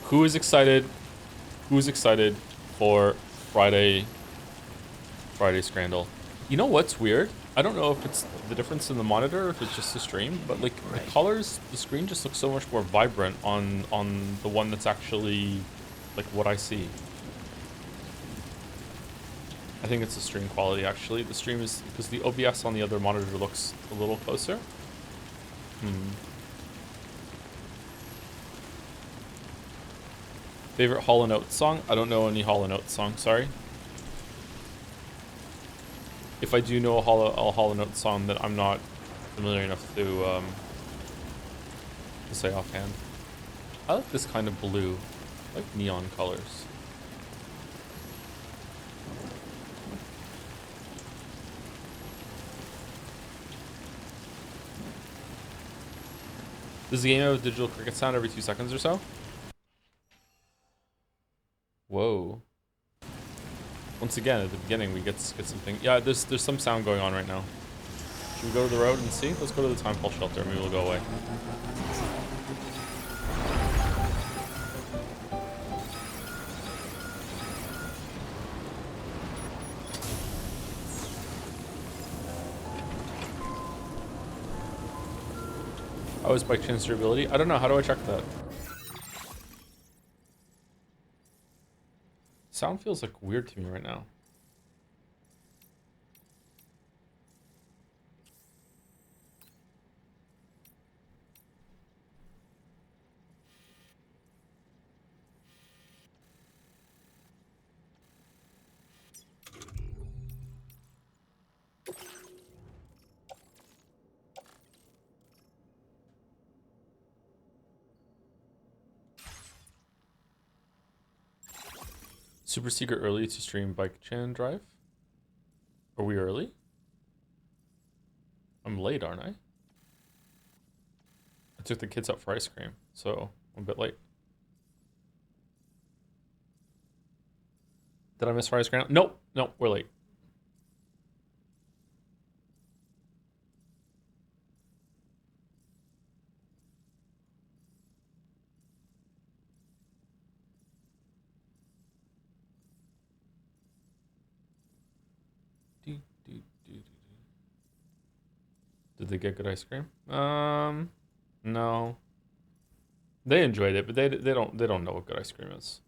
Who is excited? Who's excited for Friday Scrandle? You know what's weird? I don't know if it's the difference in the monitor, or if it's just the stream, but like the colors, the screen just looks so much more vibrant on the one that's actually like what I see. I think it's the stream quality actually. The stream is because the OBS on the other monitor looks a little closer. Favorite Hall & Oates song? I don't know any Hall & Oates song, sorry. If I do know a Hall & Oates song that I'm not familiar enough to say offhand. I like this kind of blue, like neon colors. Does the game have a digital cricket sound every 2 seconds or so? Whoa. Once again, at the beginning, we get something. Yeah, there's some sound going on right now. Should we go to the road and see? Let's go to the time pulse shelter. Maybe we'll go away. How is bike chain durability? I don't know. How do I check that? Sound feels like weird to me right now. Super secret early to stream bike chain drive? Are we early? I'm late, aren't I? I took the kids out for ice cream, so I'm a bit late. Did I miss Friday's ground? Nope, we're late. Did they get good ice cream? No. They enjoyed it, but they don't know what good ice cream is.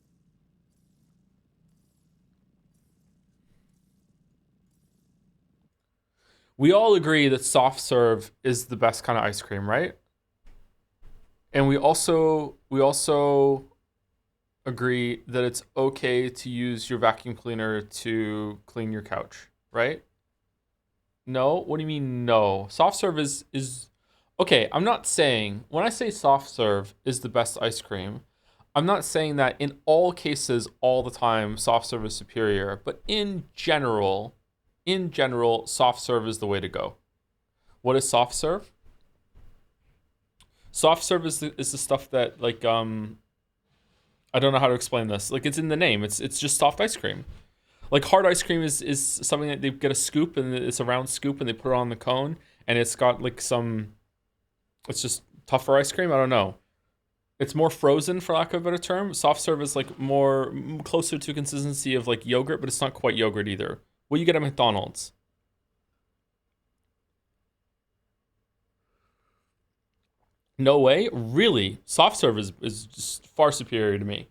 We all agree that soft serve is the best kind of ice cream, right? And we also agree that it's okay to use your vacuum cleaner to clean your couch, right? No? What do you mean no? Soft serve is okay, I'm not saying when I say soft serve is the best ice cream, I'm not saying that in all cases all the time soft serve is superior, but in general, soft serve is the way to go. What is soft serve? Soft serve is the stuff that like I don't know how to explain this. Like it's in the name. It's just soft ice cream. Like hard ice cream is something that they get a scoop and it's a round scoop and they put it on the cone and it's got like some. It's just tougher ice cream. I don't know. It's more frozen for lack of a better term. Soft serve is like more closer to consistency of like yogurt, but it's not quite yogurt either. What you get at McDonald's? No way. Really? Soft serve is just far superior to me.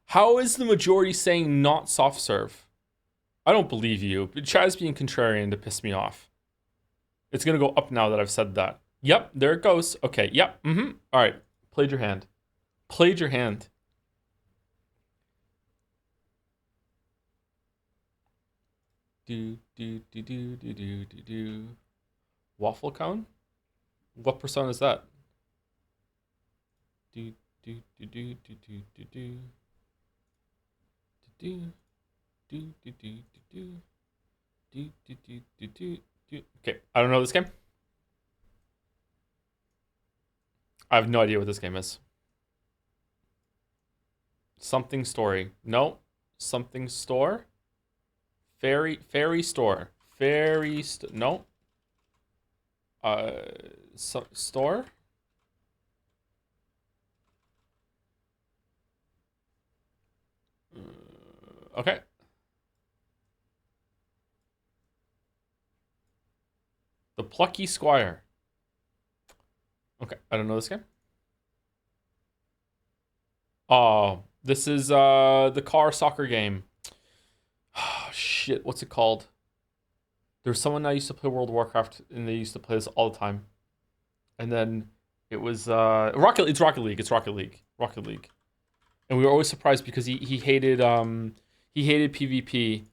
How is the majority saying not soft serve? I don't believe you. Chad's being contrarian to piss me off. It's going to go up now that I've said that. Yep, there it goes. Okay, yep. All right. Played your hand. Played your hand. Do. Waffle cone? What persona is that? Do. Okay, I don't know this game. I have no idea what this game is. Something story. No. Something store. Fairy store. No. Store. Okay. The Plucky Squire. Okay, I don't know this game. Oh, this is the car soccer game. Oh, shit, what's it called? There's someone I used to play World of Warcraft, and they used to play this all the time. And then it was It's Rocket League. It's Rocket League. Rocket League. And we were always surprised because he hated PvP,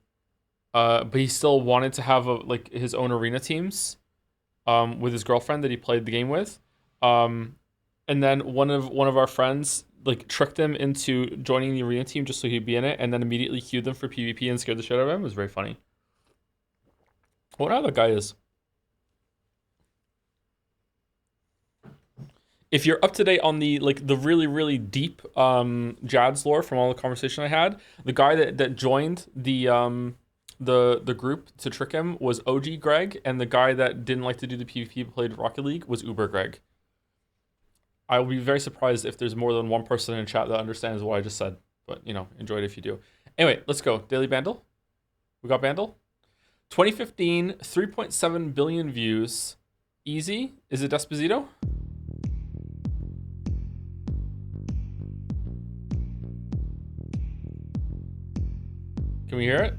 but he still wanted to have his own arena teams, with his girlfriend that he played the game with, and then one of our friends tricked him into joining the arena team just so he'd be in it, and then immediately queued them for PvP and scared the shit out of him. It was very funny. What other guy is? If you're up to date on the really really deep Jad's lore from all the conversation I had, the guy that joined the group to trick him was OG Greg, and the guy that didn't like to do the PvP but played Rocket League was Uber Greg. I will be very surprised if there's more than one person in chat that understands what I just said, but enjoy it if you do. Anyway, let's go. Daily Bandle. We got Bandle. 2015, 3.7 billion views. Easy. Is it Despacito? Can we hear it?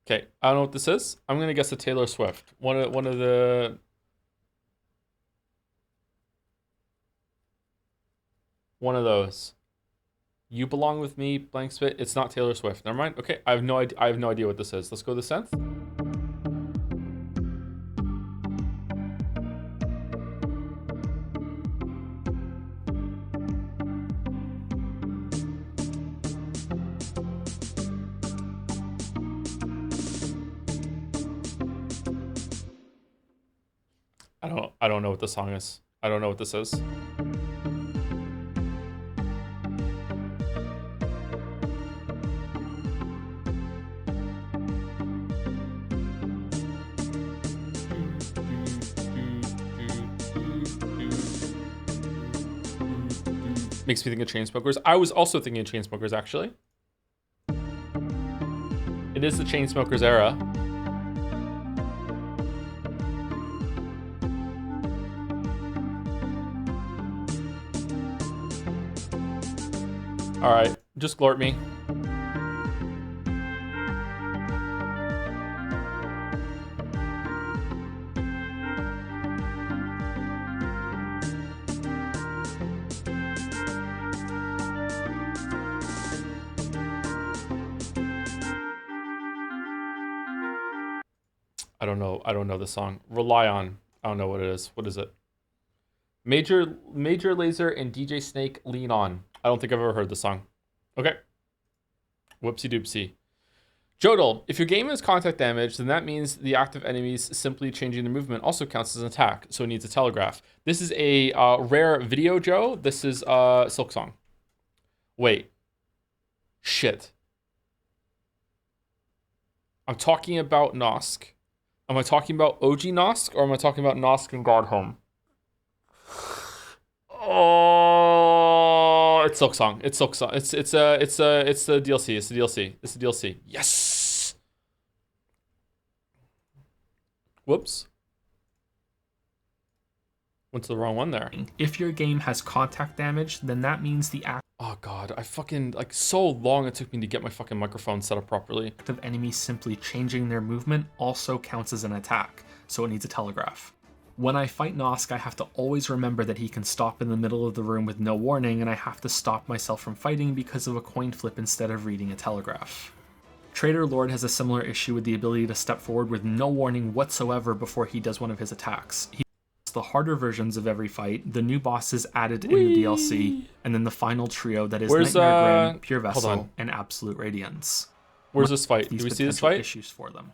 Okay, I don't know what this is. I'm gonna guess a Taylor Swift. One of the. One of those. You belong with me, blank spit. It's not Taylor Swift. Never mind. Okay, I have no idea what this is. Let's go to the synth. I don't know what the song is. I don't know what this is. Makes me think of Chainsmokers. I was also thinking of Chainsmokers, actually. It is the Chainsmokers era. All right, just glort me. I don't know the song. Rely On. I don't know what it is. What is it? Major Lazer and DJ Snake, Lean On. I don't think I've ever heard the song. Okay. Whoopsie doopsie. Joedle, if your game has contact damage, then that means the active enemies simply changing their movement also counts as an attack, so it needs a telegraph. This is a rare video, Joe. This is Silk Song. Wait. Shit. I'm talking about Nosk. Am I talking about OG Nosk, or am I talking about Nosk and God Home? it's Silk Song. It's Silk Song. It's the DLC. It's the DLC. It's the DLC. Yes. Whoops. Went to the wrong one there. If your game has contact damage, then that means the Oh god, I fucking, like, so long it took me to get my fucking microphone set up properly. act of enemies simply changing their movement also counts as an attack, so it needs a telegraph. When I fight Nosk, I have to always remember that he can stop in the middle of the room with no warning, and I have to stop myself from fighting because of a coin flip instead of reading a telegraph. Trader Lord has a similar issue with the ability to step forward with no warning whatsoever before he does one of his attacks. He the harder versions of every fight, the new bosses added in the DLC, and then the final trio that is Nightmare Grim, Pure Vessel, and Absolute Radiance. Where's this fight? Do we see this fight? Issues for them.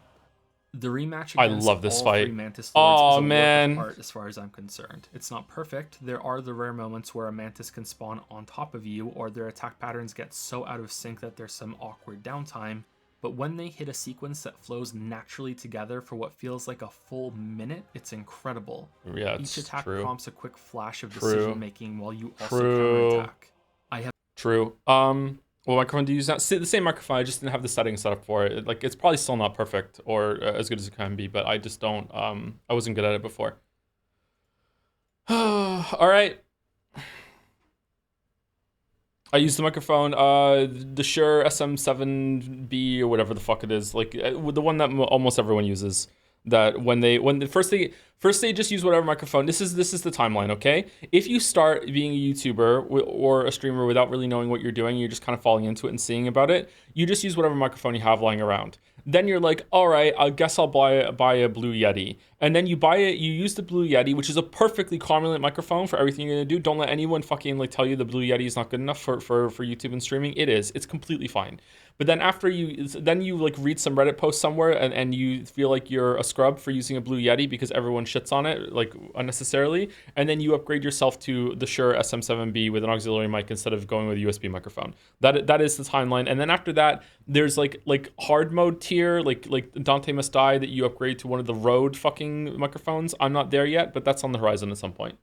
The rematch against I love this all fight. three Mantis Lords is a man. work of art as far as I'm concerned. It's not perfect. There are the rare moments where a Mantis can spawn on top of you, or their attack patterns get so out of sync that there's some awkward downtime. But when they hit a sequence that flows naturally together for what feels like a full minute, it's incredible. Yeah, it's Each attack true. prompts a quick flash of True. decision making while you also counterattack. I have True. What microphone do you use now? The same microphone. I just didn't have the settings set up for it. Like, it's probably still not perfect or as good as it can be, but I just don't. I wasn't good at it before. All right. I use the microphone, the Shure SM7B or whatever the fuck it is, like the one that almost everyone uses. That when they first they just use whatever microphone. This is the timeline, okay? If you start being a YouTuber or a streamer without really knowing what you're doing, you're just kind of falling into it and seeing about it. You just use whatever microphone you have lying around. Then you're like, all right, I guess I'll buy a Blue Yeti. And then you buy it, you use the Blue Yeti, which is a perfectly competent microphone for everything you're gonna do. Don't let anyone fucking like tell you the Blue Yeti is not good enough for YouTube and streaming. It is. It's completely fine. But then after you like read some Reddit post somewhere and you feel like you're a scrub for using a Blue Yeti because everyone shits on it like unnecessarily, and then you upgrade yourself to the Shure SM7B with an auxiliary mic instead of going with a USB microphone. That is the timeline. And then after that, there's like hard mode tier, like Dante Must Die, that you upgrade to one of the Rode fucking microphones. I'm not there yet, but that's on the horizon at some point.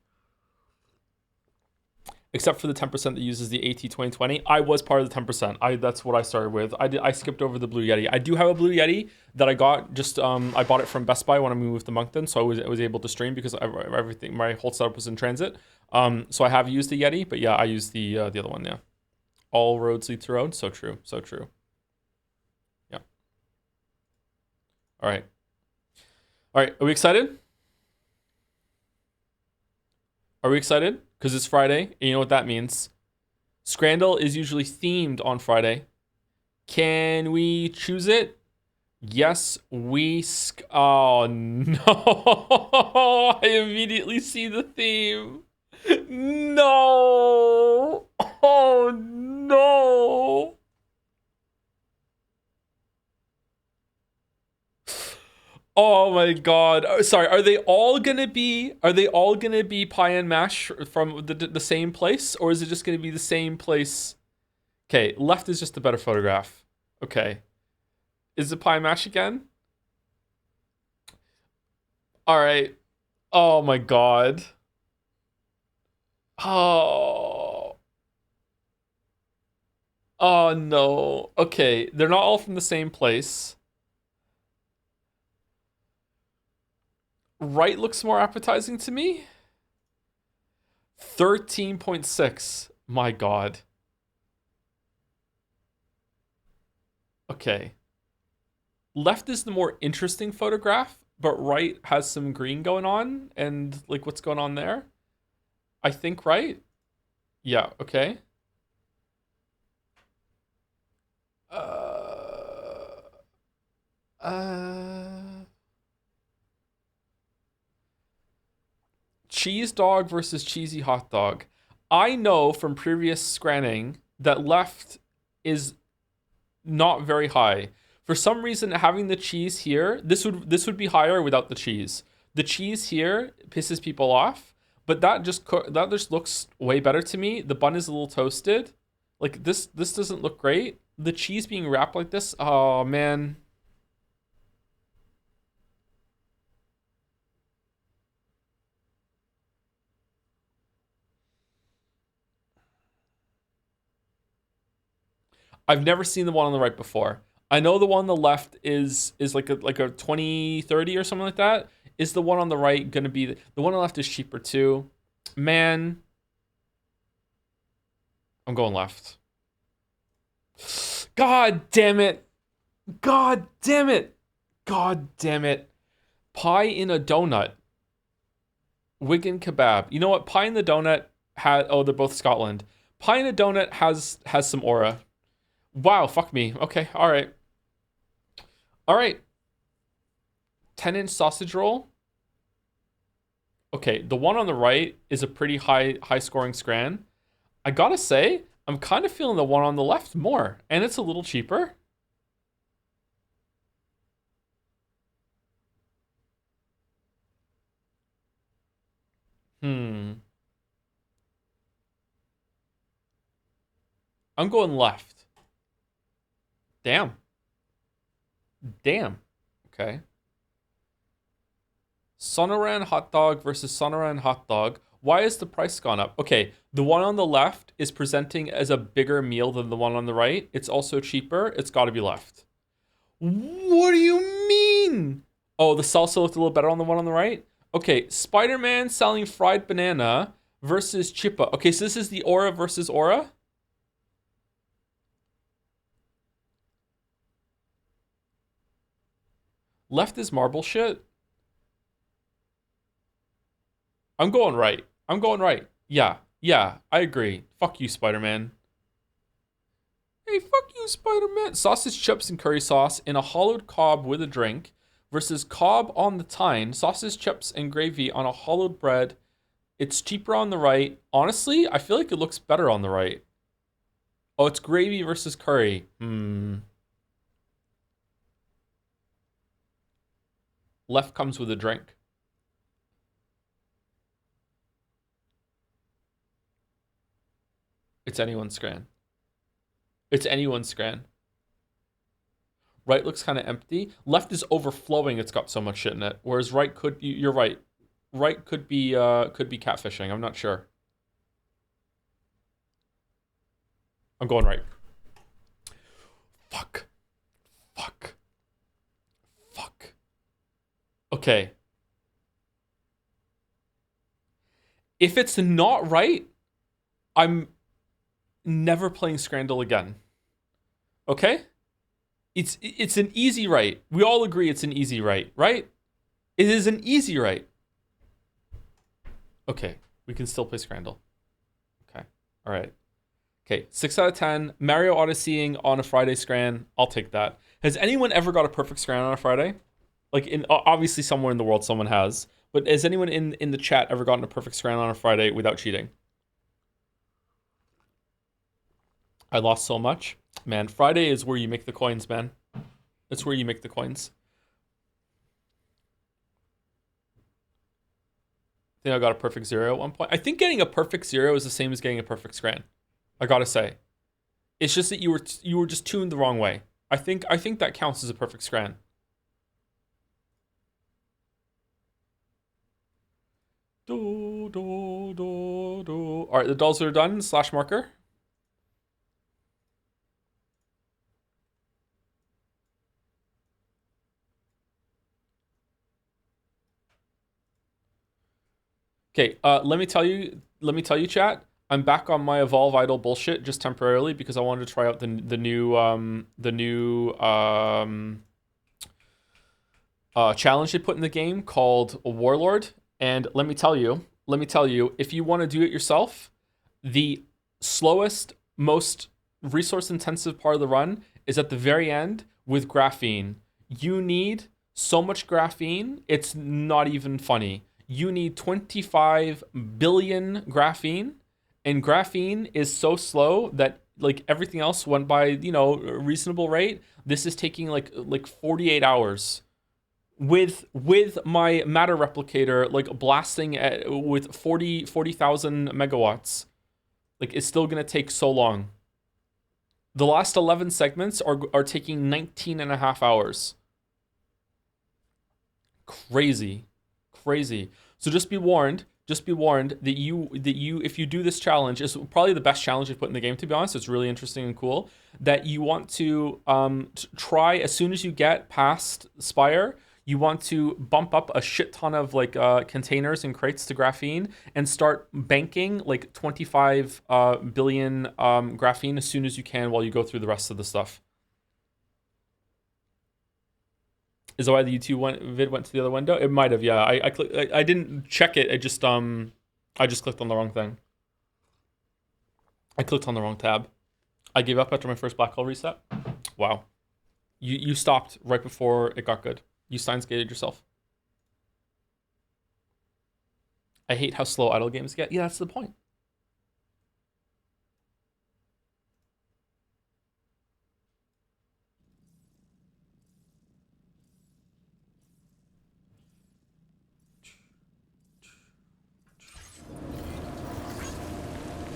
Except for the 10% that uses the AT2020. I was part of the 10%. That's what I started with. I skipped over the Blue Yeti. I do have a Blue Yeti that I got just I bought it from Best Buy when I moved to Moncton, so I was able to stream because everything, my whole setup was in transit. So I have used the Yeti, but yeah, I used the other one. Yeah, all roads lead to Rode. So true. So true. Yeah. All right. Are we excited? Are we excited? Because it's Friday, and you know what that means. Scrandle is usually themed on Friday. Can we choose it? Yes, oh no. I immediately see the theme. No. Oh no. Oh my god. Sorry, are they all gonna be pie and mash from the same place? Or is it just gonna be the same place? Okay, left is just a better photograph. Okay. Is it pie and mash again? Alright. Oh my god. Oh. Oh no. Okay, they're not all from the same place. Right looks more appetizing to me. 13.6. My god. Okay. Left is the more interesting photograph, but right has some green going on and like what's going on there. I think right. Yeah, okay. Cheese dog versus cheesy hot dog. I know from previous scanning that left is not very high. For some reason, having the cheese here, this would be higher without the cheese. The cheese here pisses people off, but that just looks way better to me. The bun is a little toasted. Like this doesn't look great. The cheese being wrapped like this, oh man. I've never seen the one on the right before. I know the one on the left is like a 2030 or something like that. Is the one on the right gonna be the one on the left is cheaper too? Man, I'm going left. God damn it. God damn it. God damn it. Pie in a donut. Wigan kebab. You know what? Pie in the donut had they're both Scotland. Pie in a donut has some aura. Wow, fuck me. Okay, all right. All right. 10-inch sausage roll. Okay, the one on the right is a pretty high scoring scran. I gotta say, I'm kind of feeling the one on the left more, and it's a little cheaper. I'm going left. Damn. Damn. Okay. Sonoran hot dog versus Sonoran hot dog. Why has the price gone up? Okay, the one on the left is presenting as a bigger meal than the one on the right. It's also cheaper. It's got to be left. What do you mean? Oh, the salsa looked a little better on the one on the right? Okay, Spider-Man selling fried banana versus Chippa. Okay, so this is the aura versus aura? Left is marble shit. I'm going right. I'm going right. Yeah, yeah, I agree. Fuck you, Spider-Man. Hey, fuck you, Spider-Man. Sausage chips and curry sauce in a hollowed cob with a drink versus cob on the tine, sausage chips and gravy on a hollowed bread. It's cheaper on the right. Honestly, I feel like it looks better on the right. Oh, it's gravy versus curry. Left comes with a drink. It's anyone's scran. It's anyone's scran. Right looks kind of empty. Left is overflowing. It's got so much shit in it. Whereas right could you're right. Right could be catfishing. I'm not sure. I'm going right. Fuck. Fuck. Fuck. Okay. If it's not right, I'm never playing Scrandle again. Okay? It's an easy right. We all agree it's an easy right, right? It is an easy right. Okay, we can still play Scrandle. Okay, all right. Okay, 6 out of 10. Mario Odysseying on a Friday scran. I'll take that. Has anyone ever got a perfect scran on a Friday? Like, in obviously somewhere in the world someone has. But has anyone in the chat ever gotten a perfect scran on a Friday without cheating? I lost so much. Man, Friday is where you make the coins, man. That's where you make the coins. I think I got a perfect 0 at one point. I think getting a perfect 0 is the same as getting a perfect scran. I gotta say. It's just that you were just tuned the wrong way. I think that counts as a perfect scran. Do, do, do, do. All right, the dolls are done. Slash marker. Okay, let me tell you, chat. I'm back on my Evolve Idol bullshit just temporarily because I wanted to try out the new challenge they put in the game called Warlord. And let me tell you, if you want to do it yourself, the slowest, most resource intensive part of the run is at the very end with graphene. You need so much graphene, it's not even funny. You need 25 billion graphene, and graphene is so slow that like everything else went by, a reasonable rate. This is taking like 48 hours with my matter replicator like blasting with 40,000 megawatts. Like, it's still gonna take so long. The last 11 segments are taking 19 and a half hours. Crazy. So just be warned, just be warned that you if you do this challenge, it's probably the best challenge you put in the game, to be honest. It's really interesting and cool. That you want to try as soon as you get past Spire, you want to bump up a shit ton of like containers and crates to graphene and start banking like 25 billion graphene as soon as you can while you go through the rest of the stuff. Is that why the YouTube vid went to the other window? It might have, yeah. I didn't check it. I just clicked on the wrong thing. I clicked on the wrong tab. I gave up after my first black hole reset. Wow. You stopped right before it got good. You Steins gated yourself. I hate how slow idle games get. Yeah, that's the point.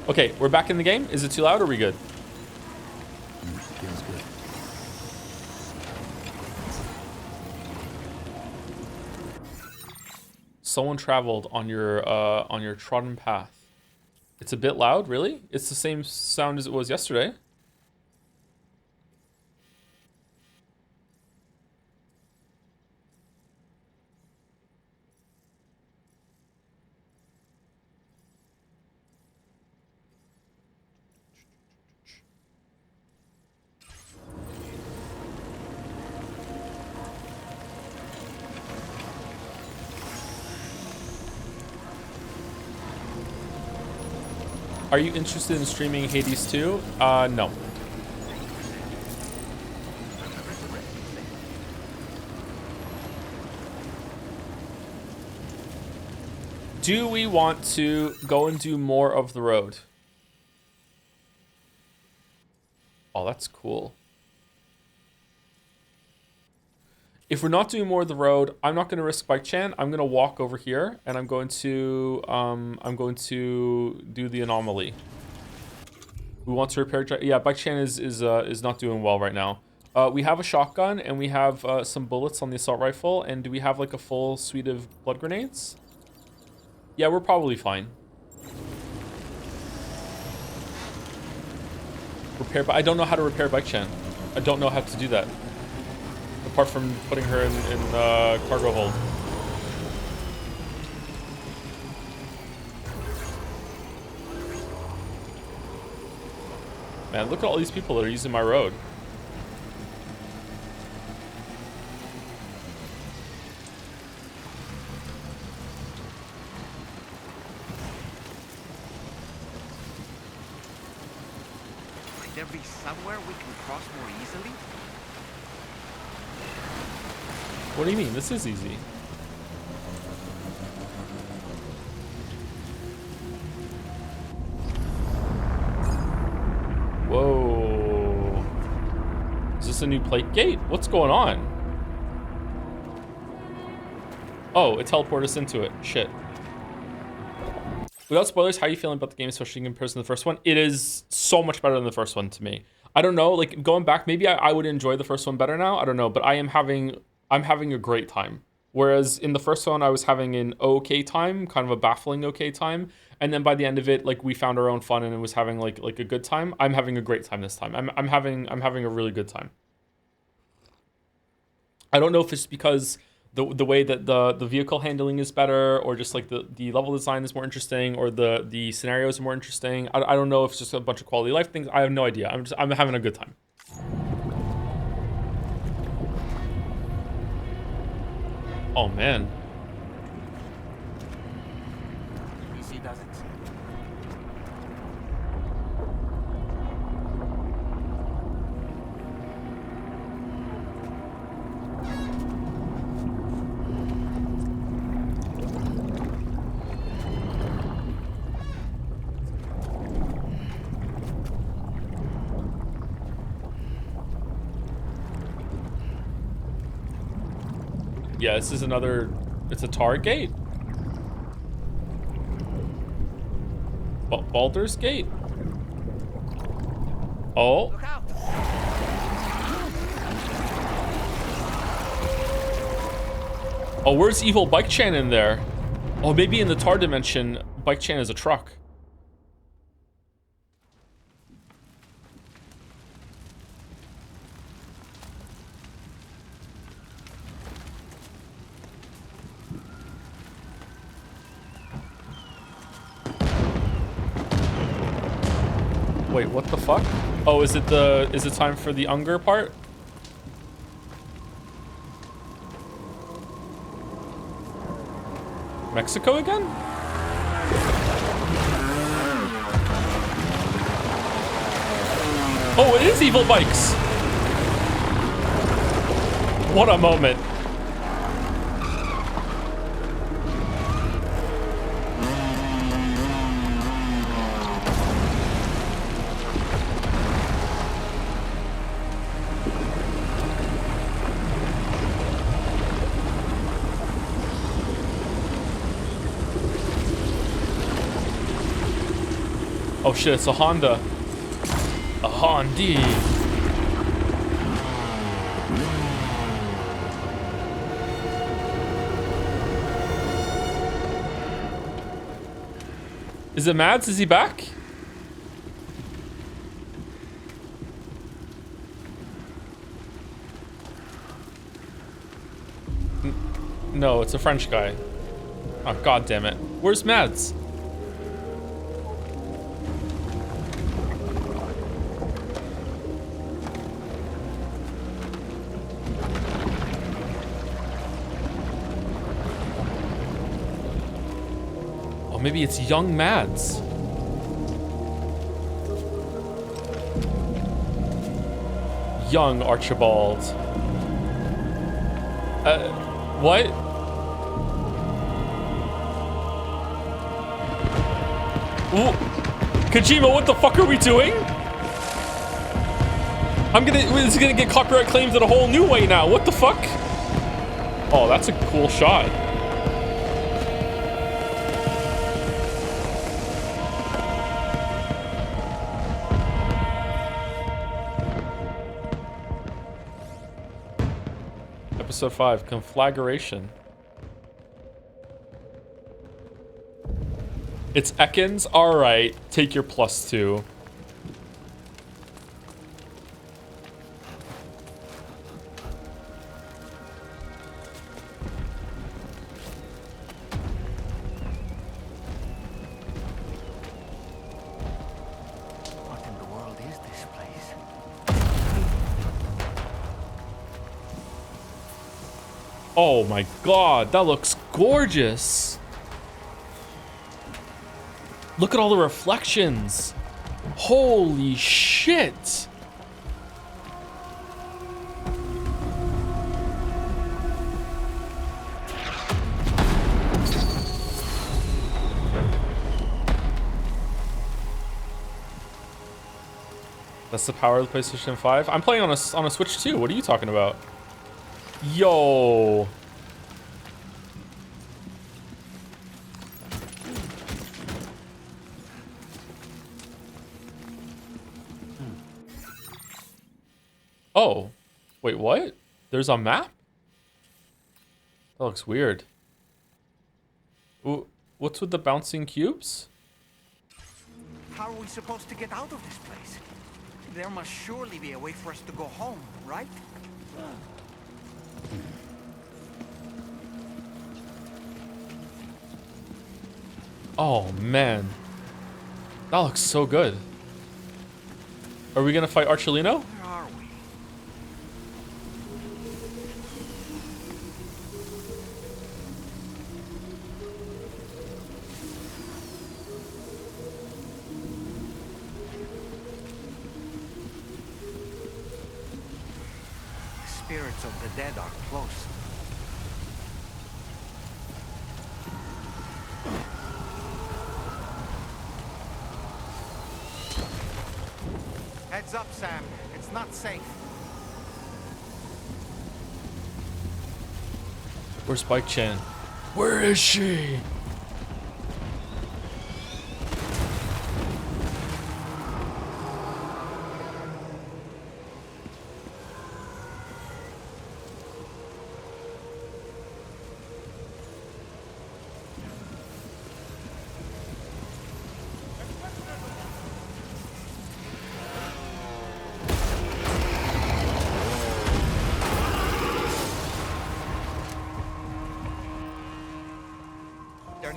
Okay, we're back in the game. Is it too loud or are we good? Feels good. Someone traveled on your trodden path. It's a bit loud, really? It's the same sound as it was yesterday. Are you interested in streaming Hades 2? No. Do we want to go and do more of the road? Oh, that's cool. If we're not doing more of the road, I'm not going to risk bike chan. I'm going to walk over here, and I'm going to do the anomaly. We want to repair. Yeah, bike chan is not doing well right now. We have a shotgun and we have some bullets on the assault rifle. And do we have like a full suite of blood grenades? Yeah, we're probably fine. Repair. I don't know how to repair bike chan. I don't know how to do that. Apart from putting her in cargo hold. Man, look at all these people that are using my road. Might there be somewhere we can cross more easily? What do you mean? This is easy. Whoa. Is this a new plate gate? What's going on? Oh, it teleported us into it. Shit. Without spoilers, how are you feeling about the game, especially in comparison to the first one? It is so much better than the first one to me. I don't know, like going back, maybe I would enjoy the first one better now. I don't know, but I'm having a great time. Whereas in the first one, I was having an okay time, kind of a baffling okay time. And then by the end of it, like we found our own fun and it was having like a good time. I'm having a great time this time. I'm having a really good time. I don't know if it's because the way that the vehicle handling is better, or just like the level design is more interesting, or the scenarios are more interesting. I don't know if it's just a bunch of quality of life things. I have no idea. I'm having a good time. Oh man. Easy does it. Yeah, this is another. It's a tar gate. Baldur's Gate. Oh. Look out! Oh, where's Evil Bike Chan in there? Oh, maybe in the tar dimension, Bike Chan is a truck. Wait, what the fuck? Oh, is it time for the Unger part? Mexico again? Oh, it is evil bikes! What a moment. Oh shit, it's a Honda. A Hondi. Is it Mads? Is he back? No, it's a French guy. Oh, god damn it. Where's Mads? Maybe it's young Mads. Young Archibald. What? Ooh. Kojima, what the fuck are we doing? This is gonna get copyright claims in a whole new way now. What the fuck? Oh, that's a cool shot. Episode 5, Conflagration. It's Ekans? Alright, take your +2. What in the world is this place? Oh my god, that looks gorgeous. Look at all the reflections. Holy shit. That's the power of the PlayStation 5. I'm playing on a Switch too. What are you talking about? Yo. Oh. Wait, what? There's a map? That looks weird. Ooh, what's with the bouncing cubes? How are we supposed to get out of this place? There must surely be a way for us to go home, right? Oh, man. That looks so good. Are we gonna fight Archelino? Where are we? The spirits of the dead are close. Heads up, Sam. It's not safe. Where's Bike Chan? Where is she?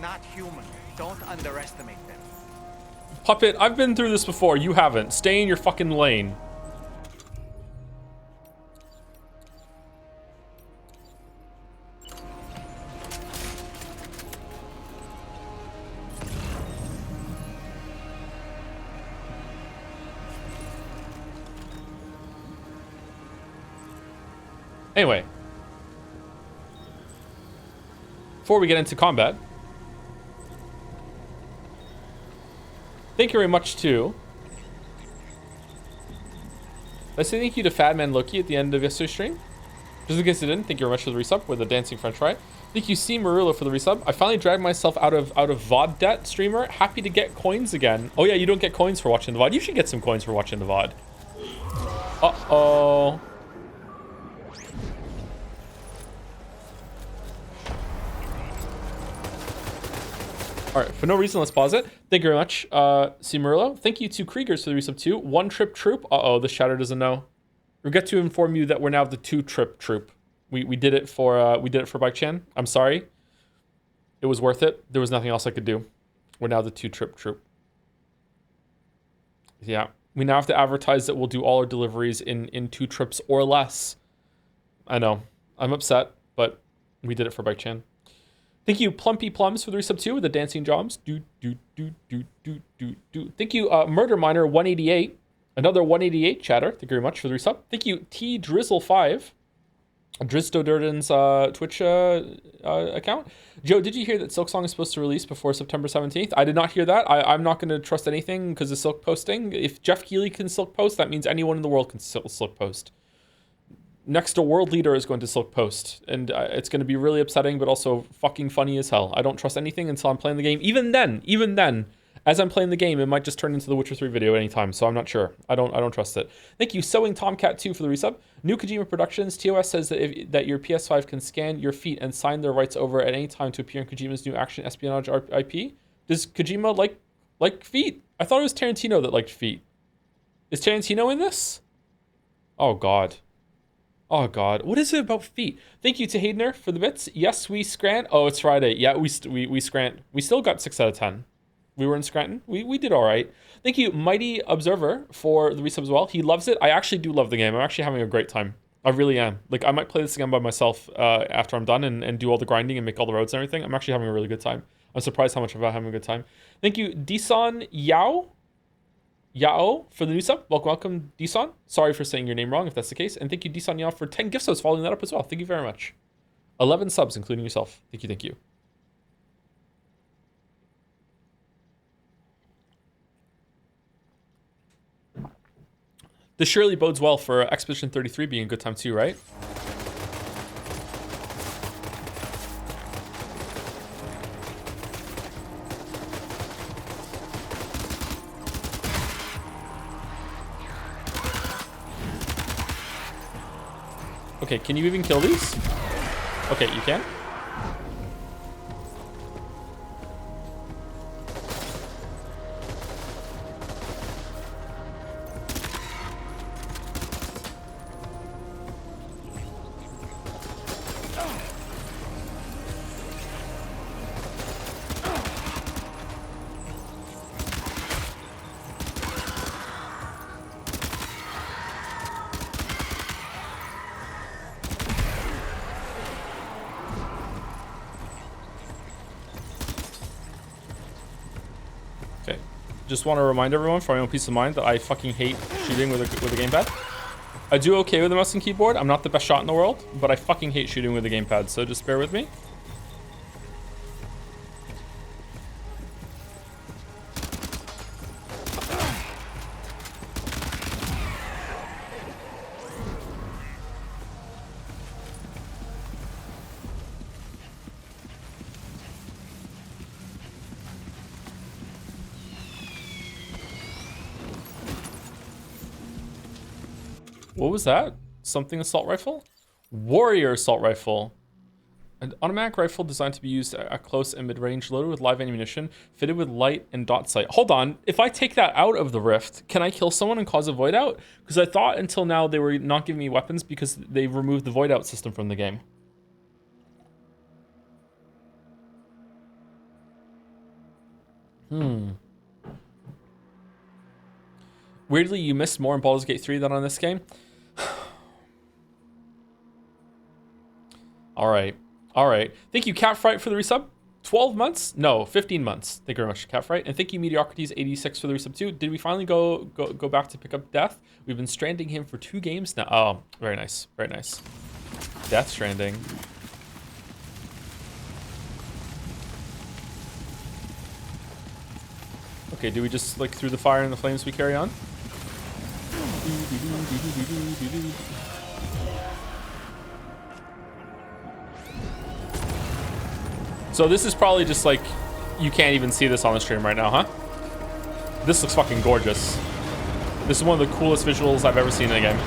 not human. Don't underestimate them. Puppet, I've been through this before. You haven't. Stay in your fucking lane. Anyway, before we get into combat, thank you very much to... I say thank you to Fatman Loki at the end of yesterday's stream. Just in case you didn't, thank you very much for the resub with the dancing french fry. Thank you, C. Marulo, for the resub. I finally dragged myself out of VOD debt, streamer. Happy to get coins again. Oh yeah, you don't get coins for watching the VOD. You should get some coins for watching the VOD. Uh-oh. All right, for no reason, let's pause it. Thank you very much, C. Merlo. Thank you to Kriegers for the resub too. One trip troop. Uh-oh, the shatter doesn't know. Regret to inform you that we're now the 2-trip troop. We did it for Bike Chan. I'm sorry. It was worth it. There was nothing else I could do. We're now the 2-trip troop. Yeah, we now have to advertise that we'll do all our deliveries in 2 trips or less. I know. I'm upset, but we did it for Bike Chan. Thank you, Plumpy Plums, for the resub 2 with the dancing jobs. Thank you, Murder Miner 188. Another 188 chatter. Thank you very much for the resub. Thank you, T Drizzle 5. Drizdo Durden's Twitch account. Joe, did you hear that Silk Song is supposed to release before September 17th? I did not hear that. I'm not going to trust anything because of Silk posting. If Jeff Keighley can Silk post, that means anyone in the world can Silk post. Next to World Leader is going to Silk post, and it's going to be really upsetting, but also fucking funny as hell. I don't trust anything until I'm playing the game. Even then, as I'm playing the game, it might just turn into the Witcher 3 video anytime, so I'm not sure. I don't trust it. Thank you, Sewing Tomcat 2 for the resub. New Kojima Productions, TOS says that your PS5 can scan your feet and sign their rights over at any time to appear in Kojima's new action espionage IP. Does Kojima like feet? I thought it was Tarantino that liked feet. Is Tarantino in this? Oh god. Oh god, what is it about feet? Thank you to Haydener for the bits. Yes, we scrant. Oh, it's Friday. Yeah, we scrant. We still got 6 out of 10. We were in Scranton. We did all right. Thank you, Mighty Observer, for the resub as well. He loves it. I actually do love the game. I'm actually having a great time. I really am. Like, I might play this again by myself after I'm done and do all the grinding and make all the roads and everything. I'm actually having a really good time. I'm surprised how much I'm having a good time. Thank you, Disan Yao for the new sub. Welcome, Disan. Sorry for saying your name wrong if that's the case. And thank you, Disan Yao, for 10 gift subs following that up as well. Thank you very much. 11 subs, including yourself. Thank you. This surely bodes well for Expedition 33 being a good time too, right? Okay, can you even kill these? Okay, you can. Just want to remind everyone for my own peace of mind that I fucking hate shooting with a gamepad. I do okay with the mouse and keyboard. I'm not the best shot in the world, but I fucking hate shooting with a gamepad, so just bear with me. What was that? Something assault rifle? Warrior assault rifle. An automatic rifle designed to be used at close and mid-range, loaded with live ammunition, fitted with light and dot sight. Hold on, if I take that out of the rift, can I kill someone and cause a void out? Because I thought until now they were not giving me weapons because they removed the void out system from the game. Weirdly, you missed more in Baldur's Gate 3 than on this game. All right. All right. Thank you, Catfright, for the resub. 12 months? No, 15 months. Thank you very much, Catfright. And thank you, Mediocrities86 for the resub too. Did we finally go back to pick up Death? We've been stranding him for 2 games now. Oh, very nice. Very nice. Death Stranding. Okay, do we just, like, through the fire and the flames we carry on? So this is probably just like, you can't even see this on the stream right now, huh? This looks fucking gorgeous. This is one of the coolest visuals I've ever seen in a game.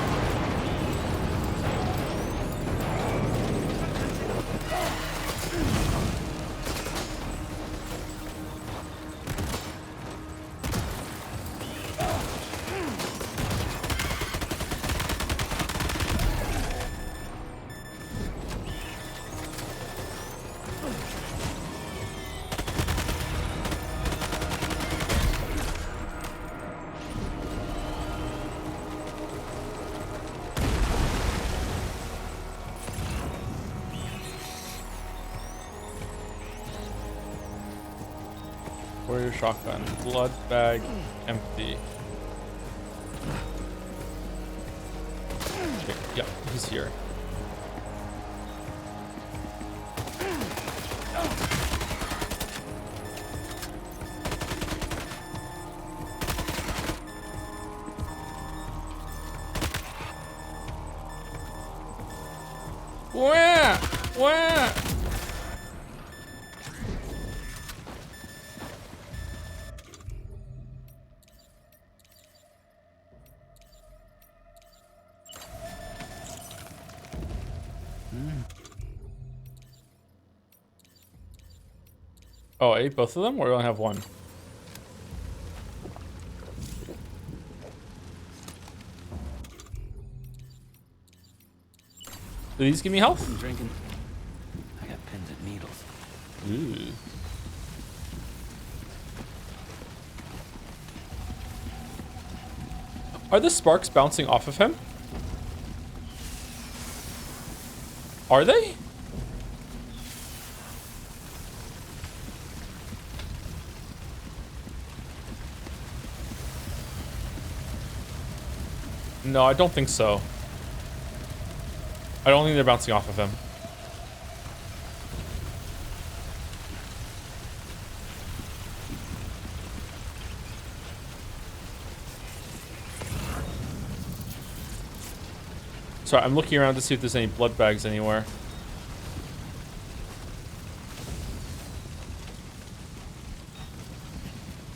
Warrior shotgun. Blood bag empty. Okay, yeah, he's here. Where? Where? Oh, I ate both of them, or do I only have one? Do these give me health? I'm drinking. I got pins and needles. Ooh. Are the sparks bouncing off of him? Are they? No, I don't think so. I don't think they're bouncing off of him. Sorry, I'm looking around to see if there's any blood bags anywhere.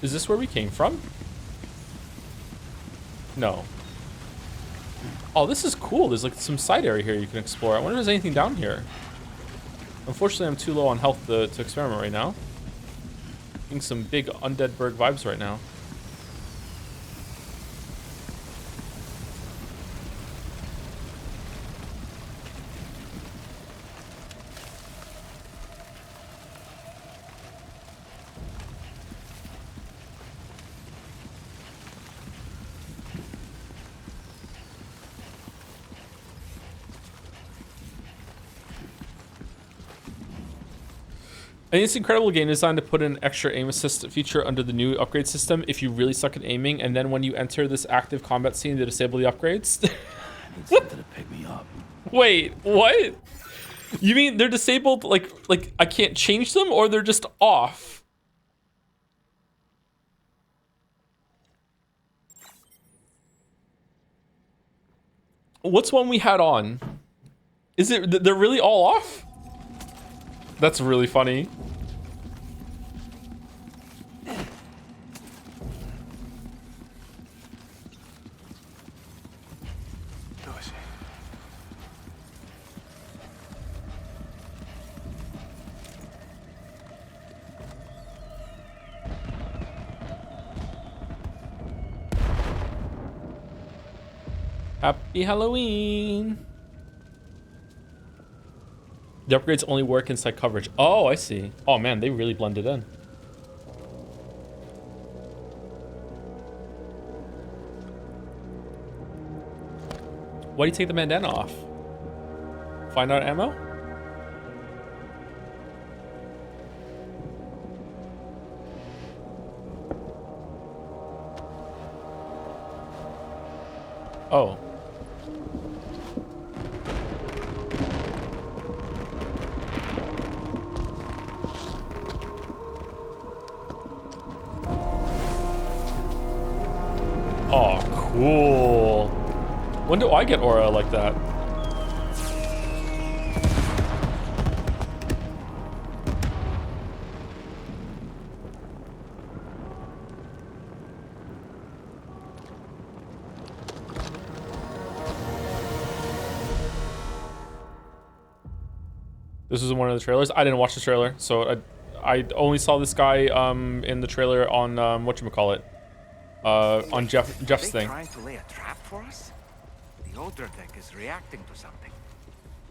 Is this where we came from? No. Oh, this is cool. There's like some side area here you can explore. I wonder if there's anything down here. Unfortunately, I'm too low on health to experiment right now. Getting some big Undead Berg vibes right now. And it's incredible game designed to put an extra aim assist feature under the new upgrade system if you really suck at aiming, and then when you enter this active combat scene to disable the upgrades. I need something to pick me up. Wait, what? You mean they're disabled like I can't change them, or they're just off? What's one we had on? Is it they're really all off? That's really funny. Happy Halloween. The upgrades only work inside coverage. Oh, I see. Oh man, they really blended in. Why do you take the bandana off? Find out ammo? Oh. Oh, cool. When do I get aura like that? This was in one of the trailers. I didn't watch the trailer, so I only saw this guy in the trailer on whatchamacallit. On Jeff's thing. Trying to lay a trap for us? The Odra deck is reacting to something.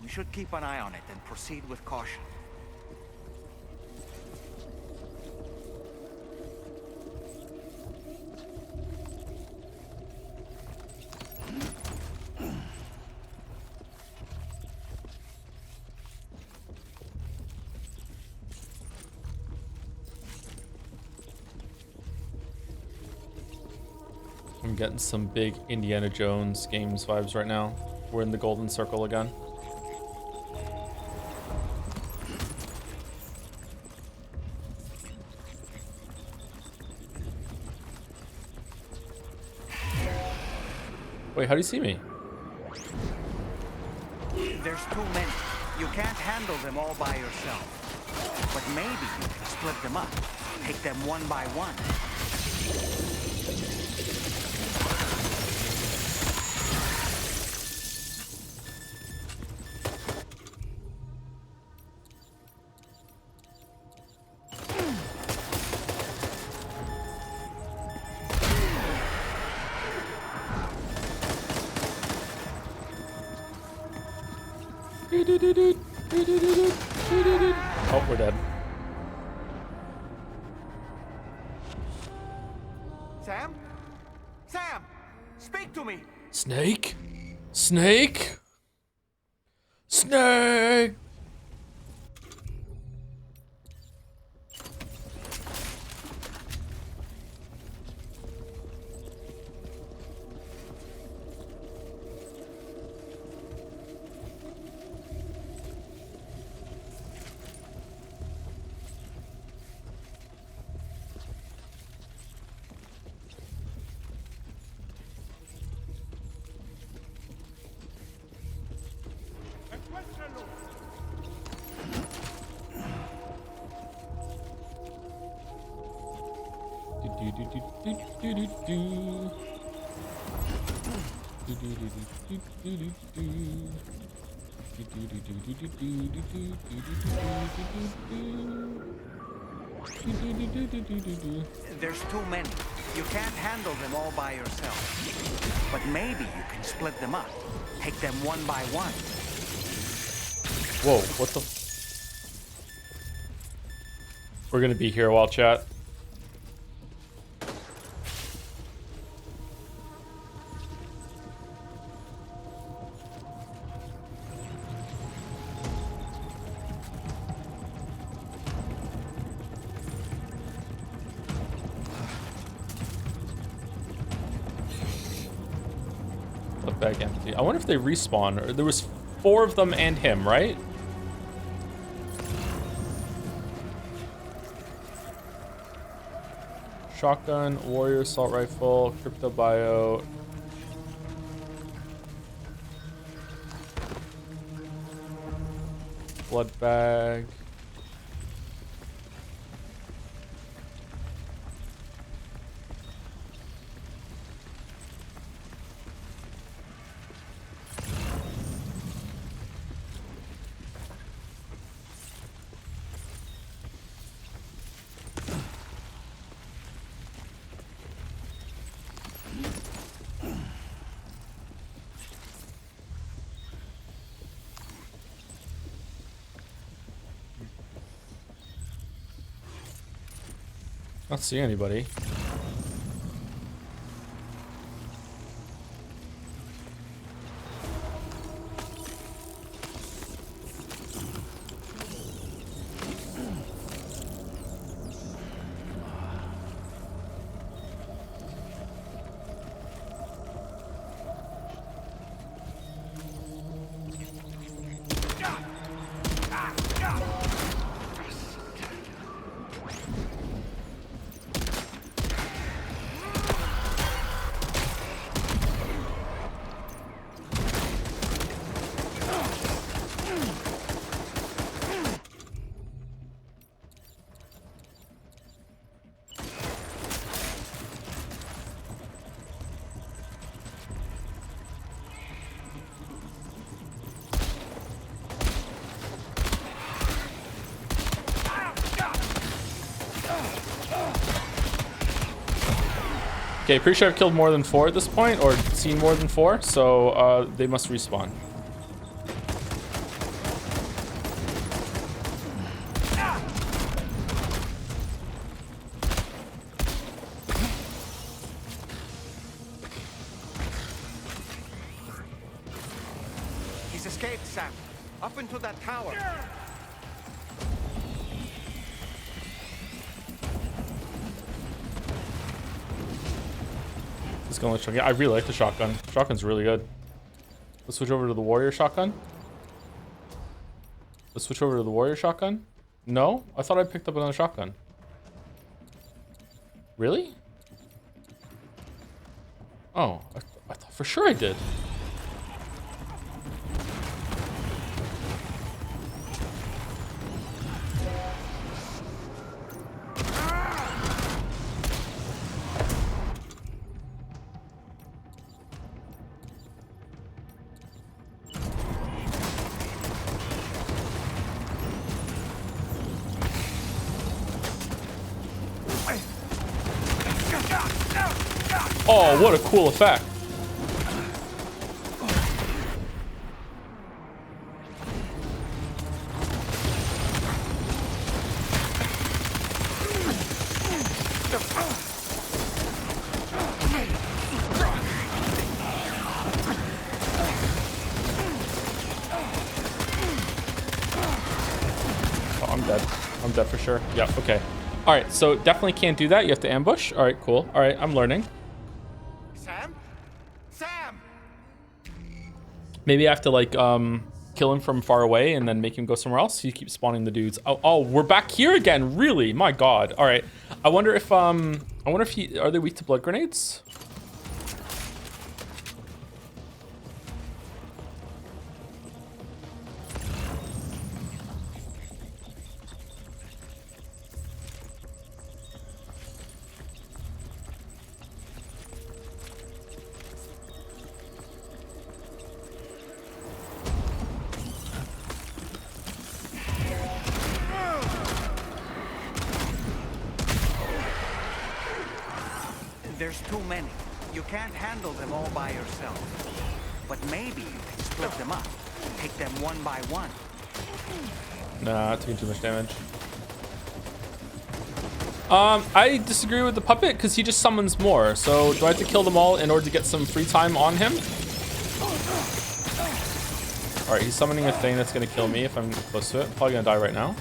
We should keep an eye on it and proceed with caution. I'm getting some big Indiana Jones games vibes right now. We're in the golden circle again. Wait, how do you see me? There's too many. You can't handle them all by yourself. But maybe you can split them up. Take them one by one. Oh, we're dead. Sam? Sam! Speak to me! Snake? Snake? Snake! There's too many. You can't handle them all by yourself. But maybe you can split them up. Take them one by one. Whoa, what the? We're gonna be here a while, chat. Bag empty. I wonder if they respawn. There was 4 of them and him, right? Shotgun, warrior, assault rifle, crypto bio. Blood bag. Not see anybody. Okay, pretty sure I've killed more than 4 at this point, or seen more than 4, so they must respawn. He's escaped, Sam. Up into that tower. Let's go with shotgun. I really like the shotgun. Shotgun's really good. Let's switch over to the warrior shotgun. Let's switch over to the warrior shotgun. No? I thought I picked up another shotgun. Really? Oh, I thought for sure I did. Oh, what a cool effect. Oh, I'm dead. I'm dead for sure. Yeah, okay. All right, so definitely can't do that. You have to ambush. All right, cool. All right, I'm learning. Sam? Sam! Maybe I have to like kill him from far away and then make him go somewhere else. You keep spawning the dudes. Oh, we're back here again. Really? My God. All right. I wonder if are they weak to blood grenades? There's too many. You can't handle them all by yourself. But maybe you can split them up. Take them one by one. Nah, taking too much damage. I disagree with the puppet because he just summons more. So do I have to kill them all in order to get some free time on him? All right, he's summoning a thing that's gonna kill me if I'm close to it. Probably gonna die right now.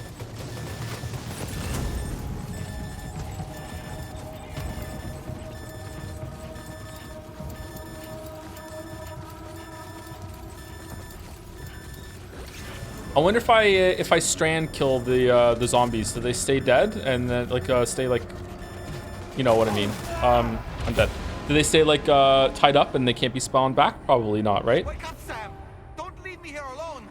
I wonder if I strand kill the zombies, do they stay dead and then like stay like, you know what I mean? I'm dead. Do they stay like tied up and they can't be spawned back? Probably not, right? Wake up, Sam! Don't leave me here alone!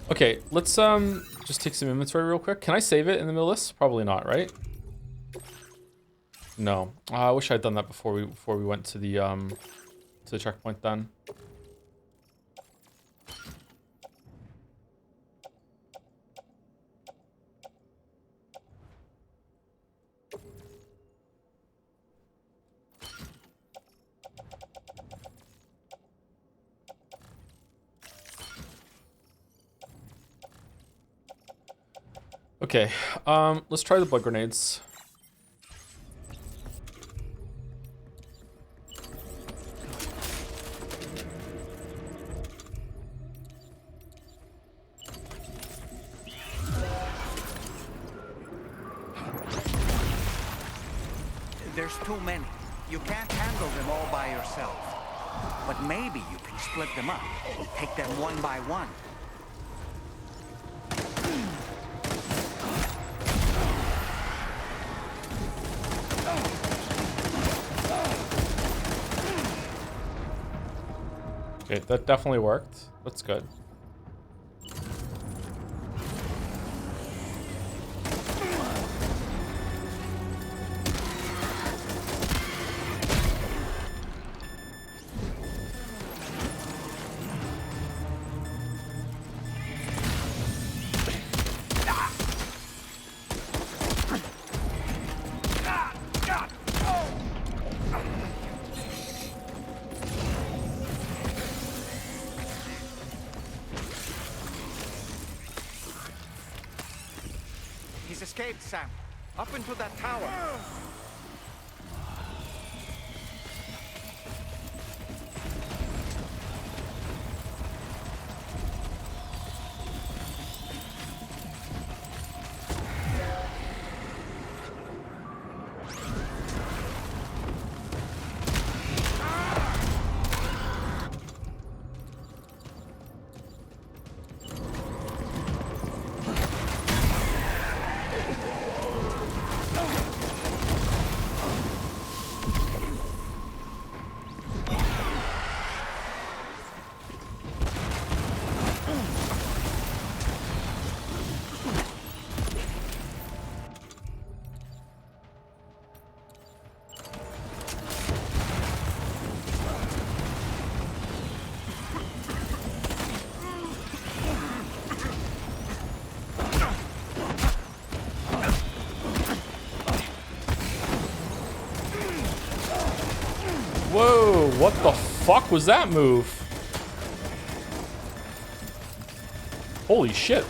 Okay, let's just take some inventory real quick. Can I save it in the middle of this? Probably not, right? No. I wish I'd done that before we went to the checkpoint then. Okay, let's try the blood grenades. There's too many. You can't handle them all by yourself. But maybe you can split them up. Take them one by one. Okay, that definitely worked. That's good. He's escaped, Sam. Up into that tower. Whoa, what the fuck was that move? Holy shit.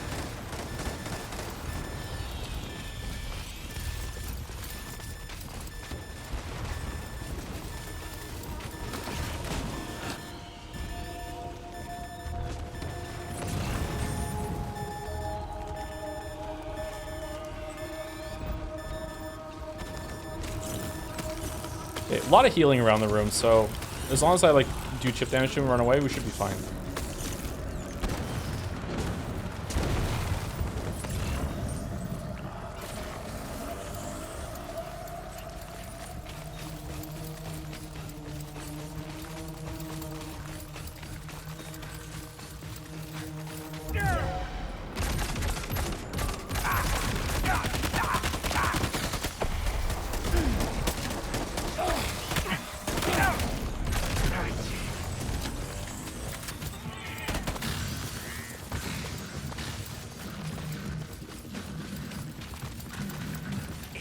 Okay, a lot of healing around the room, so as long as I like do chip damage to him and run away, we should be fine.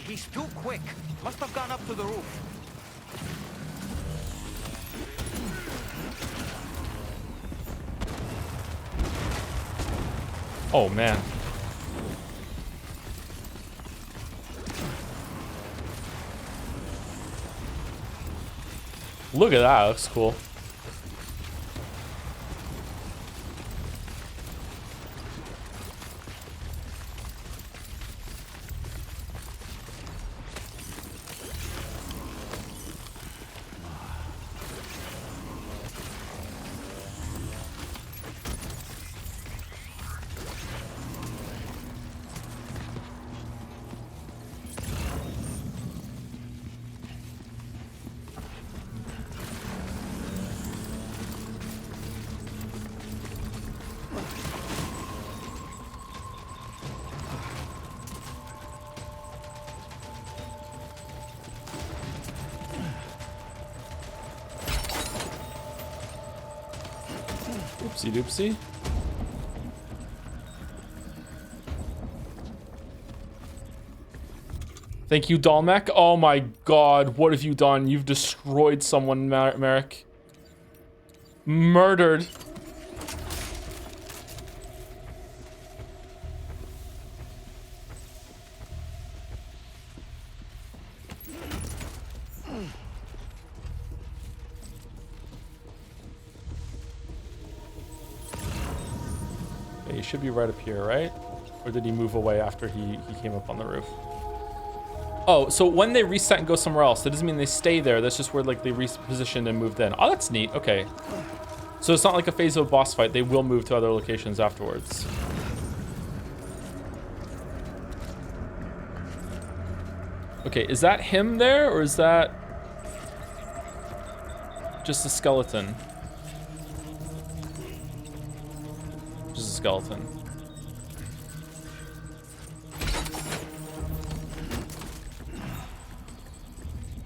He's too quick. Must have gone up to the roof. Oh man. Look at that, looks cool. Oopsie doopsie. Thank you, Dalmec. Oh my god, what have you done? You've destroyed someone, Merrick. Murdered. Okay, he should be right up here, right? Or did he move away after he came up on the roof? Oh, so when they reset and go somewhere else, that doesn't mean they stay there. That's just where like they repositioned and moved in. Oh, that's neat. Okay. So it's not like a phase of a boss fight. They will move to other locations afterwards. Okay, is that him there, or is that just a skeleton? Just a skeleton.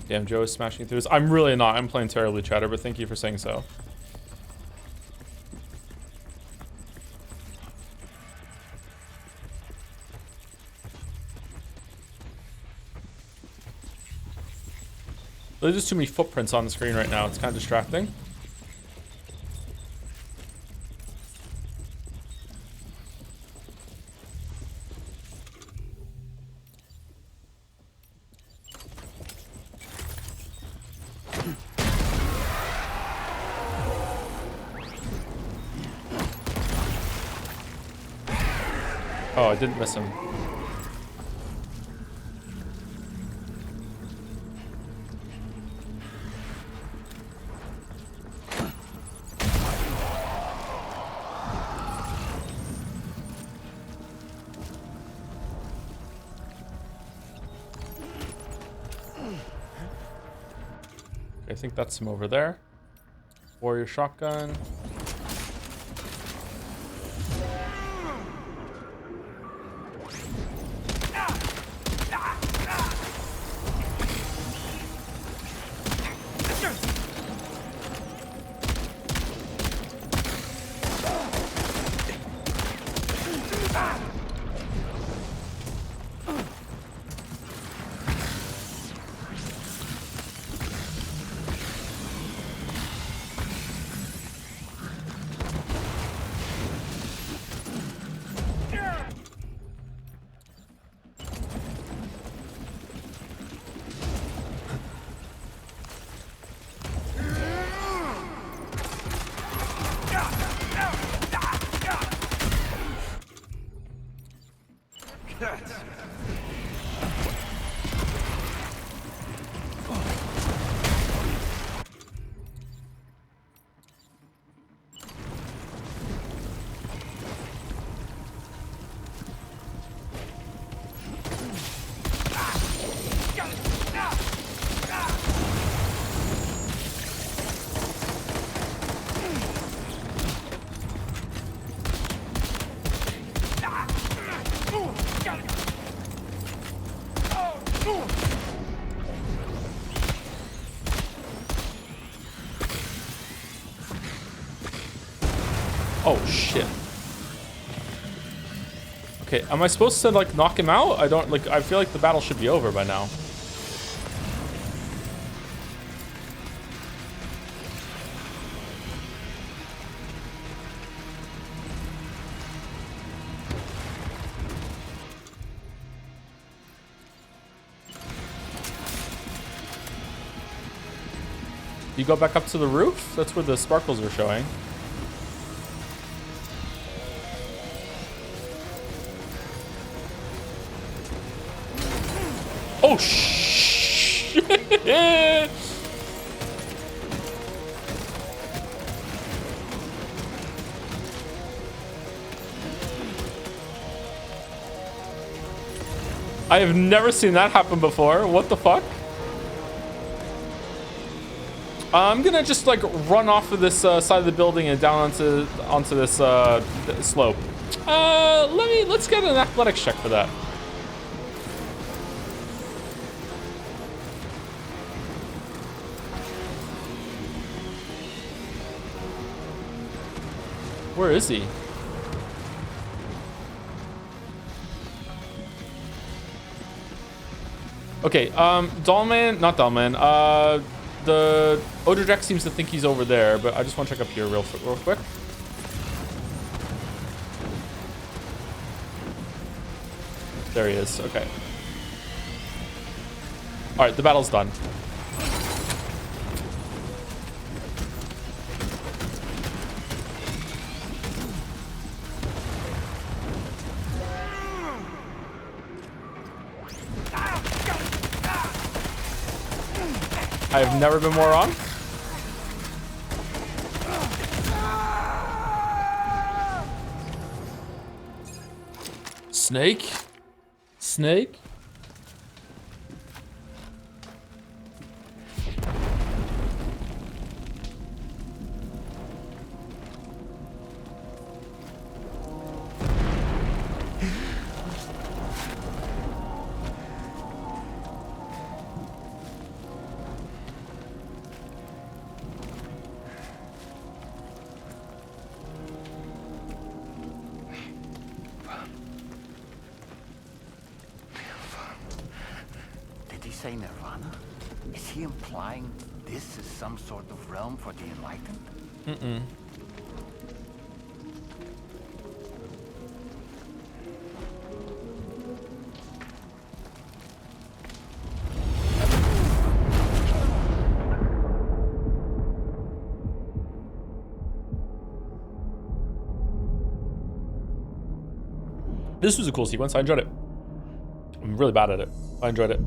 Damn, Joe is smashing through this. I'm really not. I'm playing terribly, Chatter, but thank you for saying so. There's just too many footprints on the screen right now. It's kind of distracting. Oh, I didn't miss him. I think that's him over there. Warrior shotgun. Oh shit. Okay, am I supposed to like knock him out? I don't like. I feel like the battle should be over by now. You go back up to the roof? That's where the sparkles are showing. Oh shit! I have never seen that happen before. What the fuck? I'm gonna just like run off of this side of the building and down onto this slope. Let's get an athletics check for that. Where is he? Okay, Dollman, not Dollman, the Odradek seems to think he's over there, but I just want to check up here real quick. There he is, okay. Alright, the battle's done. I have never been more wrong. Snake? Snake? say Nirvana? Is he implying this is some sort of realm for the enlightened? Mm-mm. This was a cool sequence. I enjoyed it. I'm really bad at it. I enjoyed it.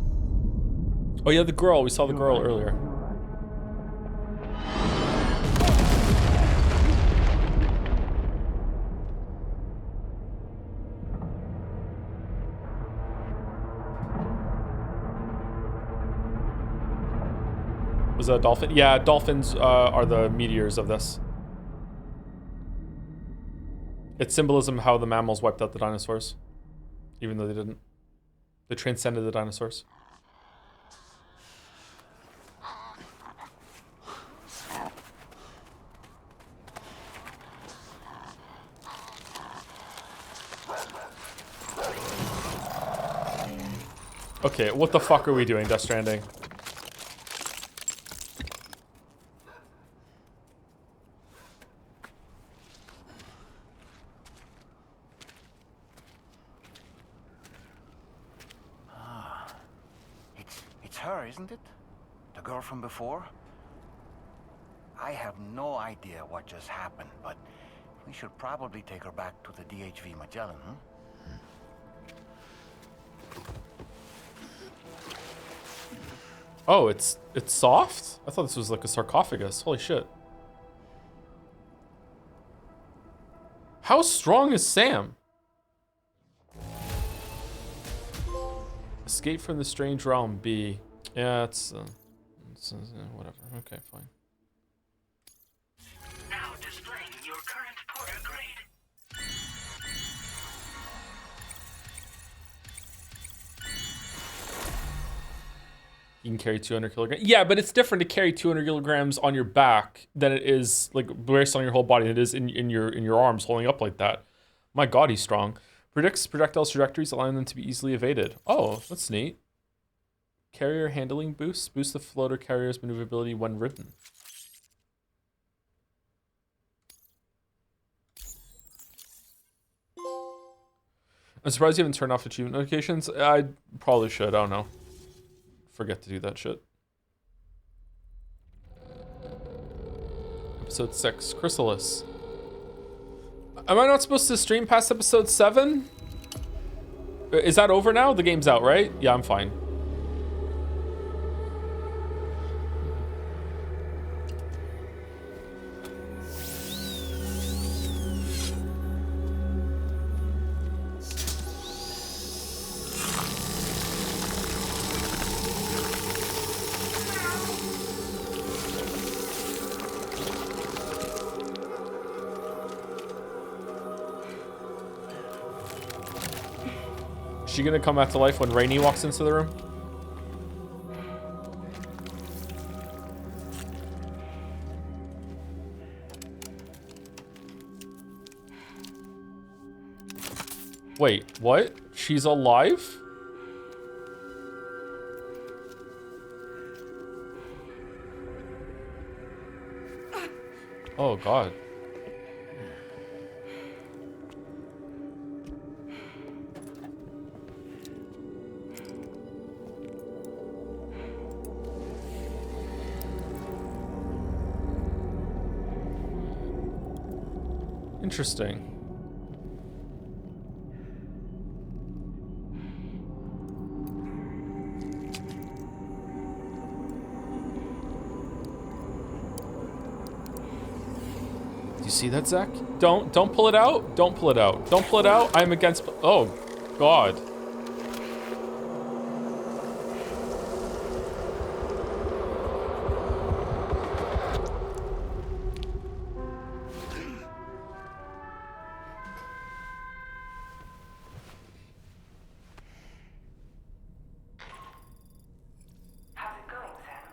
Oh yeah, the girl. We saw the girl earlier. Was that a dolphin? Yeah, dolphins are the meteors of this. It's symbolism how the mammals wiped out the dinosaurs. Even though they didn't. They transcended the dinosaurs. Okay, what the fuck are we doing, Death Stranding? It's her, isn't it? The girl from before? I have no idea what just happened, but we should probably take her back to the DHV Magellan, huh? Oh, it's soft? I thought this was like a sarcophagus. Holy shit. How strong is Sam? Escape from the strange realm, B. Yeah, it's whatever. Okay, fine. Now displaying your current porter grade. You can carry 200 kilograms. Yeah, but it's different to carry 200 kilograms on your back than it is like braced on your whole body. It is in your arms holding up like that. My God, he's strong. Predicts projectiles trajectories, allowing them to be easily evaded. Oh, that's neat. Carrier handling boost. Boost the floater carrier's maneuverability when ridden. I'm surprised you haven't turned off achievement notifications. I probably should. I don't know. Forget to do that shit. Episode 6, Chrysalis. Am I not supposed to stream past episode 7? Is that over now? The game's out, right? Yeah, I'm fine. Is she gonna come back to life when Rainey walks into the room? Wait, what? She's alive? Oh God. Interesting. Do you see that, Zach? Don't pull it out. Don't pull it out. Don't pull it out. I'm against. Oh, God. How's it going, Sam?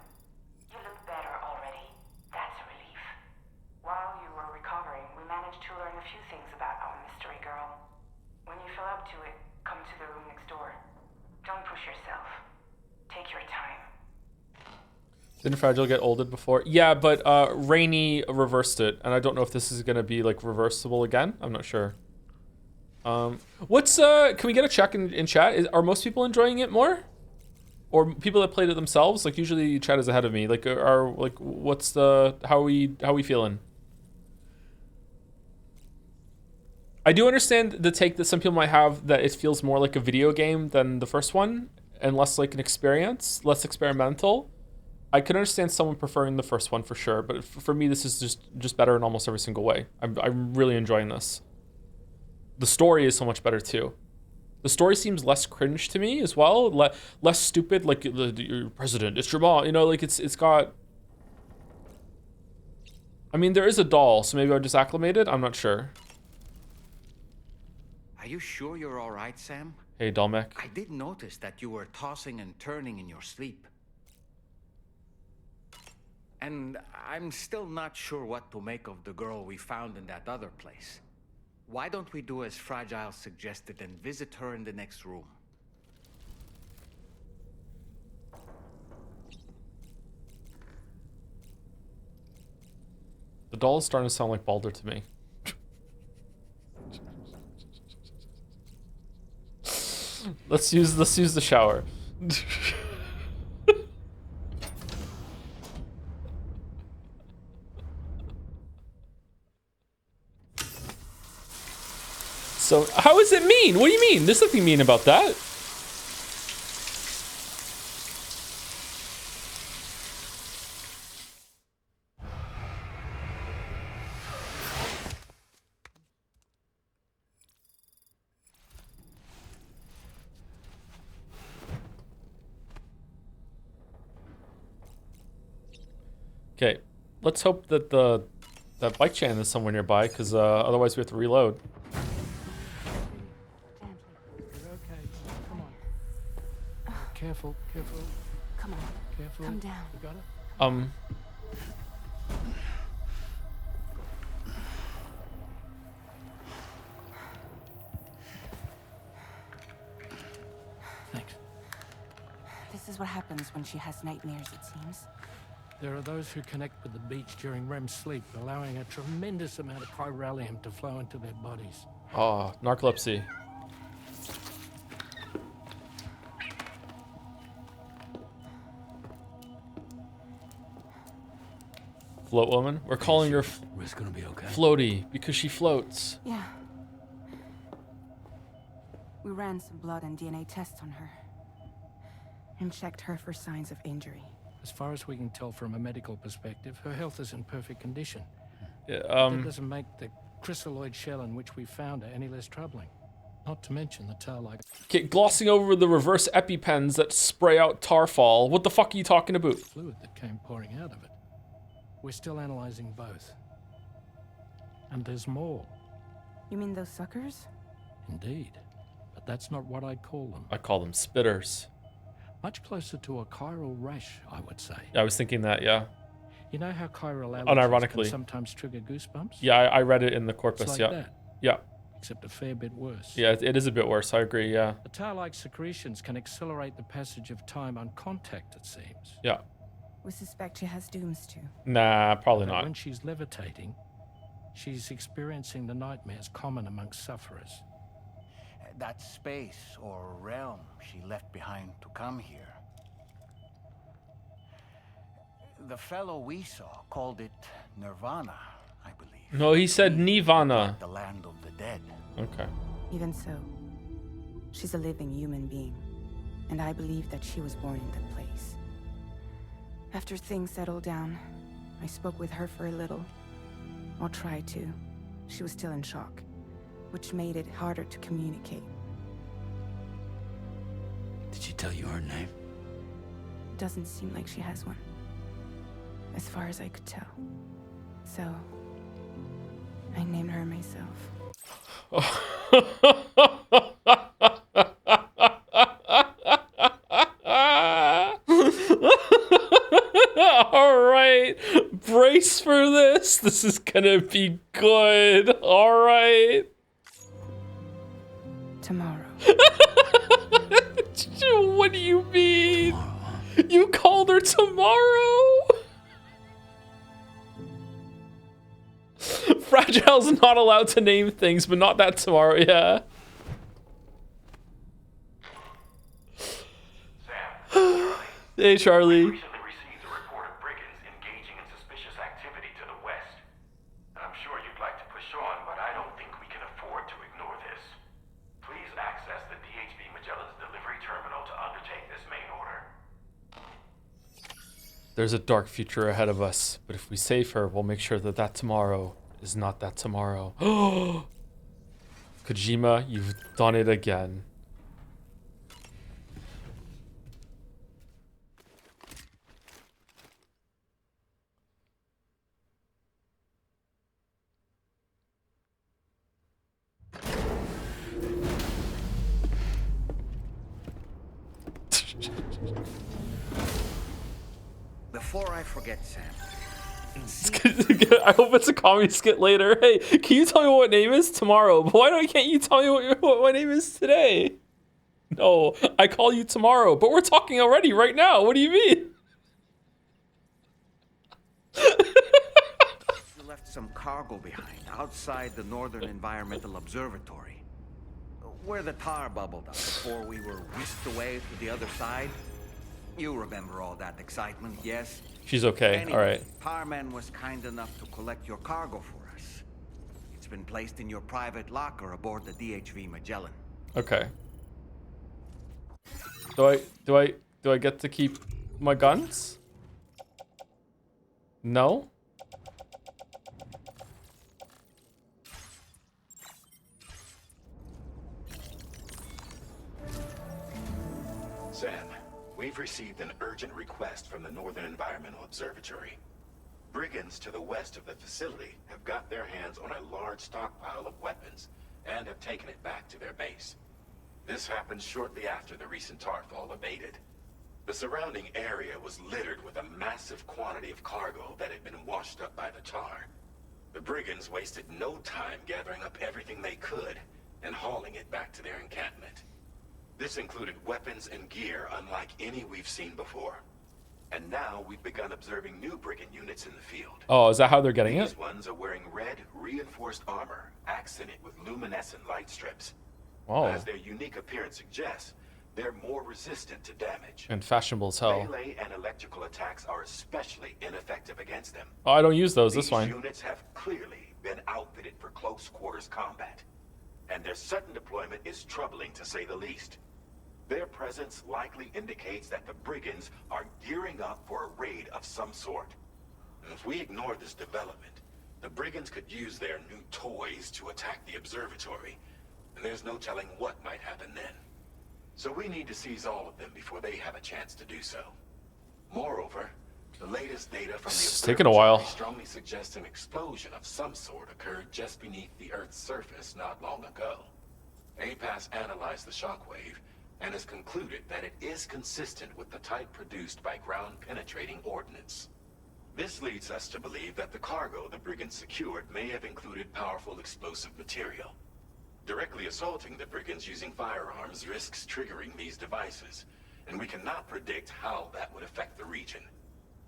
You look better already. That's a relief. While you were recovering, we managed to learn a few things about our mystery girl. When you feel up to it, come to the room Didn't Fragile get olded before? Yeah, but Rainy reversed it, and I don't know if this is gonna be like reversible again. I'm not sure. What's can we get a check in chat? Are most people enjoying it more, or people that played it themselves? Like usually chat is ahead of me. Like what's the how are we feeling? I do understand the take that some people might have that it feels more like a video game than the first one, and less like an experience, less experimental. I could understand someone preferring the first one for sure, but for me, this is just better in almost every single way. I'm really enjoying this. The story is so much better too. The story seems less cringe to me as well, less stupid. Like your president, it's your mom. You know, like it's got. I mean, there is a doll, so maybe I just acclimated. I'm not sure. Are you sure you're all right, Sam? Hey, Dolmec. I did notice that you were tossing and turning in your sleep. And I'm still not sure what to make of the girl we found in that other place. Why don't we do as Fragile suggested and visit her in the next room? The doll is starting to sound like Baldur to me. Let's use the shower. So how is it mean? What do you mean? There's nothing mean about that. Okay, let's hope that that bike chain is somewhere nearby, because otherwise we have to reload. You're okay. Come on. Careful, careful, Come on, careful. come down. You got it? Thanks. This is what happens when she has nightmares, it seems. There are those who connect with the beach during REM sleep, allowing a tremendous amount of chiralium to flow into their bodies. Oh, narcolepsy. Float woman? We're calling her Risk gonna be okay. Floaty because she floats. Yeah. We ran some blood and DNA tests on her. And checked her for signs of injury. As far as we can tell from a medical perspective, her health is in perfect condition. Yeah, That doesn't make the chrysaloid shell in which we found her any less troubling. Not to mention the tail-like... Okay, glossing over the reverse EpiPens that spray out tarfall. What the fuck are you talking about? fluid that came pouring out of it. We're still analyzing both. And there's more. You mean those suckers? Indeed. But that's not what I'd call them. I call them spitters. Much closer to a chiral rash, I would say. Yeah, I was thinking that, yeah. You know how chiral allergies Unironically. can sometimes trigger goosebumps? Yeah, I read it in the corpus, It's like yeah. that, Yeah. except a fair bit worse. Yeah, it is a bit worse, I agree, yeah. The tail-like secretions can accelerate the passage of time on contact, it seems. Yeah. We suspect she has dooms too. Nah, probably But not. when she's levitating, she's experiencing the nightmares common amongst sufferers. That space or realm she left behind to come here. The fellow we saw called it Nirvana, I believe. No, he said Nirvana. The land of the dead. Okay. Even so, she's a living human being. And I believe that she was born in that place. After things settled down, I spoke with her for a little. Or tried to. She was still in shock, which made it harder to communicate. Did she tell you her name? Doesn't seem like she has one. As far as I could tell. So, I named her myself. All right, brace for this. This is gonna be good. All right. Tomorrow. What do you mean? You called her tomorrow. Fragile's not allowed to name things, but not that tomorrow. Yeah. Sam, Hey, Charlie. recently received a report of brigands engaging in suspicious activity to the west. I'm sure you'd like to push on, but I don't think we can afford to ignore this. Please access the DHV Magellan's delivery terminal to undertake this main order. There's a dark future ahead of us, but if we save her, we'll make sure that that tomorrow is not that tomorrow. Kojima, you've done it again. Before I forget, Sam. I hope it's a comedy skit later. Hey, can you tell me what name is tomorrow? But can't you tell me what my name is today? No, I call you tomorrow, but we're talking already right now. What do you mean? You left some cargo behind outside the Northern Environmental Observatory, where the tar bubbled up before we were whisked away to the other side. You remember all that excitement, yes? She's okay. Anyway, All right. Tarman was kind enough to collect your cargo for us. It's been placed in your private locker aboard the DHV Magellan. Okay. Do I get to keep my guns? No? Sam, we've received an urgent request from the Northern Environmental Observatory. Brigands to the west of the facility have got their hands on a large stockpile of weapons and have taken it back to their base. This happened shortly after the recent tarfall abated. The surrounding area was littered with a massive quantity of cargo that had been washed up by the tar. The brigands wasted no time gathering up everything they could and hauling it back to their encampment. This included weapons and gear unlike any we've seen before. And now we've begun observing new brigand units in the field. Oh, is that how they're getting These it? ones are wearing red, reinforced armor, accented with luminescent light strips. Wow. As their unique appearance suggests, they're more resistant to damage. And fashionable as hell. Melee and electrical attacks are especially ineffective against them. Oh, I don't use those. These That's fine. units have clearly been outfitted for close quarters combat, and their sudden deployment is troubling to say the least. Their presence likely indicates that the brigands are gearing up for a raid of some sort. And if we ignore this development, the brigands could use their new toys to attack the observatory, and there's no telling what might happen then. So we need to seize all of them before they have a chance to do so. Moreover, the latest data from the It's taken a while. strongly suggests an explosion of some sort occurred just beneath the Earth's surface not long ago. APAS analyzed the shockwave and has concluded that it is consistent with the type produced by ground-penetrating ordnance. This leads us to believe that the cargo the brigands secured may have included powerful explosive material. Directly assaulting the brigands using firearms risks triggering these devices, and we cannot predict how that would affect the region.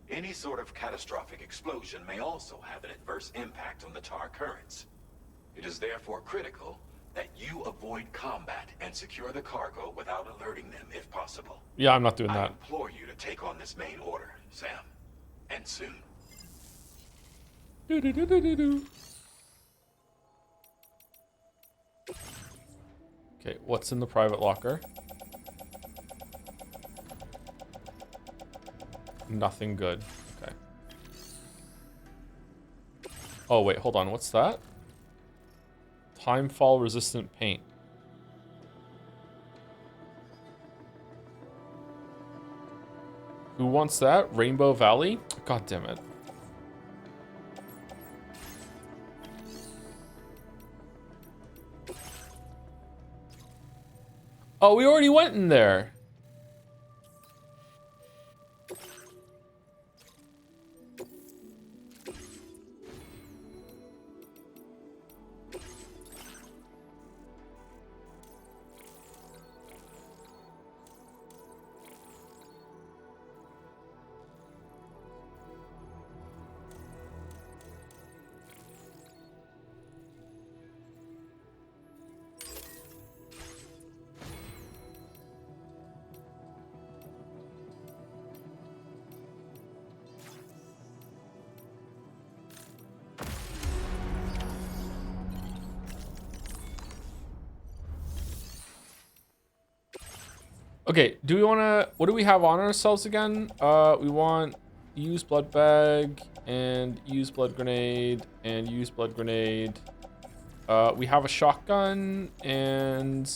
Any sort of catastrophic explosion may also have an adverse impact on the tar currents. It is therefore critical that you avoid combat and secure the cargo without alerting them if possible. Yeah, I'm not doing I that. implore you to take on this main order, Sam. And soon. Do-do-do-do-do-do. Okay, what's in the private locker? Nothing good. Okay. Oh, wait, hold on. What's that? Timefall resistant paint. Who wants that? Rainbow Valley? God damn it. Oh, we already went in there. Okay, do we want to... What do we have on ourselves again? We want use blood bag and use blood grenade and use blood grenade. We have a shotgun and...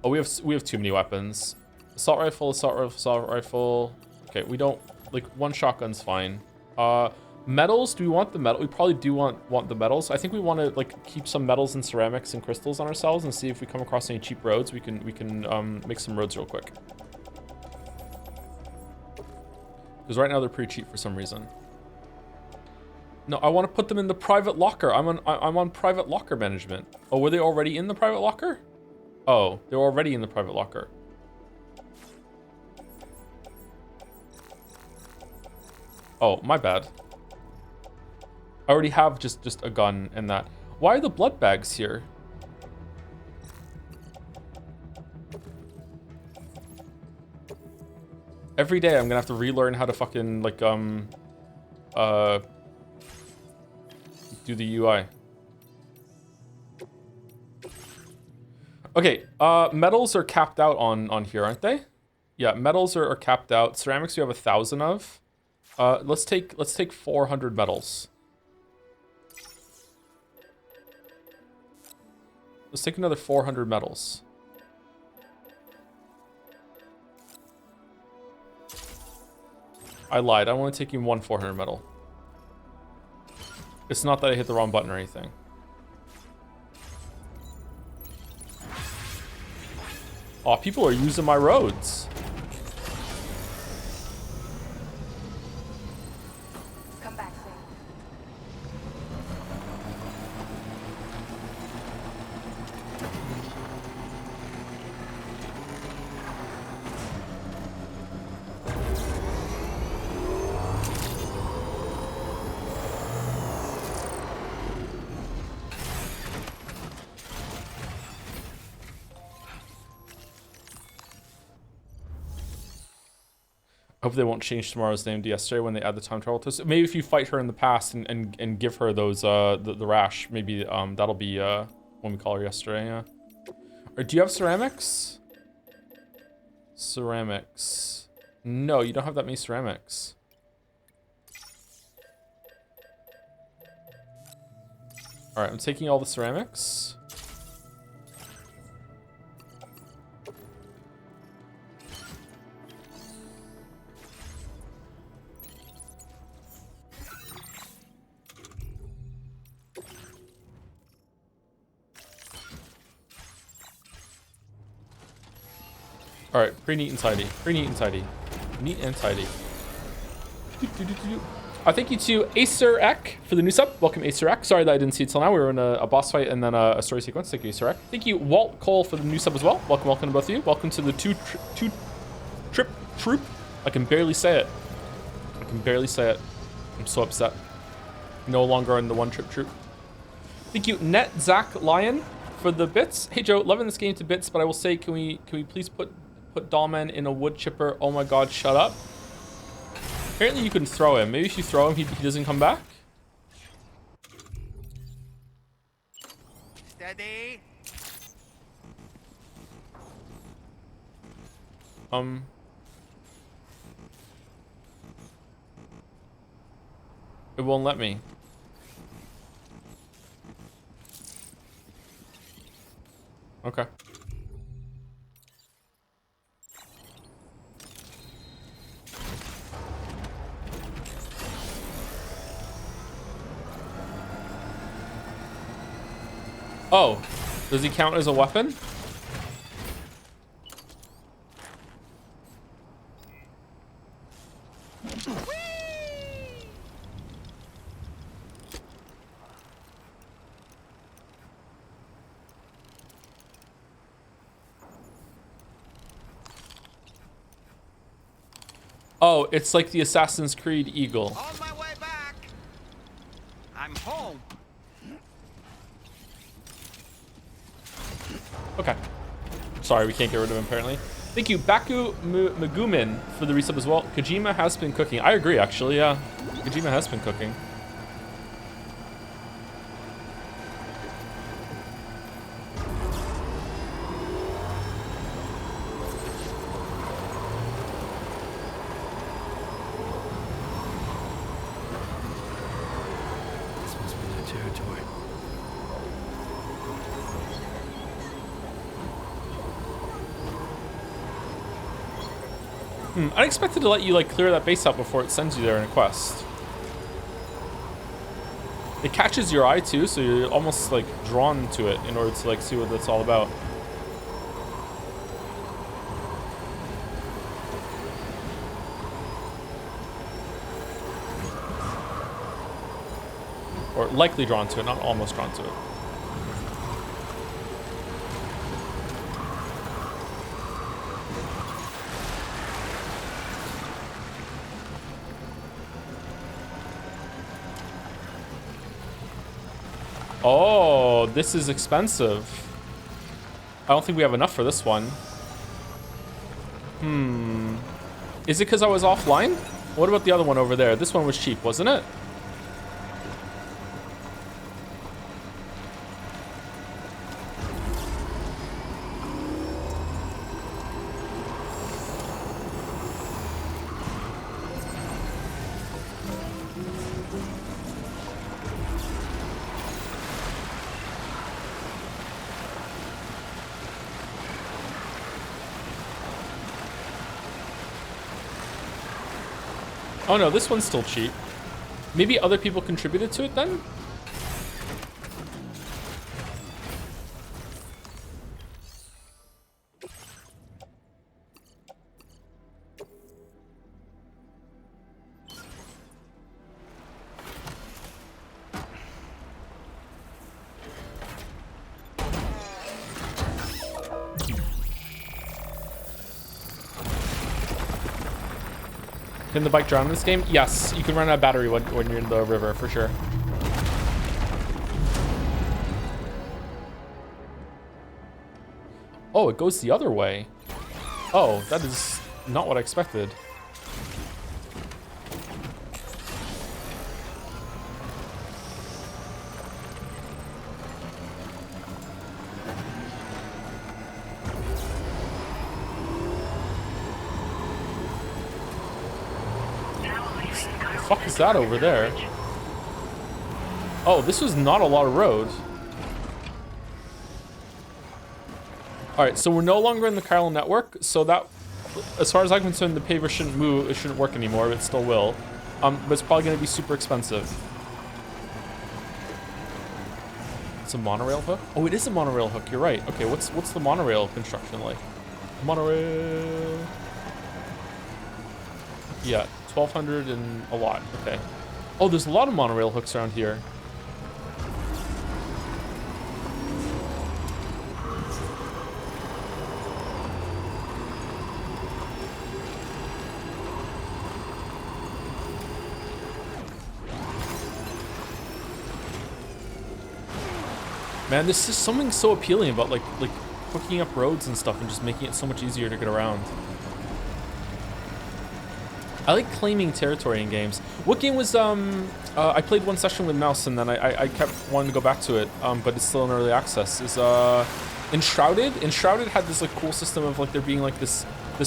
Oh, we have too many weapons. Assault rifle, assault rifle, assault rifle. Okay, we don't... Like, one shotgun's fine. Metals, do we want the metal? We probably do want the metals. I think we want to like keep some metals and ceramics and crystals on ourselves and see if we come across any cheap roads. We can make some roads real quick. Because right now they're pretty cheap for some reason. No, I want to put them in the private locker. I'm on private locker management. Oh, were they already in the private locker? Oh, they're already in the private locker. Oh, my bad. I already have just a gun and that. Why are the blood bags here? Every day I'm gonna have to relearn how to fucking like do the UI. Okay, metals are capped out on here, aren't they? Yeah, metals are capped out. Ceramics we have 1,000 of. Let's take 400 metals. Let's take another 400 metals. I lied. I'm only taking one 400 metal. It's not that I hit the wrong button or anything. Oh, people are using my roads. Come back soon. I hope they won't change tomorrow's name to yesterday when they add the time travel twist. Maybe if you fight her in the past and give her those the rash, maybe that'll be when we call her yesterday. Yeah. Or do you have ceramics? Ceramics. No, you don't have that many ceramics. All right, I'm taking all the ceramics. All right, pretty neat and tidy. Pretty neat and tidy. Neat and tidy. Thank you to Acer Ek for the new sub. Welcome, Acer Ek. Sorry that I didn't see it till now. We were in a boss fight and then a story sequence. Thank you, Acer Ek. Thank you, Walt Cole, for the new sub as well. Welcome to both of you. Welcome to the two trip troop. I can barely say it. I can barely say it. I'm so upset. No longer in the one trip troop. Thank you, Net Zach Lion, for the bits. Hey Joe, loving this game to bits, but I will say, can we please put Dollman in a wood chipper? Oh my god, shut up. Apparently you can throw him. Maybe if you throw him, he doesn't come back. Steady. It won't let me. Okay. Oh, does he count as a weapon? Oh, it's like the Assassin's Creed Eagle. On my way back. I'm home. Okay. Sorry, we can't get rid of him apparently. Thank you, Baku Magumin, for the resub as well. Kojima has been cooking. I agree, actually, yeah. Kojima has been cooking. territory. I expected to let you like clear that base out before it sends you there in a quest. It catches your eye too, so you're almost like drawn to it in order to like see what that's all about. Or likely drawn to it, not almost drawn to it. Oh, this is expensive. I don't think we have enough for this one. Is it because I was offline? What about the other one over there? This one was cheap, wasn't it? Oh no, this one's still cheap. Maybe other people contributed to it then? Can the bike drown in this game? Yes, you can run out of battery when you're in the river, for sure. Oh, it goes the other way. Oh, that is not what I expected. What the fuck is that over there? Oh, this was not a lot of road. Alright, so we're no longer in the chiral network, so that, as far as I'm concerned, the paver shouldn't move, it shouldn't work anymore, but it still will. But it's probably going to be super expensive. It's a monorail hook? Oh, it is a monorail hook, you're right. Okay, what's the monorail construction like? Monorail... Yeah, 1,200 and a lot, okay. Oh, there's a lot of monorail hooks around here. Man, this is something so appealing about like hooking up roads and stuff and just making it so much easier to get around. I like claiming territory in games. What game was, I played one session with Mouse and then I kept wanting to go back to it, but it's still in early access, is Enshrouded. Enshrouded had this like cool system of like there being like this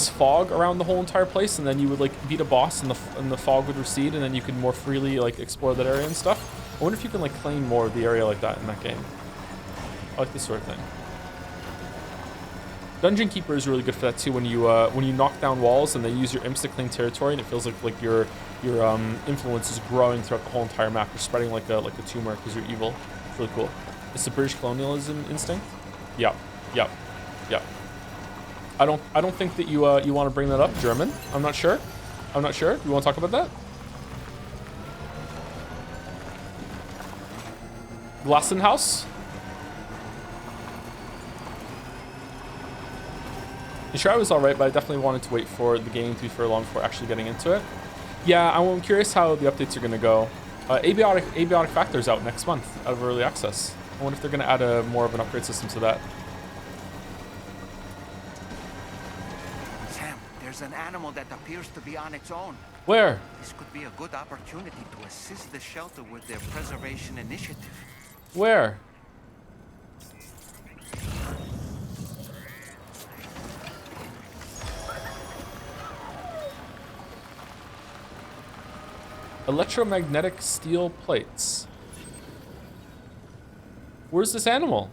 fog around the whole entire place, and then you would like beat a boss and the fog would recede, and then you could more freely like explore that area and stuff. I wonder if you can like claim more of the area like that in that game. I like this sort of thing. Dungeon Keeper is really good for that too. When you knock down walls and they use your imps to claim territory, and it feels like your influence is growing throughout the whole entire map. You're spreading like a tumor because you're evil. It's really cool. It's the British colonialism instinct. Yep. I don't think that you want to bring that up, German. I'm not sure. You want to talk about that? Glassenhaus? Sure, I was alright, but I definitely wanted to wait for the game to be further along before actually getting into it. Yeah, I'm curious how the updates are going to go. Abiotic Factor's out next month out of early access. I wonder if they're going to add more of an upgrade system to that. Sam, there's an animal that appears to be on its own. Where? This could be a good opportunity to assist the shelter with their preservation initiative. Where? Electromagnetic steel plates. Where's this animal?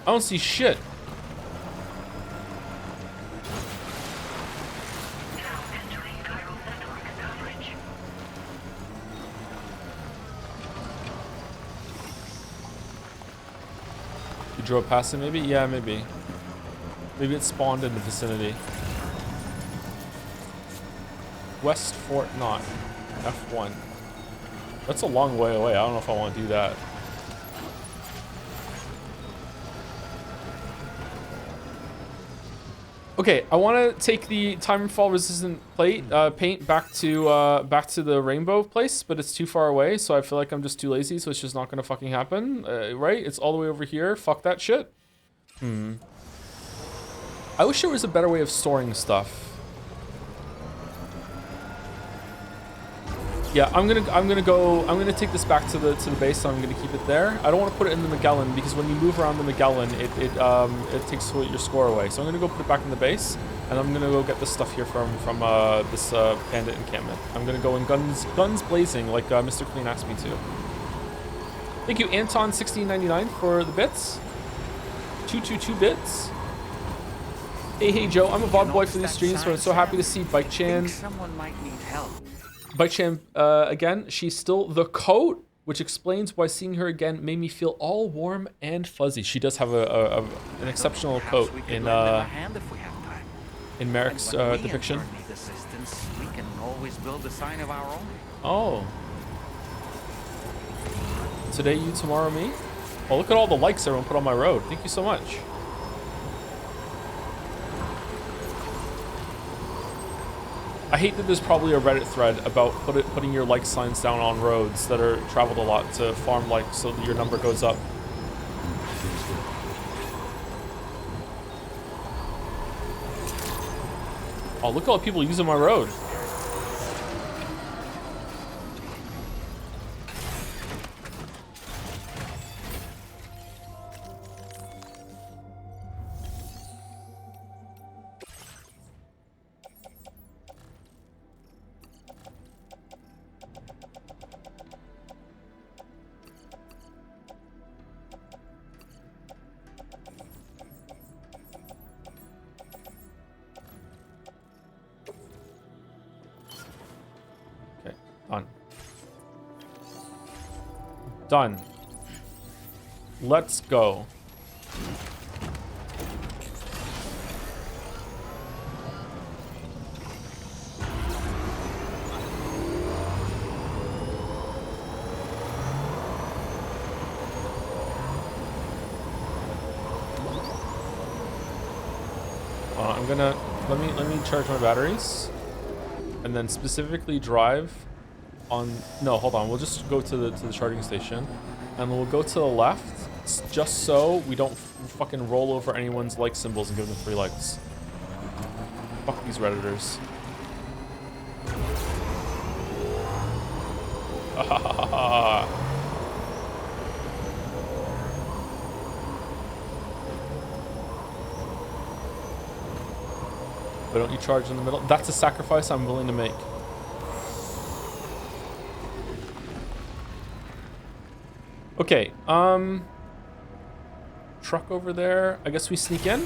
I don't see shit. You drove past it maybe? Yeah, maybe. Maybe it spawned in the vicinity. West Fort Knot. F1. That's a long way away. I don't know if I want to do that. Okay, I want to take the time and fall resistant paint back to the rainbow place, but it's too far away, so I feel like I'm just too lazy, so it's just not gonna fucking happen, right? It's all the way over here. Fuck that shit. I wish there was a better way of storing stuff. Yeah, I'm gonna take this back to the base, so I'm gonna keep it there. I don't want to put it in the Magellan because when you move around the Magellan, it takes your score away. So I'm gonna go put it back in the base, and I'm gonna go get this stuff here from this bandit encampment. I'm gonna go in guns blazing like Mr. Clean asked me to. Thank you, Anton1699 for the bits. 222 bits. Hey Joe, I'm a VOD boy for these streams, but I'm so happy to see Bike Chan. Someone might need help. Bike Chan, again, she's still the coat, which explains why seeing her again made me feel all warm and fuzzy. She does have an exceptional coat in Merrick's depiction. We can always build a sign of our own. Oh. Today you, tomorrow me? Oh, look at all the likes everyone put on my road. Thank you so much. I hate that there's probably a Reddit thread about putting your like signs down on roads that are traveled a lot to farm likes so that your number goes up. Oh, look at all the people using my road. Done. Let's go. I'm gonna let me charge my batteries, and then specifically drive on. No, hold on. We'll just go to the charging station, and we'll go to the left, just so we don't fucking roll over anyone's like symbols and give them 3 likes. Fuck these redditors. Why don't you charge in the middle? That's a sacrifice I'm willing to make. Okay, truck over there. I guess we sneak in.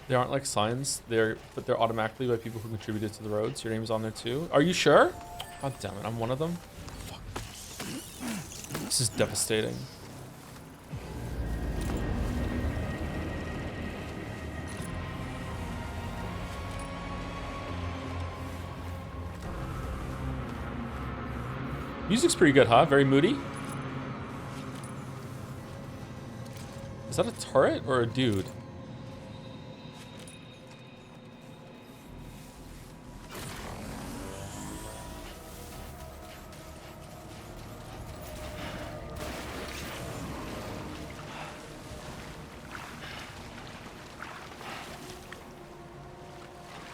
They aren't like signs, but they're automatically by people who contributed to the roads. Your name's on there too. Are you sure? God damn it, I'm one of them. Fuck. This is devastating. Music's pretty good, huh? Very moody. Is that a turret or a dude?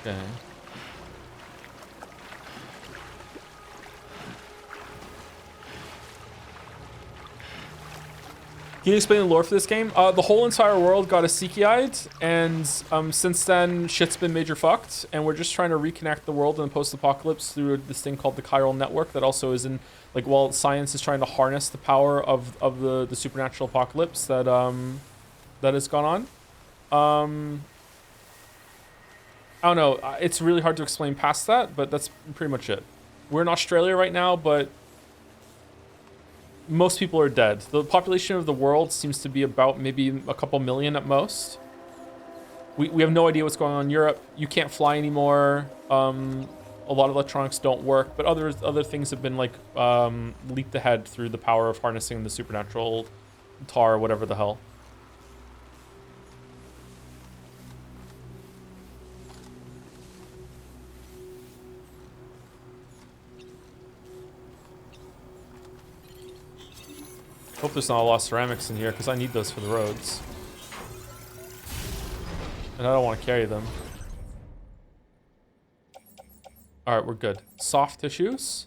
Okay. Can you explain the lore for this game? The whole entire world got a Seeki'd, and since then, shit's been major fucked, and we're just trying to reconnect the world in the post-apocalypse through this thing called the chiral network that also is in, like, while science is trying to harness the power of the supernatural apocalypse that that has gone on. I don't know. It's really hard to explain past that, but that's pretty much it. We're in Australia right now, but most people are dead. The population of the world seems to be about maybe a couple million at most. We have no idea what's going on in Europe. You can't fly anymore. A lot of electronics don't work, but other things have been like leaked ahead through the power of harnessing the supernatural tar, whatever the hell. Hope there's not a lot of ceramics in here, because I need those for the roads. And I don't want to carry them. Alright, we're good. Soft tissues.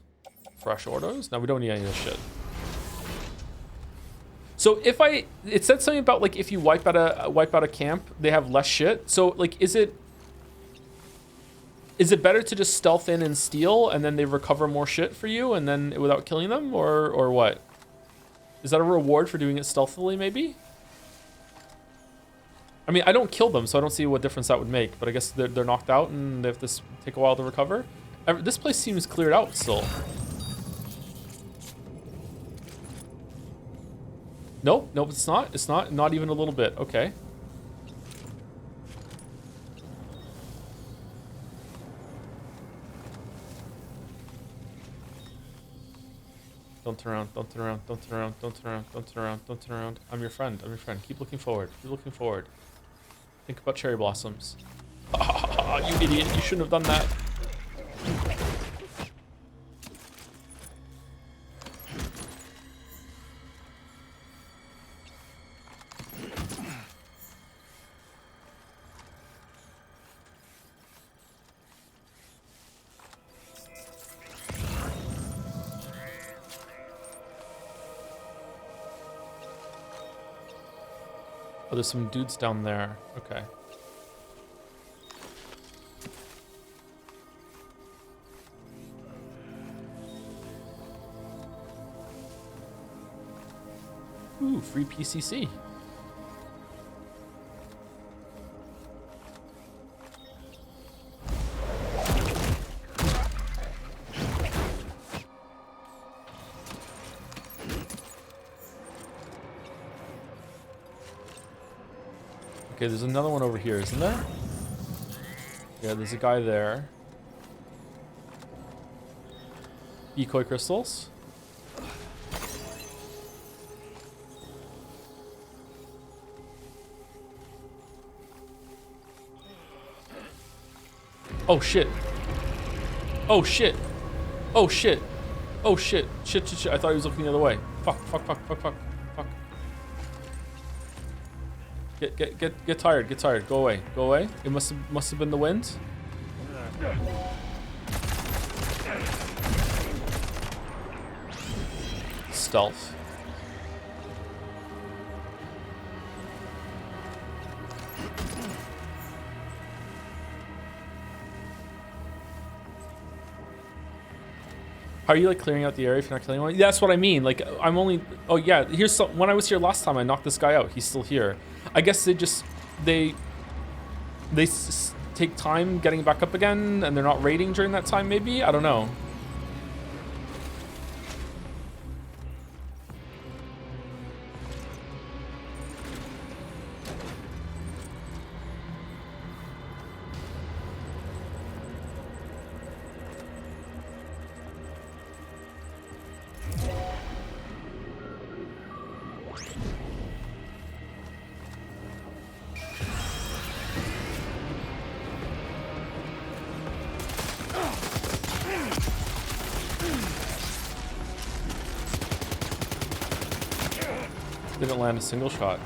Fresh ordos. Now we don't need any of this shit. So if it said something about, like, if you wipe out a camp, they have less shit. So, like, is it better to just stealth in and steal, and then they recover more shit for you, and then without killing them, or what? Is that a reward for doing it stealthily, maybe? I mean, I don't kill them, so I don't see what difference that would make. But I guess they're knocked out and they have to take a while to recover. This place seems cleared out still. Nope, nope, it's not. It's not even a little bit. Okay. Don't turn around, don't turn around, don't turn around, don't turn around, don't turn around, don't turn around. I'm your friend, I'm your friend. Keep looking forward, keep looking forward. Think about cherry blossoms. You idiot, you shouldn't have done that. Oh, there's some dudes down there. Okay. Ooh, free PCC. Okay, there's another one over here, isn't there? Yeah, there's a guy there. Decoy crystals. Oh shit. Oh shit. Oh shit. Oh shit. Shit, shit, shit. I thought he was looking the other way. Fuck, fuck, fuck, fuck, fuck, fuck. Get tired, get tired. Go away, go away. It must have been the wind. Stealth. How are you, like, clearing out the area if you're not killing anyone? Yeah, that's what I mean. Like, I'm only... Oh, yeah. Here's some... When I was here last time, I knocked this guy out. He's still here. I guess they just... They take time getting back up again, and they're not raiding during that time, maybe? I don't know. Didn't land a single shot.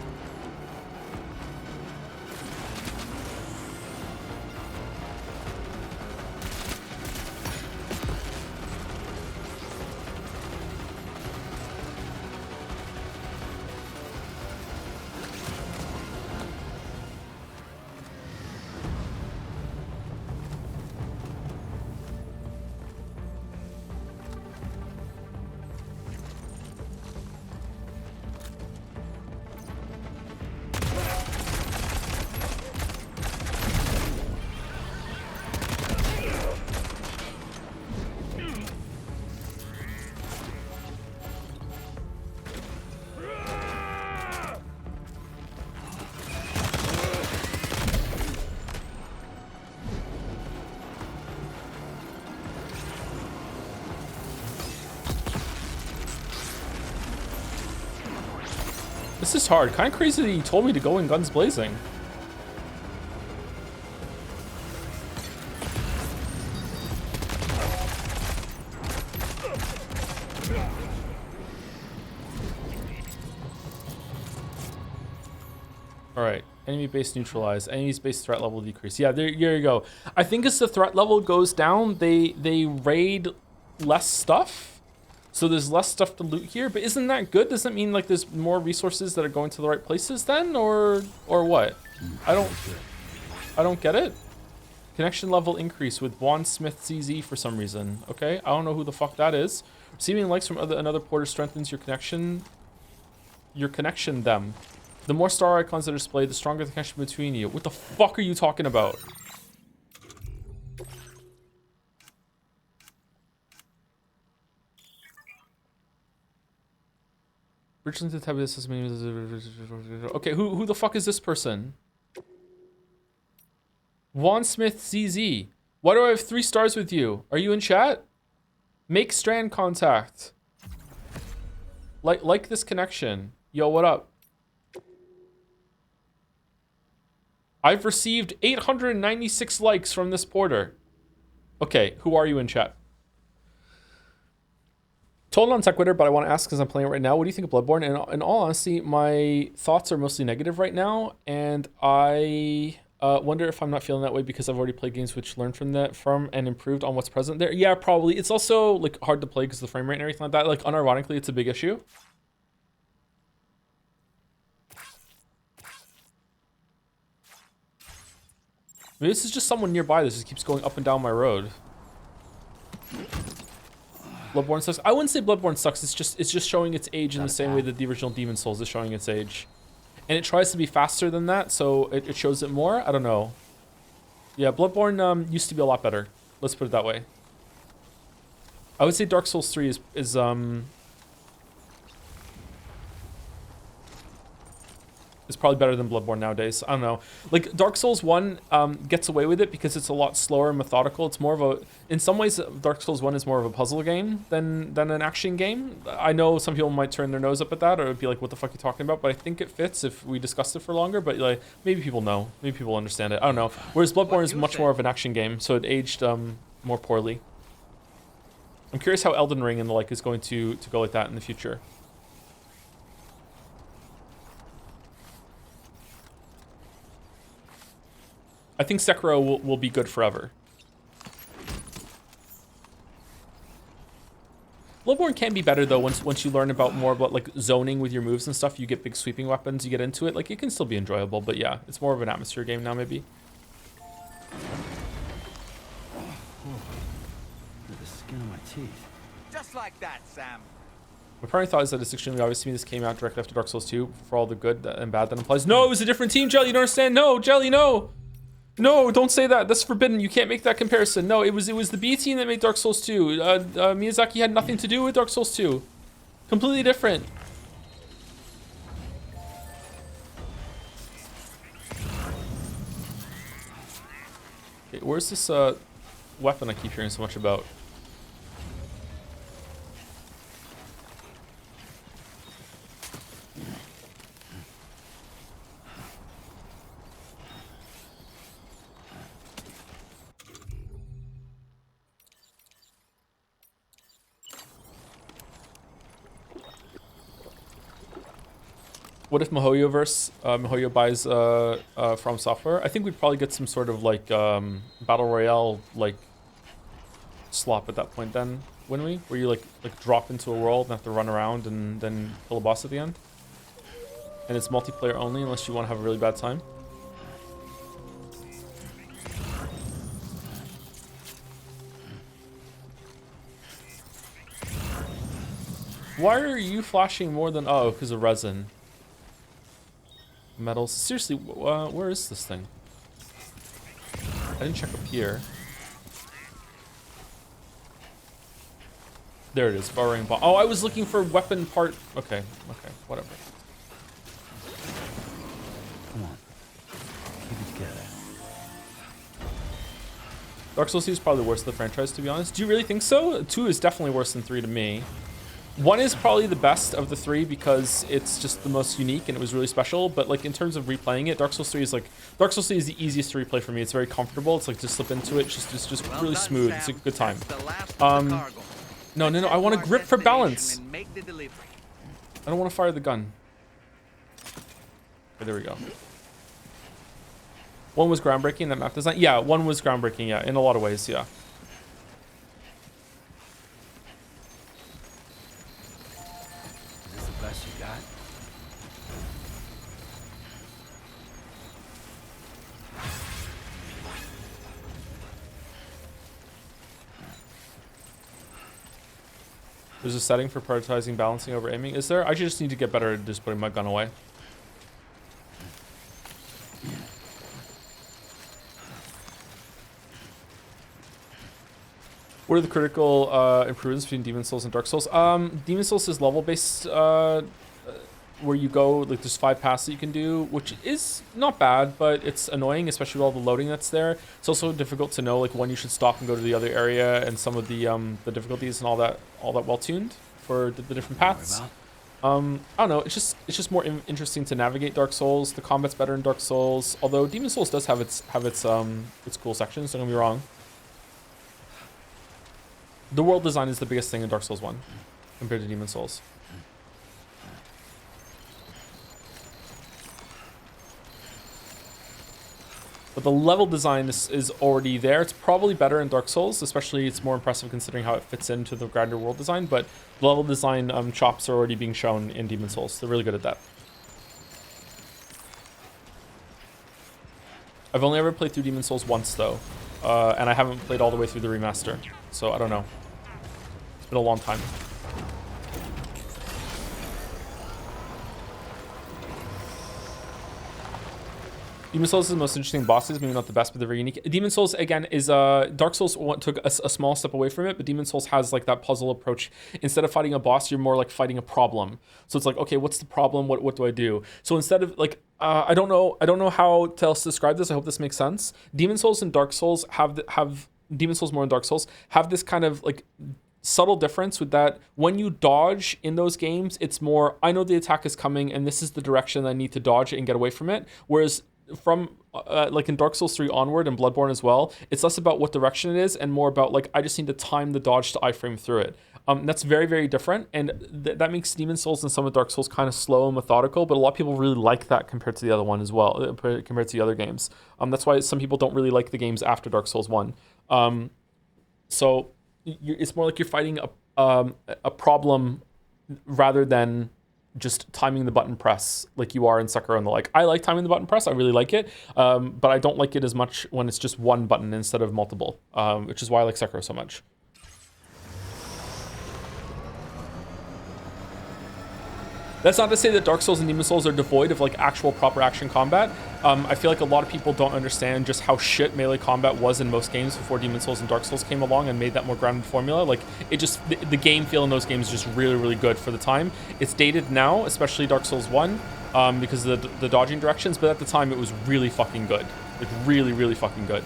This is hard. Kind of crazy that he told me to go in guns blazing. All right. Enemy base neutralized. Enemy's base threat level decreased. Yeah, there you go. I think as the threat level goes down, they raid less stuff. So there's less stuff to loot here, but isn't that good? Doesn't that mean like there's more resources that are going to the right places then, or what? I don't get it. Connection level increase with Wandsmith CZ for some reason. Okay, I don't know who the fuck that is. Receiving likes from another porter strengthens your connection. Them. The more star icons that are displayed, the stronger the connection between you. What the fuck are you talking about? Richland to type of this is okay, who the fuck is this person? Wandsmith ZZ. Why do I have 3 stars with you? Are you in chat? Make strand contact. Like this connection. Yo, what up? I've received 896 likes from this porter. Okay, who are you in chat? Total non sequitur, but I want to ask because I'm playing it right now. What do you think of Bloodborne? And in all honesty, my thoughts are mostly negative right now, and I wonder if I'm not feeling that way because I've already played games which learned from and improved on what's present there. Yeah, probably. It's also like hard to play because of the frame rate and everything like that. Like unironically, it's a big issue. Maybe this is just someone nearby that just keeps going up and down my road. Bloodborne sucks. I wouldn't say Bloodborne sucks. It's just showing its age in the same way that the original Demon Souls is showing its age, and it tries to be faster than that, so it shows it more. I don't know. Yeah, Bloodborne used to be a lot better. Let's put it that way. I would say Dark Souls 3 is probably better than Bloodborne nowadays. I don't know. Like Dark Souls 1 gets away with it because it's a lot slower and methodical. It's more of a, in some ways, Dark Souls 1 is more of a puzzle game than an action game. I know some people might turn their nose up at that or be like, what the fuck are you talking about? But I think it fits if we discussed it for longer, but like maybe people know. Maybe people understand it. I don't know. Whereas Bloodborne is much more of an action game, so it aged more poorly. I'm curious how Elden Ring and the like is going to go like that in the future. I think Sekiro will be good forever. Bloodborne can be better though once you learn about more about like zoning with your moves and stuff. You get big sweeping weapons, you get into it. Like it can still be enjoyable, but yeah, it's more of an atmosphere game now maybe. The skin on my teeth. Just like that, Sam. My primary thought is that it's extremely obvious to me this came out directly after Dark Souls 2 for all the good and bad that implies. No, it was a different team, Jelly. You don't understand. No, Jelly, no. No, don't say that. That's forbidden. You can't make that comparison. No, it was the B team that made Dark Souls 2. Miyazaki had nothing to do with Dark Souls 2. Completely different. Okay, where's this weapon I keep hearing so much about? What if MiHoYo buys From Software? I think we'd probably get some sort of like battle royale like slop at that point then, wouldn't we? Where you like drop into a world and have to run around and then kill a boss at the end. And it's multiplayer only unless you want to have a really bad time. Why are you flashing more than because of resin? Metals. Seriously, where is this thing? I didn't check up here. There it is, borrowing bomb. Oh, I was looking for weapon part. Okay, whatever. Come on, keep it together. Dark Souls 2 is probably the worst of the franchise, to be honest. Do you really think so? 2 is definitely worse than 3 to me. 1 is probably the best of the 3 because it's just the most unique and it was really special. But like in terms of replaying it, Dark Souls 3 is like Dark Souls 3 is the easiest to replay for me. It's very comfortable. It's like just slip into it. It's just Well really done, smooth. Sam. It's a good time. That's the last of the cargo. No. Let's I head want to to our grip for destination balance. and make the delivery. I don't want to fire the gun. Okay, there we go. 1 was groundbreaking, that map design. Yeah, 1 was groundbreaking, yeah, in a lot of ways, yeah. Is this the best you got? There's a setting for prioritizing balancing over aiming. Is there? I just need to get better at just putting my gun away. What are the critical improvements between Demon Souls and Dark Souls? Demon Souls is level-based, where you go, like there's 5 paths that you can do, which is not bad, but it's annoying, especially with all the loading that's there. It's also difficult to know like when you should stop and go to the other area, and some of the difficulties and all that well tuned for the different paths. I don't know. It's just more interesting to navigate Dark Souls. The combat's better in Dark Souls, although Demon Souls does have its cool sections. Don't get me wrong. The world design is the biggest thing in Dark Souls 1 compared to Demon Souls. But the level design is already there. It's probably better in Dark Souls, especially it's more impressive considering how it fits into the grander world design. But the level design chops are already being shown in Demon Souls. They're really good at that. I've only ever played through Demon Souls once though, and I haven't played all the way through the remaster, so I don't know. It's been a long time. Demon Souls is the most interesting bosses, maybe not the best, but they're very unique. Demon Souls, again, is Dark Souls took a small step away from it, but Demon Souls has like that puzzle approach. Instead of fighting a boss, you're more like fighting a problem. So it's like, okay, what's the problem? What do I do? So instead of like, I don't know how to else describe this. I hope this makes sense. Demon Souls and Dark Souls have Demon Souls more and Dark Souls have this kind of like subtle difference with that when you dodge in those games, it's more, I know the attack is coming and this is the direction I need to dodge it and get away from it. Whereas from like in Dark Souls 3 onward and Bloodborne as well, it's less about what direction it is and more about like I just need to time the dodge to iframe through it. That's very, very different, and that makes Demon Souls and some of Dark Souls kind of slow and methodical, but a lot of people really like that compared to the other one as well, compared to the other games. That's why some people don't really like the games after Dark Souls 1. So it's more like you're fighting a problem rather than just timing the button press like you are in Sekiro and the like. I like timing the button press. I really like it, but I don't like it as much when it's just one button instead of multiple, which is why I like Sekiro so much. That's not to say that Dark Souls and Demon Souls are devoid of like actual proper action combat. I feel like a lot of people don't understand just how shit melee combat was in most games before Demon Souls and Dark Souls came along and made that more grounded formula. Like it just, the game feel in those games is just really, really good for the time. It's dated now, especially Dark Souls 1, because of the dodging directions, but at the time it was really fucking good. Like really, really fucking good.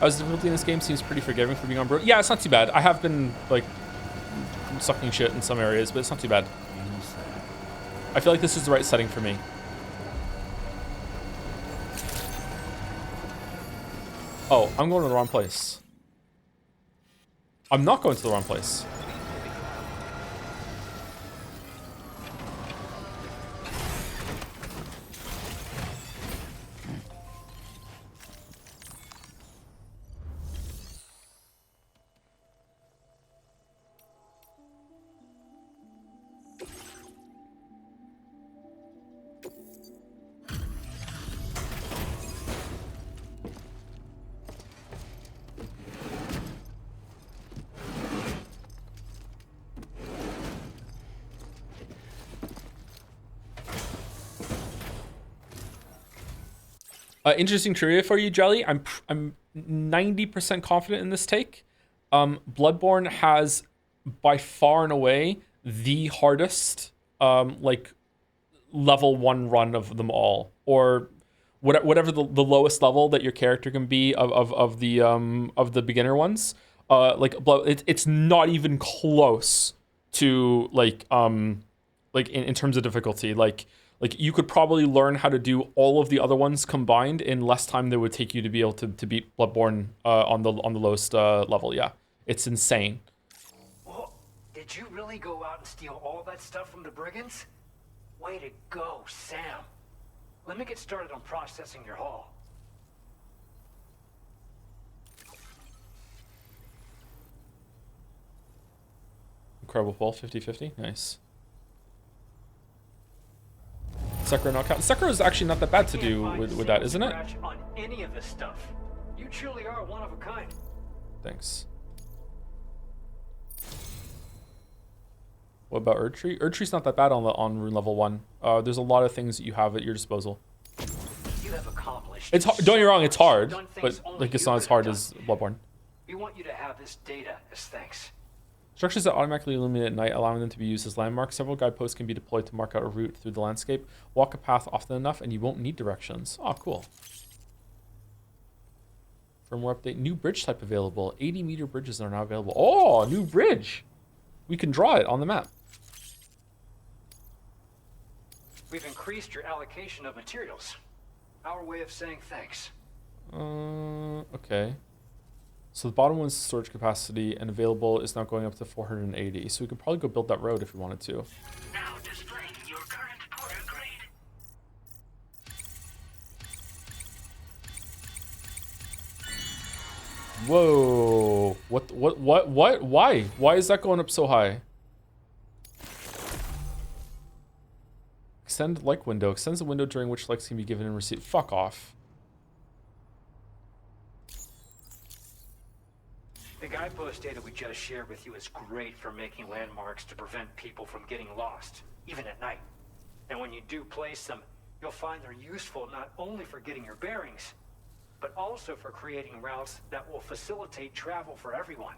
As difficulty in this game seems pretty forgiving for being on bro. Yeah, it's not too bad. I have been like sucking shit in some areas, but it's not too bad. I feel like this is the right setting for me. Oh, I'm going to the wrong place. I'm not going to the wrong place. Interesting trivia for you, Jelly. I'm 90% confident in this take. Bloodborne has by far and away the hardest like level 1 run of them all, or whatever the lowest level that your character can be of the beginner ones. Like it's not even close to like in terms of difficulty. Like you could probably learn how to do all of the other ones combined in less time than it would take you to be able to beat Bloodborne on the lowest level. Yeah, it's insane. Well, did you really go out and steal all that stuff from the brigands? Way to go, Sam. Let me get started on processing your haul. Incredible ball, 50-50. Nice. Sekiro not count. Sekiro is actually not that bad to do with that, isn't it? On any of this stuff. You truly are one of a kind. Thanks. What about Erdtree? Erdtree's not that bad on rune level 1. There's a lot of things that you have at your disposal. You have accomplished. It's don't get me wrong, it's hard, but like it's not as hard as Bloodborne. We want you to have this data as thanks. Structures that automatically illuminate at night, allowing them to be used as landmarks. Several guideposts can be deployed to mark out a route through the landscape. Walk a path often enough, and you won't need directions. Oh, cool. Firmware update. New bridge type available. 80-meter bridges are now available. Oh, new bridge. We can draw it on the map. We've increased your allocation of materials. Our way of saying thanks. Okay. So the bottom one's storage capacity, and available is now going up to 480. So we could probably go build that road if we wanted to. Now displaying your current porter grade. Whoa. What? Why? Why is that going up so high? Extend like window. Extends the window during which likes can be given and received. Fuck off. The guidepost data we just shared with you is great for making landmarks to prevent people from getting lost, even at night. And when you do place them, you'll find they're useful not only for getting your bearings, but also for creating routes that will facilitate travel for everyone.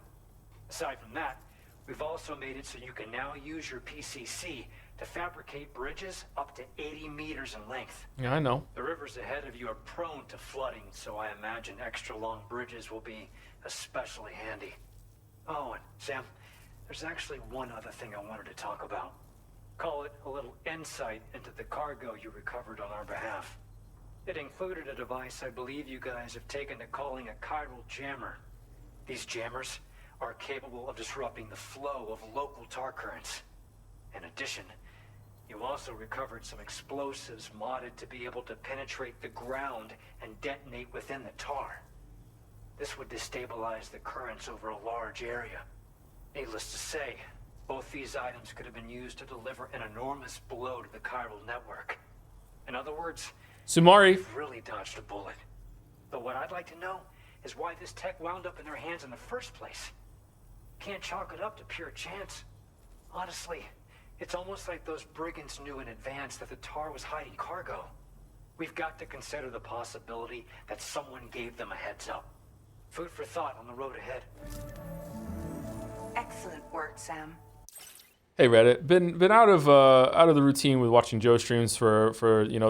Aside from that, we've also made it so you can now use your PCC to fabricate bridges up to 80 meters in length. Yeah, I know. The rivers ahead of you are prone to flooding, so I imagine extra long bridges will be especially handy. Oh, and Sam, there's actually one other thing I wanted to talk about. Call it a little insight into the cargo you recovered on our behalf. It included a device I believe you guys have taken to calling a chiral jammer. These jammers are capable of disrupting the flow of local tar currents. In addition, you also recovered some explosives modded to be able to penetrate the ground and detonate within the tar. This would destabilize the currents over a large area. Needless to say, both these items could have been used to deliver an enormous blow to the chiral network. In other words, Sumari. you've really dodged a bullet. But what I'd like to know is why this tech wound up in their hands in the first place. Can't chalk it up to pure chance. Honestly, it's almost like those brigands knew in advance that the tar was hiding cargo. We've got to consider the possibility that someone gave them a heads up. Food for thought on the road ahead. Excellent work, Sam. Hey Reddit, been out of the routine with watching Joe streams for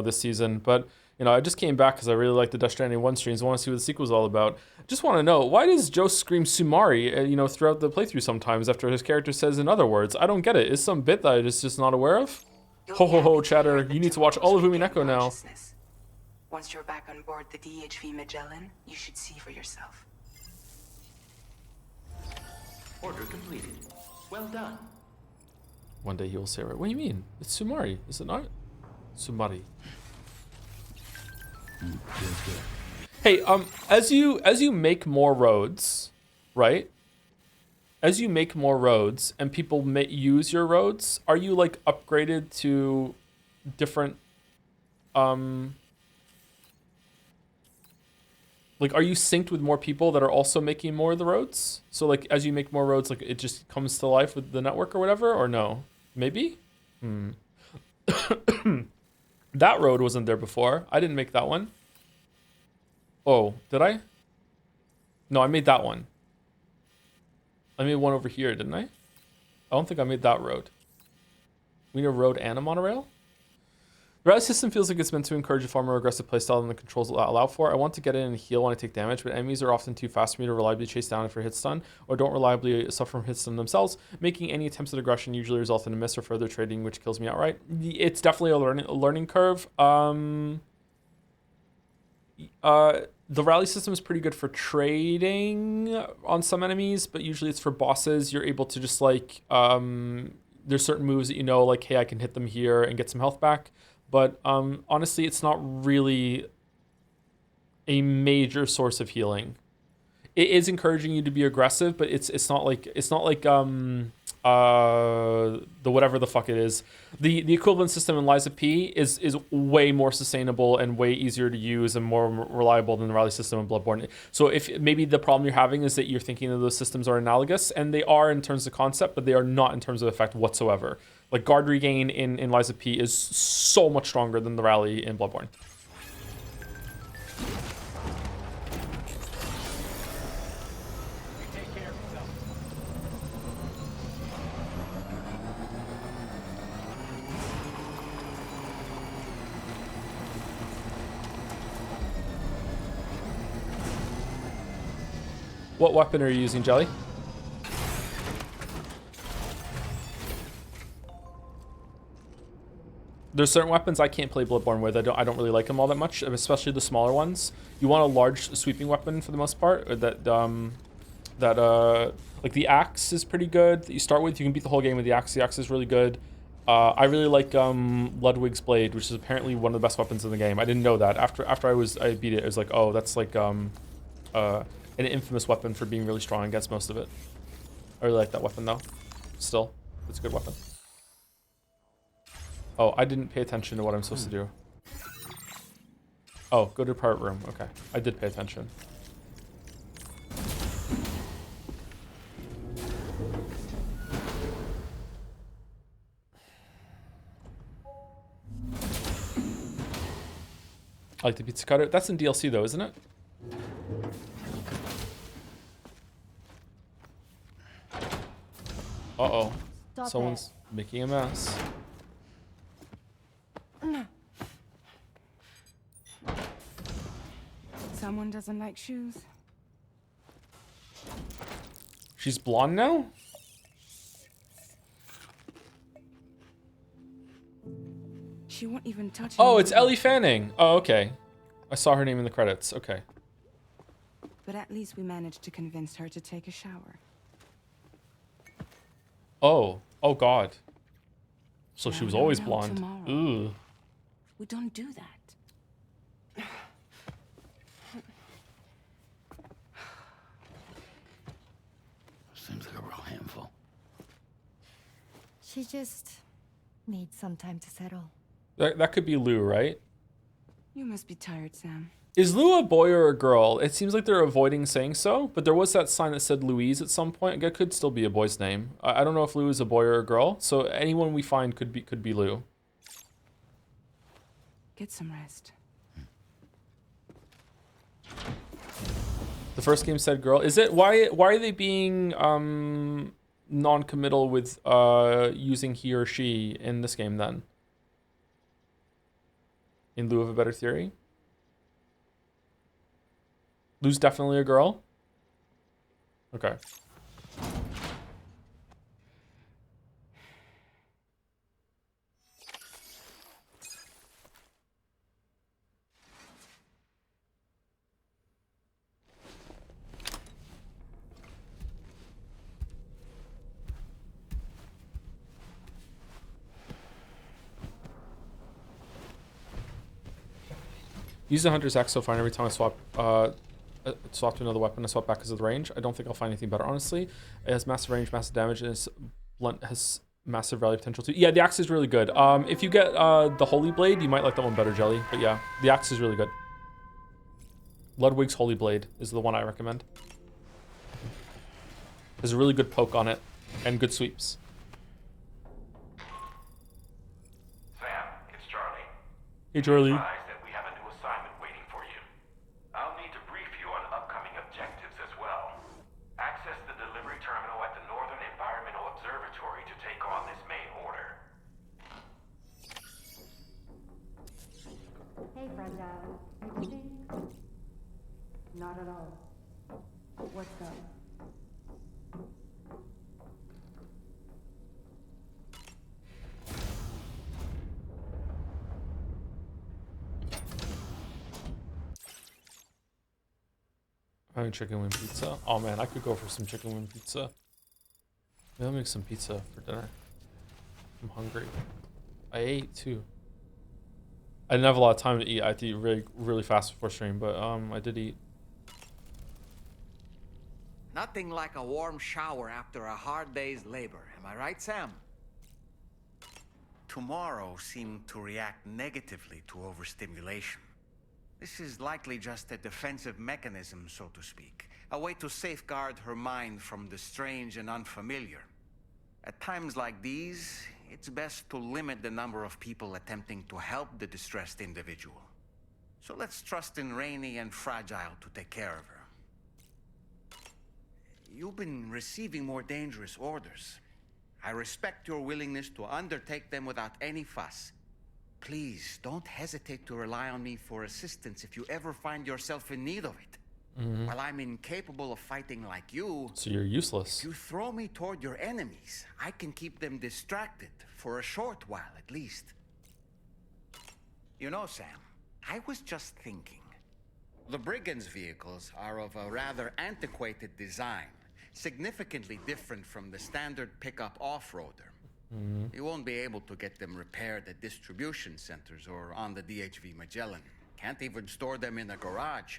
this season, but I just came back because I really like the Death Stranding 1 streams. I want to see what the sequel's all about. Just want to know, why does Joe scream Sumari throughout the playthrough sometimes after his character says in other words? I don't get it. Is some bit that I just not aware of? Ho ho ho, chatter! You need to watch all of Umineko now. Once you're back on board the DHV Magellan, you should see for yourself. Order completed. Well done. One day he will say, right? What do you mean? It's Sumari, is it not? Sumari. Hey, as you make more roads, right? As you make more roads and people use your roads, are you like upgraded to different like, are you synced with more people that are also making more of the roads? So like, as you make more roads, like it just comes to life with the network or whatever, or no? Maybe? That road wasn't there before. I didn't make that one. Oh, did I? No, I made that one. I made one over here, didn't I? I don't think I made that road. We need a road and a monorail. The rally system feels like it's meant to encourage a far more aggressive playstyle than the controls allow for. I want to get in and heal when I take damage, but enemies are often too fast for me to reliably chase down if they're hit stun, or don't reliably suffer from hit stun themselves, making any attempts at aggression usually result in a miss or further trading, which kills me outright. It's definitely a learning curve. The rally system is pretty good for trading on some enemies, but usually it's for bosses. You're able to just like, there's certain moves that you know, like, hey, I can hit them here and get some health back. But honestly, it's not really a major source of healing. It is encouraging you to be aggressive, but it's not like the whatever the fuck it is. The equivalent system in Lies of P is way more sustainable and way easier to use and more reliable than the rally system in Bloodborne. So if maybe the problem you're having is that you're thinking that those systems are analogous, and they are in terms of concept, but they are not in terms of effect whatsoever. Like guard regain in Lies of P is so much stronger than the rally in Bloodborne. What weapon are you using, Jelly? There's certain weapons I can't play Bloodborne with. I don't really like them all that much, especially the smaller ones. You want a large sweeping weapon for the most part. Like the axe is pretty good that you start with. You can beat the whole game with the axe. The axe is really good. I really like Ludwig's blade, which is apparently one of the best weapons in the game. I didn't know that. After I beat it, I was like, oh, that's like an infamous weapon for being really strong against most of it. I really like that weapon though. Still, it's a good weapon. Oh, I didn't pay attention to what I'm supposed to do. Oh, go to part room. Okay, I did pay attention. I like the pizza cutter. That's in DLC though, isn't it? Uh-oh. Someone's making a mess. Someone doesn't like shoes. She's blonde now? She won't even touch Oh, me. it's Ellie Fanning. Oh, okay. I saw her name in the credits. Okay. But at least we managed to convince her to take a shower. Oh. Oh, God. So she Now was we'll always know blonde. tomorrow. Ooh. We don't do that. Seems like a real handful. She just needs some time to settle. That could be Lou, right? You must be tired, Sam. Is Lou a boy or a girl? It seems like they're avoiding saying so, but there was that sign that said Louise at some point. It could still be a boy's name. I don't know if Lou is a boy or a girl, so anyone we find could be Lou. Get some rest. The first game said girl. Is it why are they being non-committal with using he or she in this game then? In lieu of a better theory? Lou's definitely a girl? Okay. Use the Hunter's Axe so far, and every time I swap to another weapon, I swap back because of the range. I don't think I'll find anything better, honestly. It has massive range, massive damage, and its blunt has massive rally potential too. Yeah, the axe is really good. If you get the Holy Blade, you might like that one better, Jelly. But yeah, the axe is really good. Ludwig's Holy Blade is the one I recommend. There's a really good poke on it, and good sweeps. Sam, it's Charlie. Hey, Charlie. Having chicken wing pizza. Oh man, I could go for some chicken wing pizza. Maybe I'll make some pizza for dinner. I'm hungry. I ate too. I didn't have a lot of time to eat. I had to eat really fast before stream, but I did eat. Nothing like a warm shower after a hard day's labor. Am I right, Sam? Tomorrow seemed to react negatively to overstimulation. This is likely just a defensive mechanism, so to speak. A way to safeguard her mind from the strange and unfamiliar. At times like these, it's best to limit the number of people attempting to help the distressed individual. So let's trust in Rainy and Fragile to take care of her. You've been receiving more dangerous orders. I respect your willingness to undertake them without any fuss. Please, don't hesitate to rely on me for assistance if you ever find yourself in need of it. While I'm incapable of fighting like you... So you're useless. If you throw me toward your enemies, I can keep them distracted, for a short while at least. You know, Sam, I was just thinking. The Brigands' vehicles are of a rather antiquated design, significantly different from the standard pickup off-roader. You won't be able to get them repaired at distribution centers or on the DHV Magellan. Can't even store them in a garage.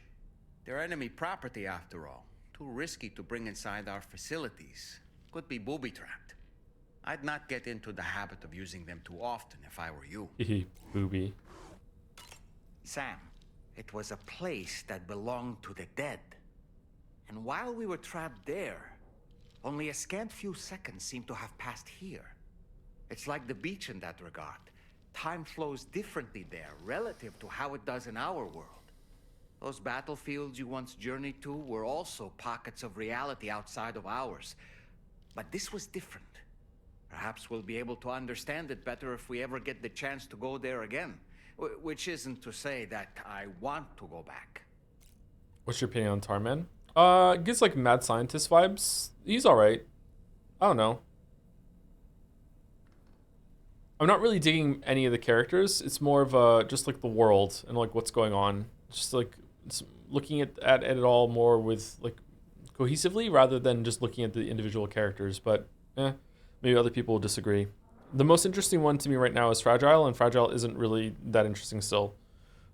They're enemy property after all. Too risky to bring inside our facilities. Could be booby-trapped. I'd not get into the habit of using them too often if I were you. Booby. Sam, it was a place that belonged to the dead. And while we were trapped there, only a scant few seconds seemed to have passed here. It's like the beach in that regard. Time flows differently there, relative to how it does in our world. Those battlefields you once journeyed to were also pockets of reality outside of ours. But this was different. Perhaps we'll be able to understand it better if we ever get the chance to go there again. Which isn't to say that I want to go back. What's your opinion on Tarman? Gives like mad scientist vibes. He's alright. I don't know. I'm not really digging any of the characters. It's more of just like the world and like what's going on. Just like looking at it all more with like cohesively rather than just looking at the individual characters. But maybe other people will disagree. The most interesting one to me right now is Fragile, and Fragile isn't really that interesting still.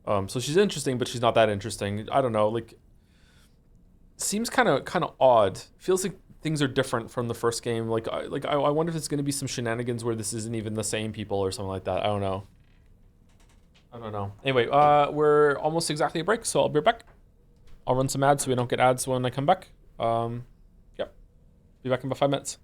So she's interesting, but she's not that interesting. I don't know. Like, seems kind of odd. Feels like things are different from the first game. I wonder if it's going to be some shenanigans where this isn't even the same people or something like that. I don't know. Anyway, we're almost exactly a break, so I'll be back. I'll run some ads so we don't get ads when I come back. Yep. Be back in about 5 minutes.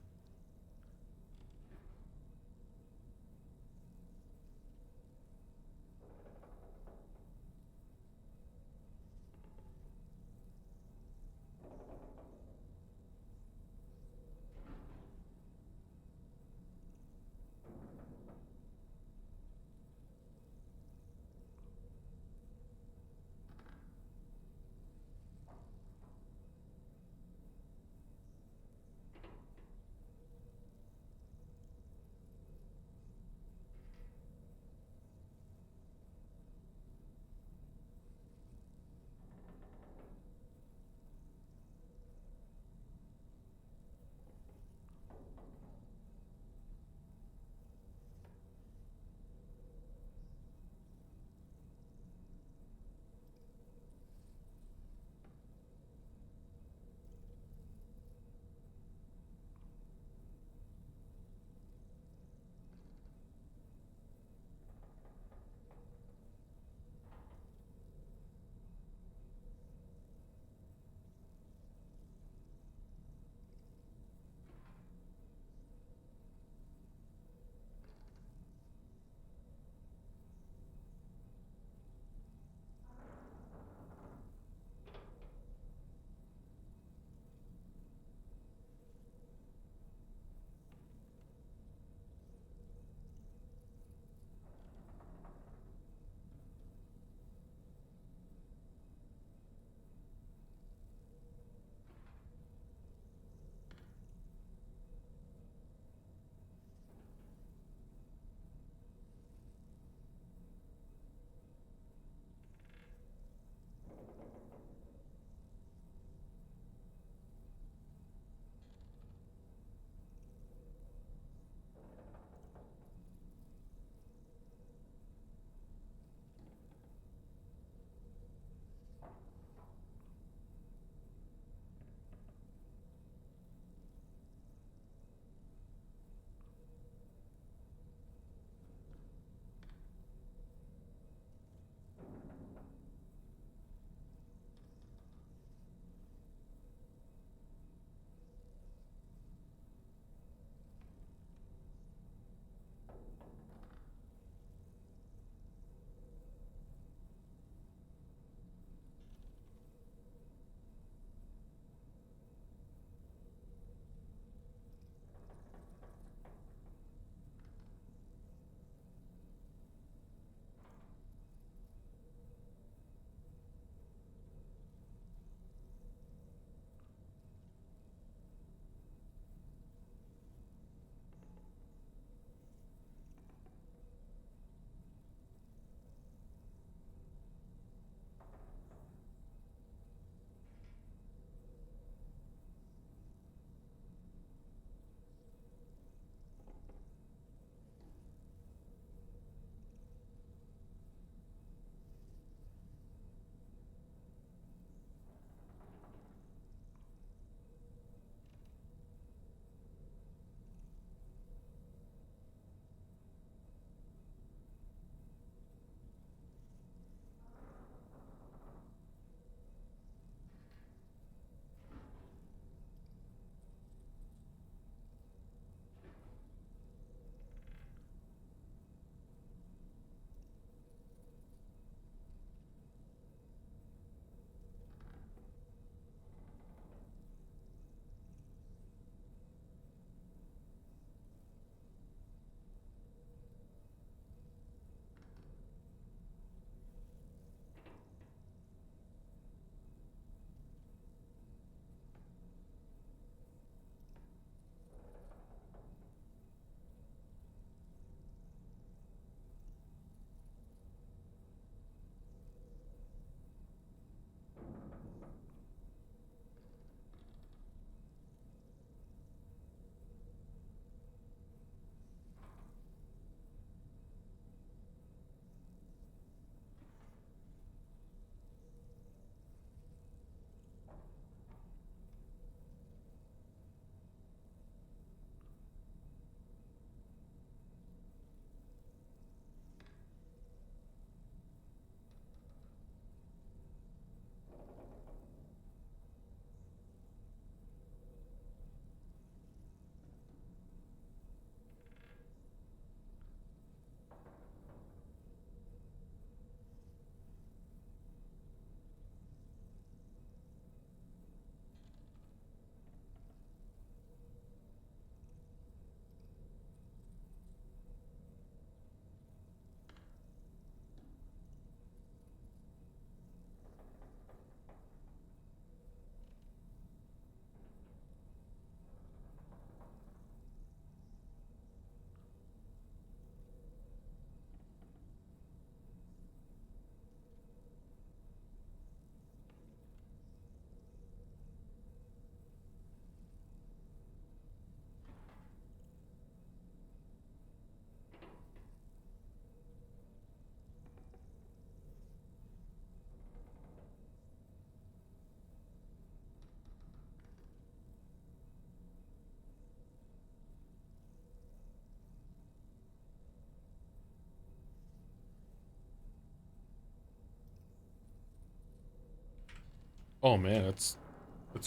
Oh man, it's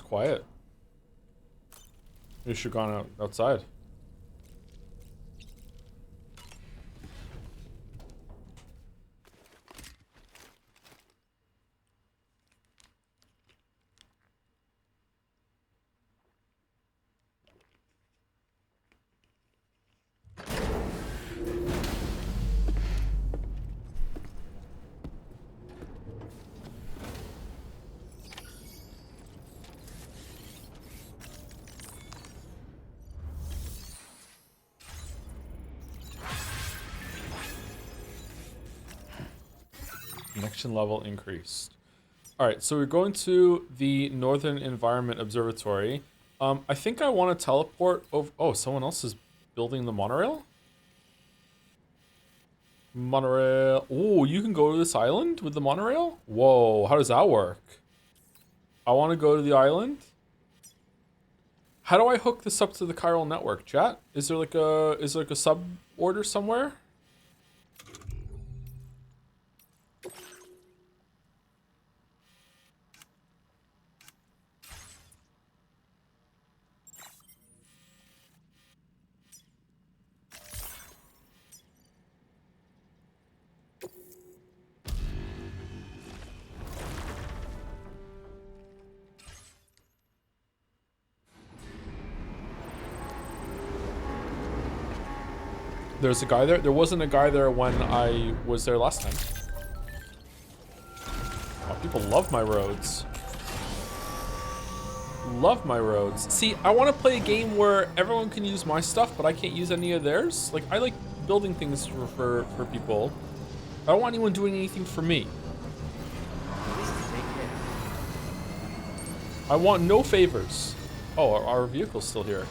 quiet. You should have gone outside. Connection level increased. Alright, so we're going to the Northern Environment Observatory. I think I want to teleport over... Oh, someone else is building the monorail? Monorail... Oh, you can go to this island with the monorail? Whoa, how does that work? I want to go to the island. How do I hook this up to the chiral network, chat? Is there like a sub order somewhere? There's a guy there? There wasn't a guy there when I was there last time. Oh, people love my roads. Love my roads. See, I want to play a game where everyone can use my stuff, but I can't use any of theirs. Like, I like building things for people. I don't want anyone doing anything for me. I want no favors. Oh, our vehicle's still here.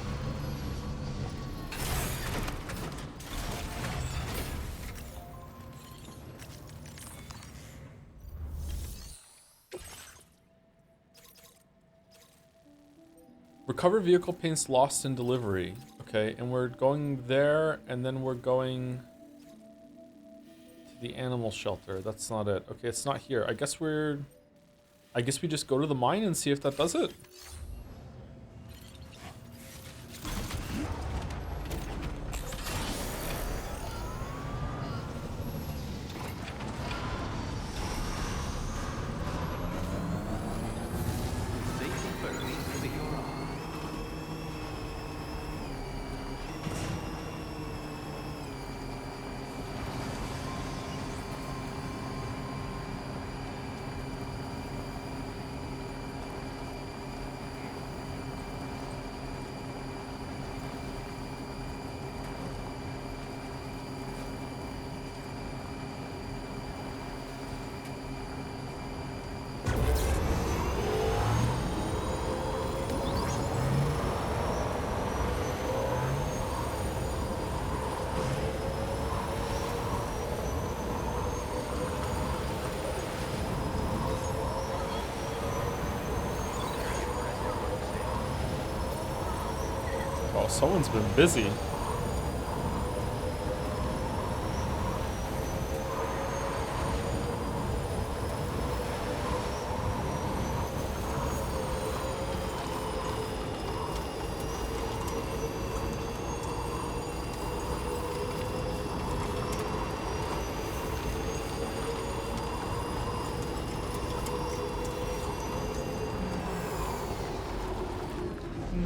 Recover vehicle paints lost in delivery. Okay, and we're going there, and then we're going to the animal shelter. That's not it. Okay, it's not here. I guess we just go to the mine and see if that does it. Oh, someone's been busy.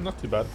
Not too bad.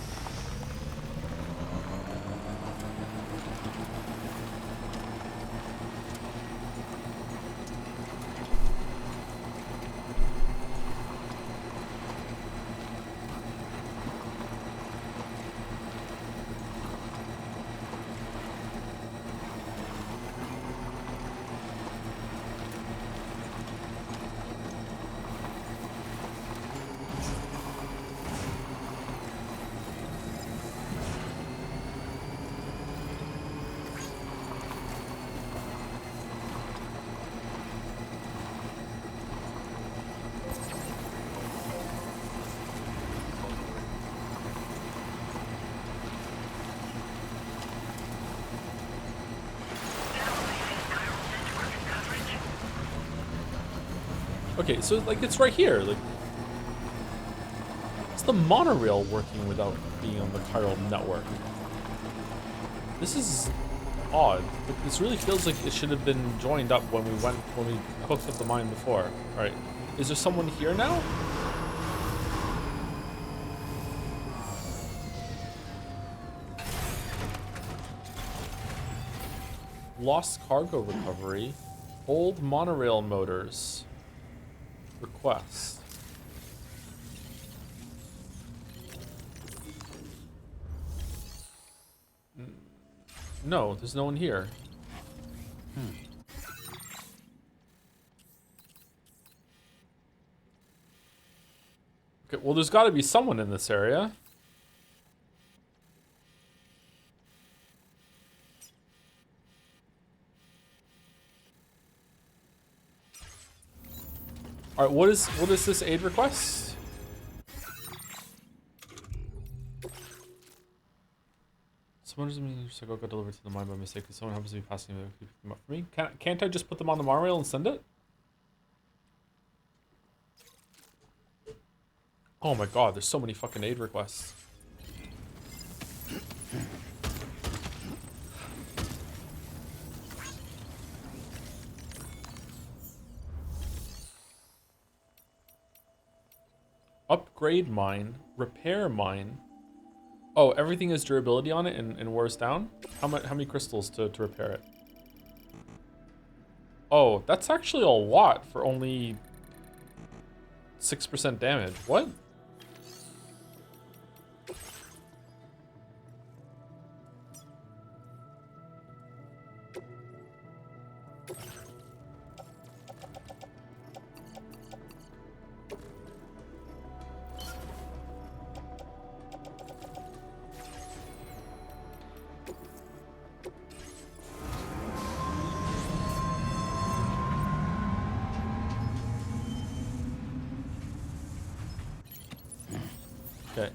Okay, so like it's right here. Like, the monorail working without being on the chiral network? This is odd. This really feels like it should have been joined up when we hooked up the mine before. All right, is there someone here now? Lost cargo recovery. Old monorail motors. Request. No, there's no one here. Okay, well, there's got to be someone in this area. All right, what is this aid request? Someone doesn't mean just like got delivered to the mine by mistake. Someone happens to be passing them up for me. Can't I just put them on the monorail and send it? Oh my god, there's so many fucking aid requests. Upgrade mine, repair mine. Oh, everything has durability on it and wears down? How many crystals to repair it? Oh, that's actually a lot for only 6% damage. What? Okay.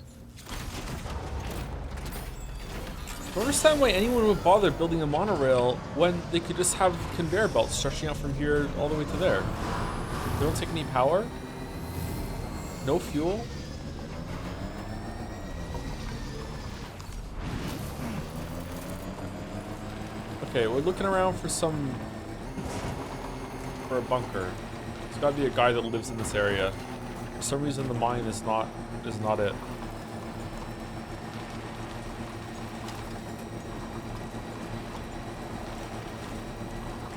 I don't understand why anyone would bother building a monorail when they could just have conveyor belts stretching out from here all the way to there. They don't take any power. No fuel. Okay, we're looking around for a bunker. There's gotta be a guy that lives in this area. For some reason the mine is not it.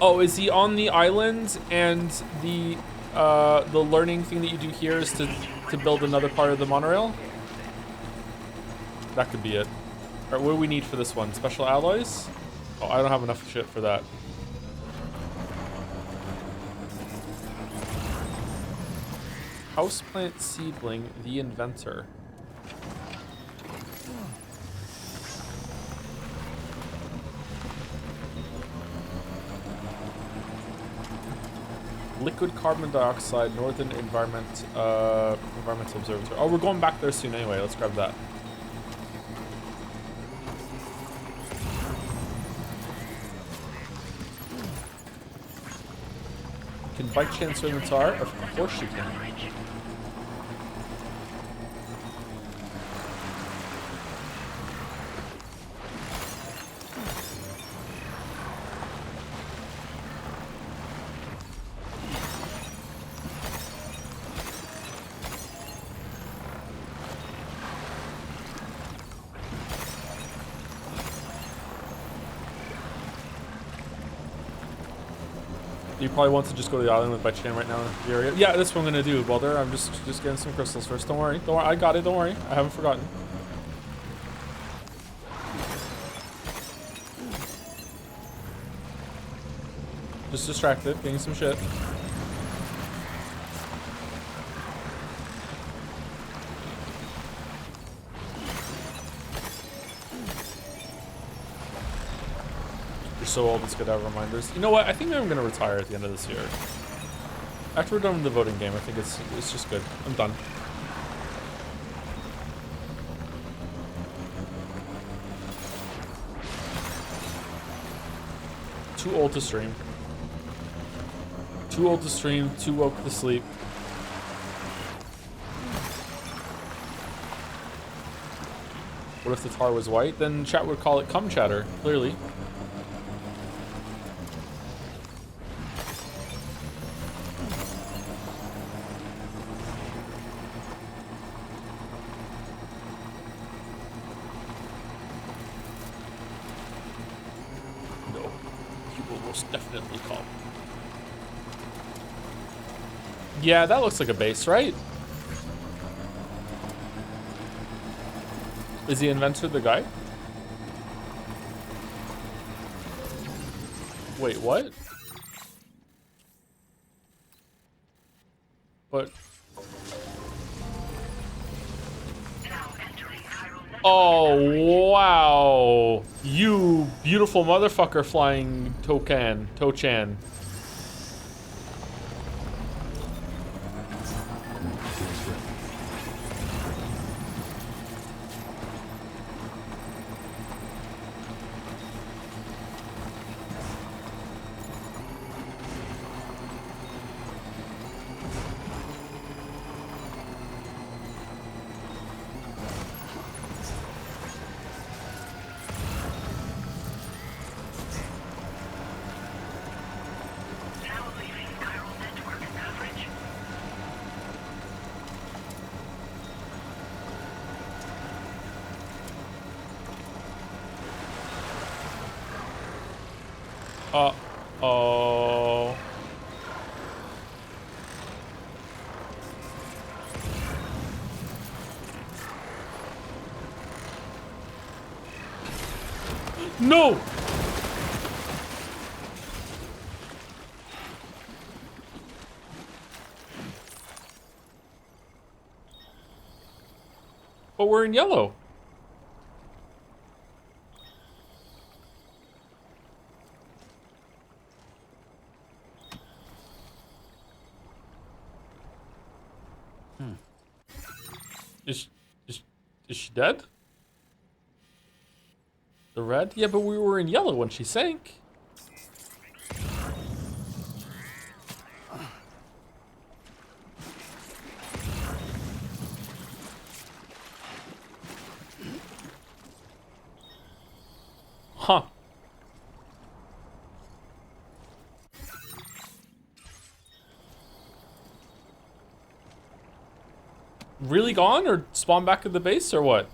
Oh, is he on the island and the learning thing that you do here is to build another part of the monorail? That could be it. Alright, what do we need for this one? Special alloys? Oh, I don't have enough shit for that. Houseplant seedling, the inventor. Liquid carbon dioxide, Northern Environmental Observatory. Oh, we're going back there soon anyway. Let's grab that. Can bike transfer the tar? Of course you can. You probably want to just go to the island with bike chain right now in the area. Yeah, that's what I'm gonna do, Balder. I'm just getting some crystals first. Don't worry. Don't worry. I got it. Don't worry. I haven't forgotten. Just distracted, getting some shit. So old, it's good to have reminders. You know what? I think I'm gonna retire at the end of this year. After we're done with the voting game, I think it's just good. I'm done. Too old to stream. Too old to stream. Too woke to sleep. What if the tar was white? Then chat would call it cum chatter, clearly. No, you will most definitely call. Yeah, that looks like a base, right? Is the inventor the guy? Wait, what? But... Oh, wow. You beautiful motherfucker flying Tochan. Uh-oh. No! But we're in yellow. Is she dead? The red? Yeah, but we were in yellow when she sank. Huh. Really gone or spawn back at the base or what?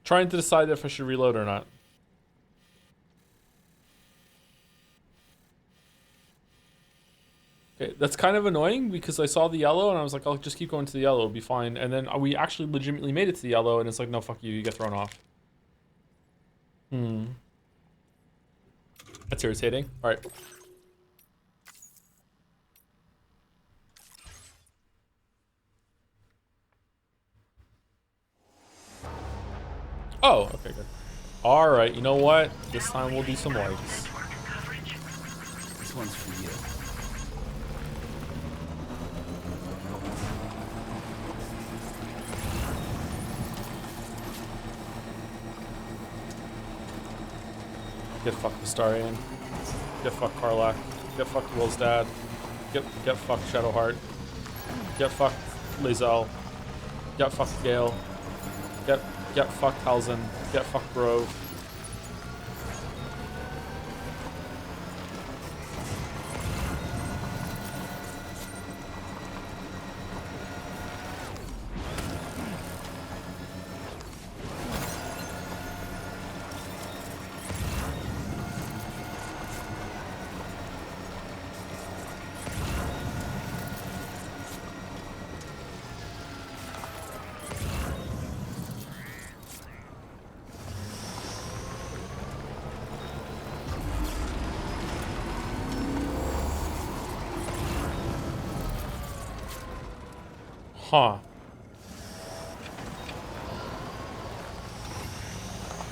Trying to decide if I should reload or not. Okay, that's kind of annoying because I saw the yellow and I was like, I'll just keep going to the yellow, it'll be fine. And then we actually legitimately made it to the yellow and it's like, no, fuck you, you get thrown off. That's irritating. All right. Oh, okay, good. All right, you know what? This time we'll do some lights. This one's for you. Get fucked Astarian. Get fucked Karlach. Get fucked Will's dad. Get fucked Shadowheart. Get fucked Lae'zel. Get fucked Gale. Get fucked Halzen. Get fucked Grove. Huh.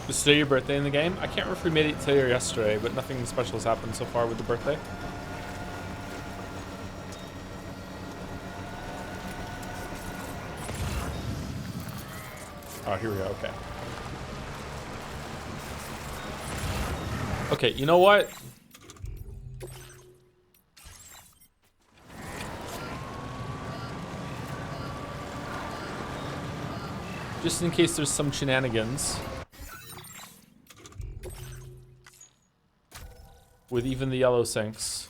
Is today your birthday in the game? I can't remember if we made it today or yesterday, but nothing special has happened so far with the birthday. Oh, here we go, okay. Okay, you know what? Just in case there's some shenanigans with even the yellow sinks.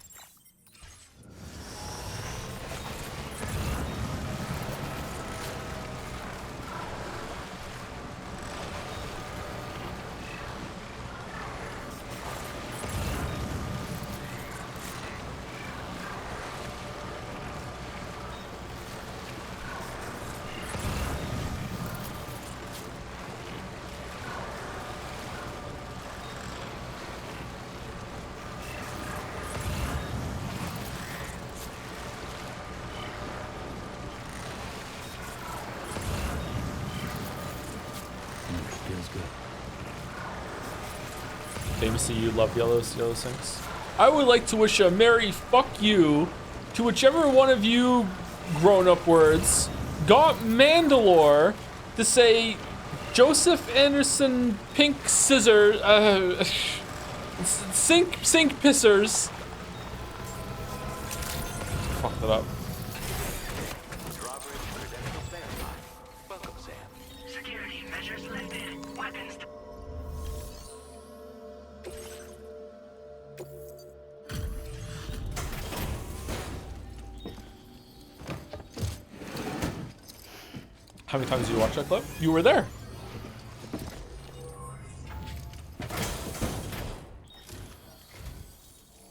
Famously, you love yellow sinks. I would like to wish a merry fuck you to whichever one of you grown-up words got Mandalore to say Joseph Anderson pink scissor sink pissers. Fuck that up. Security measures lifted. Weapons. How many times did you watch that clip? You were there.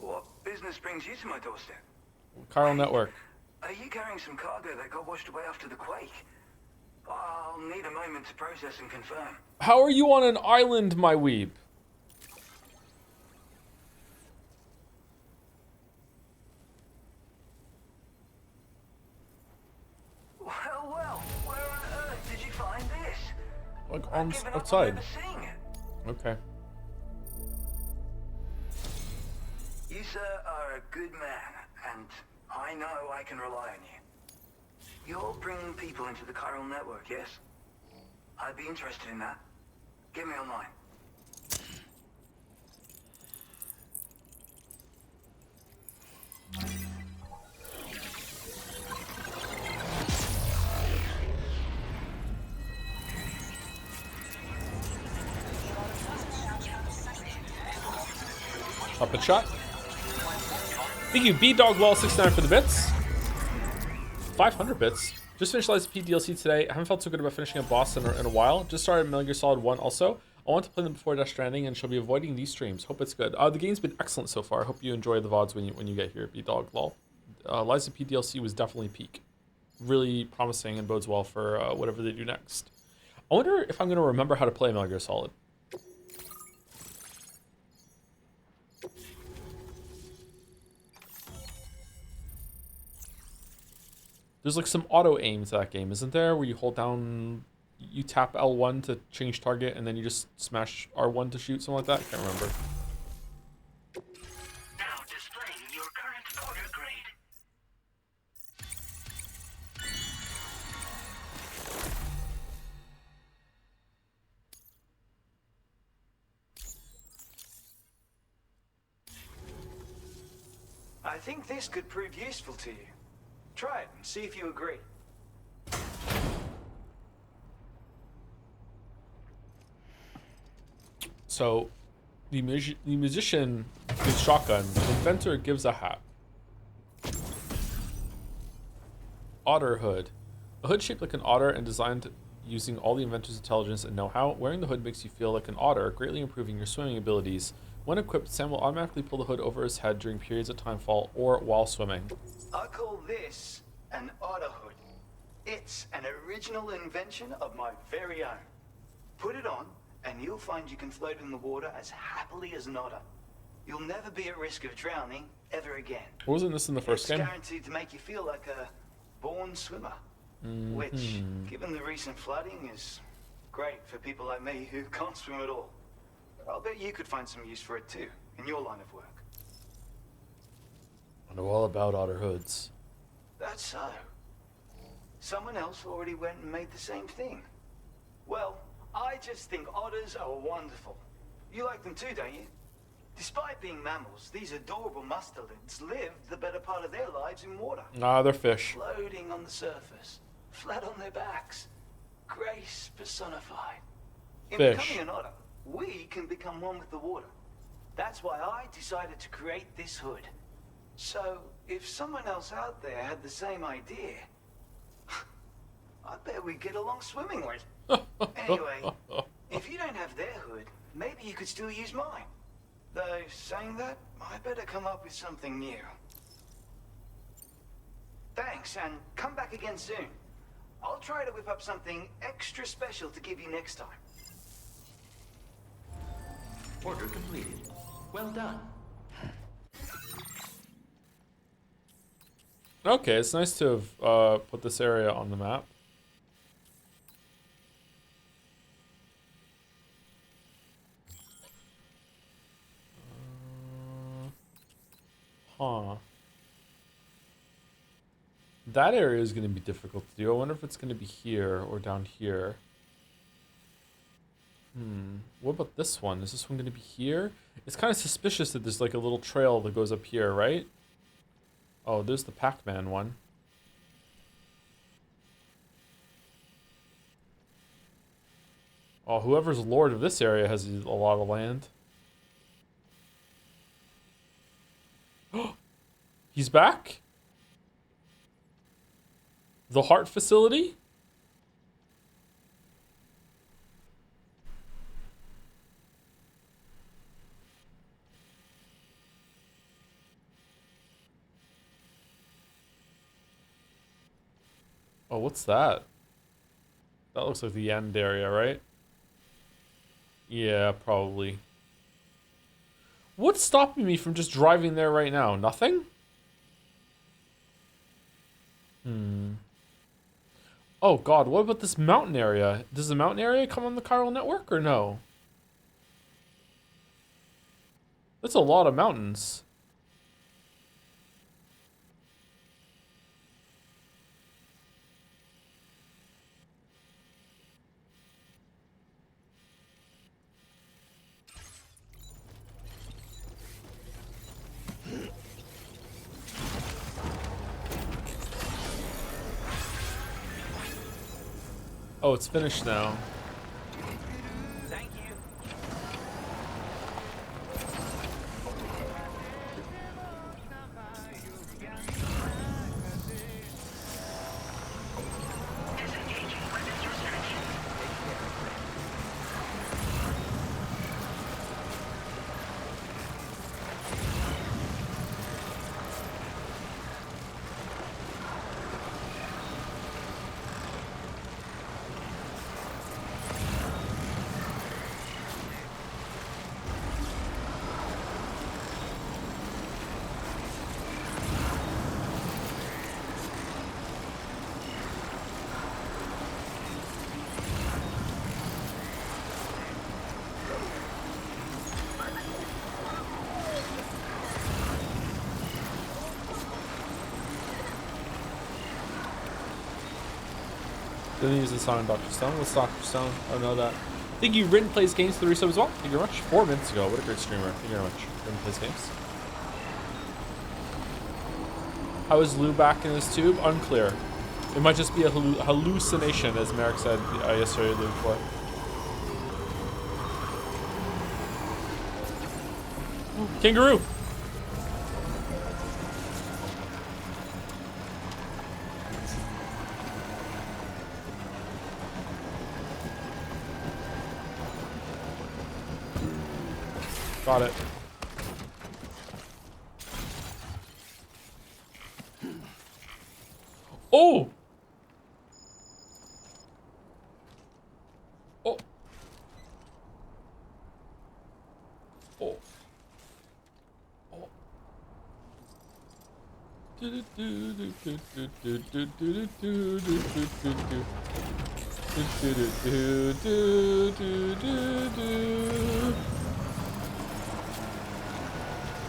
What business brings you to my doorstep? Chiral Network. Are you carrying some cargo that got washed away after the quake? I'll need a moment to process and confirm. How are you on an island, my weeb? Well, where on earth did you find this? Like I've on given up on outside. overseeing it. Okay. You, sir, are a good man, and I know I can rely on you. You're bringing people into the chiral network, yes? I'd be interested in that. Get me online. Up a shot. Thank you, BDogWall69 for the bits. 500 bits. Just finished Lies of P DLC today. I haven't felt so good about finishing a boss in a while. Just started Metal Gear Solid 1 also. I want to play them before Death Stranding and shall be avoiding these streams. Hope it's good. The game's been excellent so far. I hope you enjoy the VODs when you get here, BDogLol. Lies of P DLC was definitely peak. Really promising and bodes well for whatever they do next. I wonder if I'm going to remember how to play Metal Gear Solid. There's like some auto aim to that game, isn't there? Where you hold down, you tap L1 to change target, and then you just smash R1 to shoot, something like that. I can't remember. Now displaying your current order grade. I think this could prove useful to you. Try it and see if you agree. So, the musician gives shotgun, the inventor gives a hat. Otter hood. A hood shaped like an otter and designed using all the inventor's intelligence and know-how. Wearing the hood makes you feel like an otter, greatly improving your swimming abilities. When equipped, Sam will automatically pull the hood over his head during periods of timefall or while swimming. I call this an otter hood. It's an original invention of my very own. Put it on, and you'll find you can float in the water as happily as an otter. You'll never be at risk of drowning ever again. Wasn't this in the first game? It's guaranteed to make you feel like a born swimmer. Which, given the recent flooding, is great for people like me who can't swim at all. I'll bet you could find some use for it too, in your line of work. I know all about otter hoods. That's so. Someone else already went and made the same thing. Well, I just think otters are wonderful. You like them too, don't you? Despite being mammals, these adorable mustelids live the better part of their lives in water. Nah, they're fish. Floating on the surface, flat on their backs. Grace personified. In Fish. becoming an otter, we can become one with the water. That's why I decided to create this hood. So, if someone else out there had the same idea, I bet we'd get along swimmingly. Anyway, if you don't have their hood, maybe you could still use mine. Though, saying that, I better come up with something new. Thanks, and come back again soon. I'll try to whip up something extra special to give you next time. Order completed. Well done. Okay, it's nice to have put this area on the map. Huh. That area is going to be difficult to do. I wonder if it's going to be here or down here. What about this one? Is this one going to be here? It's kind of suspicious that there's like a little trail that goes up here, right? Oh, there's the Pac-Man one. Oh, whoever's lord of this area has a lot of land. He's back? The heart facility? Oh, what's that? That looks like the end area, right? Yeah, probably. What's stopping me from just driving there right now? Nothing? Oh god, what about this mountain area? Does the mountain area come on the chiral network or no? That's a lot of mountains. Oh, it's finished now. Thank you. Didn't use the song on Dr. Stone. What's Dr. Stone? I don't know that. Thank you, Rin Plays Games for the resub as well. Thank you very much. 4 minutes ago. What a great streamer. Thank you very much. Rin Plays Games. How is Lou back in his tube? Unclear. It might just be a hallucination, as Merrick said yesterday or the day before. Kangaroo! Got it. Oh! Oh. Oh. Oh.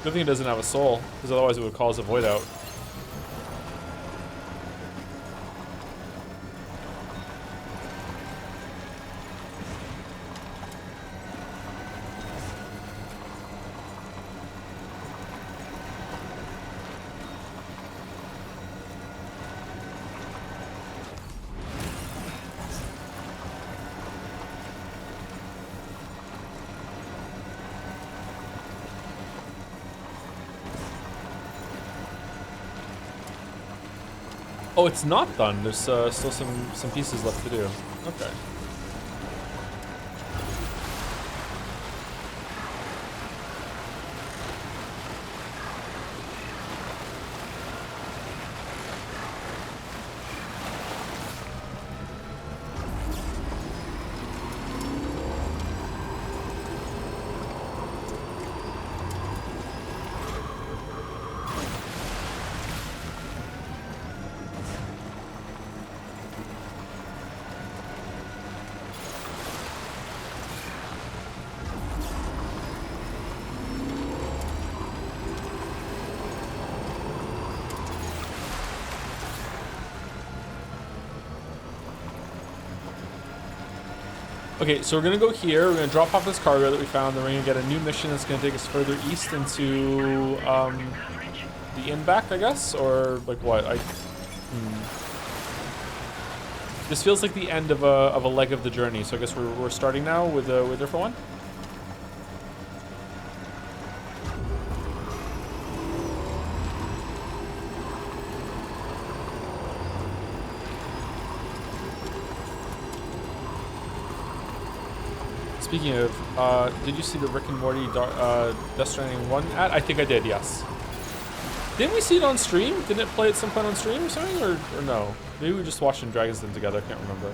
Good thing it doesn't have a soul, because otherwise it would cause a void out. Oh, it's not done. There's still some pieces left to do. Okay. Okay, so we're gonna go here. We're gonna drop off this cargo that we found. Then we're gonna get a new mission that's gonna take us further east into the inn back, I guess, or like what? This feels like the end of a leg of the journey. So I guess we're starting now with a different one. Speaking of, did you see the Rick and Morty Death Stranding 1 ad? I think I did, yes. Didn't we see it on stream? Didn't it play at some point on stream or something, or no? Maybe we were just watching Dragon's Den together, I can't remember.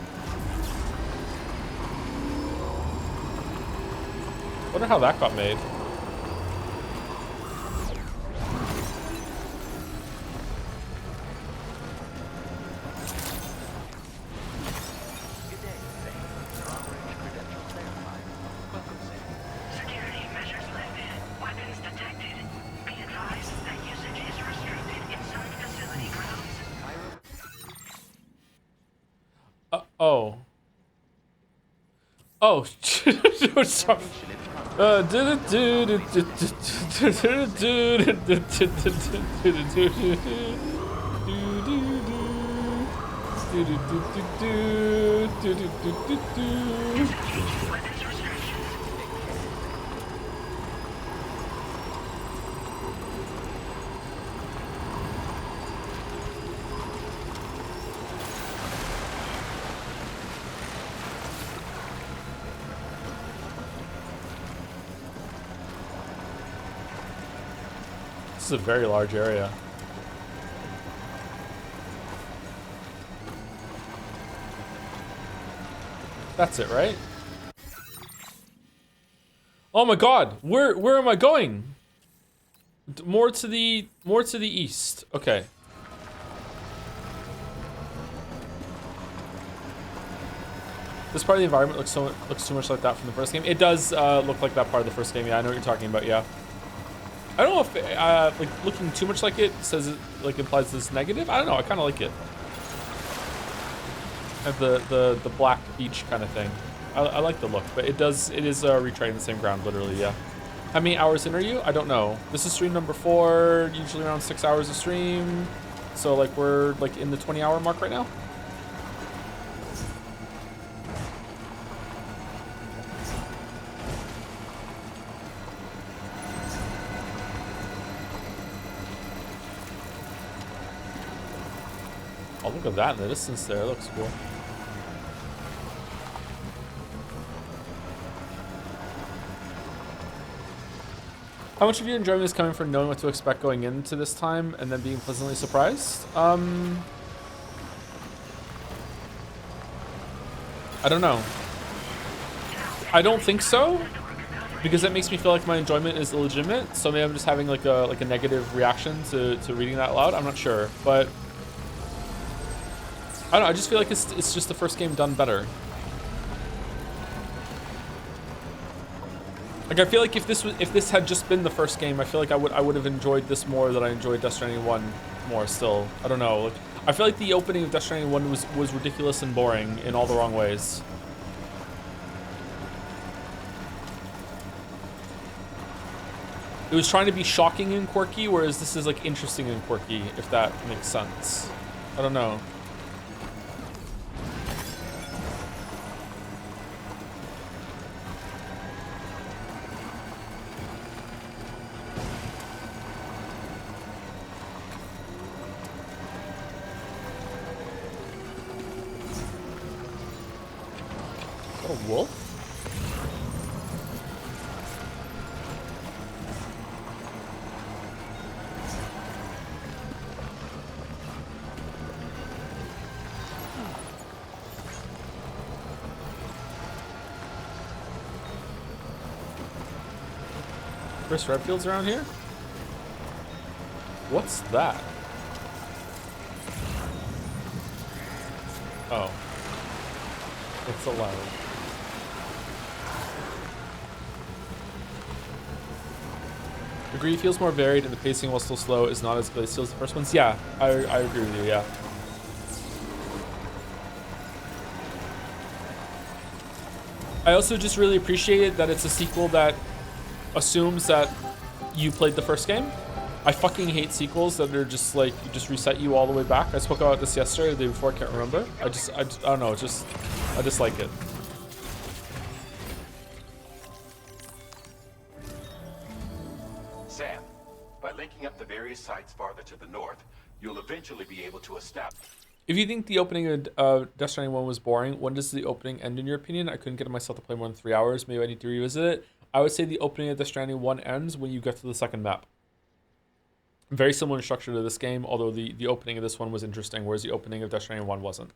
Wonder how that got made. Oh, sorry. This is a very large area. That's it, right? Oh my god, where am I going? More to the east. Okay. This part of the environment looks too much like that from the first game. It does look like that part of the first game. Yeah, I know what you're talking about. Yeah. I don't know if like looking too much like it says it like implies this negative. I don't know. I kind of like it. Have the black beach kind of thing. I like the look, but it is retreading the same ground literally. Yeah. How many hours in are you? I don't know. This is stream number 4. Usually around 6 hours of stream. So like we're like in the 20-hour mark right now. Oh, look at that in the distance there. It looks cool. How much of your enjoyment is coming from knowing what to expect going into this time and then being pleasantly surprised? I don't know. I don't think so, because that makes me feel like my enjoyment is illegitimate. So maybe I'm just having like a negative reaction to reading that aloud. I'm not sure, but I don't know. I just feel like it's just the first game done better. Like I feel like if this had just been the first game, I feel like I would have enjoyed this more than I enjoyed Death Stranding 1 more still. I don't know. Like, I feel like the opening of Death Stranding 1 was ridiculous and boring in all the wrong ways. It was trying to be shocking and quirky, whereas this is like interesting and quirky, if that makes sense. I don't know. that a wolf? Chris Redfield's around here? What's that? Oh. It's allowed. Agree, feels more varied and the pacing, while still slow, is not as glacial as the first ones. Yeah, I agree with you, yeah. I also just really appreciate that it's a sequel that assumes that you played the first game. I fucking hate sequels that are just like, just reset you all the way back. I spoke about this yesterday or the day before, I can't remember. I don't know, I dislike it. Sam, by linking up the various sites farther to the north, you'll eventually be able to establish... If you think the opening of Death Stranding 1 was boring, when does the opening end in your opinion? I couldn't get myself to play more than 3 hours. Maybe I need to revisit it. I would say the opening of Death Stranding 1 ends when you get to the second map. Very similar in structure to this game, although the opening of this one was interesting, whereas the opening of Death Stranding 1 wasn't.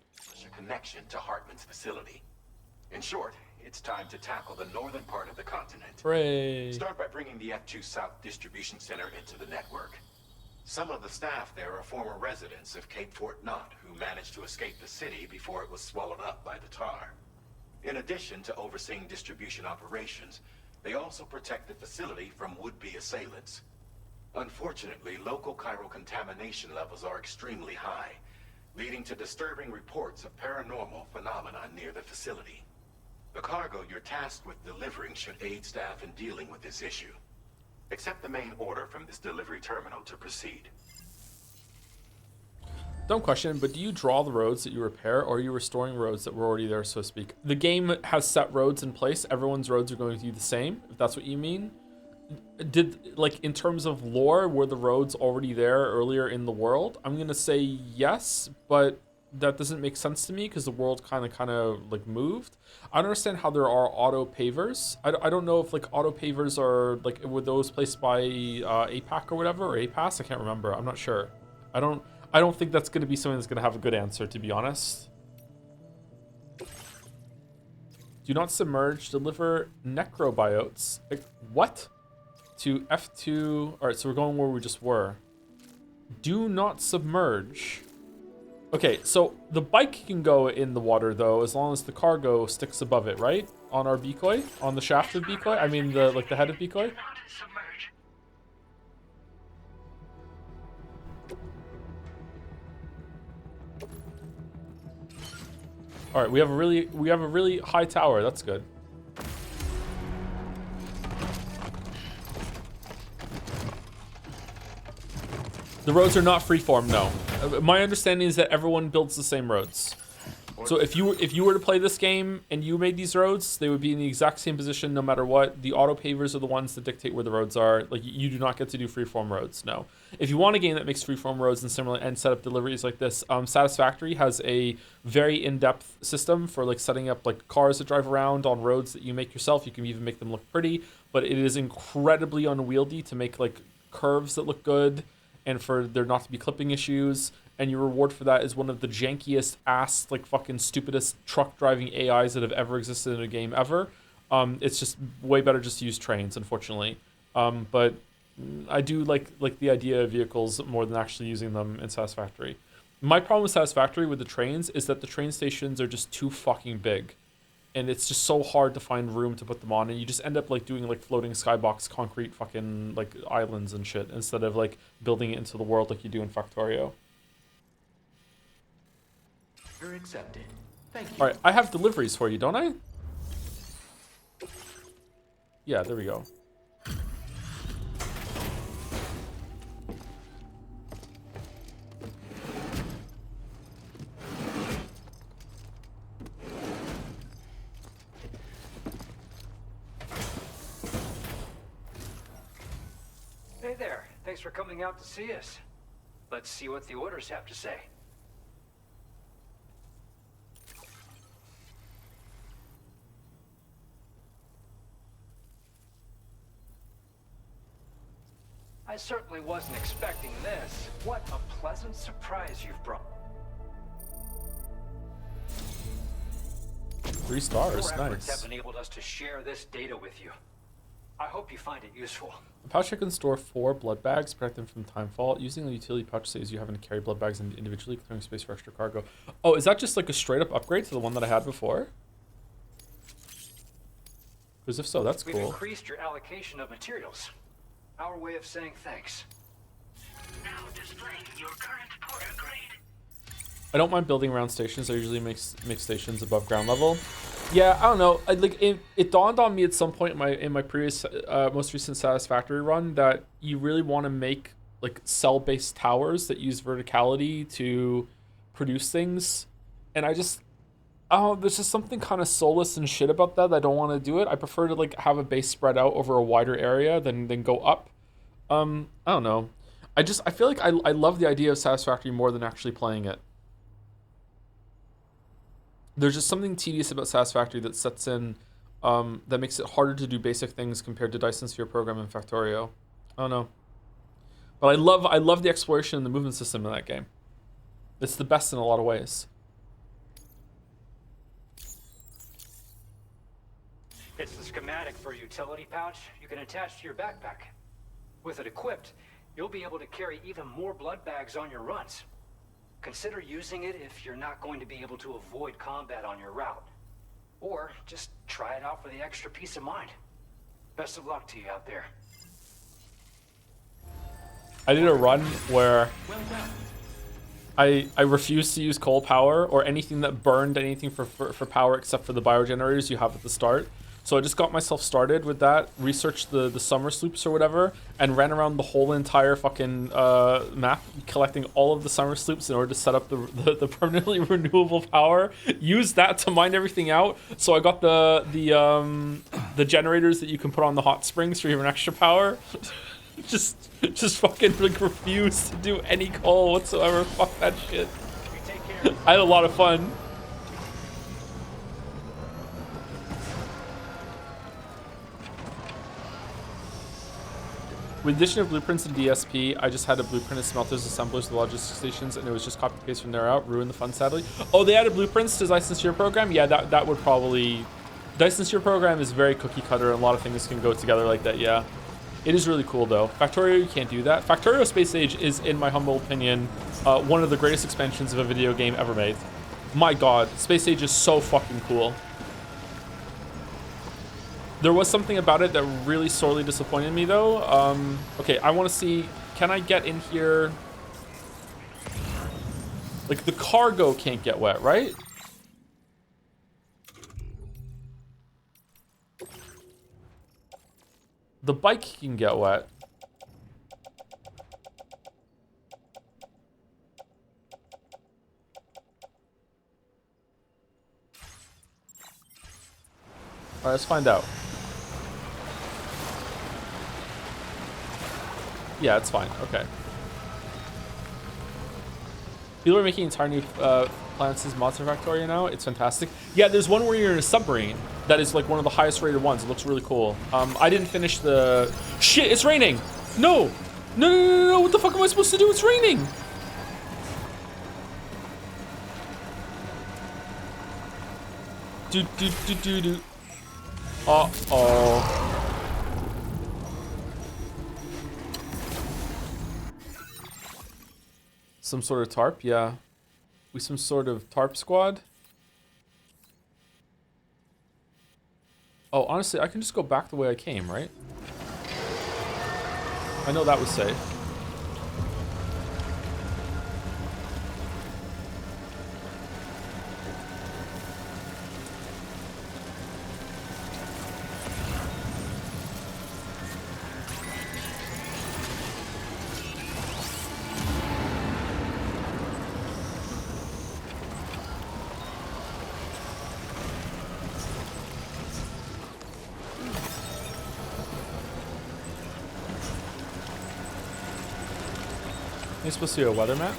A connection to Hartman's facility. In short, it's time to tackle the northern part of the continent. Hooray! Start by bringing the F2 South Distribution Center into the network. Some of the staff there are former residents of Cape Fort Knot who managed to escape the city before it was swallowed up by the tar. In addition to overseeing distribution operations, they also protect the facility from would-be assailants. Unfortunately, local chiral contamination levels are extremely high, leading to disturbing reports of paranormal phenomena near the facility. The cargo you're tasked with delivering should aid staff in dealing with this issue. Accept the main order from this delivery terminal to proceed. Dumb question, but do you draw the roads that you repair, or are you restoring roads that were already there, so to speak? The game has set roads in place. Everyone's roads are going to be the same, if that's what you mean. Did, like, in terms of lore, were the roads already there earlier in the world? I'm gonna say yes, but that doesn't make sense to me because the world kind of like moved. I don't understand how there are auto pavers. I don't know if like auto pavers are like, were those placed by APAC or whatever, or APAS? I can't remember. I'm not sure. I don't think that's gonna be something that's gonna have a good answer, to be honest. Do not submerge. Deliver necrobiotes. Like, what? To F2. All right, so we're going where we just were. Do not submerge. Okay, so the bike can go in the water though, as long as the cargo sticks above it, right? On our decoy, on the shaft of decoy. I mean, the head of decoy. All right, we have a really high tower. That's good. The roads are not freeform, no. My understanding is that everyone builds the same roads. So if you were to play this game and you made these roads, they would be in the exact same position no matter what. The auto pavers are the ones that dictate where the roads are. Like, you do not get to do freeform roads, no. If you want a game that makes freeform roads and similar and set up deliveries like this, Satisfactory has a very in-depth system for like setting up like cars that drive around on roads that you make yourself. You can even make them look pretty, but it is incredibly unwieldy to make like curves that look good, and for there not to be clipping issues, and your reward for that is one of the jankiest ass, like fucking stupidest truck driving AIs that have ever existed in a game ever. It's just way better just to use trains, unfortunately. But I do like the idea of vehicles more than actually using them in Satisfactory. My problem with Satisfactory with the trains is that the train stations are just too fucking big. And it's just so hard to find room to put them on, and you just end up like doing like floating skybox concrete fucking like islands and shit instead of like building it into the world like you do in Factorio. You're accepted. Thank you. All right, I have deliveries for you, don't I? Yeah, there we go. Hey there. Thanks for coming out to see us. Let's see what the orders have to say. I certainly wasn't expecting this. What a pleasant surprise you've brought. 3 stars, Your efforts nice. have enabled us to share this data with you. I hope you find it useful. A pouch can store 4 blood bags, protect them from timefall. Using the utility pouch saves you having to carry blood bags individually, clearing space for extra cargo. Oh, is that just like a straight up upgrade to the one that I had before? Because if so, that's We've cool. increased your allocation of materials. Our way of saying thanks. Now displaying your current porter grade. I don't mind building around stations. I usually make stations above ground level. Yeah, I don't know. It dawned on me at some point in my previous most recent Satisfactory run that you really want to make like cell-based towers that use verticality to produce things, and there's just something kind of soulless and shit about that. I don't want to do it. I prefer to like have a base spread out over a wider area than go up. I don't know. I feel like I love the idea of Satisfactory more than actually playing it. There's just something tedious about Satisfactory that sets in, that makes it harder to do basic things compared to Dyson Sphere Program and Factorio. I don't know. But I love the exploration and the movement system in that game. It's the best in a lot of ways. It's the schematic for a utility pouch you can attach to your backpack. With it equipped, you'll be able to carry even more blood bags on your runs. Consider using it if you're not going to be able to avoid combat on your route. Or just try it out for the extra peace of mind. Best of luck to you out there. I did a run where I refused to use coal power or anything that burned anything for power except for the biogenerators you have at the start. So I just got myself started with that, researched the summer sloops or whatever, and ran around the whole entire fucking map, collecting all of the summer sloops in order to set up the permanently renewable power. Used that to mine everything out. So I got the generators that you can put on the hot springs for even extra power. just fucking like refuse to do any coal whatsoever. Fuck that shit. I had a lot of fun. With the addition of blueprints and DSP, I just had a blueprint of smelters, assemblers, the logistics stations, and it was just copy paste from there out. Ruined the fun, sadly. Oh, they added blueprints to Dyson Sphere Program? Yeah, that would probably... Dyson Sphere Program is very cookie cutter, and a lot of things can go together like that, yeah. It is really cool, though. Factorio, you can't do that. Factorio Space Age is, in my humble opinion, one of the greatest expansions of a video game ever made. My god, Space Age is so fucking cool. There was something about it that really sorely disappointed me, though. Okay, I want to see... Can I get in here? Like, the cargo can't get wet, right? The bike can get wet. All right, let's find out. Yeah, it's fine. Okay. People are making entire new planets as Monster Factorio now. It's fantastic. Yeah, there's one where you're in a submarine that is like one of the highest rated ones. It looks really cool. I didn't finish the... Shit, it's raining! No! No! What the fuck am I supposed to do? It's raining! Do. Uh-oh. Some sort of tarp? Yeah. We some sort of tarp squad? Oh, honestly, I can just go back the way I came, right? I know that was safe. Are you supposed to do a weather map?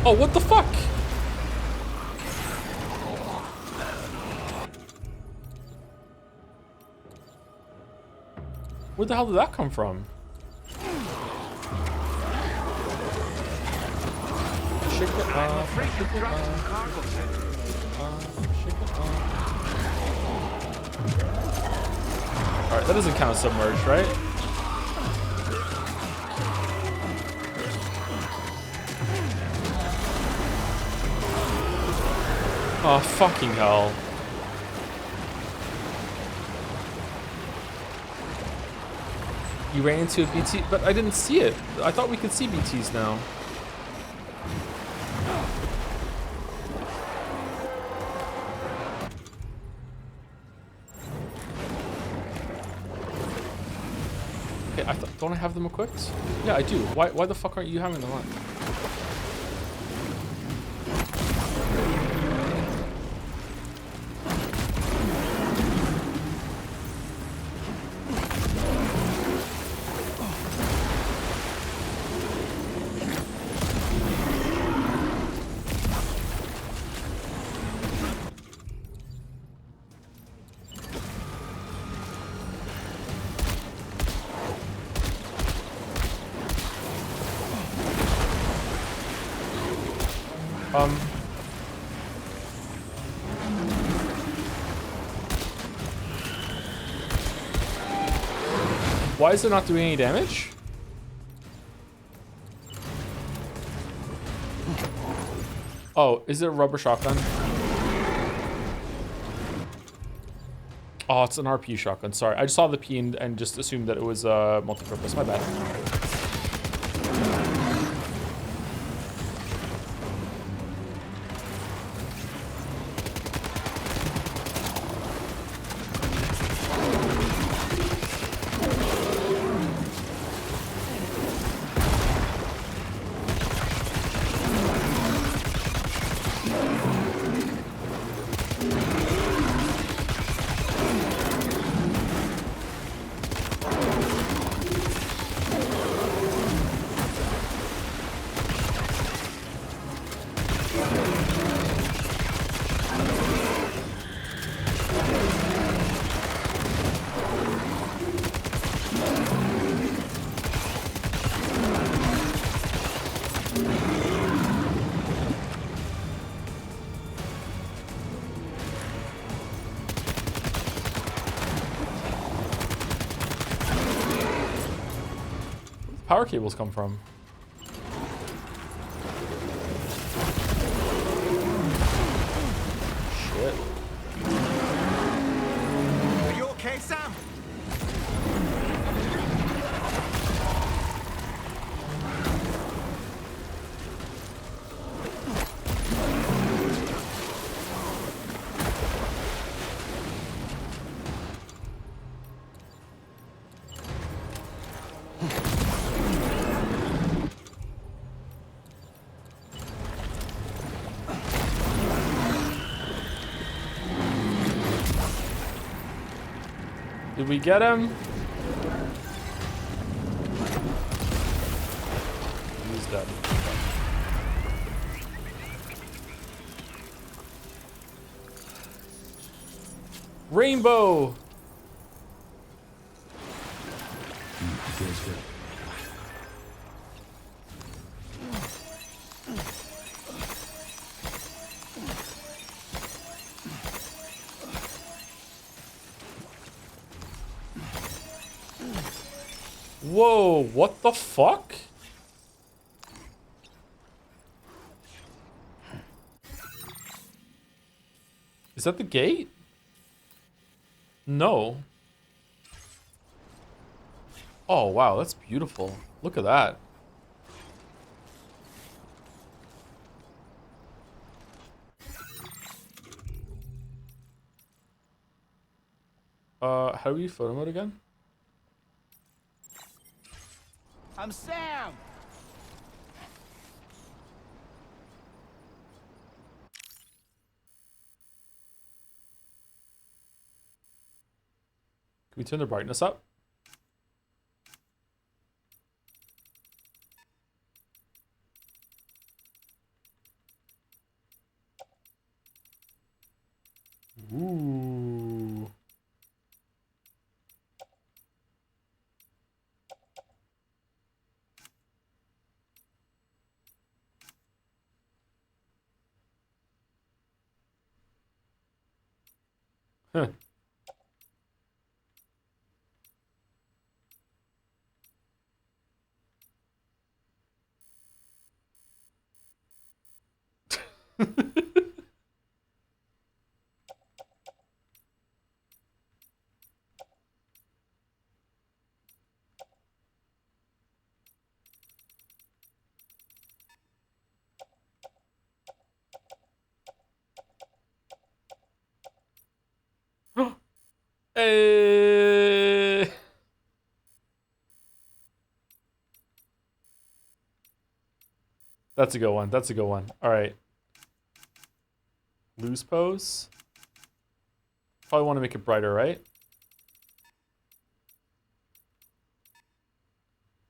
Oh, what the fuck? Where the hell did that come from? Shake it up, shake it up, shake it up. Alright, that doesn't count as submerged, right? Oh, fucking hell. You ran into a BT, but I didn't see it. I thought we could see BTs now. Okay, don't I have them equipped? Yeah, I do. Why the fuck aren't you having them on? Why is it not doing any damage? Oh, is it a rubber shotgun? Oh, it's an RP shotgun. Sorry, I just saw the P and just assumed that it was multi-purpose. My bad. Power cables come from? Shit. Are you okay, Sam? Did we get him? He's dead. Rainbow! Feels good. Whoa, what the fuck? Is that the gate? No. Oh, wow, that's beautiful. Look at that. How do we photo mode again? I'm Sam! Can we turn the brightness up? Ooh. Huh. Hey. That's a good one. That's a good one. All right. Loose pose. Probably want to make it brighter, right?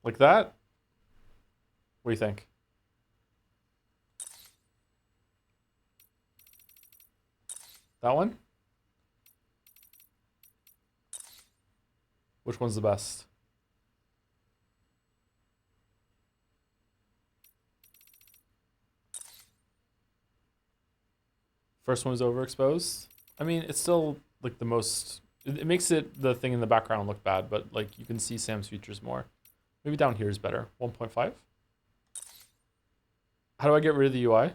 Like that? What do you think? That one? Which one's the best? First one's overexposed. I mean, it's still like the most. It makes it the thing in the background look bad, but like you can see Sam's features more. Maybe down here is better. 1.5. How do I get rid of the UI?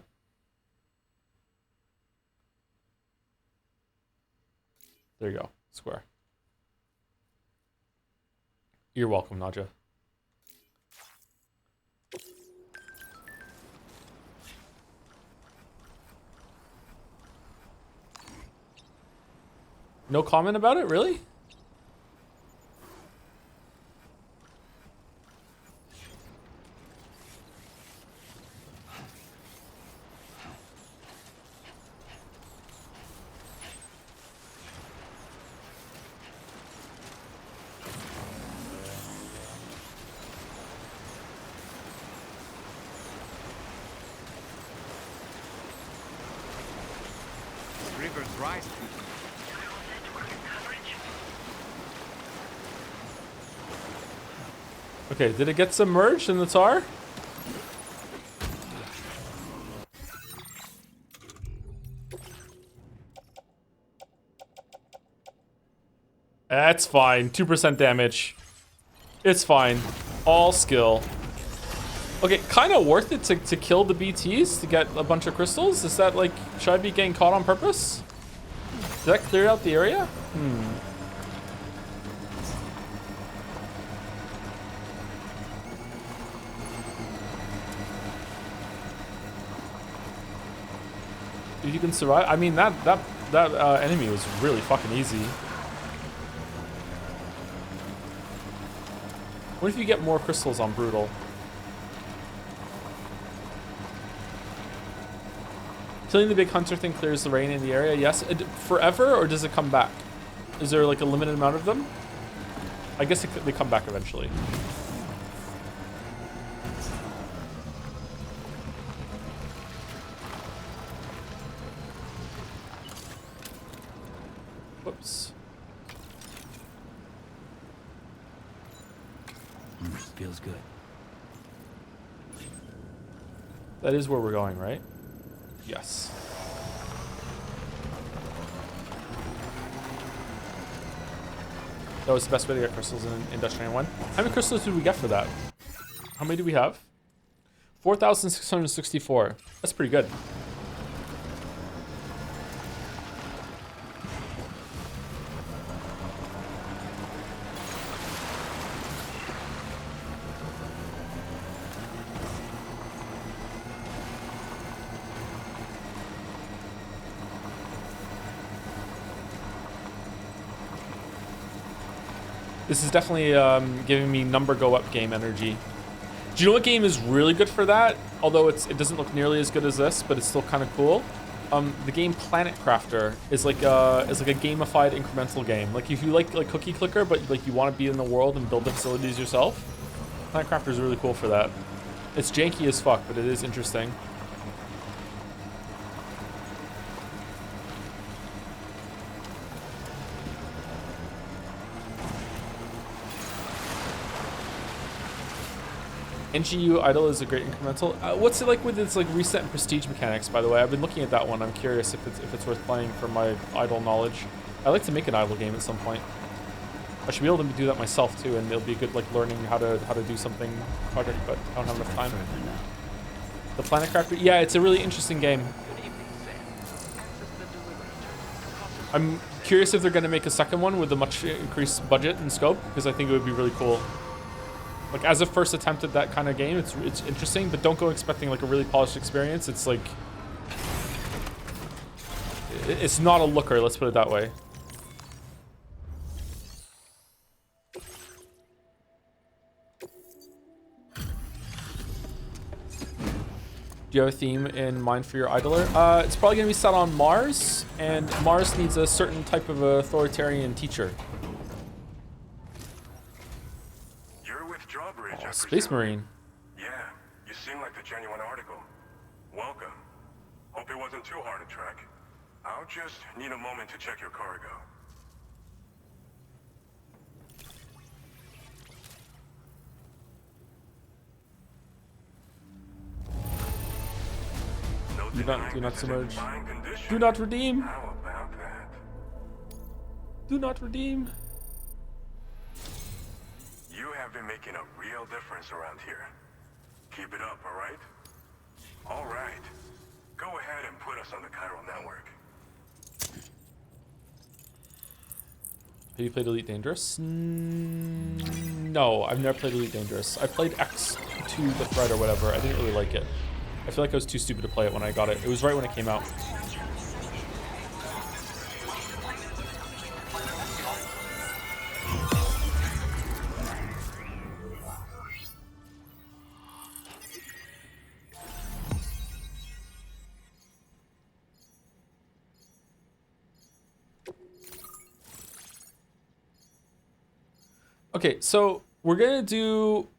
There you go. Square. You're welcome, Nadja. No comment about it, really? River's rise. Okay, did it get submerged in the tar? That's fine. 2% damage. It's fine. All skill. Okay, kind of worth it to kill the BTs to get a bunch of crystals? Is that like, should I be getting caught on purpose? Did that clear out the area? If you can survive, I mean that enemy was really fucking easy. What if you get more crystals on Brutal? Killing the big hunter thing clears the rain in the area. Yes, forever, or does it come back? Is there like a limited amount of them? I guess they come back eventually. Whoops. Feels good. That is where we're going, right? Yes. That was the best way to get crystals in Dutch 91. How many crystals did we get for that? How many do we have? 4,664. That's pretty good. This is definitely giving me number go up game energy. Do you know what game is really good for that? Although it doesn't look nearly as good as this, but it's still kind of cool. The game Planet Crafter is like a gamified incremental game. Like if you like Cookie Clicker, but like you want to be in the world and build the facilities yourself, Planet Crafter is really cool for that. It's janky as fuck, but it is interesting. NGU idle is a great incremental. What's it like with its like reset and prestige mechanics? By the way, I've been looking at that one. I'm curious if it's worth playing for my idle knowledge. I'd like to make an idle game at some point. I should be able to do that myself too, and it'll be good like learning how to do something project, but I don't have enough time. The Planet Crafter, yeah, it's a really interesting game. I'm curious if they're going to make a second one with a much increased budget and scope, because I think it would be really cool. Like as a first attempt at that kind of game, it's interesting, but don't go expecting like a really polished experience. It's like it's not a looker, let's put it that way. Do you have a theme in mind for your idler? It's probably going to be set on Mars, and Mars needs a certain type of authoritarian teacher. You're with Drawbridge, Oh, Space Marine. Yeah, you seem like the genuine article. Welcome. Hope it wasn't too hard to track. I'll just need a moment to check your cargo. Do not submerge. Do not redeem. How about that? Do not redeem. You have been making a real difference around here. Keep it up, alright? Alright. Go ahead and put us on the chiral network. Have you played Elite Dangerous? No, I've never played Elite Dangerous. I played X2 The Thread or whatever. I didn't really like it. I feel like I was too stupid to play it when I got it. It was right when it came out. Okay, so we're gonna do,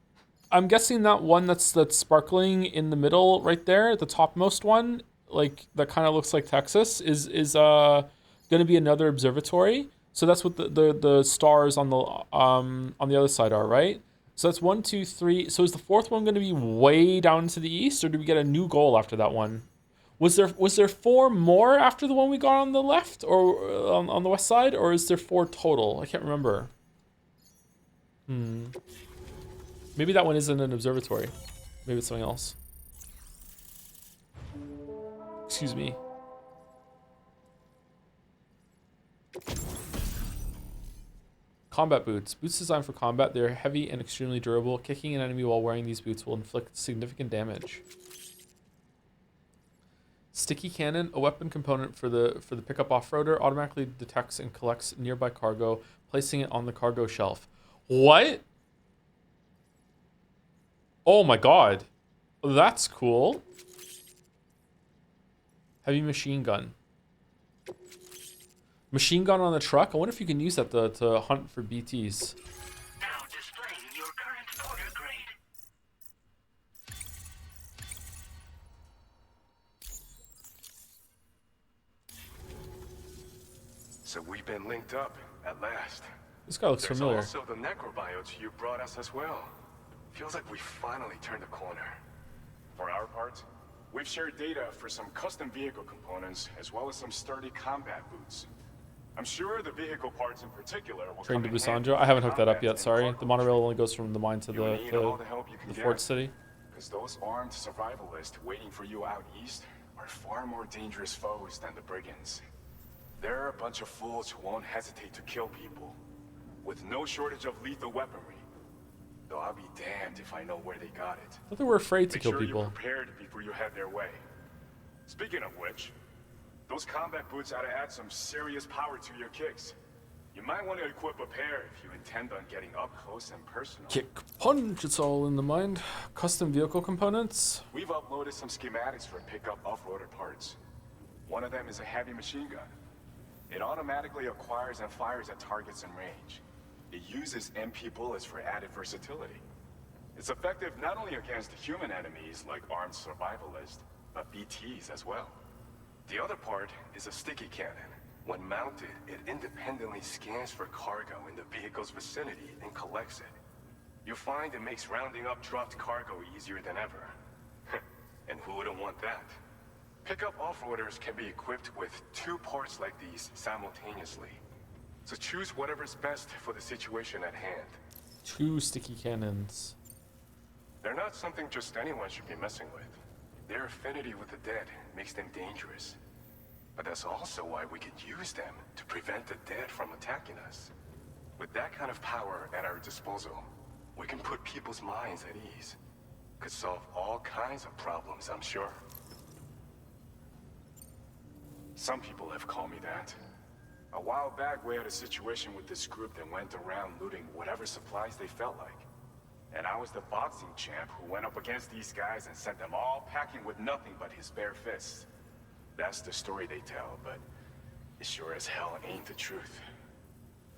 I'm guessing that one that's sparkling in the middle right there, the topmost one, like that kind of looks like Texas, is gonna be another observatory. So that's what the stars on the other side are, right? So that's 1, 2, 3. So is the fourth one gonna be way down to the east, or do we get a new goal after that one? Was there 4 more after the one we got on the left, or on the west side, or is there 4 total? I can't remember. Maybe that one isn't an observatory. Maybe it's something else. Excuse me. Combat boots. Boots designed for combat. They're heavy and extremely durable. Kicking an enemy while wearing these boots will inflict significant damage. Sticky cannon, a weapon component for the pickup off-roader, automatically detects and collects nearby cargo, placing it on the cargo shelf. What? Oh my god. That's cool. Heavy machine gun. Machine gun on the truck? I wonder if you can use that to hunt for BTs. Now displaying your current order grade. So we've been linked up, at last. This guy looks familiar. There's also the necrobiotes you brought us as well. Feels like we finally turned the corner. For our part, we've shared data for some custom vehicle components, as well as some sturdy combat boots. I'm sure the vehicle parts in particular will Train come to in handy Busanjo. I haven't hooked that up combat yet, and sorry. cargo The monorail trade. only goes from the mine to You need all the help you can the get, fort city. because those armed survivalists waiting for you out east are far more dangerous foes than the brigands. They're a bunch of fools who won't hesitate to kill people, with no shortage of lethal weaponry. Though I'll be damned if I know where they got it. I thought they were afraid to Make kill sure people. You're prepared before you head their way. Speaking of which, those combat boots ought to add some serious power to your kicks. You might want to equip a pair if you intend on getting up close and personal. Kick, punch, it's all in the mind. Custom vehicle components. We've uploaded some schematics for pickup off-roader parts. One of them is a heavy machine gun. It automatically acquires and fires at targets in range. It uses MP bullets for added versatility. It's effective not only against human enemies like armed survivalists, but BTs as well. The other part is a sticky cannon. When mounted, it independently scans for cargo in the vehicle's vicinity and collects it. You'll find it makes rounding up dropped cargo easier than ever. And who wouldn't want that? Pickup off-roaders can be equipped with 2 parts like these simultaneously. So choose whatever's best for the situation at hand. 2 sticky cannons. They're not something just anyone should be messing with. Their affinity with the dead makes them dangerous. But that's also why we can use them to prevent the dead from attacking us. With that kind of power at our disposal, we can put people's minds at ease. Could solve all kinds of problems, I'm sure. Some people have called me that. A while back, we had a situation with this group that went around looting whatever supplies they felt like. And I was the boxing champ who went up against these guys and sent them all packing with nothing but his bare fists. That's the story they tell, but it sure as hell ain't the truth.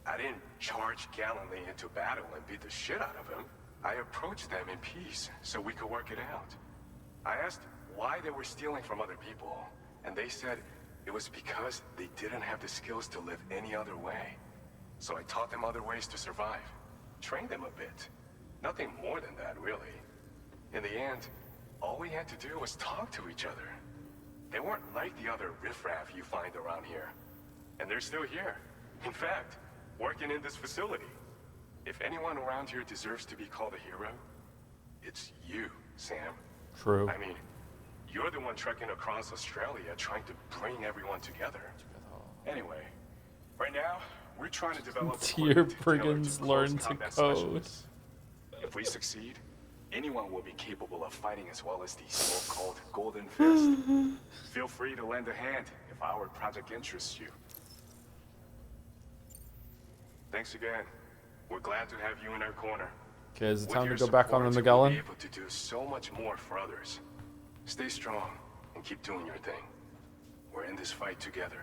I didn't charge gallantly into battle and beat the shit out of them. I approached them in peace so we could work it out. I asked why they were stealing from other people, and they said it was because they didn't have the skills to live any other way. So I taught them other ways to survive, trained them a bit. Nothing more than that, really. In the end, all we had to do was talk to each other. They weren't like the other riffraff you find around here. And they're still here. In fact, working in this facility. If anyone around here deserves to be called a hero, it's you, Sam. True. I mean, you're the one trekking across Australia trying to bring everyone together. Anyway, right now, we're trying to develop Tier brigands learn to code. If we succeed, anyone will be capable of fighting as well as these so-called Golden Fist. Feel free to lend a hand if our project interests you. Thanks again. We're glad to have you in our corner. Okay, is it With time to your go back on the support, we'll Magellan? be able to do so much more for others. Stay strong and keep doing your thing. We're in this fight together.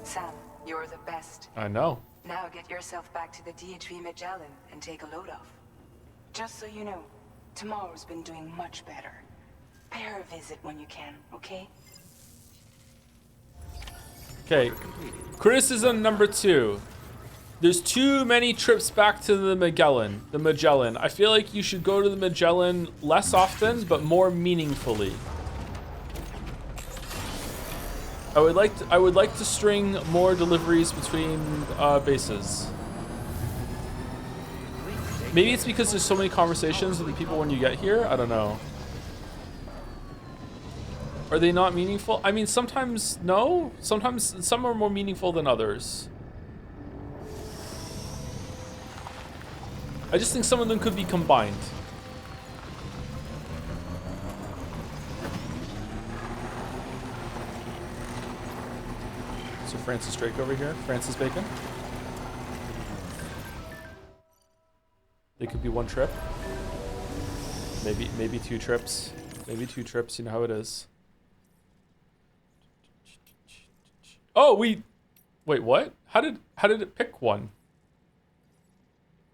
Sam, you're the best. I know. Now get yourself back to the DHV Magellan and take a load off. Just so you know, tomorrow's been doing much better. Pay her a visit when you can, okay? Okay, criticism number 2. There's too many trips back to the Magellan. I feel like you should go to the Magellan less often, but more meaningfully. I would like to string more deliveries between bases. Maybe it's because there's so many conversations with the people when you get here. I don't know. Are they not meaningful? I mean, sometimes no. Sometimes some are more meaningful than others. I just think some of them could be combined. So Francis Drake over here, Francis Bacon. They could be 1 trip. Maybe 2 trips. Maybe 2 trips, you know how it is. Oh, wait, what? How did it pick one?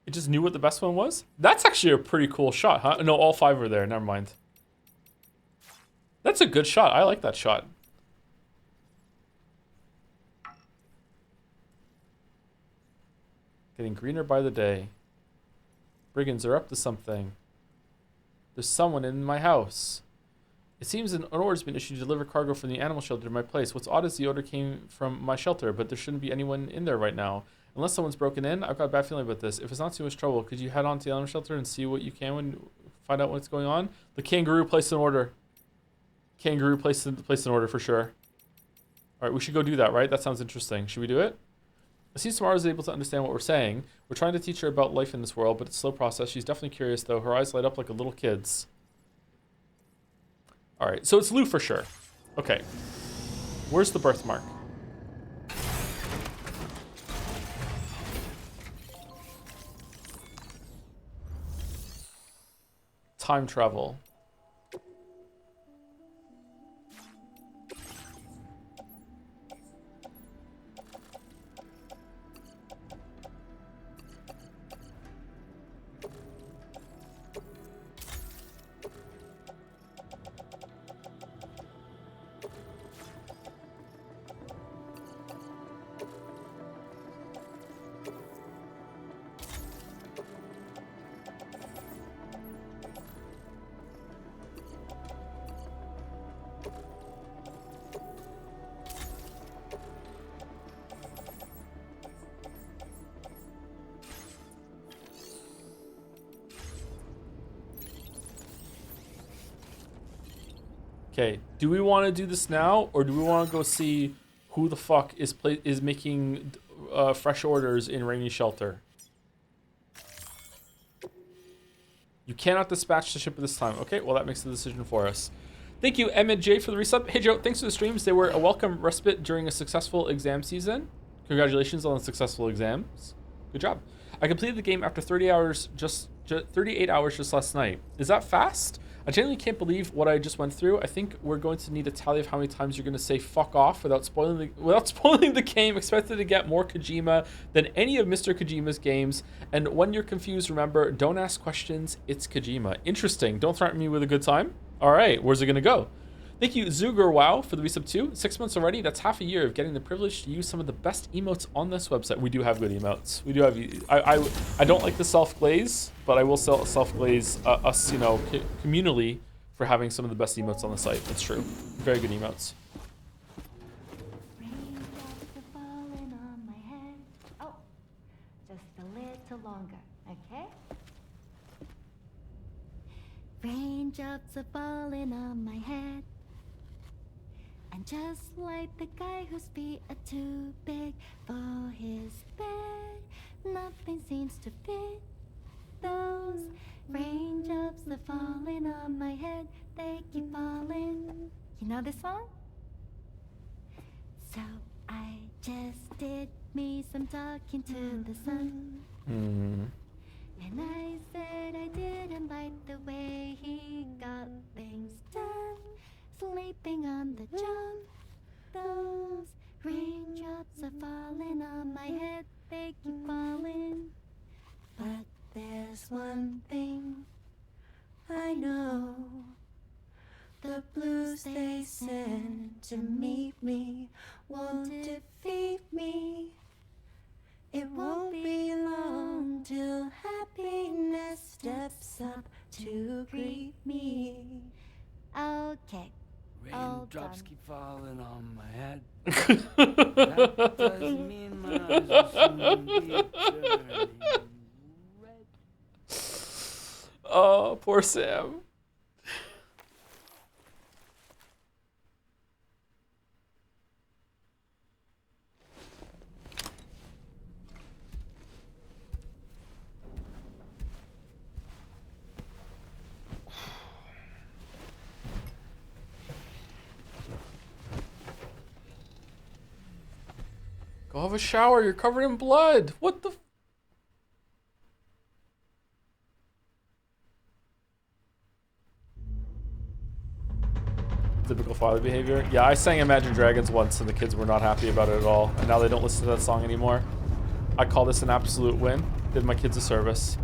It just knew what the best one was? That's actually a pretty cool shot, huh? No, all 5 were there. Never mind. That's a good shot. I like that shot. Getting greener by the day. Brigands are up to something. There's someone in my house. It seems an order's been issued to deliver cargo from the animal shelter to my place. What's odd is the order came from my shelter, but there shouldn't be anyone in there right now. Unless someone's broken in, I've got a bad feeling about this. If it's not too much trouble, could you head on to the animal shelter and see what you can when find out what's going on? The kangaroo placed an order. Kangaroo placed an order for sure. All right, we should go do that, right? That sounds interesting. Should we do it? It seems Samara is able to understand what we're saying. We're trying to teach her about life in this world, but it's a slow process. She's definitely curious, though. Her eyes light up like a little kid's. All right, so it's Lou for sure. Okay. Where's the birthmark? Time travel. Okay, do we want to do this now, or do we want to go see who the fuck is making fresh orders in Rainy Shelter? You cannot dispatch the ship at this time. Okay, well that makes the decision for us. Thank you, Emmett J, for the resub. Hey Joe, thanks for the streams. They were a welcome respite during a successful exam season. Congratulations on the successful exams. Good job. I completed the game after 38 hours just last night. Is that fast? I genuinely can't believe what I just went through. I think we're going to need a tally of how many times you're going to say fuck off without spoiling the game. Expected to get more Kojima than any of Mr. Kojima's games. And when you're confused, remember, don't ask questions. It's Kojima. Interesting. Don't threaten me with a good time. All right, where's it going to go? Thank you, Zuger Wow, for the resub too. 6 months already. That's half a year of getting the privilege to use some of the best emotes on this website. We do have good emotes. We do have. I don't like the self glaze, but I will self glaze us, communally for having some of the best emotes on the site. That's true. Very good emotes. Oh, just a little longer, okay? Raindrops are falling on my head. And just like the guy whose feet are too big for his bed, nothing seems to fit. Those raindrops are falling on my head, they keep falling. You know this song? So I just did me some talking to the sun. And I said I didn't like the way he got things done. Sleeping on the job, those raindrops are falling on my head, they keep falling. But there's one thing I know, the blues they send to meet me won't defeat me. It won't be long till happiness steps up to greet me. Okay. Raindrops keep falling on my head. That doesn't mean my eyes will soon be turning red. Oh, poor Sam. Go have a shower. You're covered in blood. What the? Typical father behavior. Yeah, I sang Imagine Dragons once and the kids were not happy about it at all. And now they don't listen to that song anymore. I call this an absolute win. Did my kids a service.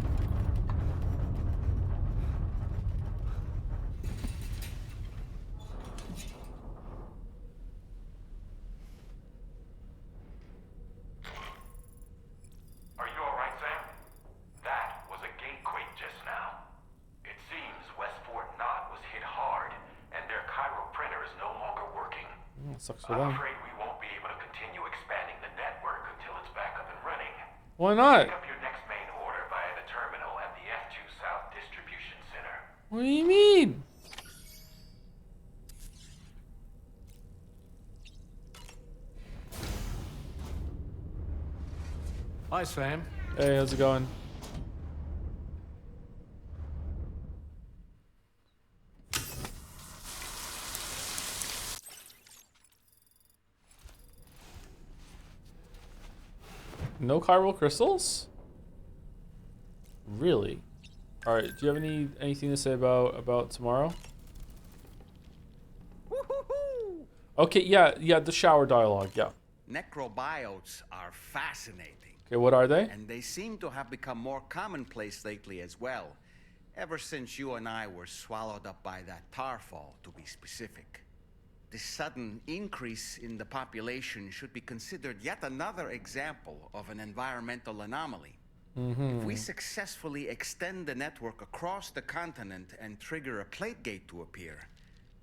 Sucks for them. I'm afraid we won't be able to continue expanding the network until it's back up and running. Why not? Pick up your next main order via the terminal at the F2 South Distribution Center. What do you mean? Hi, Sam. Hey, how's it going? No chiral crystals? Really? All right. Do you have anything to say about tomorrow? Okay. Yeah. The shower dialogue. Yeah. Necrobiotes are fascinating. Okay. What are they? And they seem to have become more commonplace lately as well. Ever since you and I were swallowed up by that tar fall, to be specific. This sudden increase in the population should be considered yet another example of an environmental anomaly. If we successfully extend the network across the continent and trigger a plate gate to appear,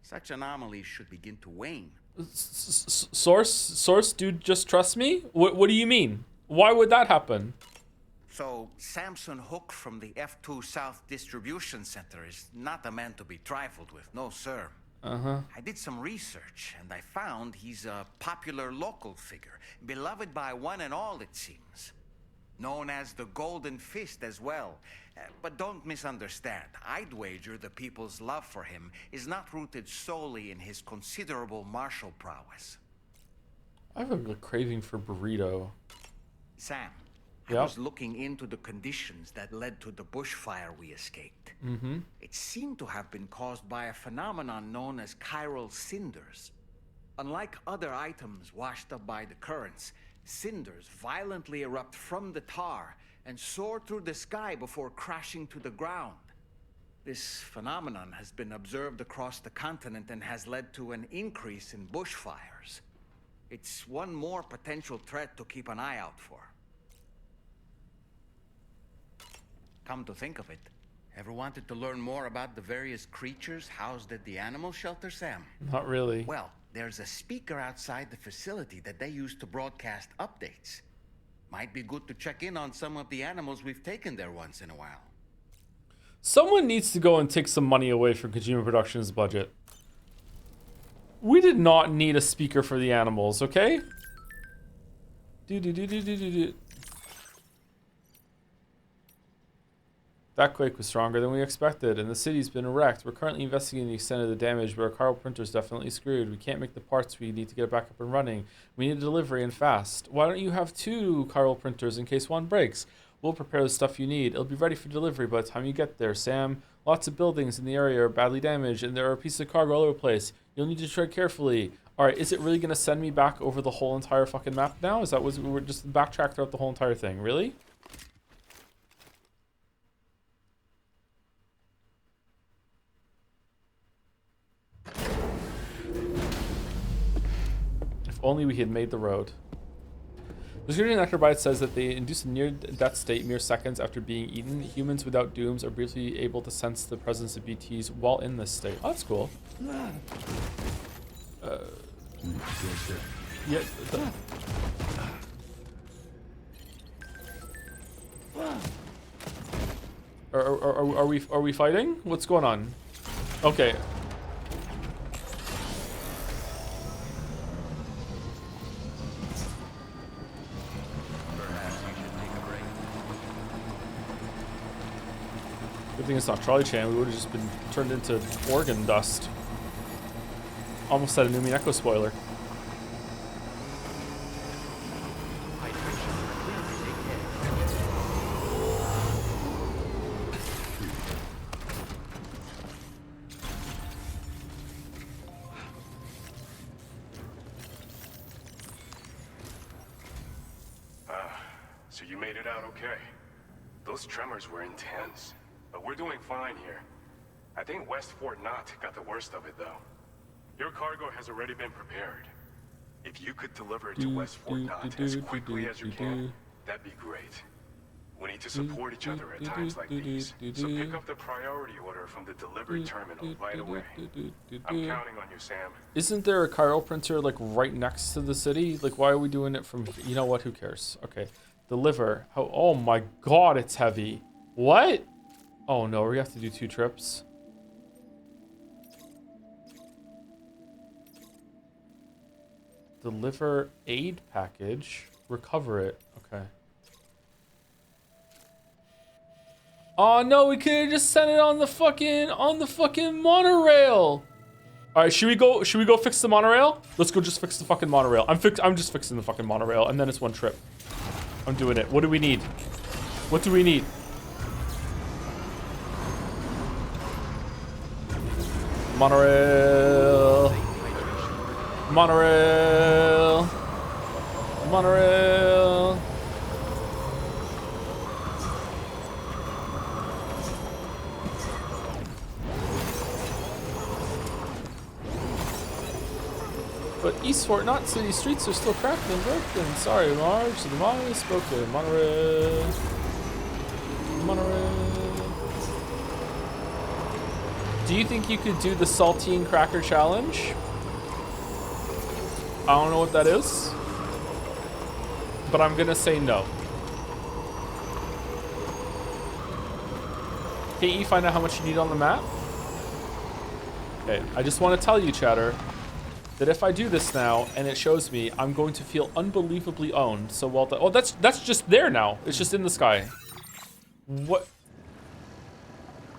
such anomalies should begin to wane. Source, dude, just trust me? What do you mean? Why would that happen? So, Samson Hook from the F2 South Distribution Center is not a man to be trifled with, no sir. I did some research, and I found he's a popular local figure, beloved by one and all, it seems. Known as the Golden Fist as well. But don't misunderstand. I'd wager the people's love for him is not rooted solely in his considerable martial prowess. I have a craving for burrito. Sam, I was looking into the conditions that led to the bushfire we escaped. It seemed to have been caused by a phenomenon known as chiral cinders. Unlike other items washed up by the currents, cinders violently erupt from the tar and soar through the sky before crashing to the ground. This phenomenon has been observed across the continent and has led to an increase in bushfires. It's one more potential threat to keep an eye out for. Come to think of it, ever wanted to learn more about the various creatures housed at the animal shelter, Sam? Not really. Well, there's a speaker outside the facility that they use to broadcast updates. Might be good to check in on some of the animals we've taken there once in a while. Someone needs to go and take some money away from Kojima Productions' budget. We did not need a speaker for the animals, okay? That quake was stronger than we expected, and the city's been wrecked. We're currently investigating the extent of the damage, but our chiral printer's definitely screwed. We can't make the parts we need to get it back up and running. We need a delivery and fast. Why don't you have 2 chiral printers in case one breaks? We'll prepare the stuff you need. It'll be ready for delivery by the time you get there, Sam. Lots of buildings in the area are badly damaged, and there are pieces of cargo all over the place. You'll need to tread carefully. Alright, is it really going to send me back over the whole entire fucking map now? Is that what we're just backtrack throughout the whole entire thing? Really? If only we had made the road. The security necrobite says that they induce a near-death state mere seconds after being eaten. Humans without dooms are briefly able to sense the presence of BTs while in this state. Oh, that's cool. Yeah. Are we fighting? What's going on? Okay. Good thing it's not Charlie Chan. We would have just been turned into organ dust. Almost had a Numi Echo spoiler. So you made it out okay. Those tremors were intense. But we're doing fine here. I think West Fort Knott got the worst of it, though. Your cargo has already been prepared. If you could deliver it to West Fort Knott as quickly as you can, that'd be great. We need to support each other at times like these. So pick up the priority order from the delivery terminal right away. I'm counting on you, Sam. Isn't there a chiral printer like right next to the city? Like, why are we doing it from here? You know what? Who cares? Okay. Deliver. Oh my god, it's heavy. What? Oh no, we have to do 2 trips. Deliver aid package. Recover it. Okay. Oh no, we could have just sent it on the fucking monorail. Alright, should we go fix the monorail? Let's go just fix the fucking monorail. I'm just fixing the fucking monorail, and then it's 1 trip. I'm doing it. What do we need? What do we need? Monorail. Monorail. Monorail. But East Fort Knott city streets are still cracked and broken. Sorry, Marge. The monorail is broken. Monorail. Monorail. Do you think you could do the saltine cracker challenge? I don't know what that is, but I'm gonna say no. Can't you find out how much you need on the map? Okay, I just want to tell you, chatter, that if I do this now and it shows me, I'm going to feel unbelievably owned. So well done. Oh, that's just there now. It's just in the sky. What?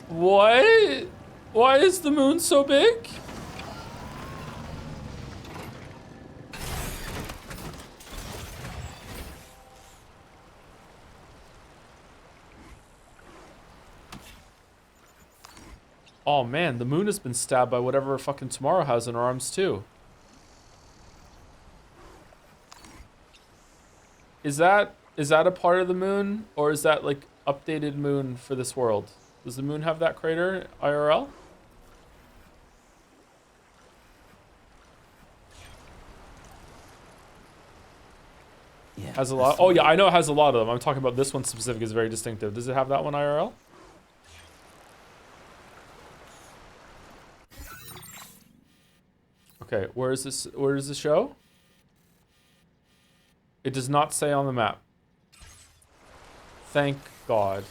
What? Why is the moon so big? Oh man, the moon has been stabbed by whatever fucking Tomorrow has in her arms too. Is that a part of the moon, or is that like updated moon for this world? Does the moon have that crater IRL? Yeah. Has a lot. Oh yeah, I know it has a lot of them. I'm talking about this one specific is very distinctive. Does it have that one IRL? Okay, where is this? Where does this show? It does not say on the map. Thank God.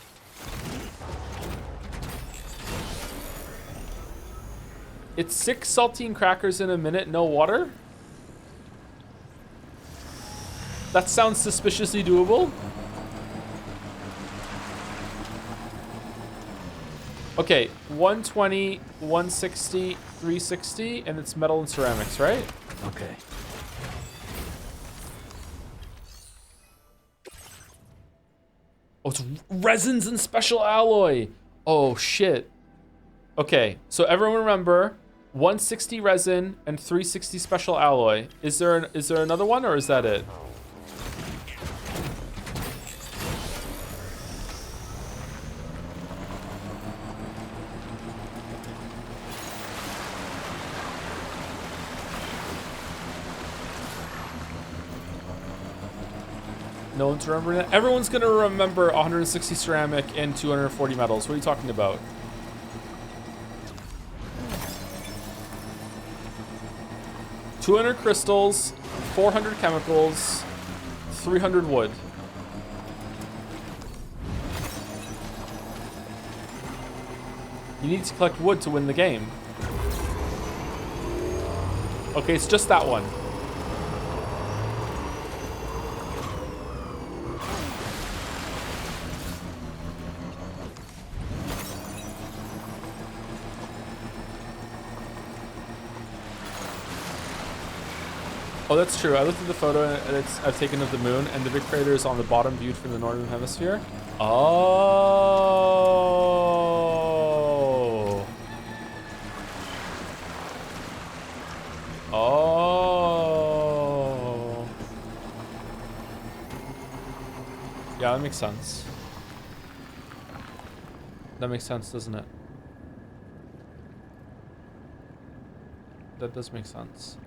It's 6 saltine crackers in a minute, no water? That sounds suspiciously doable. Okay, 120, 160, 360, and it's metal and ceramics, right? Okay. Oh, it's resins and special alloy. Oh, shit. Okay, so everyone remember, 160 resin and 360 special alloy. Is there another one, or is that it? No one's remembering that? Everyone's gonna remember 160 ceramic and 240 metals. What are you talking about? $200 crystals, 400 chemicals, 300 wood. You need to collect wood to win the game. Okay, it's just that one. Oh, that's true. I looked at the photo I've taken of the moon, and the big crater is on the bottom viewed from the northern hemisphere. Oh. Oh. Yeah, that makes sense. That makes sense, doesn't it? That does make sense.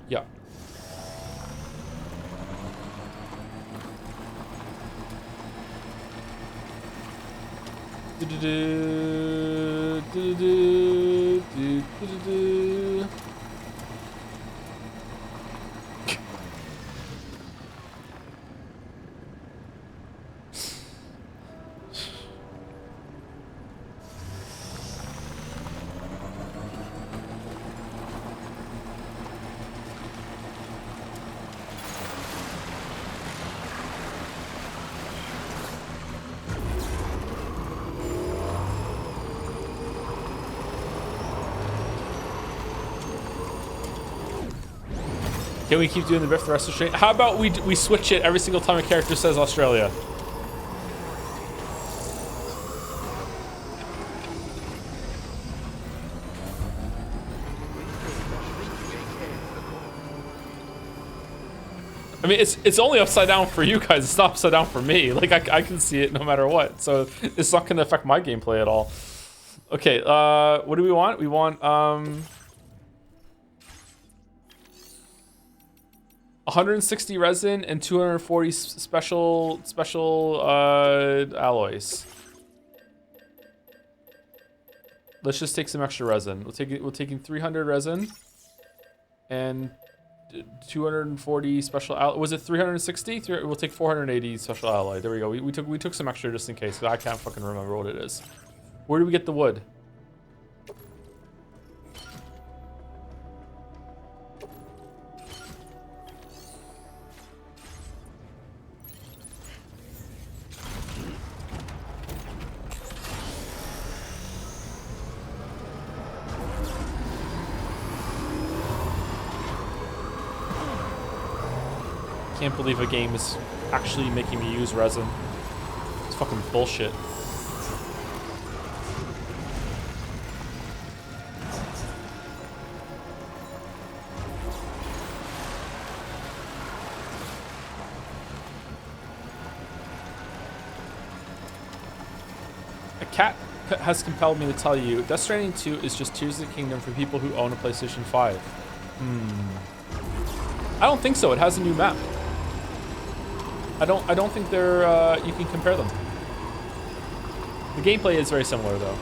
Yeah. Can we keep doing the riff the rest of the stream? How about we switch it every single time a character says Australia? I mean, it's only upside down for you guys. It's not upside down for me. Like, I can see it no matter what. So it's not going to affect my gameplay at all. Okay, what do we want? We want, 160 resin and 240 special alloys. Let's just take some extra resin. We're taking 300 resin and 240 special alloy. Was it 360? We'll take 480 special alloy. There we go. We took some extra just in case. 'Cause I can't fucking remember what it is. Where do we get the wood? Can't believe a game is actually making me use resin. It's fucking bullshit. A cat has compelled me to tell you, Death Stranding 2 is just Tears of the Kingdom for people who own a PlayStation 5. I don't think so. It has a new map. I don't think they're you can compare them. The gameplay is very similar though.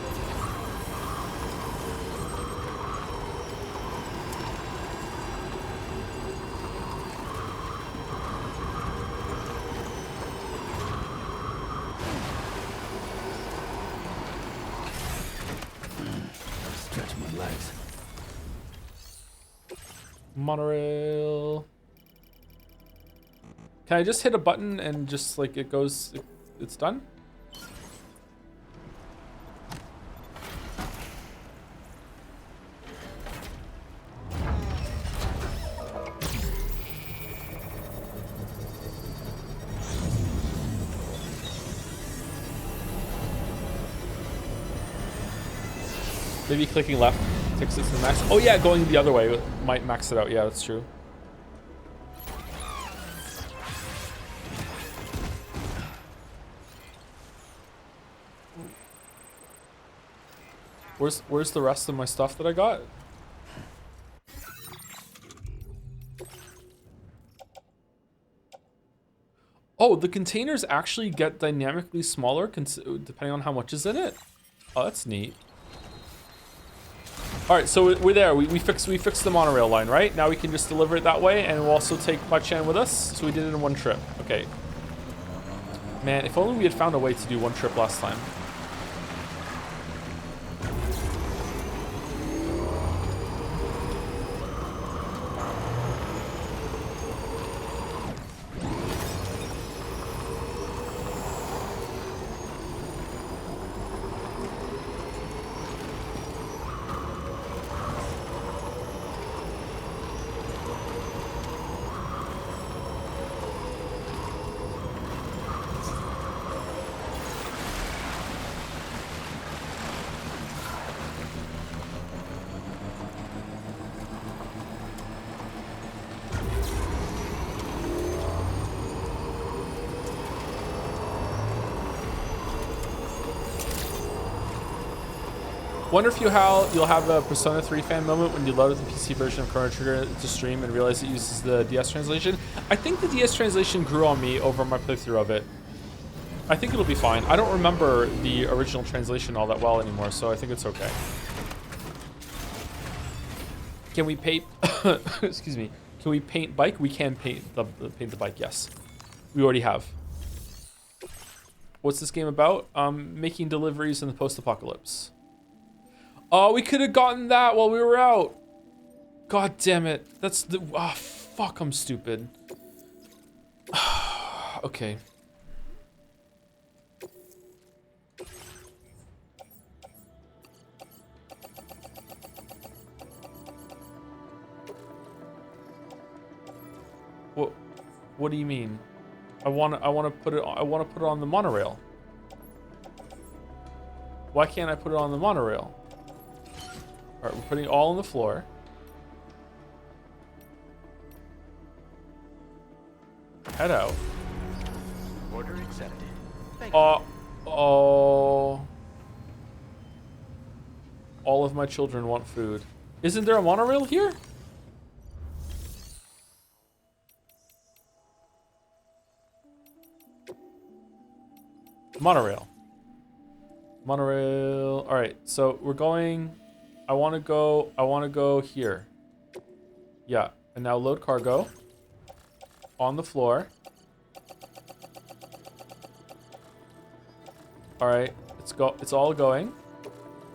Stretch my legs. Monorail. Can I just hit a button and just like it goes, it's done? Maybe clicking left takes it to the max. Oh yeah, going the other way might max it out. Yeah, that's true. Where's the rest of my stuff that I got? Oh, the containers actually get dynamically smaller depending on how much is in it. Oh, that's neat. All right, so we're there. We fixed the monorail line, right? Now we can just deliver it that way, and we'll also take Chan with us. So we did it in one trip. Okay. Man, if only we had found a way to do one trip last time. Wonder if you'll have a Persona 3 fan moment when you load the PC version of Chrono Trigger to stream and realize it uses the DS translation. I think the DS translation grew on me over my playthrough of it. I think it'll be fine. I don't remember the original translation all that well anymore, so I think it's okay. Can we paint? Excuse me. Can we paint bike? We can paint the bike. Yes, we already have. What's this game about? Making deliveries in the post-apocalypse. Oh, we could have gotten that while we were out. God damn it. That's the... Oh, fuck, I'm stupid. Okay. What do you mean? I want to put it on the monorail. Why can't I put it on the monorail? All right, we're putting it all on the floor. Head out. Order accepted. Thank Oh. All of my children want food. Isn't there a monorail here? Monorail. All right, so we're going. I want to go here. Yeah, And now load cargo. On the floor. Alright, it's all going.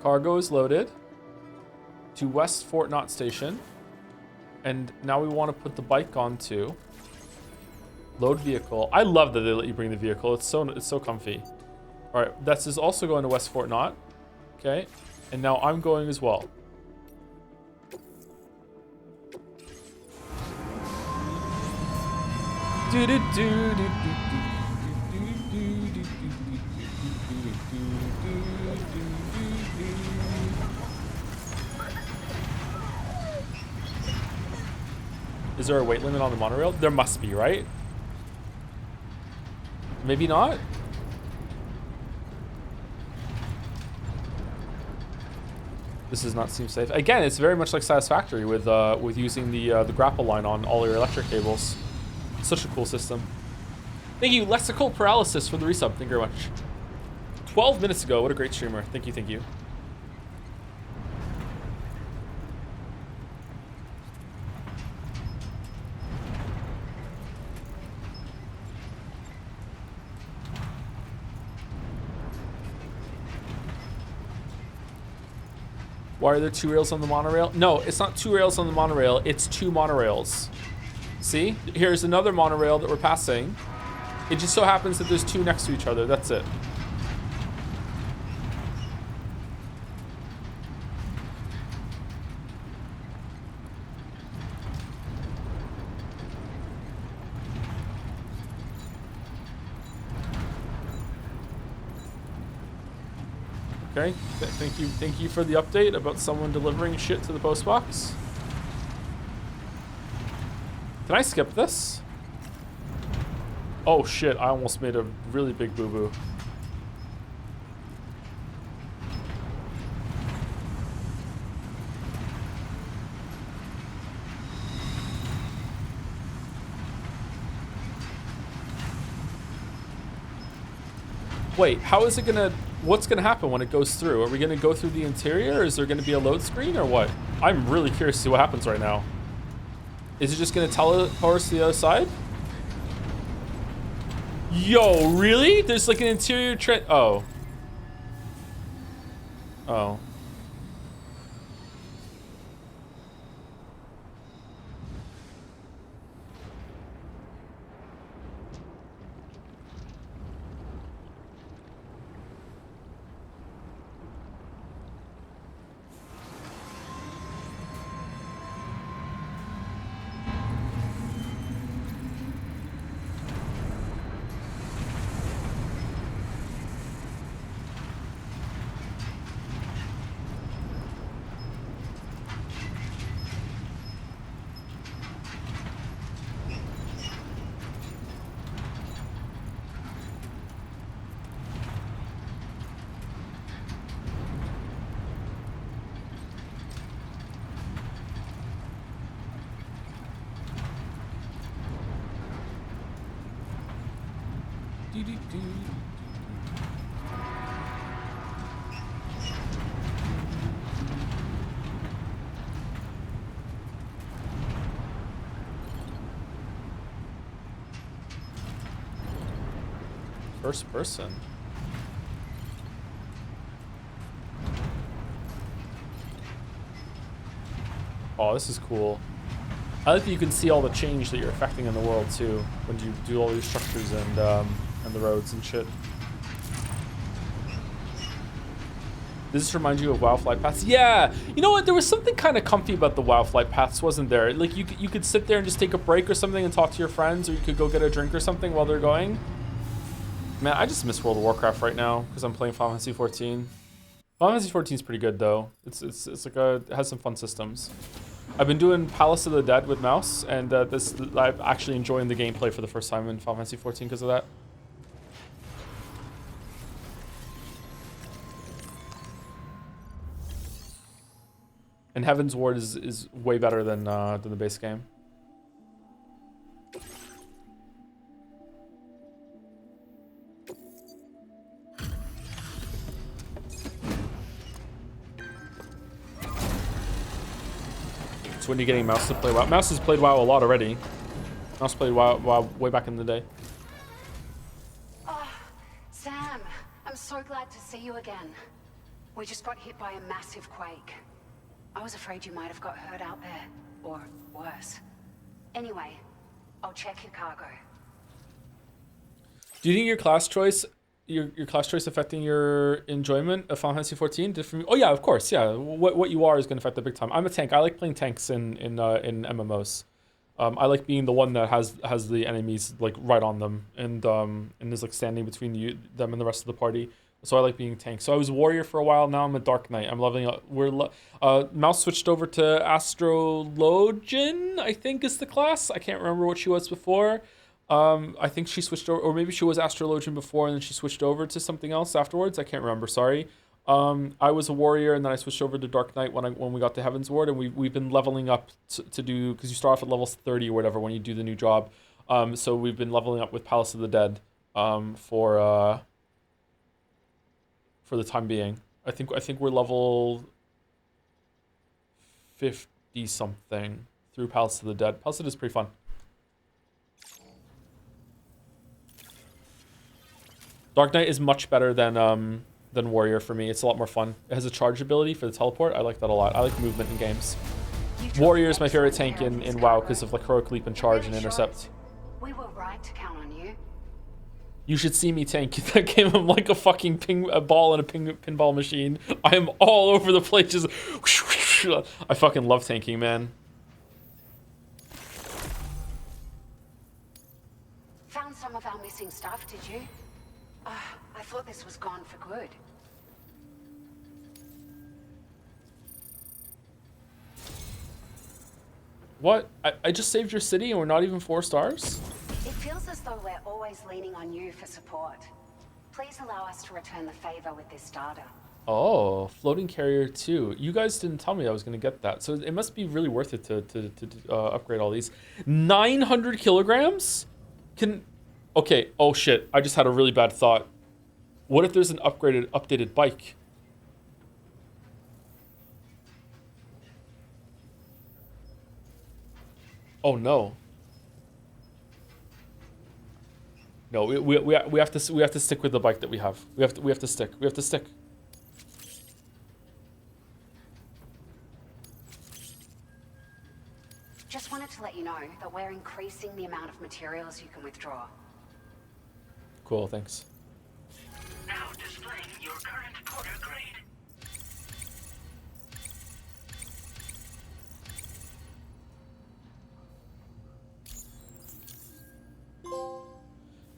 Cargo is loaded. To West Fort Knott Station. And now we want to put the bike onto. Load vehicle. I love that they let you bring the vehicle. It's so comfy. Alright, this is also going to West Fort Knott. Okay. And now I'm going as well. Is there a weight limit on the monorail? There must be, right? Maybe not? This does not seem safe. Again, it's very much like Satisfactory with using the grapple line on all your electric cables. Such a cool system. Thank you, Lexical Paralysis, for the resub. Thank you very much. 12 minutes ago. What a great streamer. Thank you, thank you. Why are there 2 rails on the monorail? No, it's not 2 rails on the monorail. It's 2 monorails. See? Here's another monorail that we're passing. It just so happens that there's 2 next to each other. That's it. Okay, thank you for the update about someone delivering shit to the post box. Can I skip this? Oh shit, I almost made a really big boo-boo. Wait, how is it gonna... What's gonna happen when it goes through? Are we gonna go through the interior, or is there gonna be a load screen, or what? I'm really curious to see what happens right now. Is it just gonna teleport us to the other side? Yo, really? There's like an interior oh. Oh. First person. Oh, this is cool. I like that you can see all the change that you're affecting in the world too when you do all these structures and the roads and shit. Does this remind you of WoW flight paths? Yeah! You know what? There was something kind of comfy about the WoW flight paths, wasn't there? Like, you could sit there and just take a break or something and talk to your friends, or you could go get a drink or something while they're going. Man, I just miss World of Warcraft right now because I'm playing Final Fantasy 14. Final Fantasy 14 is pretty good, though. It's like it has some fun systems. I've been doing Palace of the Dead with mouse, and I'm actually enjoying the gameplay for the first time in Final Fantasy 14 because of that. And Heaven's Ward is way better than the base game. So when are you getting Mouse to play WoW? Mouse has played WoW a lot already. Mouse played WoW way back in the day. Oh, Sam, I'm so glad to see you again. We just got hit by a massive quake. I was afraid you might have got hurt out there, or worse. Anyway, I'll check your cargo. Do you think your class choice affecting your enjoyment of Final Fantasy 14? Different? Oh yeah, of course. Yeah, what you are is going to affect it big time. I'm a tank. I like playing tanks in MMOs. I like being the one that has the enemies like right on them and is like standing between them and the rest of the party. So I like being tank. So I was warrior for a while. Now I'm a dark knight. I'm leveling up. Mouse switched over to Astrologian, I think is the class. I can't remember what she was before. I think she switched over, or maybe she was Astrologian before and then she switched over to something else afterwards. I can't remember. Sorry. I was a warrior and then I switched over to Dark Knight when we got to Heaven's Ward, and we've been leveling up to do, because you start off at level 30 or whatever when you do the new job. So we've been leveling up with Palace of the Dead for the time being. I think we're level 50 something through Palace of the Dead. Palace of the Dead is pretty fun. Dark Knight is much better than Warrior for me. It's a lot more fun. It has a charge ability for the teleport. I like that a lot. I like movement in games. Warrior is my favorite tank in WoW because of like heroic leap and charge and intercept. We were right to count on you. You should see me tank that game. I'm like a fucking ball in a pinball machine. I am all over the place. Just I fucking love tanking, man. Found some of our missing stuff, did you? I thought this was gone for good. What? I just saved your city and we're not even 4 stars? It feels as though we're always leaning on you for support. Please allow us to return the favor with this data. Oh, floating carrier 2. You guys didn't tell me I was going to get that. So it must be really worth it to upgrade all these. 900 kilograms? Okay, oh shit. I just had a really bad thought. What if there's an updated bike? Oh no. No, we have to stick with the bike that we have. We have to stick. Just wanted to let you know that we're increasing the amount of materials you can withdraw. Cool, thanks. Now displaying your current porter grade.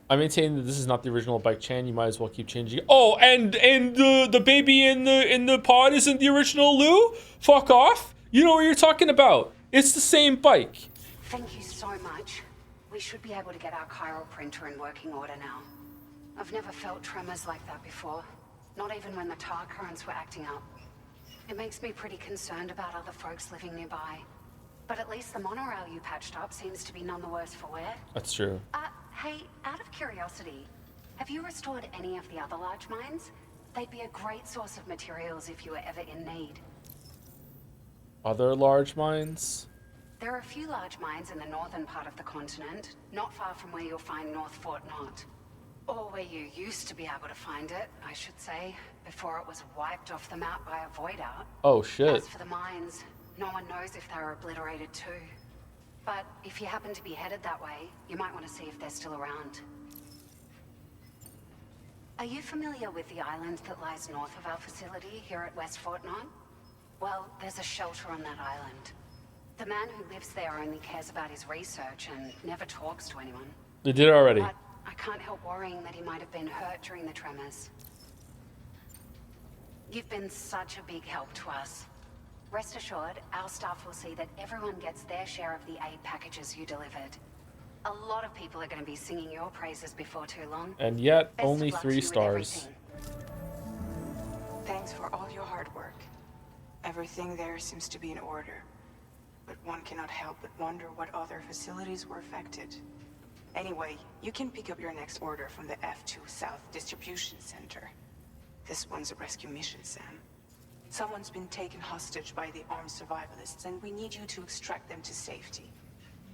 I maintain that this is not the original bike chain. You might as well keep changing it. Oh, and the baby in the pod isn't the original Lou? Fuck off. You know what you're talking about. It's the same bike. Thank you so much. We should be able to get our chiral printer in working order now. I've never felt tremors like that before. Not even when the tar currents were acting up. It makes me pretty concerned about other folks living nearby. But at least the monorail you patched up seems to be none the worse for wear. That's true. Hey, out of curiosity, have you restored any of the other large mines? They'd be a great source of materials if you were ever in need. Other large mines? There are a few large mines in the northern part of the continent, not far from where you'll find North Fort Knot. Or where you used to be able to find it, I should say, before it was wiped off the map by a void out. Oh shit. As for the mines, no one knows if they were obliterated too. But if you happen to be headed that way, you might want to see if they're still around. Are you familiar with the island that lies north of our facility here at West Fort Knot? Well, there's a shelter on that island. The man who lives there only cares about his research and never talks to anyone. They did it already. But I can't help worrying that he might have been hurt during the tremors. You've been such a big help to us. Rest assured, our staff will see that everyone gets their share of the aid packages you delivered. A lot of people are going to be singing your praises before too long. And yet, Best only of luck 3 to you with stars. Thanks for all your hard work. Everything there seems to be in order. But one cannot help but wonder what other facilities were affected. Anyway, you can pick up your next order from the F2 South Distribution Center. This one's a rescue mission, Sam. Someone's been taken hostage by the armed survivalists, and we need you to extract them to safety.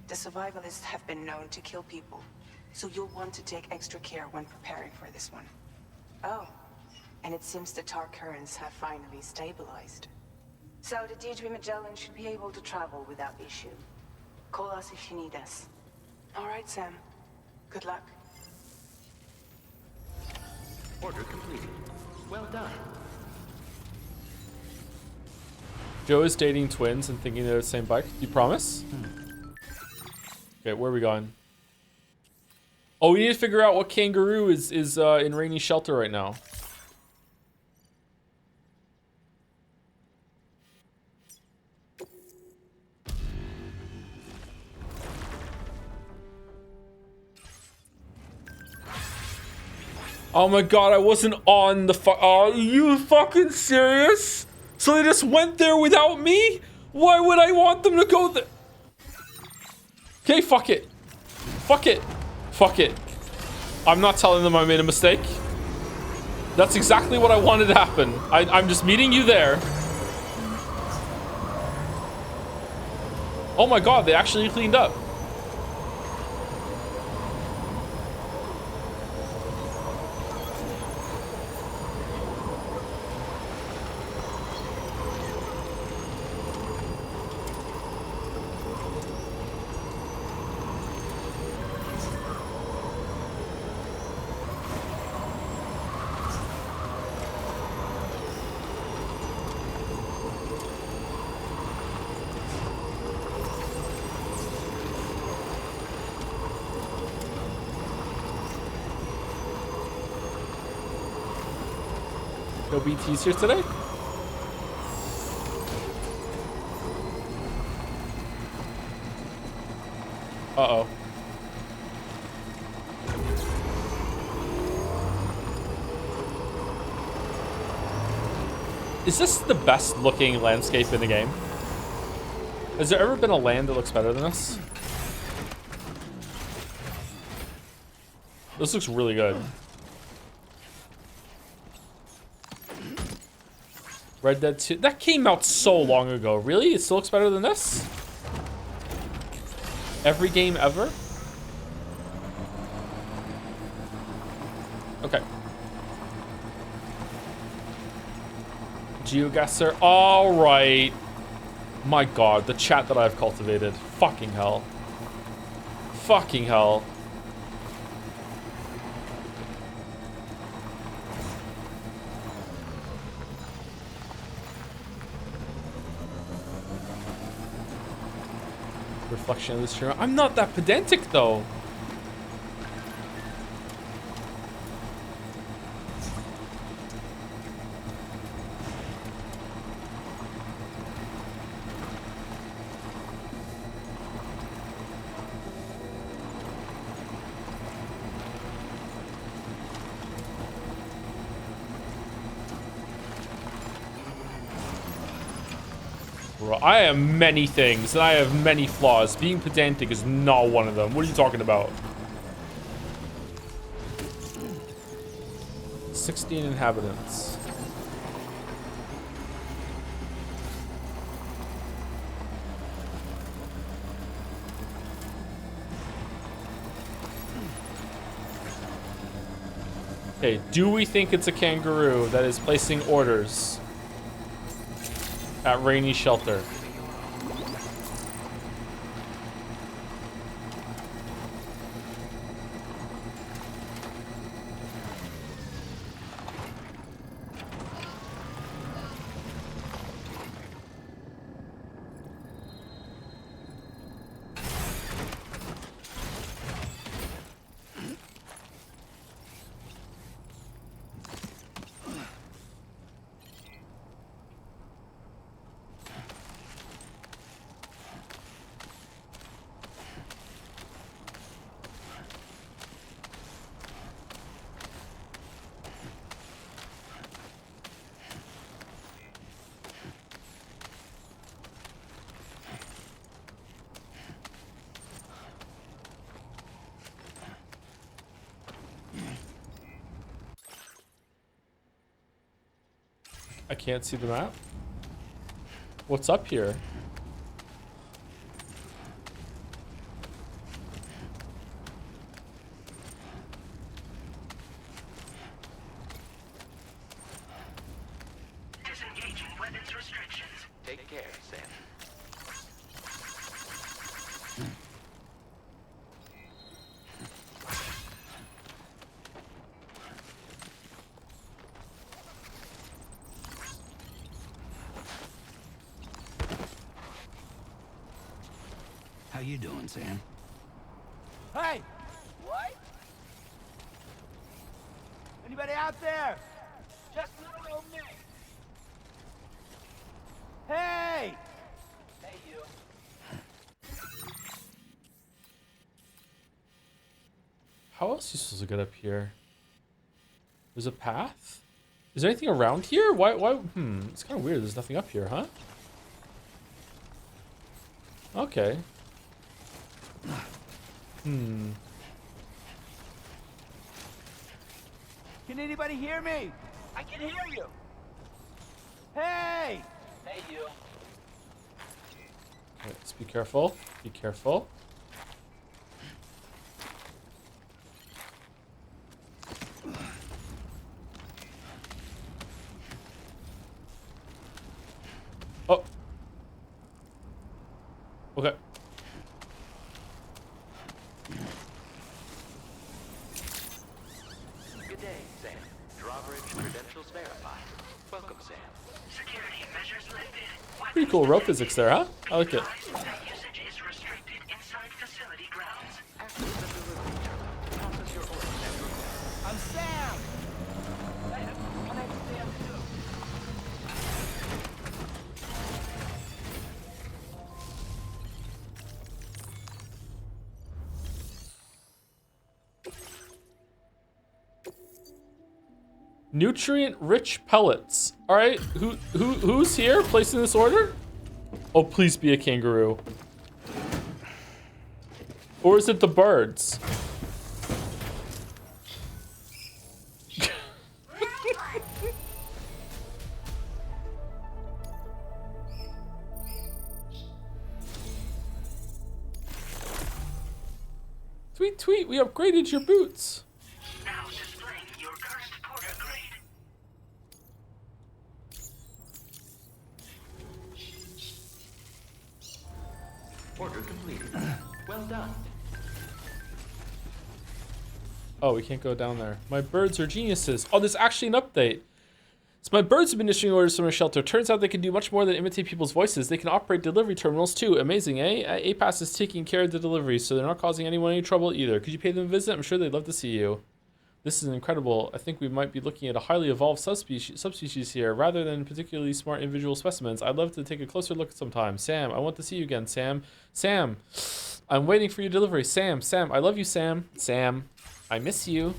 The survivalists have been known to kill people, so you'll want to take extra care when preparing for this one. Oh, and it seems the tar currents have finally stabilized. So the D3 Magellan should be able to travel without issue. Call us if you need us. All right, Sam. Good luck. Order completed. Well done. Joe is dating twins and thinking they're the same bike. You promise? Okay, where are we going? Oh, we need to figure out what kangaroo is in Rainy Shelter right now. Oh my god, I wasn't on the are you fucking serious? So they just went there without me? Why would I want them to go there? Okay, fuck it. Fuck it. Fuck it. I'm not telling them I made a mistake. That's exactly what I wanted to happen. I'm just meeting you there. Oh my god, they actually cleaned up. No BTs here today? Uh-oh. Is this the best looking landscape in the game? Has there ever been a land that looks better than this? This looks really good. Red Dead 2. That came out so long ago. Really? It still looks better than this? Every game ever? Okay. GeoGuessr. Alright. My god, the chat that I've cultivated. Fucking hell. Fucking hell. Reflection of this stream. I'm not that pedantic though. I am many things, and I have many flaws. Being pedantic is not one of them. What are you talking about? 16 inhabitants. Okay, do we think it's a kangaroo that is placing orders at Rainy Shelter? I can't see the map. What's up here? Disengaging weapons restrictions. Take care, Sam. How you doing, Sam? Hey! What? Anybody out there? Just little old me. Hey! Hey, you. How else are you supposed to get up here? There's a path? Is there anything around here? Why, it's kind of weird. There's nothing up here, huh? Okay. Can anybody hear me? I can hear you. Hey! Hey, you. Right, let's be careful. Be careful. Oh. Okay. Good day, Sam. Drawbridge credentials verified. Welcome, Sam. Security measures lifted. Pretty cool rope physics there, huh? I like it. Usage is restricted inside facility grounds. After the delivery terminal, process your order at your desk. I'm Sam! My name's Sam, too. Nutrient-rich pellets. All right, who's here placing this order? Oh, please be a kangaroo. Or is it the birds? Tweet, tweet, we upgraded your boots. Now displaying your current porter grade. Order completed. Well done. Oh, we can't go down there. My birds are geniuses. Oh, there's actually an update. So my birds have been issuing orders from a shelter. Turns out they can do much more than imitate people's voices. They can operate delivery terminals too. Amazing, eh? APAS is taking care of the deliveries, so they're not causing anyone any trouble either. Could you pay them a visit? I'm sure they'd love to see you. This is incredible. I think we might be looking at a highly evolved subspecies here, rather than particularly smart individual specimens. I'd love to take a closer look sometime. Sam, I want to see you again, Sam. Sam, I'm waiting for your delivery. Sam, I love you, Sam. Sam, I miss you.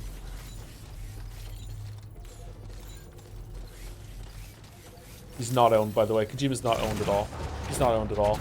He's not owned, by the way. Kojima's not owned at all. He's not owned at all.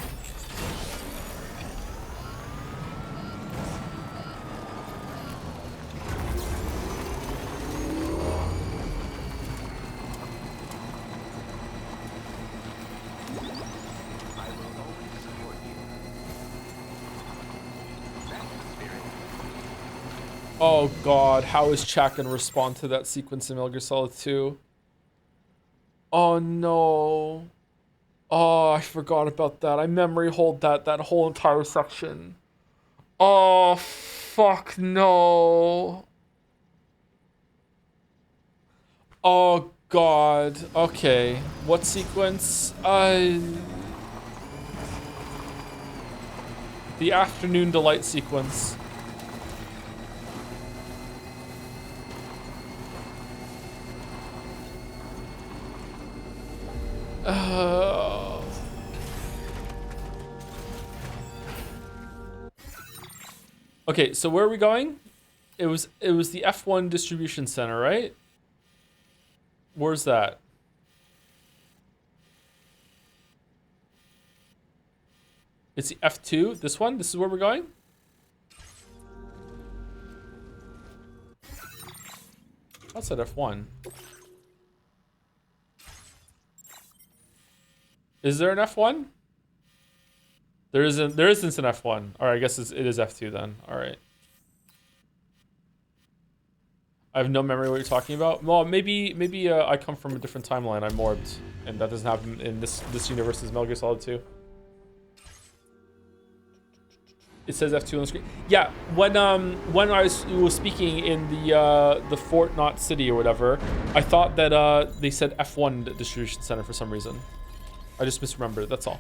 Oh god, how is Chak gonna respond to that sequence in Metal Gear Solid 2? Oh no. Oh, I forgot about that. I memory hold that whole entire section. Oh, fuck no. Oh god. Okay. What sequence? The Afternoon Delight sequence. Okay, so where are we going? It was the F1 distribution center, right? Where's that? It's the F2, this one? This is where we're going? That's at F1. Is there an F1? There isn't an F1. All right, I guess it is F2 then. All right. I have no memory of what you're talking about. Well, maybe I come from a different timeline. I'm morbed, and that doesn't happen in this universe's Metal Gear Solid 2. It says F2 on the screen. Yeah, when I was speaking in the Fort Knot City or whatever, I thought that they said F1 distribution center for some reason. I just misremembered it. That's all.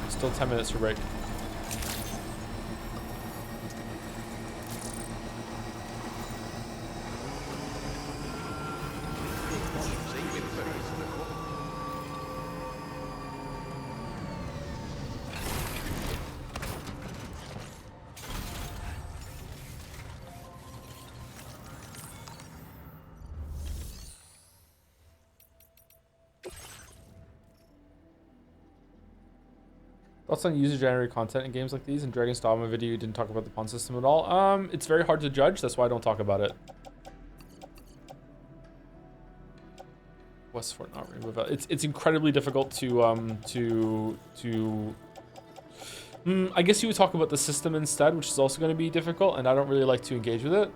Still 10 minutes for break. Thoughts on user-generated content in games like these? In Dragon's Dogma video, you didn't talk about the pawn system at all. It's very hard to judge. That's why I don't talk about it. Westford not remove it. It's incredibly difficult to I guess you would talk about the system instead, which is also going to be difficult, and I don't really like to engage with it.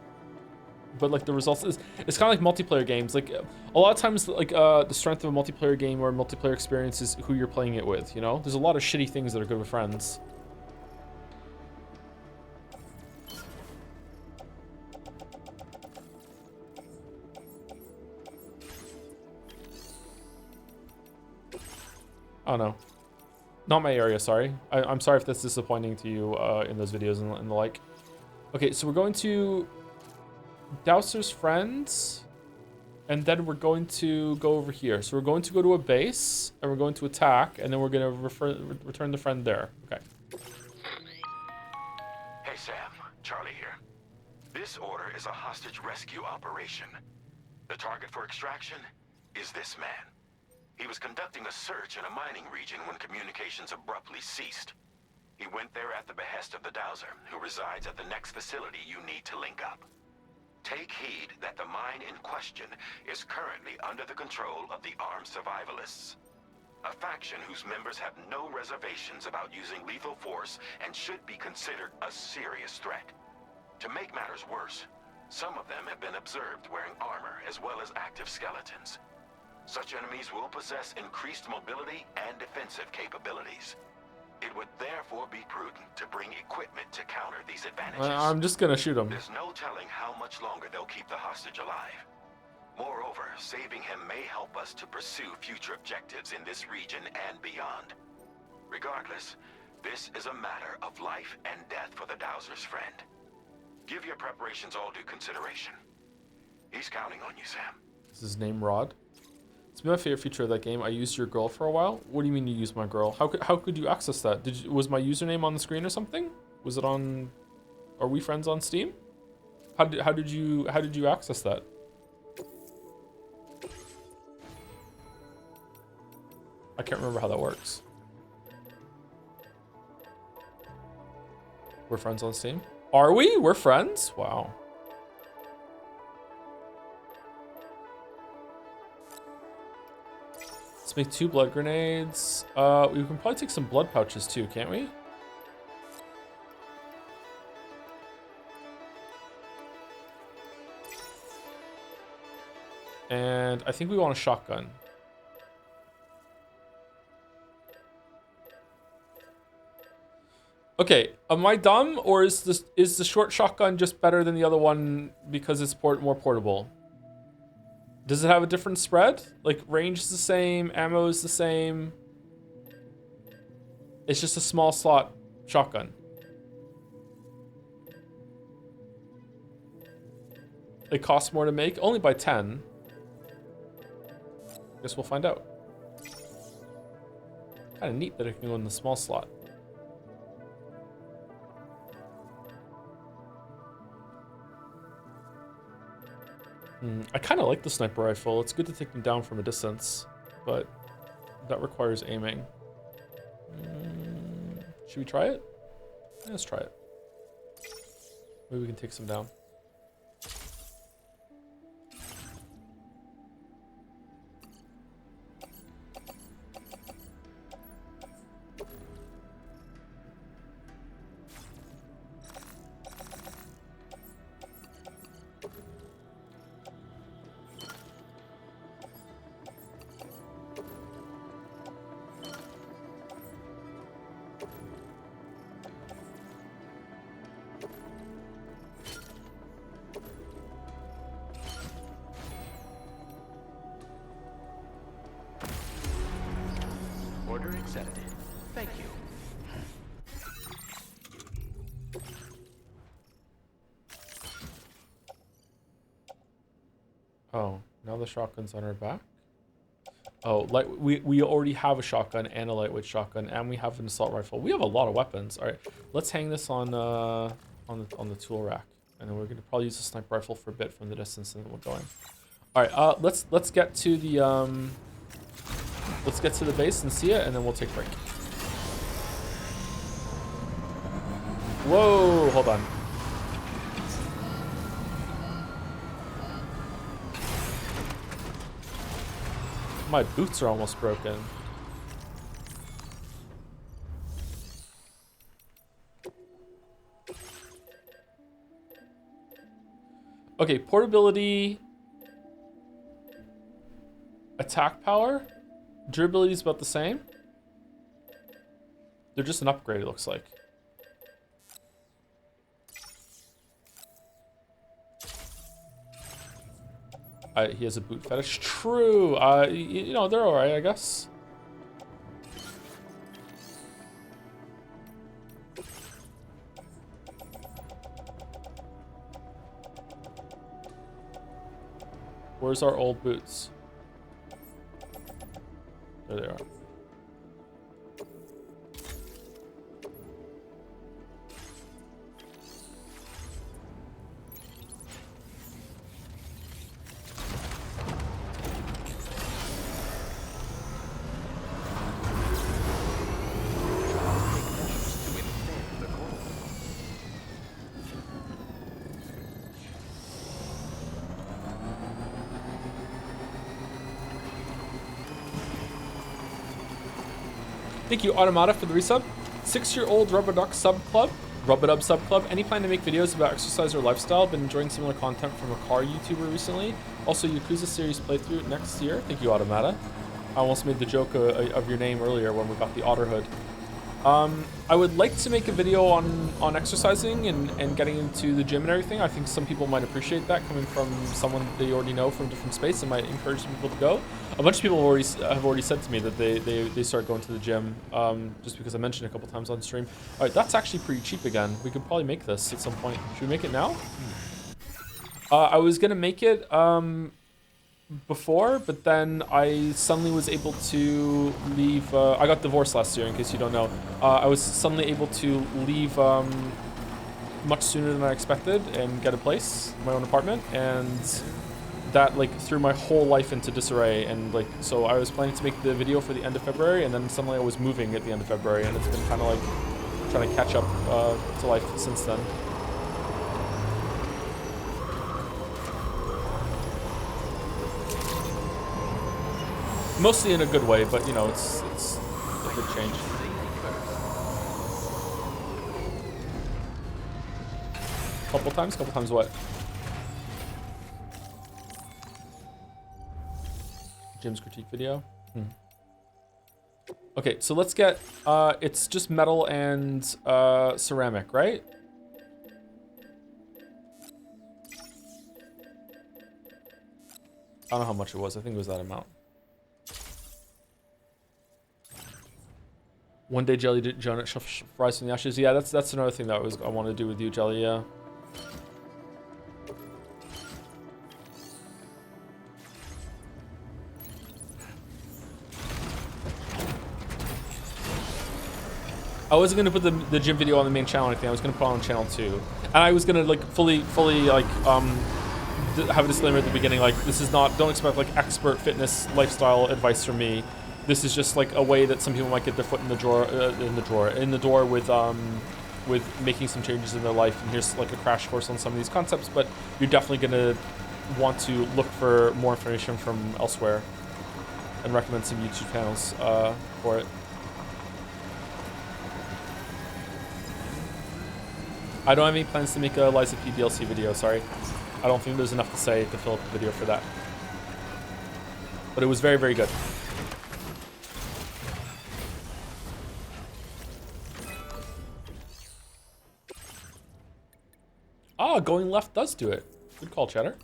But like the results is, it's kind of like multiplayer games. Like a lot of times, like the strength of a multiplayer game or a multiplayer experience is who you're playing it with. You know, there's a lot of shitty things that are good with friends. Oh no, not my area. Sorry, I'm sorry if that's disappointing to you in those videos and the like. Okay, so we're going to Dowser's friends, and then we're going to go over here. So we're going to go to a base, and we're going to attack, and then we're going to return the friend there. Okay. Hey Sam, Charlie here. This order is a hostage rescue operation. The target for extraction is this man. He was conducting a search in a mining region when communications abruptly ceased. He went there at the behest of the Dowser, who resides at the next facility you need to link up. Take heed that the mine in question is currently under the control of the armed survivalists, a faction whose members have no reservations about using lethal force and should be considered a serious threat. To make matters worse, some of them have been observed wearing armor as well as active skeletons. Such enemies will possess increased mobility and defensive capabilities. It would therefore be prudent to bring equipment to counter these advantages. I'm just gonna shoot him. There's no telling how much longer they'll keep the hostage alive. Moreover, saving him may help us to pursue future objectives in this region and beyond. Regardless, this is a matter of life and death for the Dowser's friend. Give your preparations all due consideration. He's counting on you, Sam. Is his name Rod? It's been my favorite feature of that game. I used your girl for a while. What do you mean you used my girl? How could you access that? Was my username on the screen or something? Was it on? Are we friends on Steam? How did you access that? I can't remember how that works. We're friends on Steam? Are we? We're friends? Wow. Let's make 2 blood grenades. We can probably take some blood pouches too, can't we? And I think we want a shotgun. Okay, am I dumb, or is the short shotgun just better than the other one because it's more portable? Does it have a different spread? Like, range is the same, ammo is the same. It's just a small slot shotgun. It costs more to make? Only by 10. Guess we'll find out. Kind of neat that it can go in the small slot. I kind of like the sniper rifle. It's good to take them down from a distance, but that requires aiming. Should we try it? Let's try it. Maybe we can take some down. Order accepted. Thank you. Oh, now the shotgun's on our back? Oh, like we already have a shotgun and a lightweight shotgun, and we have an assault rifle. We have a lot of weapons. All right, let's hang this on the tool rack, and then we're gonna probably use the sniper rifle for a bit from the distance, and then we'll go in. All right, let's get to the base and see it, and then we'll take a break. Whoa, hold on. My boots are almost broken. Okay, portability, attack power, durability is about the same. They're just an upgrade, it looks like. He has a boot fetish. True. You know, they're alright, I guess. Where's our old boots? There they are. Thank you, Automata, for the resub. 6-year-old Rubberduck Sub Club. Rubadub Sub Club. Any plan to make videos about exercise or lifestyle? Been enjoying similar content from a car YouTuber recently. Also, Yakuza series playthrough next year. Thank you, Automata. I almost made the joke of your name earlier when we got the Otter Hood. I would like to make a video on exercising and getting into the gym and everything. I think some people might appreciate that coming from someone they already know from a different space and might encourage people to go. A bunch of people have already said to me that they start going to the gym just because I mentioned it a couple times on stream. All right, that's actually pretty cheap again. We could probably make this at some point. Should we make it now? I was gonna make it before, but then I suddenly was able to leave. I got divorced last year, in case you don't know. I was suddenly able to leave much sooner than I expected and get a place, my own apartment, and that like threw my whole life into disarray. And like, so I was planning to make the video for the end of February, and then suddenly I was moving at the end of February, and it's been kind of like trying to catch up to life since then. Mostly in a good way, but you know, it's a big change. Couple times what? Jim's critique video. Okay, so let's get, it's just metal and ceramic, right? I don't know how much it was. I think it was that amount. One day Jelly did Jonah fries from the ashes. Yeah, that's another thing that I want to do with you, Jelly. Yeah. I wasn't gonna put the gym video on the main channel or anything. I was gonna put it on channel 2, and I was gonna like fully like have a disclaimer at the beginning, like this is not, don't expect like expert fitness lifestyle advice from me. This is just like a way that some people might get their foot in the door with with making some changes in their life, and here's like a crash course on some of these concepts, but you're definitely going to want to look for more information from elsewhere and recommend some YouTube channels for it. I don't have any plans to make a Liza P DLC video, sorry. I don't think there's enough to say to fill up the video for that. But it was very, very good. Ah, going left does do it. Good call, Cheddar.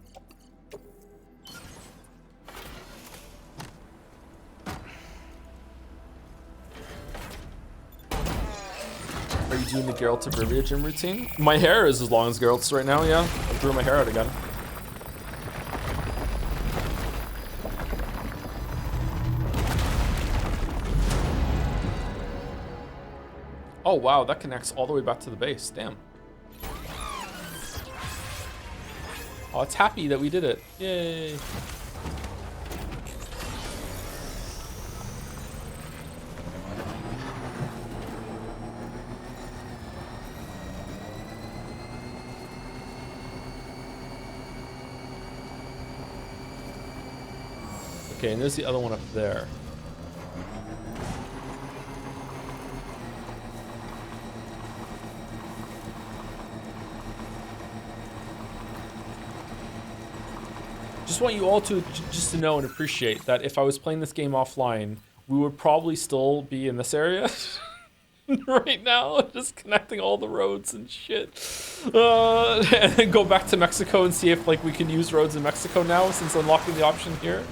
Are you doing the Geralt to Brivia gym routine? My hair is as long as Geralt's right now, yeah. I grew my hair out again. Oh wow, that connects all the way back to the base. Damn. Oh, it's happy that we did it. Yay. Okay, and there's the other one up there. Just want you all to just to know and appreciate that if I was playing this game offline, we would probably still be in this area right now, just connecting all the roads and shit. And then go back to Mexico and see if like we can use roads in Mexico now since unlocking the option here.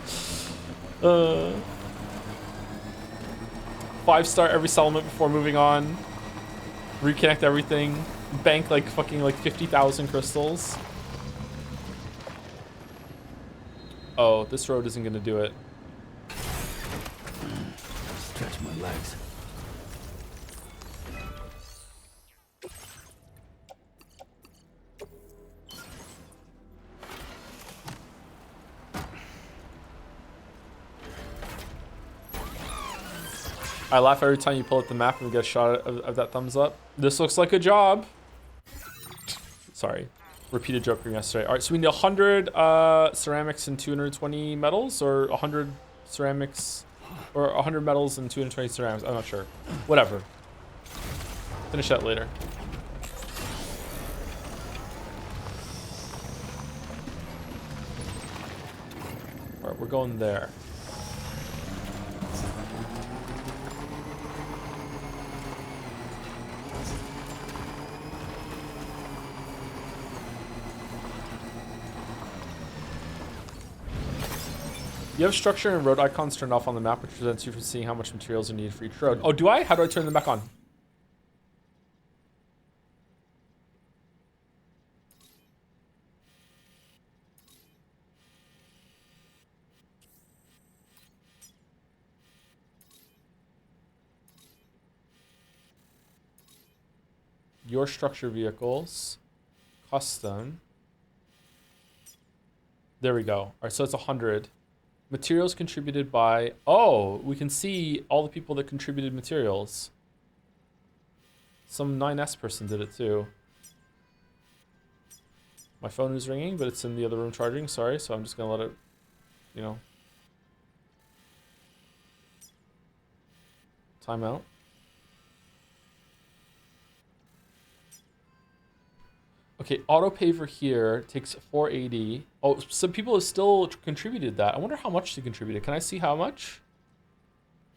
5-star every settlement before moving on. Reconnect everything. Bank like fucking like 50,000 crystals. Oh, this road isn't gonna do it. Stretch my legs. I laugh every time you pull up the map and we get a shot of that thumbs up. This looks like a job. Sorry. Repeated joke from yesterday. All right, so we need 100 ceramics and 220 metals, or 100 ceramics, or 100 metals and 220 ceramics. I'm not sure. Whatever. Finish that later. All right, we're going there. You have structure and road icons turned off on the map, which prevents you from seeing how much materials are needed for each road. Oh, do I? How do I turn them back on? Your structure vehicles. Custom. There we go. All right, so it's 100. Materials contributed by... Oh, we can see all the people that contributed materials. Some 9S person did it too. My phone is ringing, but it's in the other room charging. Sorry, so I'm just going to let it, you know, time out. Okay, auto paver here takes 480. Oh, some people have still contributed that. I wonder how much they contributed. Can I see how much?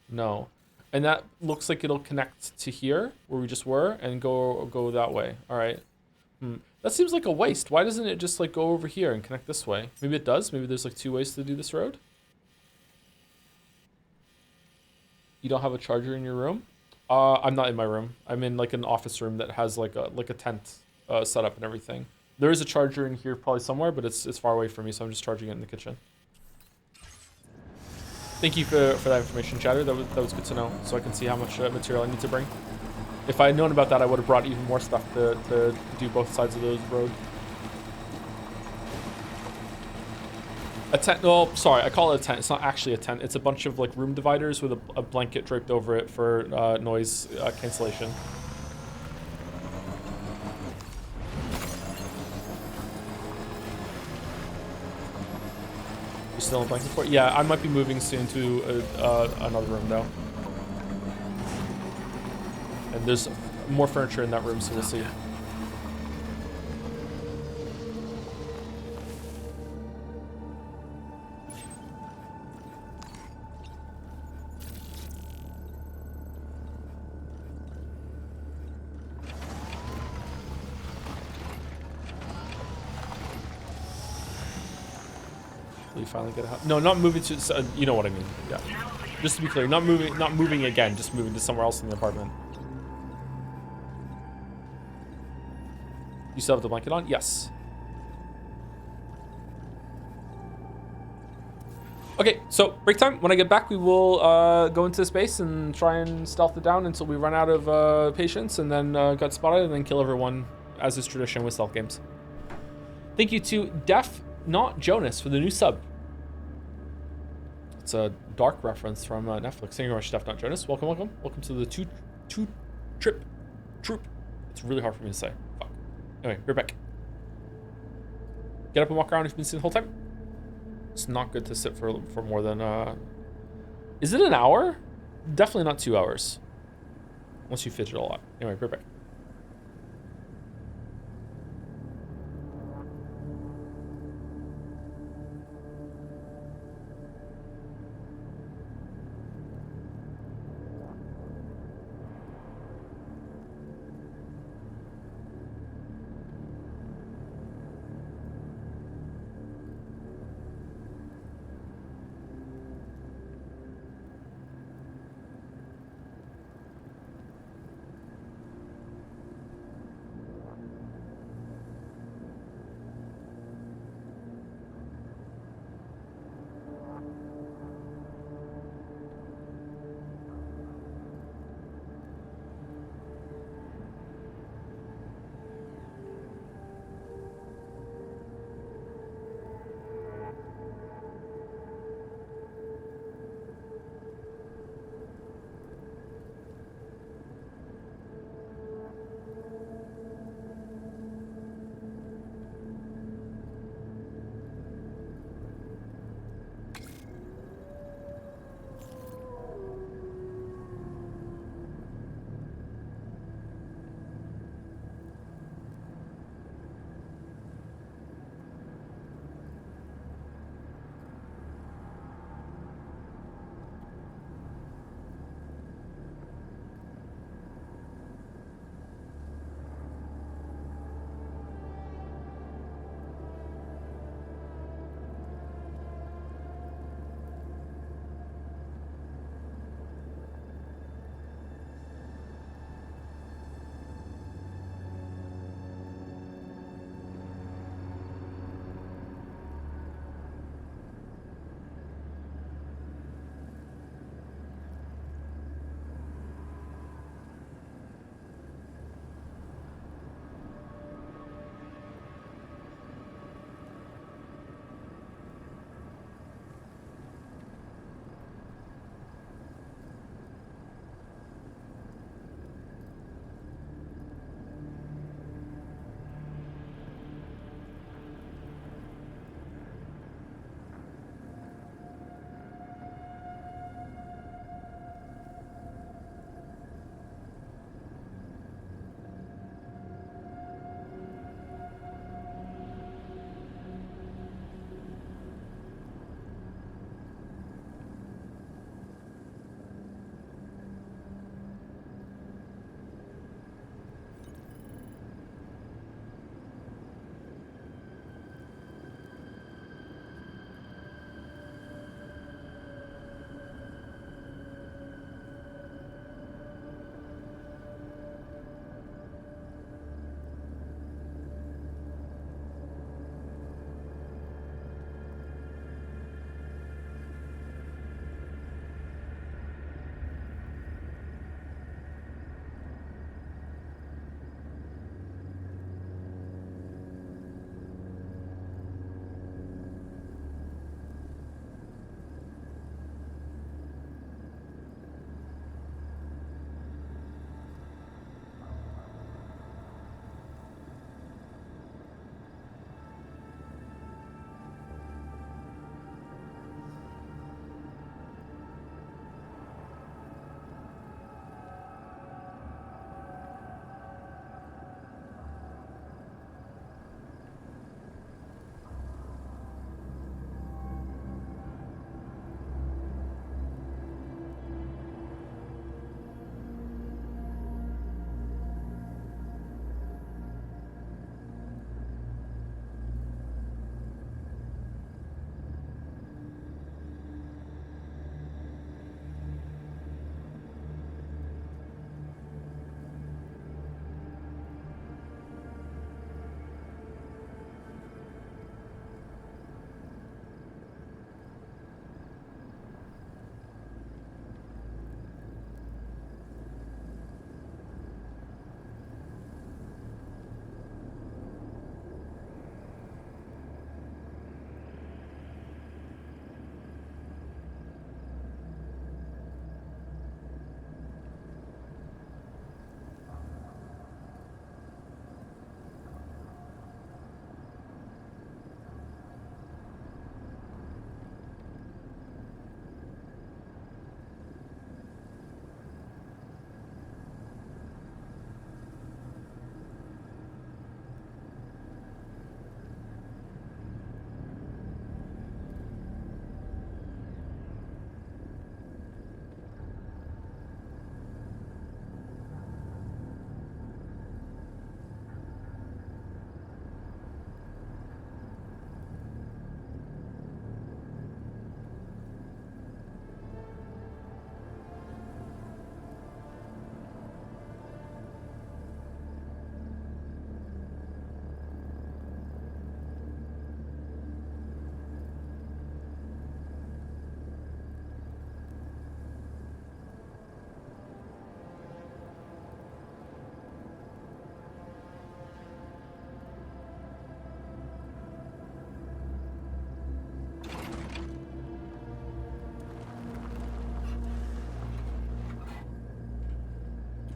No. And that looks like it'll connect to here where we just were and go that way. All right. That seems like a waste. Why doesn't it just like go over here and connect this way? Maybe it does. Maybe there's like 2 ways to do this road. You don't have a charger in your room? I'm not in my room. I'm in like an office room that has like a tent set up and everything. There is a charger in here probably somewhere, but it's far away from me, so I'm just charging it in the kitchen. Thank you for that information, chatter. That was good to know, so I can see how much material I need to bring. If I had known about that, I would have brought even more stuff to do both sides of those road. A tent, well, sorry, I call it a tent. It's not actually a tent. It's a bunch of like room dividers with a blanket draped over it for noise cancellation. You still in blanket fort? Yeah, I might be moving soon to another room though. And there's more furniture in that room, so we'll see. Will you finally get a house? No, not moving to. You know what I mean. Yeah. Just to be clear, not moving again. Just moving to somewhere else in the apartment. You still have the blanket on? Yes. Okay, so break time. When I get back, we will go into space and try and stealth it down until we run out of patience, and then get spotted, and then kill everyone, as is tradition with stealth games. Thank you to Def Not Jonas for the new sub. It's a dark reference from Netflix. Thank you very much, Def Not Jonas. Welcome, welcome. Welcome to the two troop. It's really hard for me to say. Fuck. Anyway, we're back. Get up and walk around if you've been sitting the whole time. It's not good to sit for more than is it an hour? Definitely not 2 hours. Unless you fidget a lot. Anyway, we're back.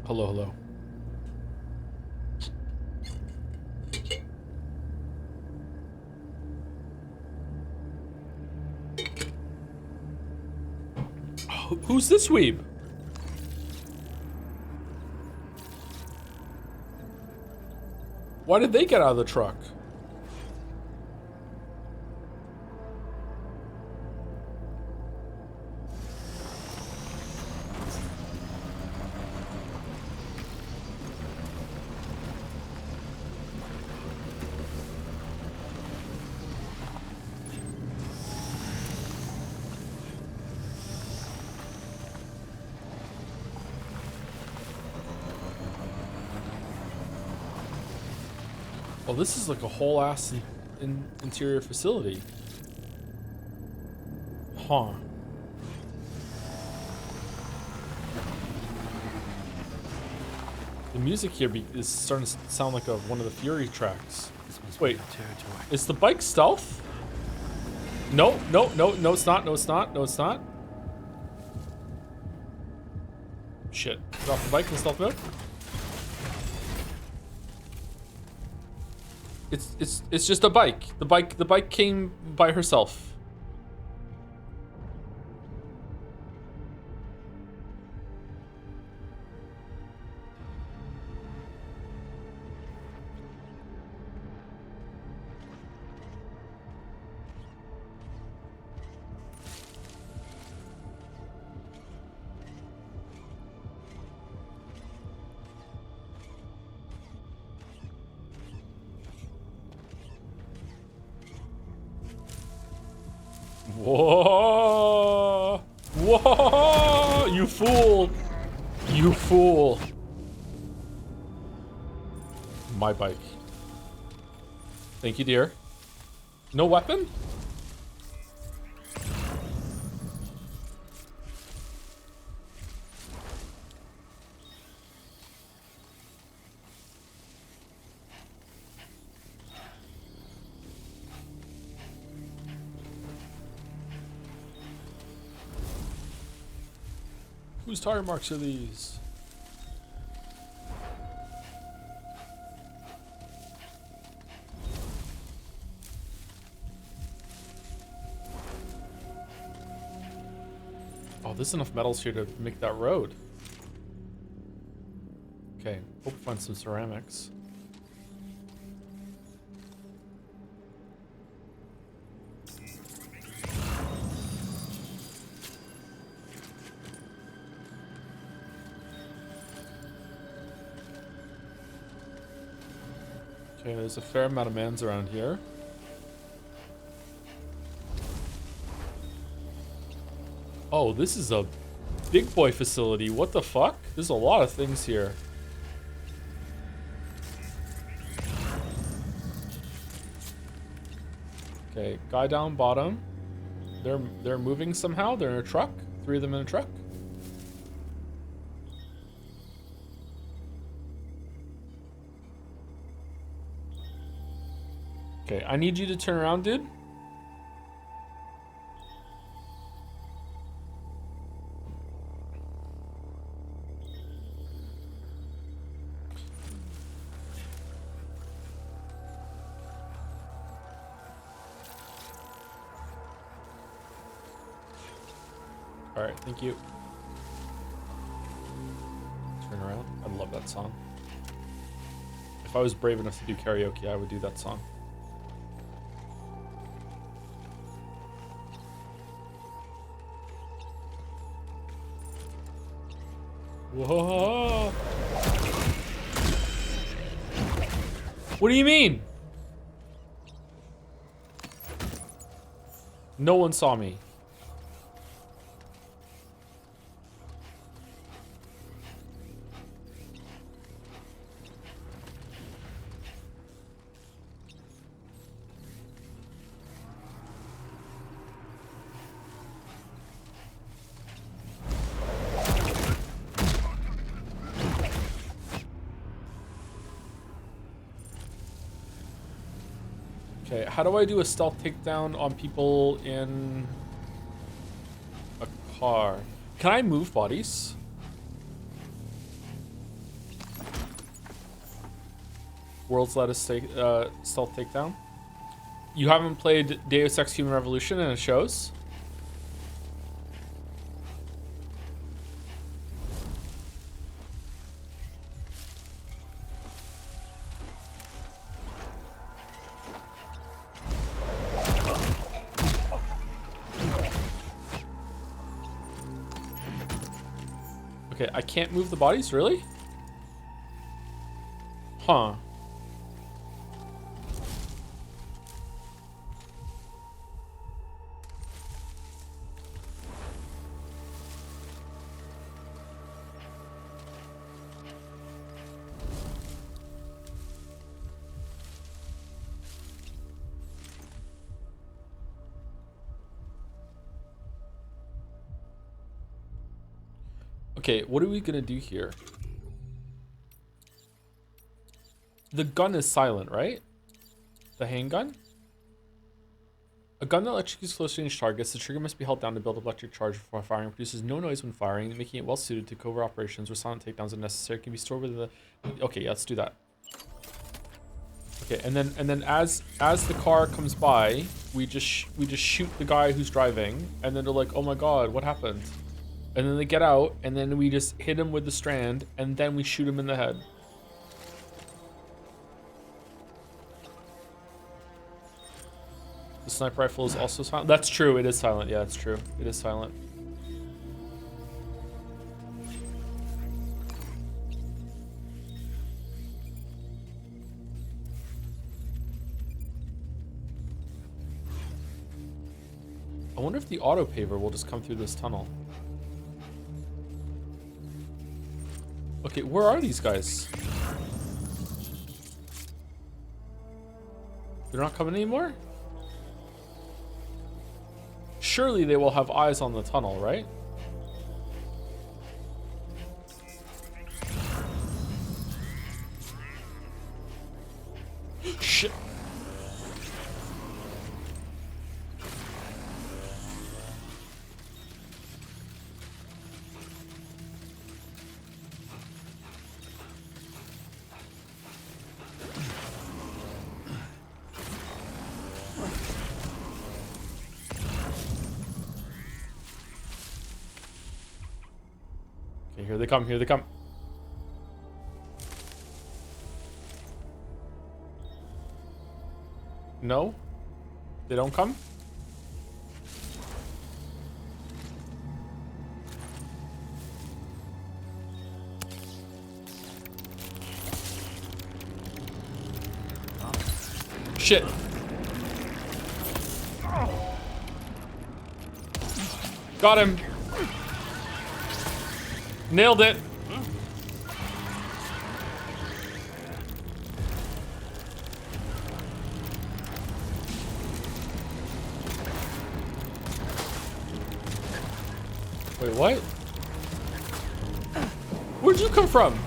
Hello, hello. Who's this weeb? Why did they get out of the truck? Oh, this is like a whole ass interior facility. Huh. The music here is starting to sound like one of the Fury tracks. Wait, is the bike stealth? No, no, no, no, it's not. No, it's not. No, it's not. Shit. Drop the bike in stealth mode. It's just a bike. The bike came by herself. Whoa! Whoa! You fool! You fool! My bike. Thank you, dear. No weapon? Whose tire marks are these? Oh, there's enough metals here to make that road. Okay, hope we find some ceramics. Okay, there's a fair amount of mans around here. Oh, this is a big boy facility. What the fuck? There's a lot of things here. Okay, guy down bottom. They're moving somehow. They're in a truck. 3 of them in a truck. Okay, I need you to turn around, dude. All right, thank you. Turn around. I love that song. If I was brave enough to do karaoke, I would do that song. Whoa! What do you mean? No one saw me. Okay, how do I do a stealth takedown on people in a car? Can I move bodies? world's latest stealth takedown. You haven't played Deus Ex Human Revolution and it shows? Okay, I can't move the bodies, really? Huh. Okay, what are we gonna do here? The gun is silent, right? The handgun? A gun that electrocutes close range targets. The trigger must be held down to build electric charge before firing. Produces no noise when firing, making it well suited to covert operations where silent takedowns are necessary. Can be stored with the. Okay, yeah, let's do that. Okay, and then as the car comes by, we just shoot the guy who's driving, and then they're like, oh my god, what happened? And then they get out, and then we just hit him with the strand, and then we shoot him in the head. The sniper rifle is also silent. That's true, it is silent. Yeah, it's true. It is silent. I wonder if the auto paver will just come through this tunnel. Okay, where are these guys? They're not coming anymore? Surely they will have eyes on the tunnel, right? Shit. Okay, here they come, here they come. No? They don't come? Shit. Got him. Nailed it. Wait, what? Where'd you come from?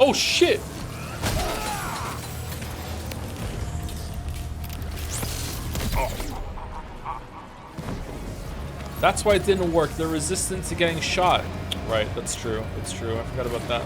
Oh shit! That's why it didn't work. The resistance to getting shot. Right, that's true. That's true. I forgot about that.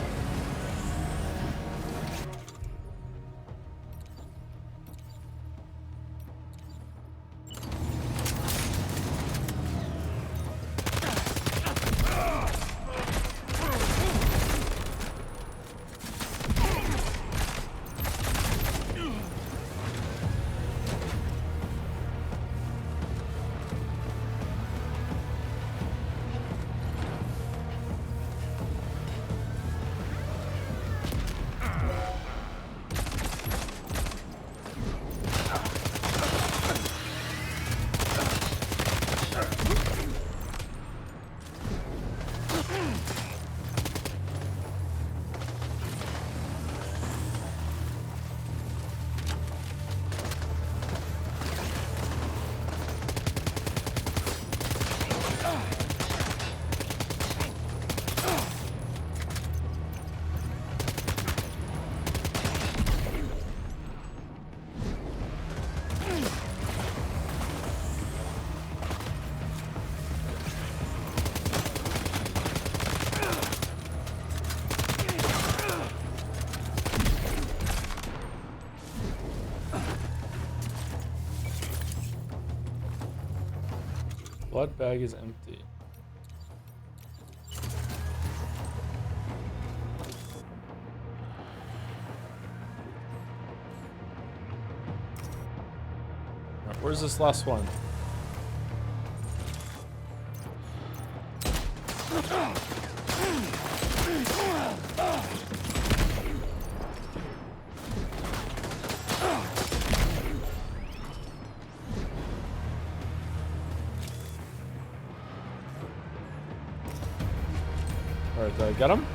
blood bag is empty. Right, where's this last one? Alright, did I get him?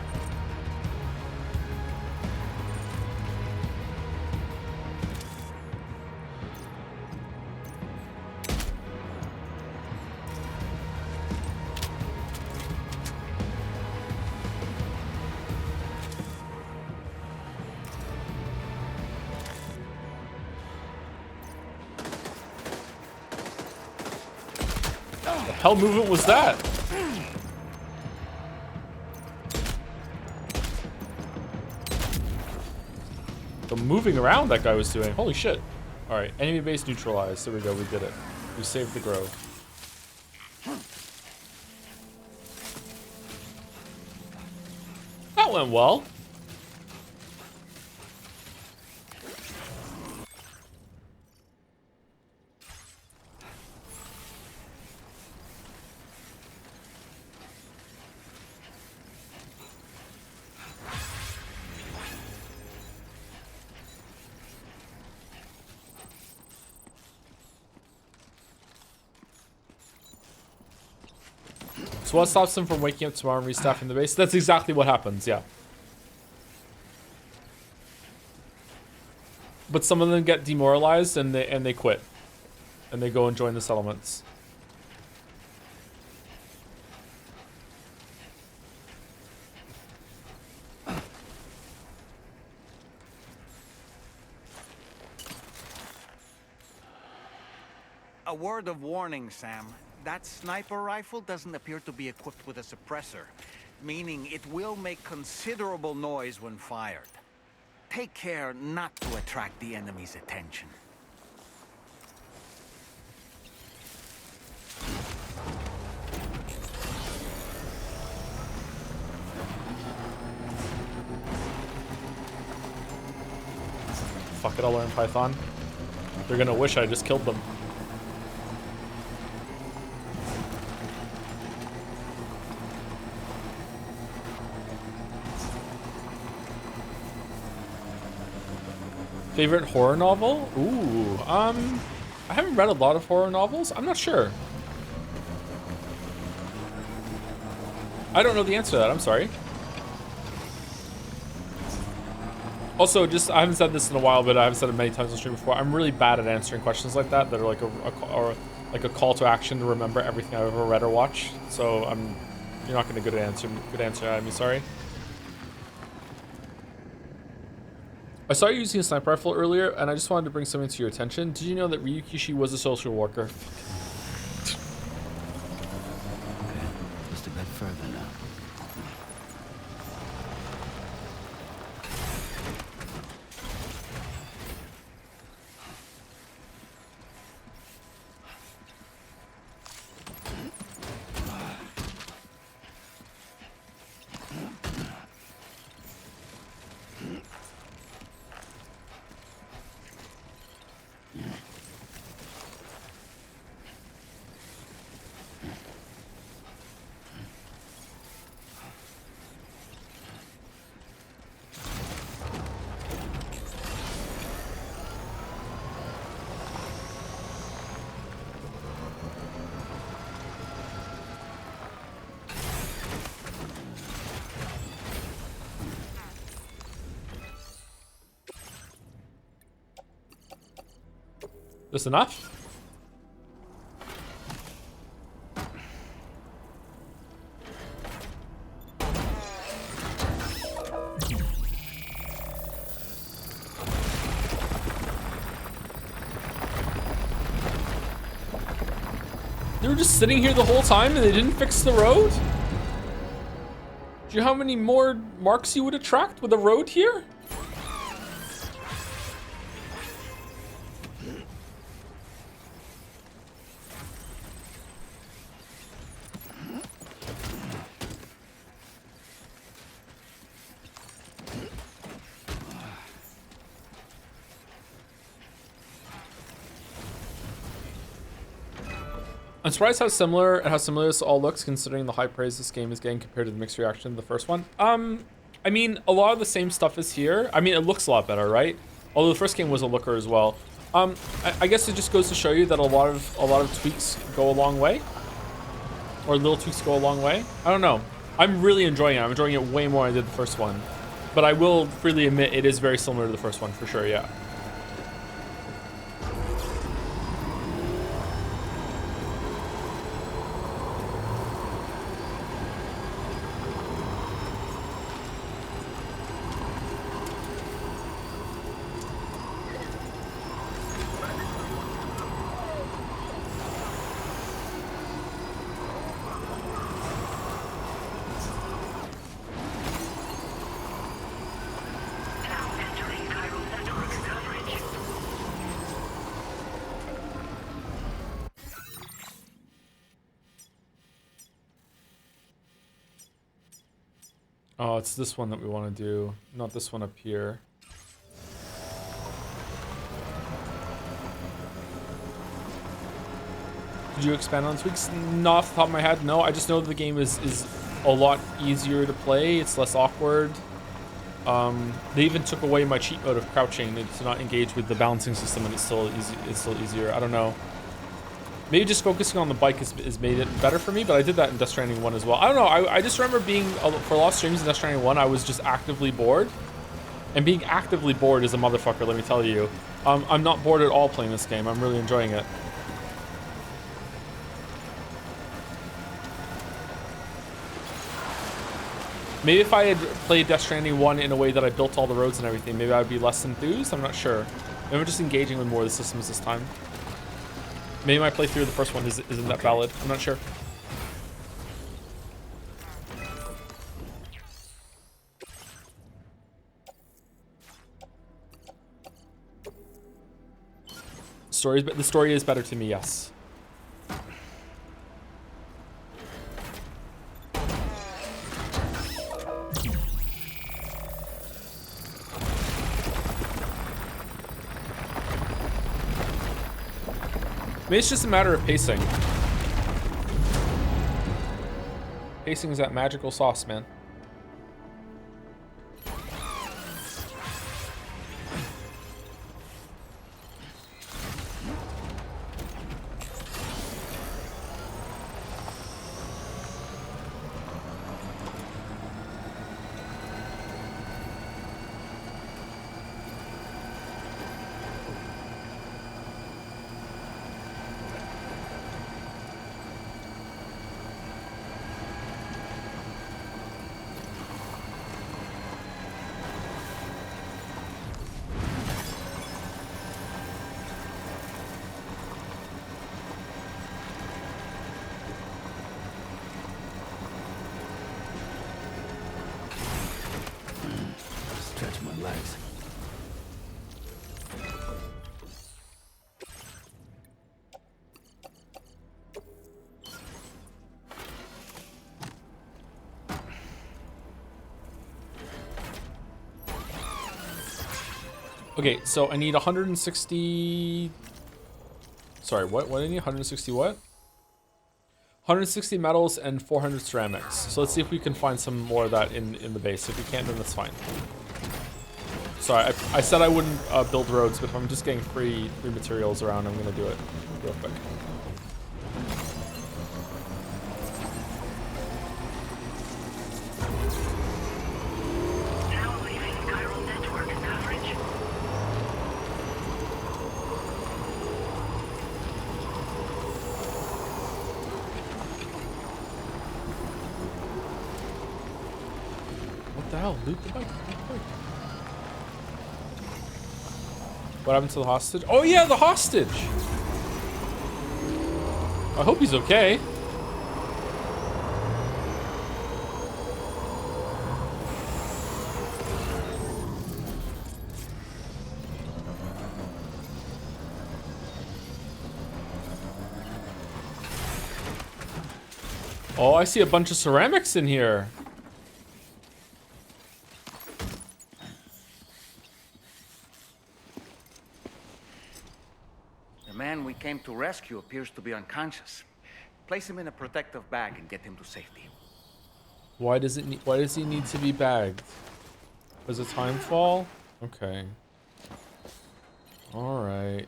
What the hell movement was that? The moving around that guy was doing. Holy shit. Alright, enemy base neutralized. There we go, we did it. We saved the grove. That went well. So what stops them from waking up tomorrow and restaffing the base? That's exactly what happens, yeah. But some of them get demoralized and they quit. And they go and join the settlements. A word of warning, Sam. That sniper rifle doesn't appear to be equipped with a suppressor, meaning it will make considerable noise when fired. Take care not to attract the enemy's attention. Fuck it, I'll learn Python. They're gonna wish I just killed them. Favorite horror novel? Ooh, I haven't read a lot of horror novels. I'm not sure. I don't know the answer to that. I'm sorry. Also, just, I haven't said this in a while, but I haven't said it many times on stream before. I'm really bad at answering questions like that are like a call to action to remember everything I've ever read or watched. So you're not gonna get a good answer out of me. Sorry. I saw you using a sniper rifle earlier, and I just wanted to bring something to your attention. Did you know that Ryukishi was a social worker? Okay, just a bit further now. This enough? They were just sitting here the whole time and they didn't fix the road? Do you know how many more marks you would attract with a road here? I'm surprised how similar this all looks, considering the high praise this game is getting compared to the mixed reaction to the first one. I mean, a lot of the same stuff is here. I mean, it looks a lot better, right? Although the first game was a looker as well. I guess it just goes to show you that a lot of tweaks go a long way, or little tweaks go a long way. I don't know. I'm really enjoying it. I'm enjoying it way more than I did the first one, but I will freely admit it is very similar to the first one for sure. Yeah. Oh, it's this one that we want to do, not this one up here. Did you expand on tweaks? Not off the top of my head, no. I just know that the game is a lot easier to play. It's less awkward. They even took away my cheat mode of crouching to not engage with the balancing system, and it's still easy. It's still easier. I don't know. Maybe just focusing on the bike has made it better for me, but I did that in Death Stranding 1 as well. I don't know. I just remember being, for a lot of streams in Death Stranding 1, I was just actively bored. And being actively bored is a motherfucker, let me tell you. I'm not bored at all playing this game. I'm really enjoying it. Maybe if I had played Death Stranding 1 in a way that I built all the roads and everything, maybe I would be less enthused. I'm not sure. Maybe I'm just engaging with more of the systems this time. Maybe my playthrough of the first one isn't that valid. I'm not sure. The story is better to me, yes. Maybe it's just a matter of pacing. Pacing is that magical sauce, man. Stretch my legs. Okay, so I need 160... Sorry, what do I need? 160 what? 160 metals and 400 ceramics. So let's see if we can find some more of that in the base. If we can't, then that's fine. Sorry, I said I wouldn't build roads, but if I'm just getting free materials around, I'm gonna do it real quick. What the hell? Loot the bike. Loot the bike. What happened to the hostage? Oh yeah, the hostage! I hope he's okay. Oh, I see a bunch of ceramics in here. The man we came to rescue appears to be unconscious. Place him in a protective bag and get him to safety. Why does he need to be bagged? Does a time fall? Okay. All right.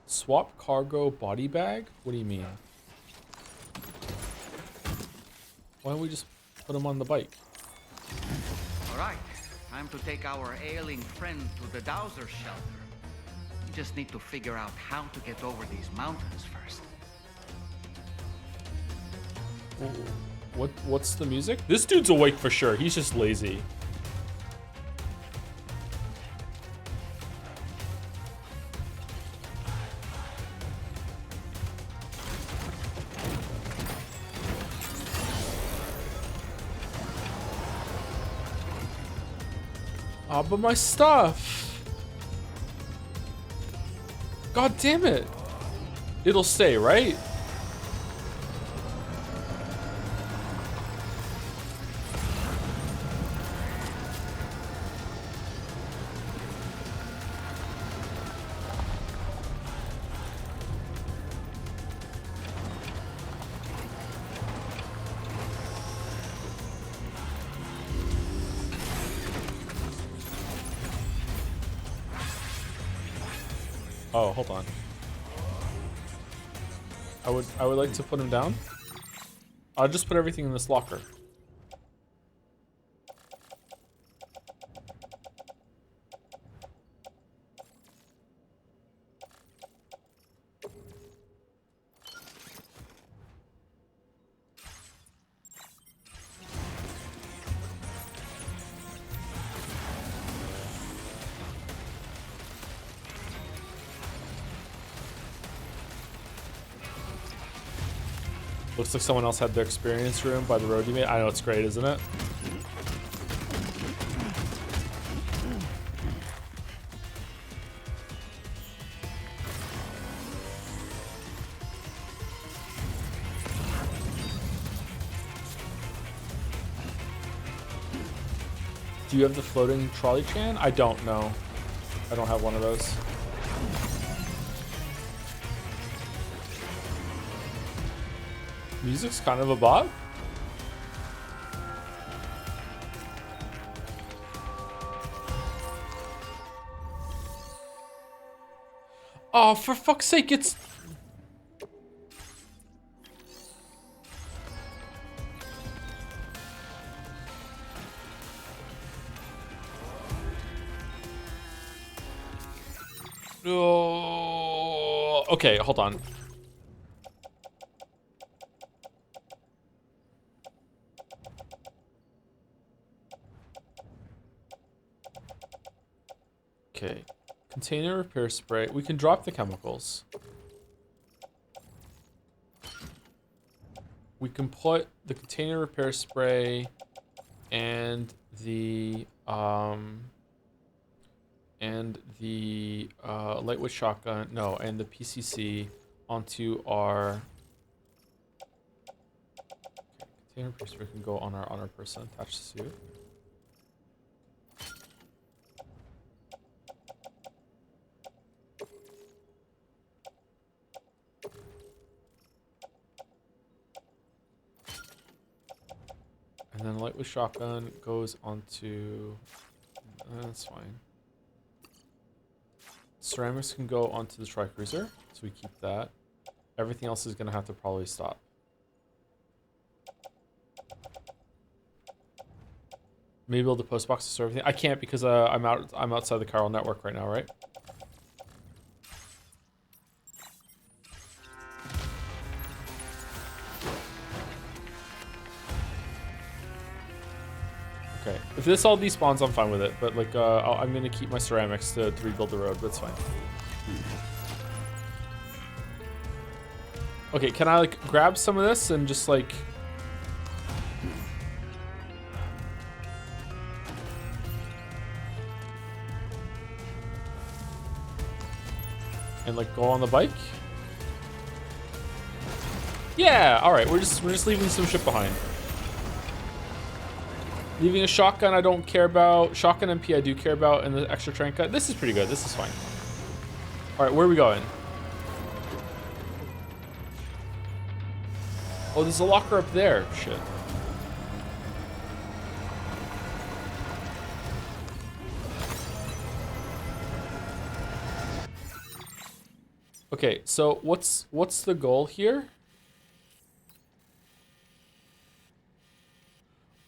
Swap cargo body bag? What do you mean? Why don't we just put him on the bike? All right, time to take our ailing friend to the Dowser shelter. We just need to figure out how to get over these mountains first. What's the music? This dude's awake for sure. He's just lazy. Ah, but my stuff. God damn it. It'll stay, right? Oh, hold on. I would like to put him down. I'll just put everything in this locker. Looks like someone else had their experience room by the road you made. I know, it's great, isn't it? Do you have the floating trolley chan? I don't know. I don't have one of those. Music's kind of a bop. Oh, for fuck's sake, it's... Oh, okay, hold on. Okay, container repair spray. We can drop the chemicals. We can put the container repair spray and the lightweight shotgun, no, and the PCC onto our container repair spray can go on our person attached suit. And then lightweight shotgun goes onto... that's fine. Ceramics can go onto the tri-cruiser, so we keep that. Everything else is going to have to probably stop. Maybe build the post boxes to everything. I can't because I'm outside the chiral network right now, right? Okay, if this all despawns, I'm fine with it. But like, I'm gonna keep my ceramics to rebuild the road. That's fine. Okay, can I like grab some of this and just like? And like go on the bike? Yeah. All right, we're just leaving some shit behind. Leaving a shotgun I don't care about. Shotgun MP I do care about, and the extra trank cut. This is pretty good. This is fine. All right, where are we going? Oh, there's a locker up there. Shit. Okay, so what's the goal here?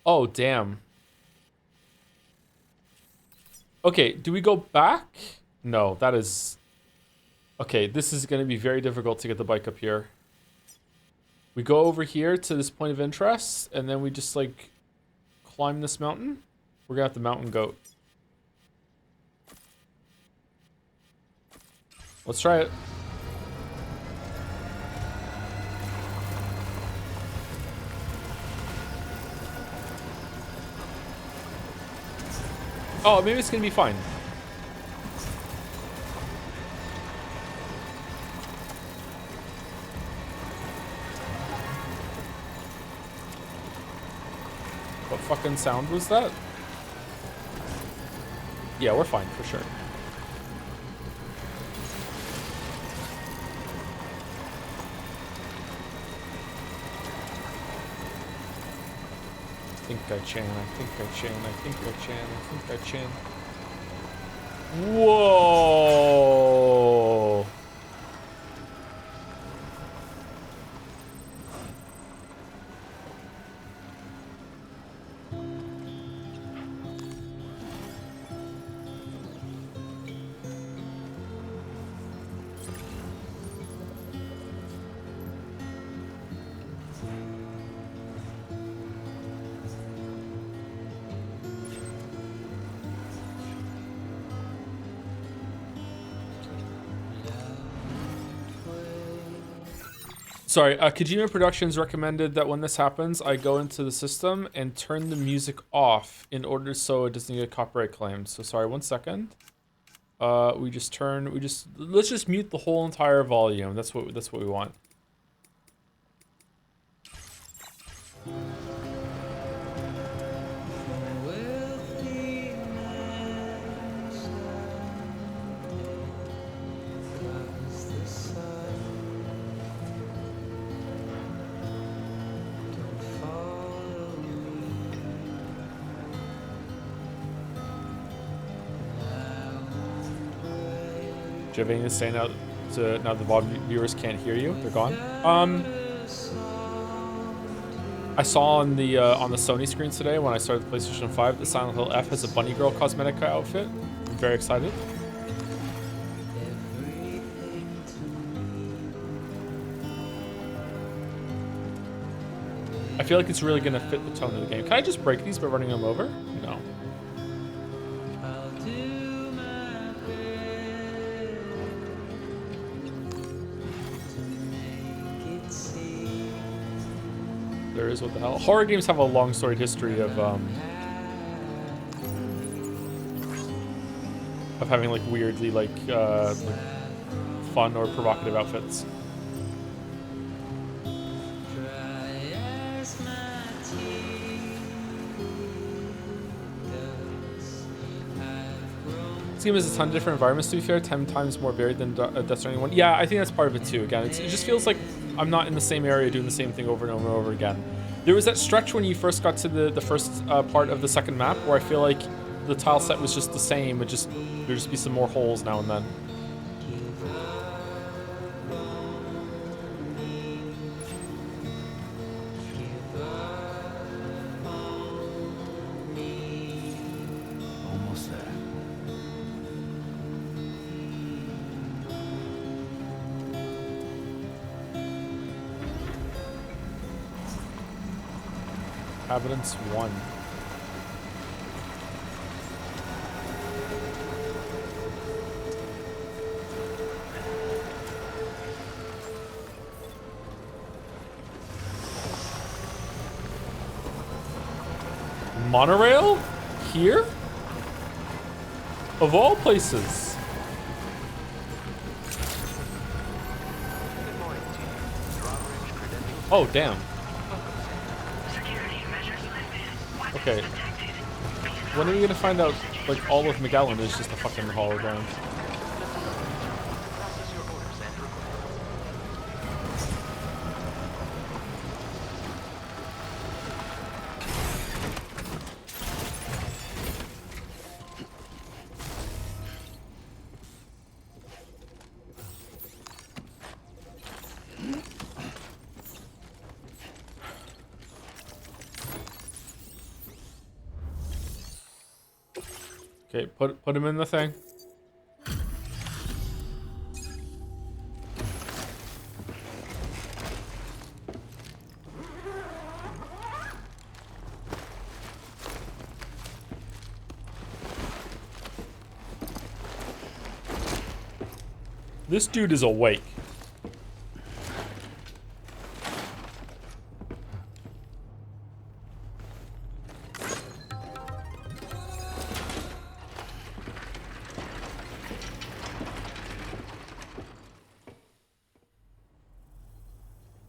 Oh, damn. Okay, do we go back? No, that is... Okay, this is going to be very difficult to get the bike up here. We go over here to this point of interest, and then we just, like, climb this mountain. We're going to have the mountain goat. Let's try it. Oh, maybe it's gonna be fine. What fucking sound was that? Yeah, we're fine for sure. I think I can, I think I can, I think I can, I think I can. Whoa! Sorry, Kojima Productions recommended that when this happens, I go into the system and turn the music off in order so it doesn't get copyright claimed. So sorry, 1 second. Let's just mute the whole entire volume. That's what we want. Do you have anything to say now the VOD viewers can't hear you? They're gone. I saw on the Sony screens today when I started the PlayStation 5 that Silent Hill F has a bunny girl cosmetic outfit. I'm very excited. I feel like it's really gonna fit the tone of the game. Can I just break these by running them over? No. There is, what the hell? Horror games have a long storied history of having like weirdly like fun or provocative outfits. This game has a ton of different environments, to be fair, 10 times more varied than Death Stranding 1. Yeah, I think that's part of it too. Again, it just feels like I'm not in the same area doing the same thing over and over and over again. There was that stretch when you first got to the first part of the second map where I feel like the tile set was just the same, there'd just be some more holes now and then. Almost there. Inhabitants 1. Monorail? Here? Of all places. Oh, damn. Okay. When are we gonna find out, like, all of Magellan is just a fucking hologram? Okay, put him in the thing. This dude is awake.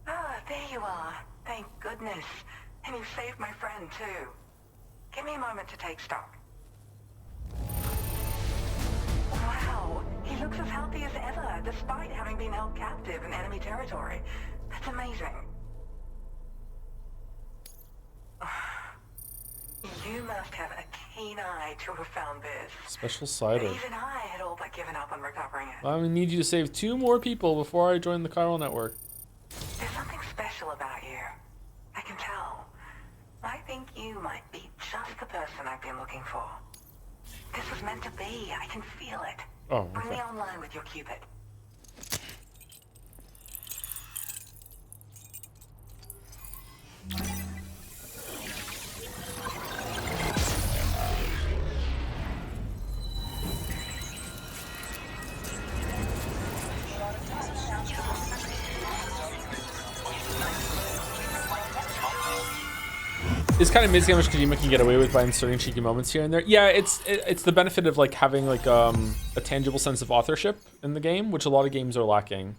Ah, there you are. Thank goodness. And you saved my friend, too. Give me a moment to take stock. Wow, he looks as healthy as ever, despite having been held captive in enemy territory. That's amazing. You must have a keen eye to have found this. Special cider. Even I had all but given up on recovering it. I need you to save 2 more people before I join the chiral network. There's something special about you. I can tell. I think you might be just the person I've been looking for. This was meant to be. I can feel it. Oh, Bring me okay. online with your Cupid. It's kind of amazing how much Kojima can get away with by inserting cheeky moments here and there. Yeah, it's the benefit of like having like a tangible sense of authorship in the game, which a lot of games are lacking.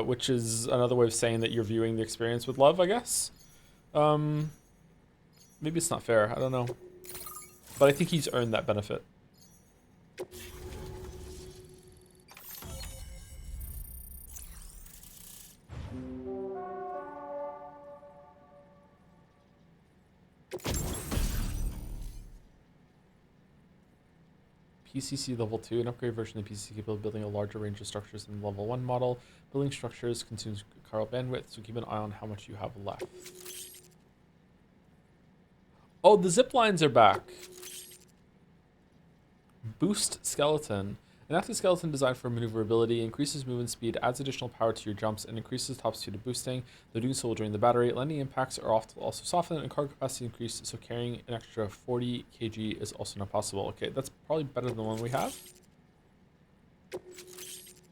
Which is another way of saying that you're viewing the experience with love, I guess. Maybe it's not fair. I don't know, but I think he's earned that benefit. PCC level 2, an upgrade version of the PCC capable of building a larger range of structures than the level 1 model. Building structures consumes chiral bandwidth, so keep an eye on how much you have left. Oh, the zip lines are back. Boost skeleton. An active skeleton designed for maneuverability, increases movement speed, adds additional power to your jumps, and increases top speed of boosting. Though doing so will drain the battery. Landing impacts are also softened and cargo capacity increased, so carrying an extra 40 kg is also not possible. Okay, that's probably better than the one we have.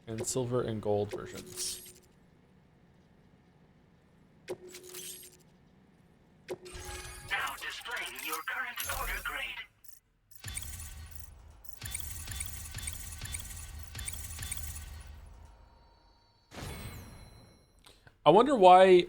And silver and gold versions. Now displaying your current order grade. I wonder why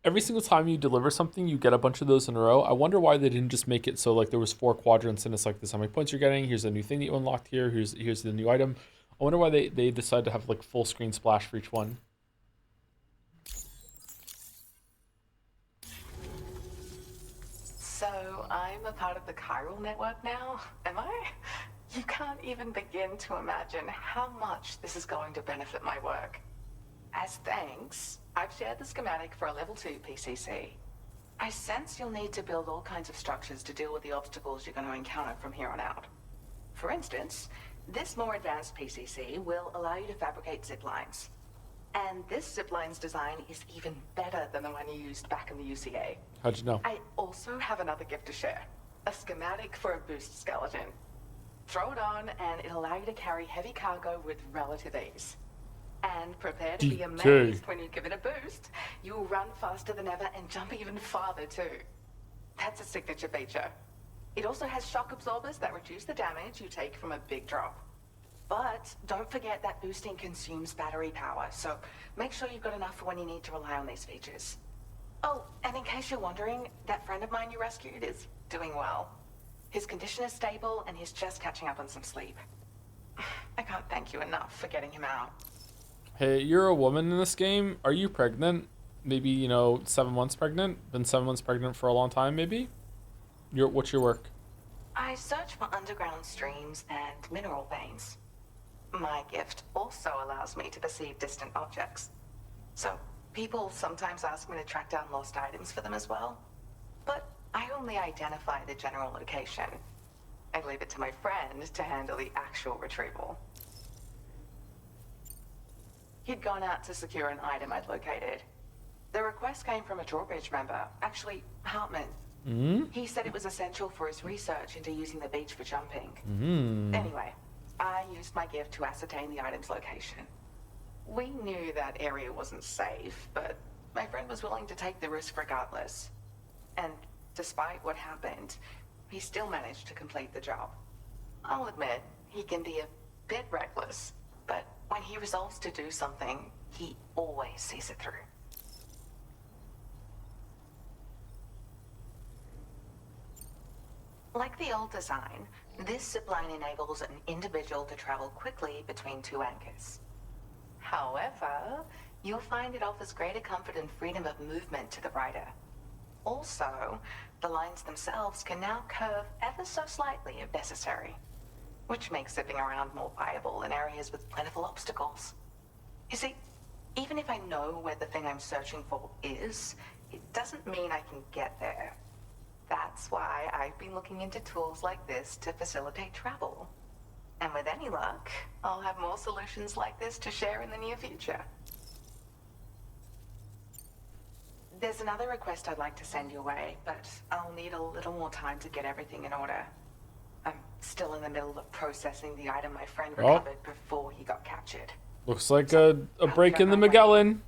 every single time you deliver something, you get a bunch of those in a row. I wonder why they didn't just make it so like there was 4 quadrants and it's like this how many points you're getting. Here's a new thing that you unlocked here. Here's the new item. I wonder why they decided to have like full screen splash for each one. So I'm a part of the chiral network now, am I? You can't even begin to imagine how much this is going to benefit my work. As thanks, I've shared the schematic for a level 2 PCC. I sense you'll need to build all kinds of structures to deal with the obstacles you're going to encounter from here on out. For instance, this more advanced PCC will allow you to fabricate zip lines. And this zip line's design is even better than the one you used back in the UCA. How'd you know? I also have another gift to share. A schematic for a boost skeleton. Throw it on and it'll allow you to carry heavy cargo with relative ease. And prepare to be amazed when you give it a boost. You'll run faster than ever and jump even farther too. That's a signature feature. It also has shock absorbers that reduce the damage you take from a big drop. But don't forget that boosting consumes battery power, so make sure you've got enough for when you need to rely on these features. Oh, and in case you're wondering, that friend of mine you rescued is doing well. His condition is stable and he's just catching up on some sleep. I can't thank you enough for getting him out. Hey, you're a woman in this game. Are you pregnant? Maybe, 7 months pregnant? Been 7 months pregnant for a long time, maybe? What's your work? I search for underground streams and mineral veins. My gift also allows me to perceive distant objects. So, people sometimes ask me to track down lost items for them as well. But I only identify the general location. I'd leave it to my friend to handle the actual retrieval. He'd gone out to secure an item I'd located. The request came from a drawbridge member, actually Hartman. He said it was essential for his research into using the beach for jumping. Anyway, I used my gift to ascertain the item's location. We knew that area wasn't safe, but my friend was willing to take the risk regardless. And despite what happened, he still managed to complete the job. I'll admit, he can be a bit reckless, but when he resolves to do something, he always sees it through. Like the old design, this zipline enables an individual to travel quickly between two anchors. However, you'll find it offers greater comfort and freedom of movement to the rider. Also, the lines themselves can now curve ever so slightly if necessary, which makes zipping around more viable in areas with plentiful obstacles. You see, even if I know where the thing I'm searching for is, it doesn't mean I can get there. That's why I've been looking into tools like this to facilitate travel. And with any luck, I'll have more solutions like this to share in the near future. There's another request I'd like to send your way, but I'll need a little more time to get everything in order. I'm still in the middle of processing the item my friend recovered before he got captured. Looks like a break in the Magellan.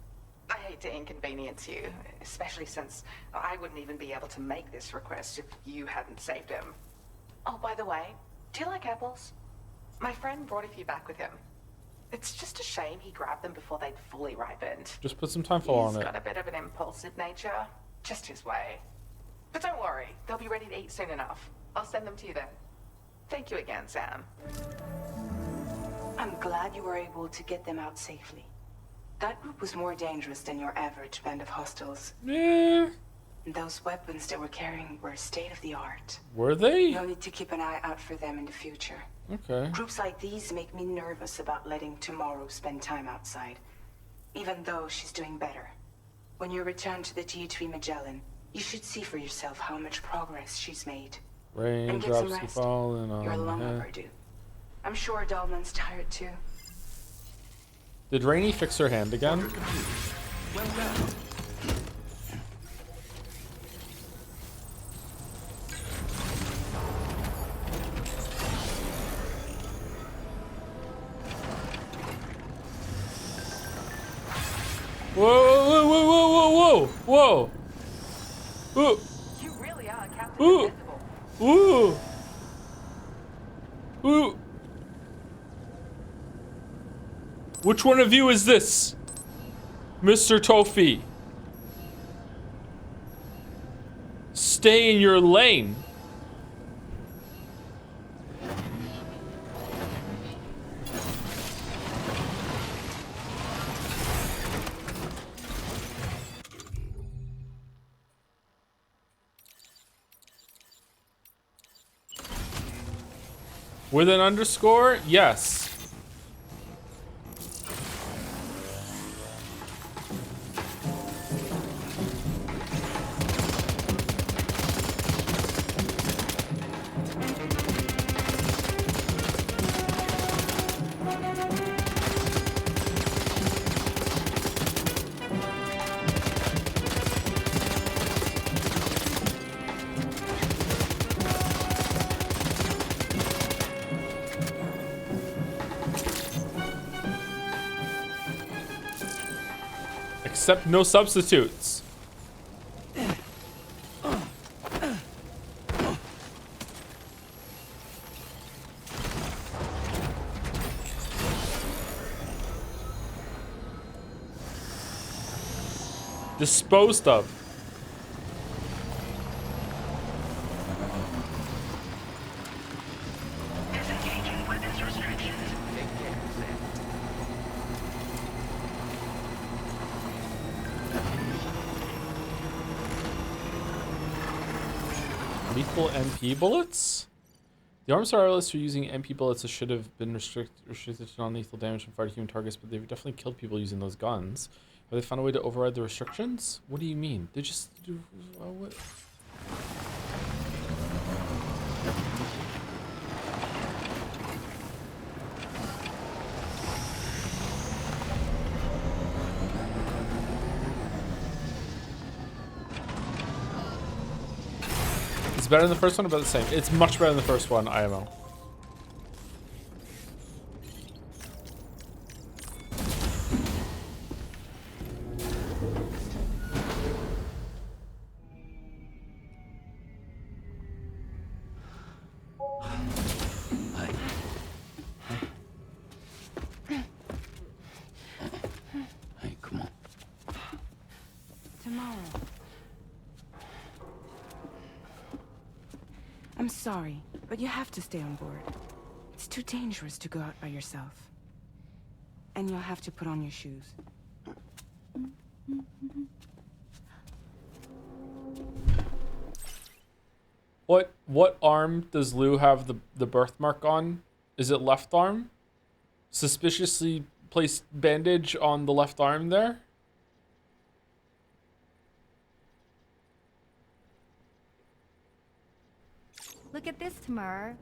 I hate to inconvenience you, especially since I wouldn't even be able to make this request if you hadn't saved him. Oh, by the way, do you like apples? My friend brought a few back with him. It's just a shame he grabbed them before they'd fully ripened. Just put some time filler on it. He's got a bit of an impulsive nature, just his way. But don't worry, they'll be ready to eat soon enough. I'll send them to you then. Thank you again, Sam. I'm glad you were able to get them out safely. That group was more dangerous than your average band of hostiles. Yeah. Those weapons they were carrying were state-of-the-art. Were they? You'll need to keep an eye out for them in the future. Okay. Groups like these make me nervous about letting Tomorrow spend time outside, even though she's doing better. When you return to the G3 Magellan, you should see for yourself how much progress she's made. And get some Raindrops keep rest. falling on You're long my head. overdue. I'm sure Dahlman's tired too. Did Rainey fix her hand again? Well done. Whoa, whoa, whoa, whoa, whoa, whoa! Ooh. You really are Captain Ooh. Invincible. Ooh. Ooh. Which one of you is this? Mr. Tofi. Stay in your lane. With an underscore? Yes. Except no substitutes. Disposed of. Disengaging weapons restrictions. Lethal MP bullets? The arms wireless are using MP bullets that should have been restricted to non-lethal damage from fire to human targets, but they've definitely killed people using those guns. Have they found a way to override the restrictions? What do you mean? They just do... what? better than the first one, or about the same? It's much better than the first one, IMO. Hey, come on. Tomorrow. I'm sorry, but you have to stay on board. It's too dangerous to go out by yourself. And you'll have to put on your shoes. What arm does Lou have the birthmark on? Is it left arm? Suspiciously placed bandage on the left arm there? Look at this, Tamara.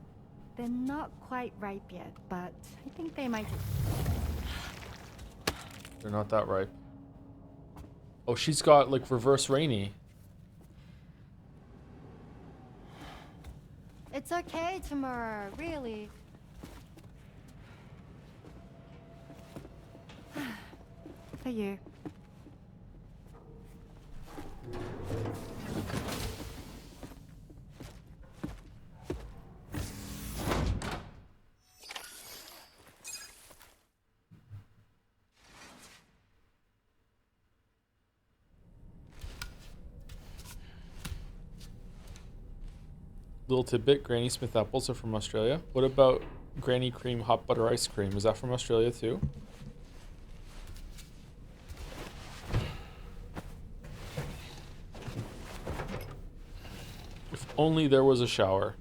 They're not quite ripe yet, but I think they might. They're not that ripe. Oh, she's got like reverse rainy. It's okay, Tamara. Really. For you. Little tidbit, Granny Smith apples are from Australia. What about Granny Cream hot butter ice cream? Is that from Australia too? If only there was a shower.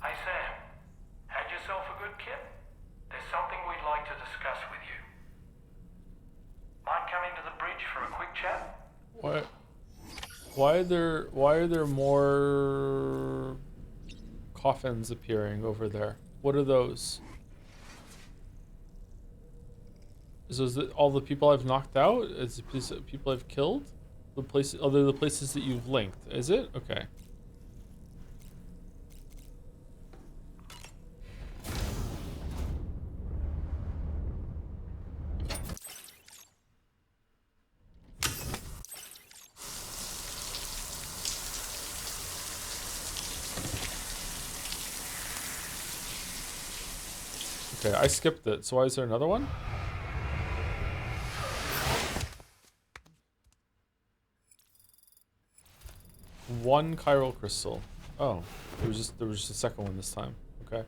Hey Sam, had yourself a good kip? There's something we'd like to discuss with you. Mind coming to the bridge for a quick chat? What? Why are there more coffins appearing over there? What are those? Is those all the people I've knocked out? Is it people I've killed? The places, they're the places that you've linked. Is it? Okay. Okay, I skipped it. So why is there another one? One chiral crystal. Oh, there was just a second one this time. Okay. All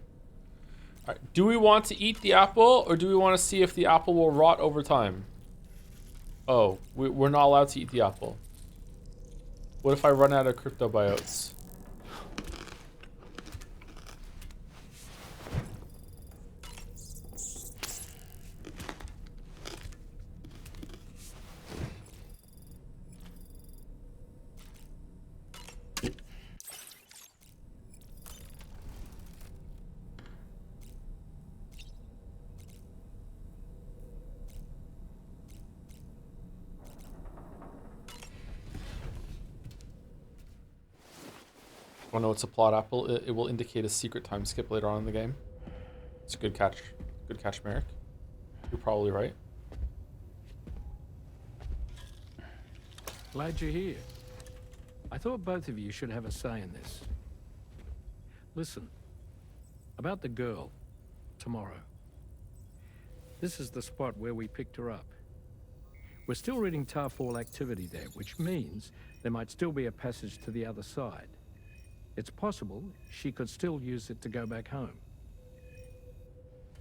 right. Do we want to eat the apple, or do we want to see if the apple will rot over time? Oh, we're not allowed to eat the apple. What if I run out of cryptobiotes? Oh no, it's a plot apple. It will indicate a secret time skip later on in the game. It's a good catch. Good catch, Merrick. You're probably right. Glad you're here. I thought both of you should have a say in this. Listen, about the girl, tomorrow. This is the spot where we picked her up. We're still reading Tarfall activity there, which means there might still be a passage to the other side. It's possible she could still use it to go back home.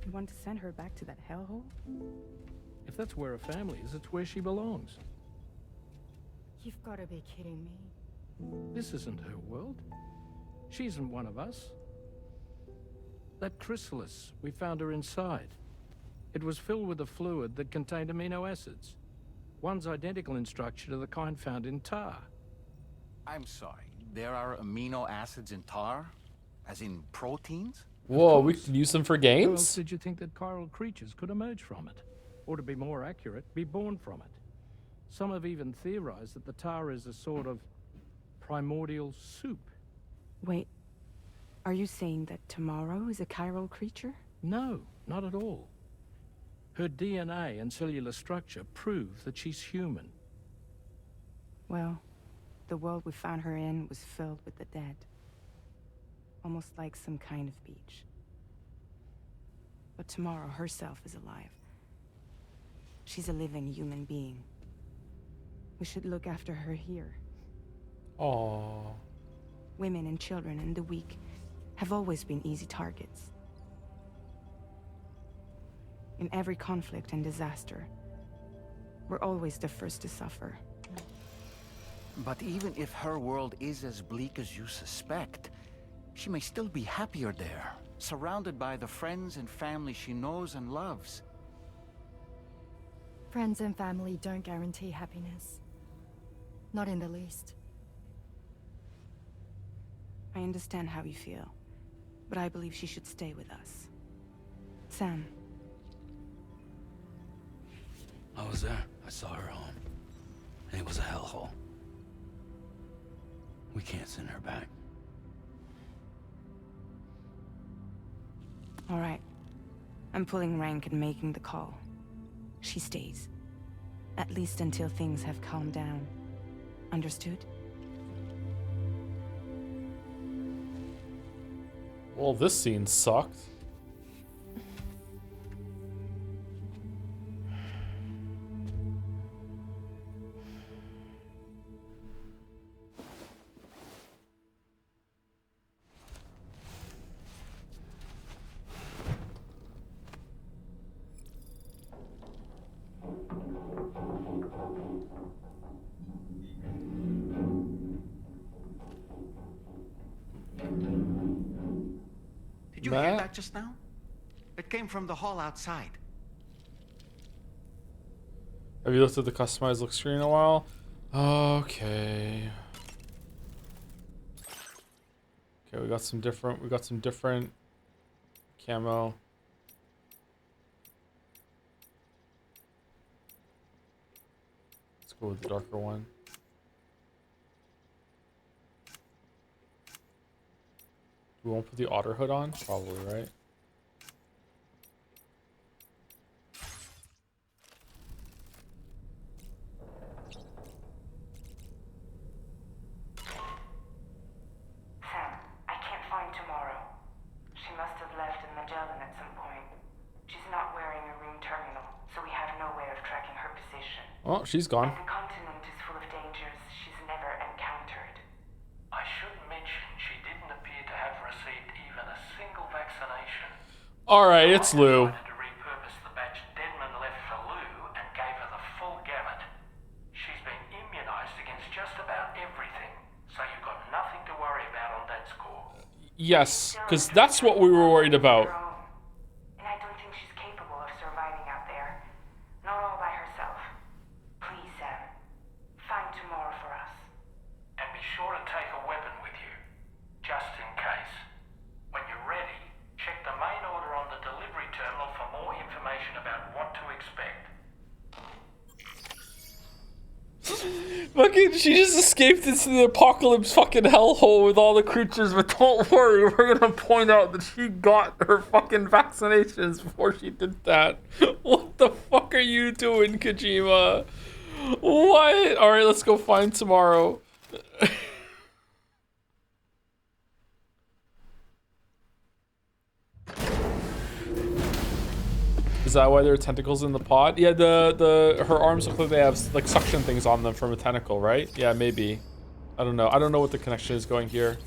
You want to send her back to that hellhole? If that's where her family is, it's where she belongs. You've got to be kidding me. This isn't her world. She isn't one of us. That chrysalis, we found her inside. It was filled with a fluid that contained amino acids. One's identical in structure to the kind found in tar. I'm sorry. There are amino acids in tar? As in proteins? Whoa, we can use them for How else games? did you think that chiral creatures could emerge from it? Or to be more accurate, be born from it? Some have even theorized that the tar is a sort of primordial soup. Wait, are you saying that Tomorrow is a chiral creature? No, not at all. Her DNA and cellular structure prove that she's human. Well, the world we found her in was filled with the dead. Almost like some kind of beach. But Tomorrow herself is alive. She's a living human being. We should look after her here. Aww. Women and children and the weak have always been easy targets. In every conflict and disaster, we're always the first to suffer. But even if her world is as bleak as you suspect, she may still be happier there, surrounded by the friends and family she knows and loves. Friends and family don't guarantee happiness. Not in the least. I understand how you feel, but I believe she should stay with us. Sam. I was there. I saw her home. And it was a hellhole. We can't send her back. All right. I'm pulling rank and making the call. She stays. At least until things have calmed down. Understood? Well, this scene sucked. Did you hear that just now? It came from the hall outside. Have you looked at the customized look screen in a while? Okay. Okay, we got some different camo. Let's go with the darker one. We won't put the otter hood on? Probably, right? Sam, I can't find Tomorrow. She must have left in Magellan at some point. She's not wearing a room terminal, so we have no way of tracking her position. Oh, she's gone. And the continent is full of dangers she's never encountered. I should mention she didn't appear to have received even a single vaccination. Alright, it's Lou. To repurpose the batch Deadman left for Lou and gave her the full gamut. She's been immunized against just about everything, so you've got nothing to worry about on that score. Yes, because that's what we were worried about. And I don't think she's capable of surviving out there. Not all by herself. Please, Sam. Find Tomorrow for us. And be sure to take a weapon with you, just in case. When you're ready, check the main order on the delivery terminal for more information about what to expect. Fucking, she just escaped into the apocalypse fucking hellhole with all the creatures, but don't worry, we're gonna point out that she got her fucking vaccinations before she did that. What the fuck are you doing, Kojima? What? Alright, let's go find Tomorrow. Is that why there are tentacles in the pod? Yeah, her arms look like they have like suction things on them from a tentacle, right? Yeah, maybe. I don't know. I don't know what the connection is going here.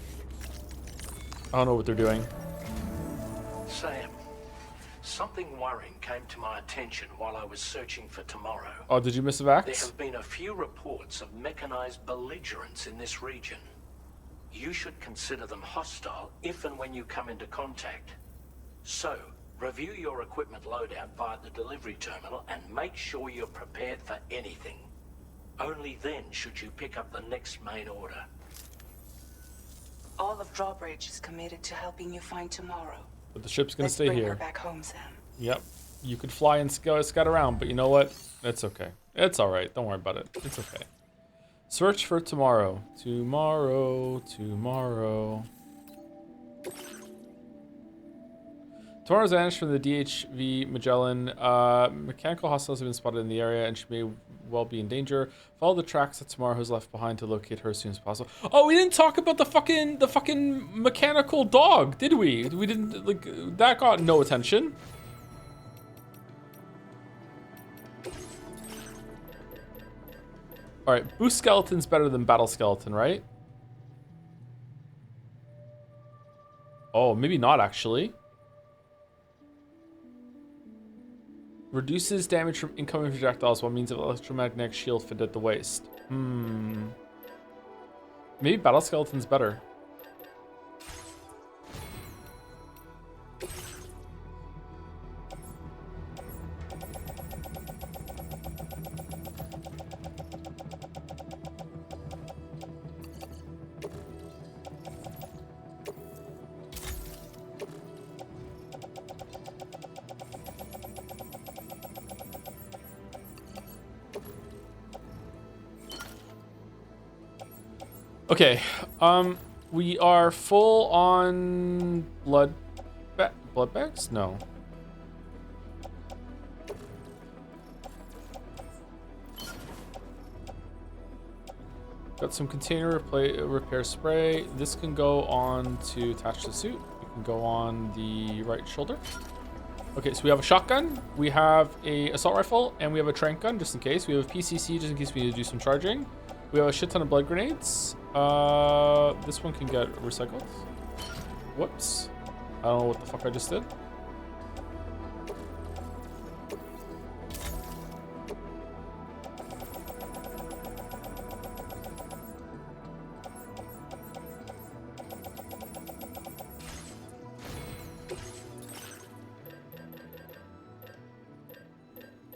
I don't know what they're doing. Sam, something worrying came to my attention while I was searching for Tomorrow. Oh, did you miss a There vax? have been a few reports of mechanized belligerents in this region. You should consider them hostile if and when you come into contact. So, review your equipment loadout via the delivery terminal and make sure you're prepared for anything. Only then should you pick up the next main order. All of Drawbridge is committed to helping you find tomorrow. But the ship's gonna Let's stay bring here. her back home, Sam. Yep. You could fly and scout around, but you know what? It's okay. It's alright. Don't worry about it. It's okay. Search for tomorrow. Tomorrow. Tomorrow's vanished from the DHV Magellan. Mechanical hostiles have been spotted in the area and she may well be in danger. Follow the tracks that Tomorrow has left behind to locate her as soon as possible. Oh, we didn't talk about the fucking mechanical dog, did we? We didn't, like, that got no attention. Alright, boost skeleton's better than battle skeleton, right? Oh, maybe not actually. Reduces damage from incoming projectiles while means of electromagnetic shield fit at the waist. Maybe battle skeleton's better. Okay, we are full on blood bags? No. Got some container repair spray. This can go on to attach the suit. It can go on the right shoulder. Okay, so we have a shotgun, we have a assault rifle, and we have a tranq gun just in case. We have a PCC just in case we need to do some charging. We have a shit ton of blood grenades. This one can get recycled. Whoops. I don't know what the fuck I just did.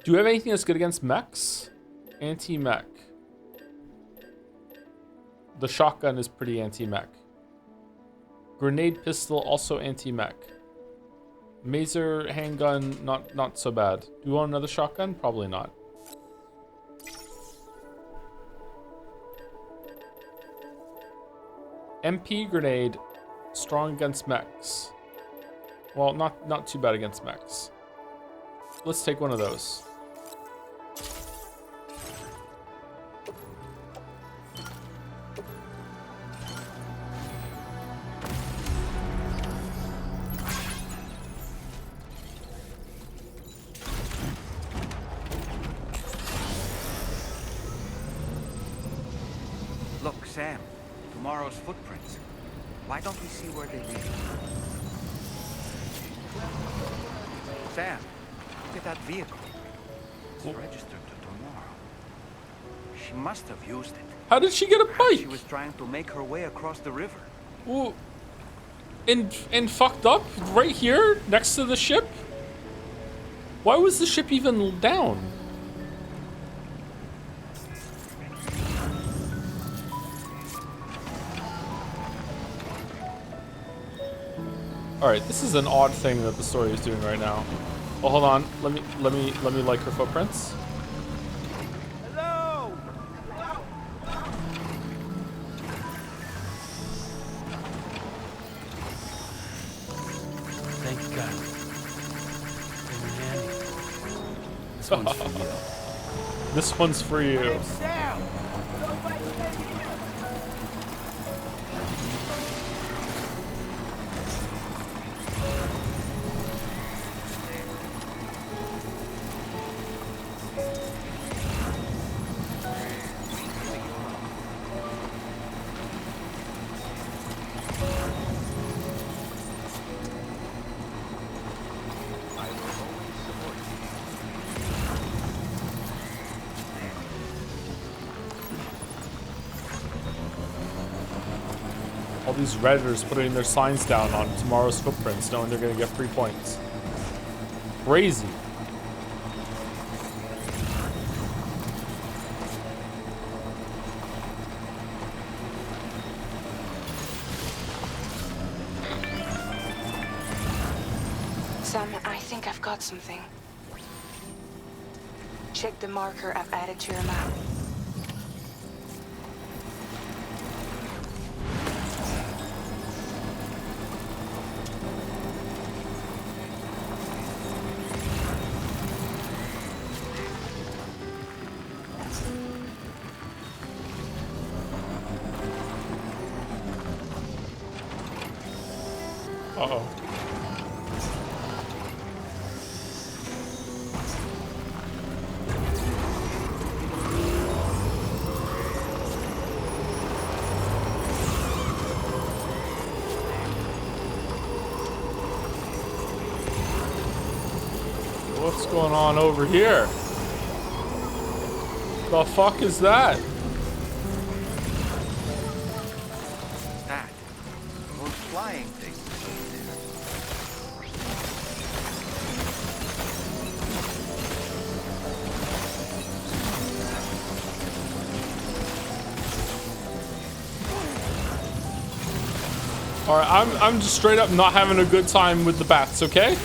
Do we have anything that's good against mechs? Anti-mech. The shotgun is pretty anti-mech. Grenade pistol also anti-mech. Maser handgun not so bad. Do you want another shotgun? Probably not. MP grenade strong against mechs. Well, not too bad against mechs. Let's take one of those. Look, Sam, tomorrow's footprints. Why don't we see where they lead? Sam, look at that vehicle. It's registered to tomorrow. She must have used it. How did she get a bike? She was trying to make her way across the river. Ooh. And fucked up right here next to the ship? Why was the ship even down? Alright, this is an odd thing that the story is doing right now. Oh, hold on. Let me like her footprints. Hello. Thank God. They were handy. This one's for you. This one's for you. Hey, Sam. Nobody's taking it. All these Redditors putting their signs down on tomorrow's footprints, knowing they're gonna get 3 points. Crazy. Sam, I think I've got something. Check the marker I've added to your map. Uh-oh. What's going on over here? The fuck is that? That. Those flying things. Alright, I'm just straight up not having a good time with the bats, okay?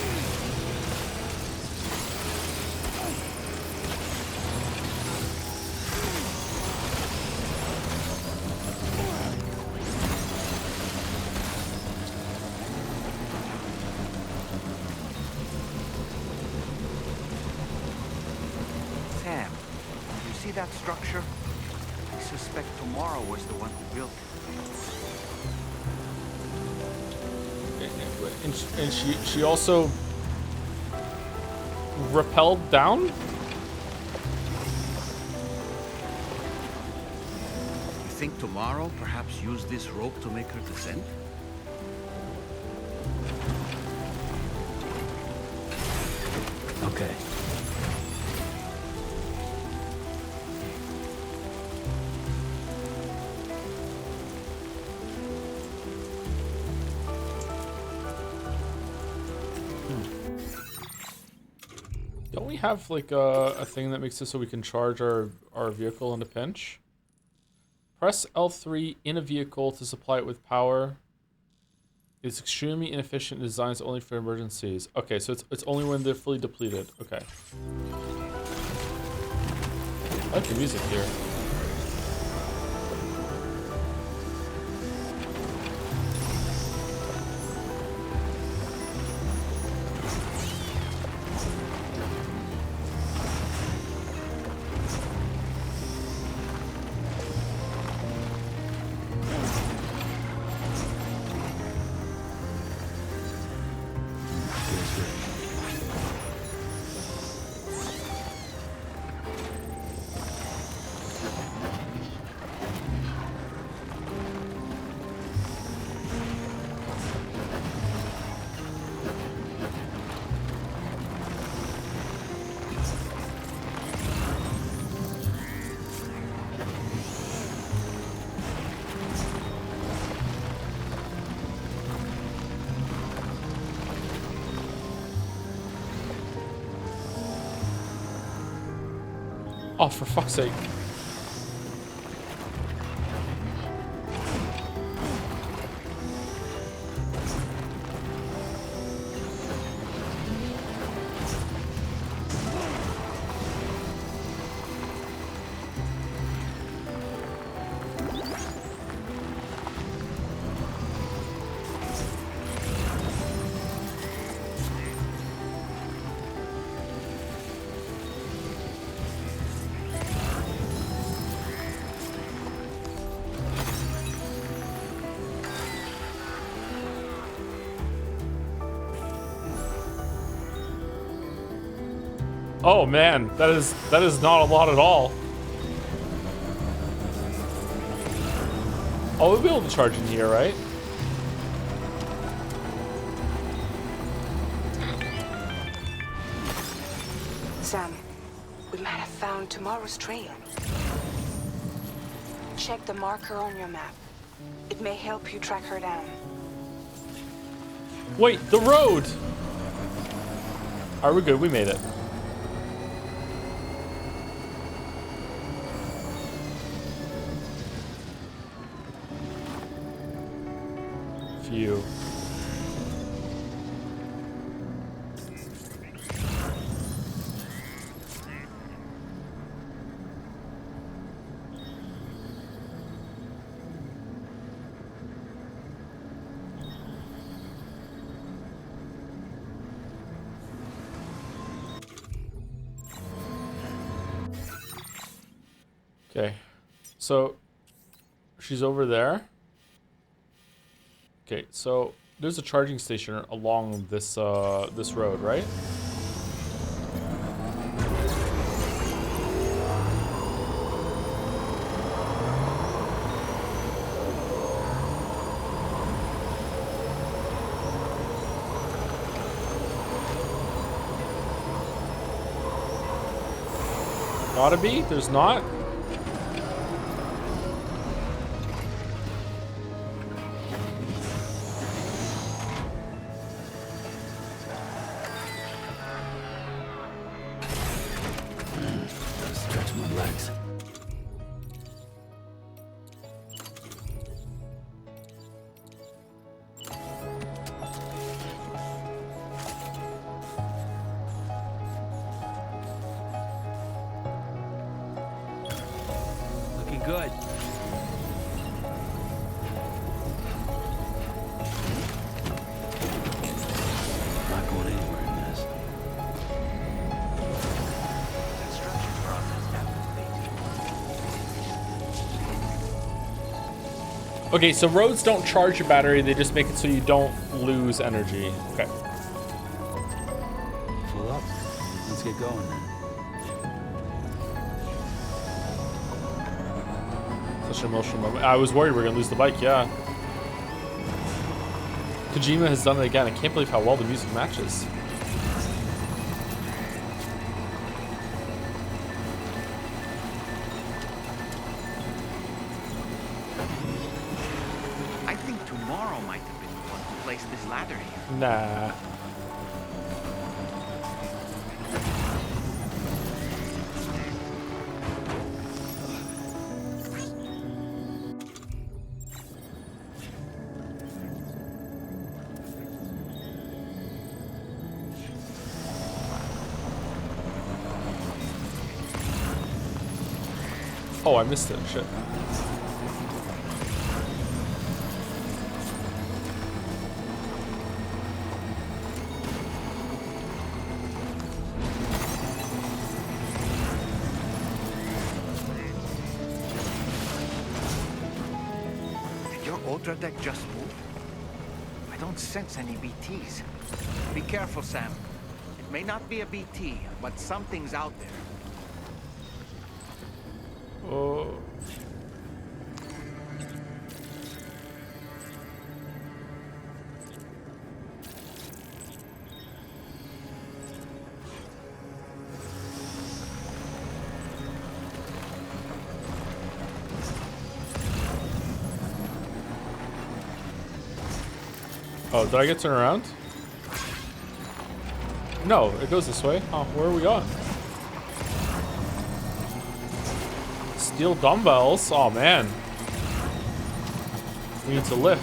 Sam, you see that structure? I suspect Tomorrow was the one who built it. And she also rappelled down? You think Tomorrow perhaps used this rope to make her descend? Okay. Don't we have like a thing that makes it so we can charge our vehicle in a pinch? Press L3 in a vehicle to supply it with power. It's extremely inefficient and designed only for emergencies. Okay, so it's only when they're fully depleted. Okay. I like the music here. Oh, for fuck's sake. Oh man, that is not a lot at all. Oh, we'll be able to charge in here, right? Sam, we might have found Tomorrow's trail. Check the marker on your map. It may help you track her down. Wait, the road! Alright, we're good. We made it. Phew. Okay. So she's over there. Okay, so there's a charging station along this this road, right? Gotta be? There's not? Gotta stretch my legs. Looking good. Not going anywhere in this. Construction process activated. Okay, so roads don't charge your battery, they just make it so you don't lose energy. Okay. Full up. Let's get going then. Such an emotional moment. I was worried we were gonna lose the bike, yeah. Kojima has done it again. I can't believe how well the music matches. I think tomorrow might have been the one who placed this ladder here. Nah. Oh, I missed it. Shit. Did your Ultra deck just move? I don't sense any BTs. Be careful, Sam. It may not be a BT, but something's out there. Oh. Oh, did I get turned around? No, it goes this way. Oh, where are we going? Steel dumbbells? Oh man. We need to lift.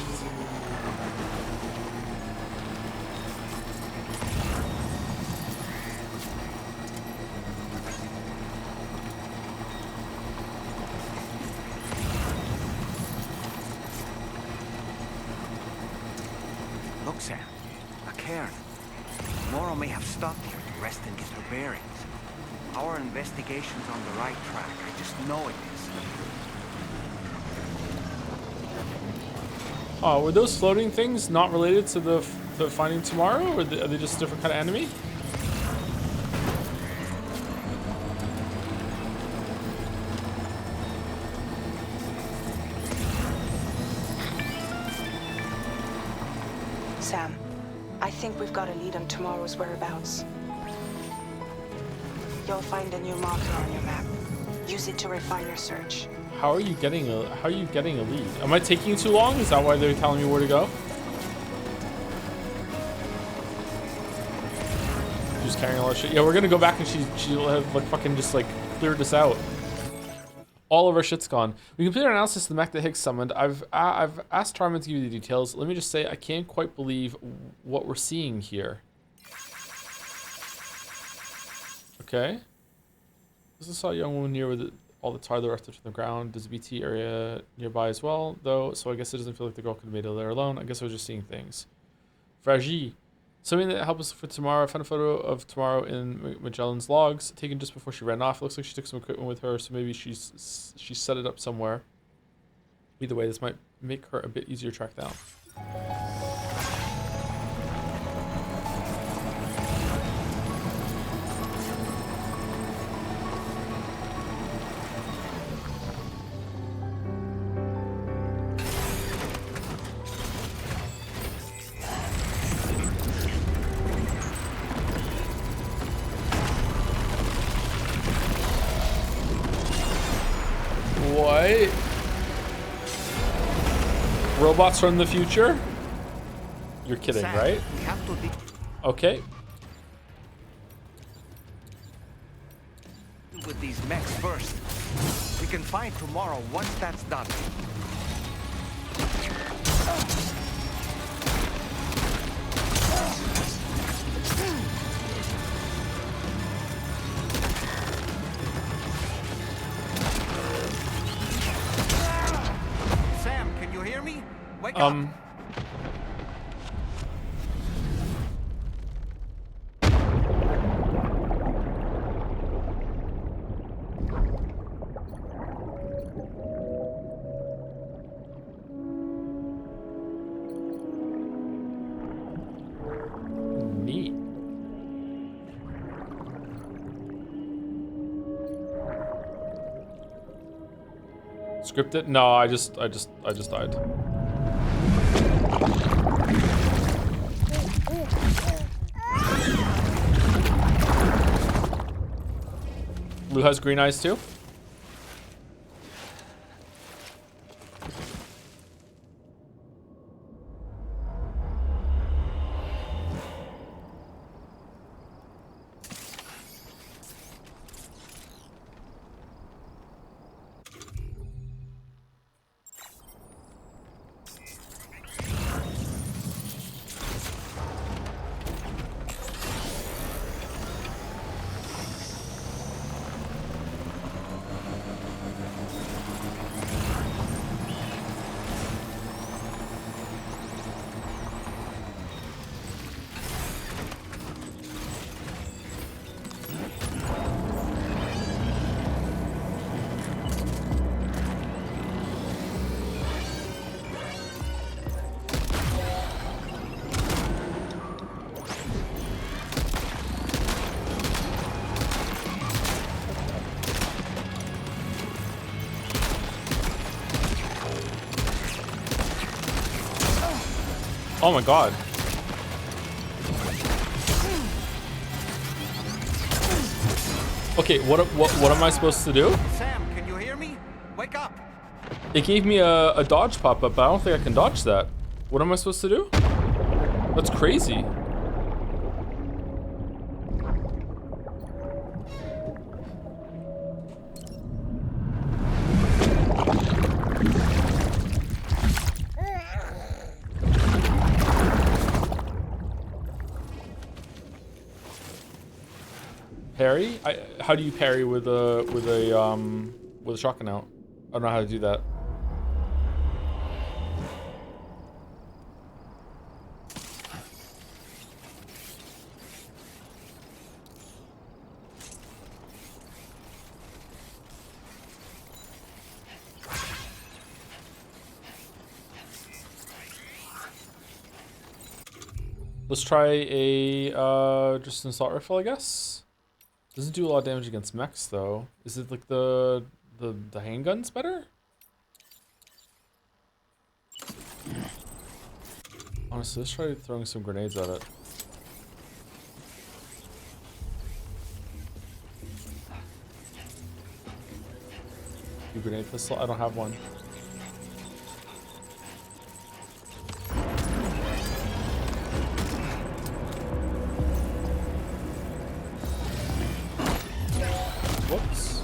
Look, Sam. A cairn. Moro may have stopped here to rest and get her bearings. Our investigation's on the right track. I just know it is. Oh, were those floating things not related to the finding tomorrow, or are they just a different kind of enemy? Sam, I think we've got a lead on tomorrow's whereabouts. You'll find a new marker on your map. Use it to refine your search. How are you getting a lead? Am I taking too long? Is that why they're telling me where to go? She's carrying a lot of shit. Yeah, we're gonna go back and she'll have like fucking just like cleared this out. All of our shit's gone. We completed our analysis of the mech that Higgs summoned. I've asked Tarman to give you the details. Let me just say I can't quite believe what we're seeing here. Okay. This is saw a young woman near with all the tar that rested from the ground. There's a BT area nearby as well, though, so I guess it doesn't feel like the girl could have made it there alone. I guess I was just seeing things. Fragile. Something that helped us for tomorrow. I found a photo of tomorrow in Magellan's logs, taken just before she ran off. It looks like she took some equipment with her, so maybe she set it up somewhere. Either way, this might make her a bit easier to track down. What? Robots from the future? You're kidding, Sam, right? we have to Okay. deal with these mechs first. We can fight tomorrow once that's done. Sam, can you hear me? Wake up. Neat. Scripted? No, I just died. Lou has green eyes too? Oh my god. Okay, what am I supposed to do? Sam, can you hear me? Wake up. It gave me a dodge pop-up, but I don't think I can dodge that. What am I supposed to do? That's crazy. Parry? How do you parry with a shotgun out? I don't know how to do that. Let's try a just an assault rifle, I guess. Doesn't do a lot of damage against mechs though. Is it like the handguns better? Honestly, let's try throwing some grenades at it. You grenade pistol? I don't have one. Whoops.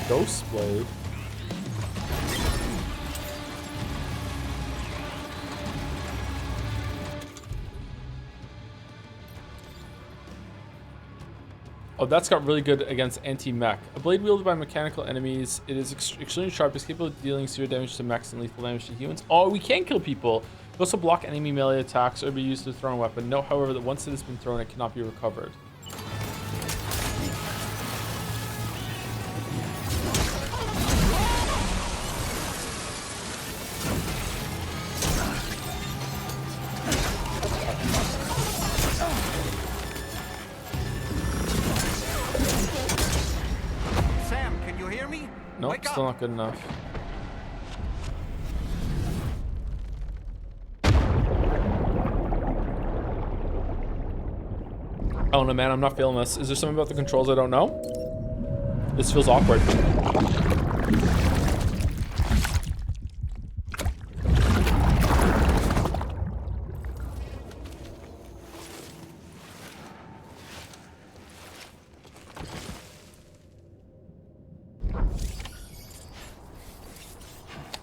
Ghost Blade. Oh, that's got really good against anti-mech. A blade wielded by mechanical enemies. It is extremely sharp. It's capable of dealing severe damage to mechs and lethal damage to humans. Oh, we can kill people. It also block enemy melee attacks or be used to throw a weapon. Note, however, that once it has been thrown, it cannot be recovered. Sam, can you hear me? Nope, Wake still up. not good enough. Oh no, man, I'm not feeling this. Is there something about the controls I don't know? This feels awkward.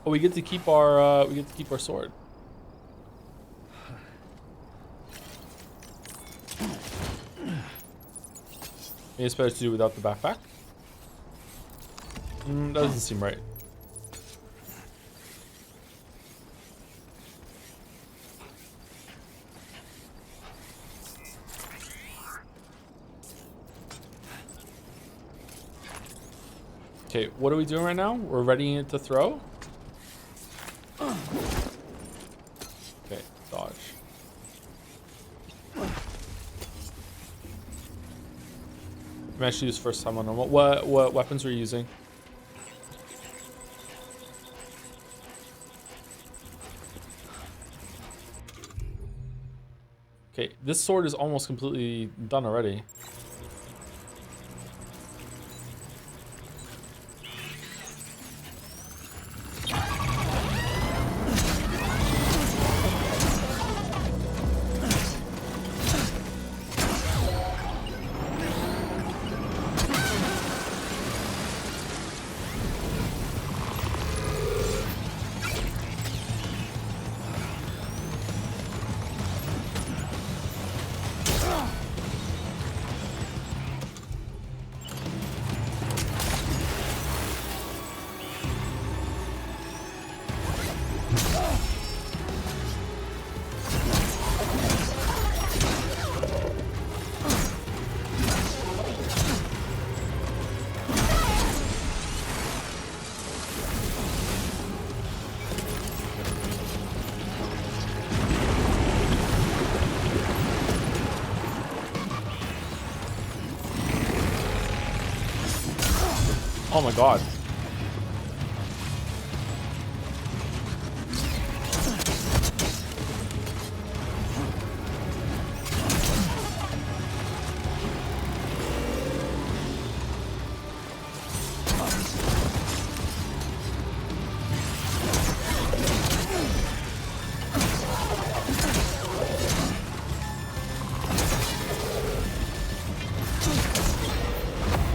Oh, we get to keep our sword. Maybe it's better to do without the backpack. That doesn't seem right. Okay, what are we doing right now? We're readying it to throw. Okay, dodge. I'm actually this first time on normal. What weapons were you using? Okay, this sword is almost completely done already. Oh my god.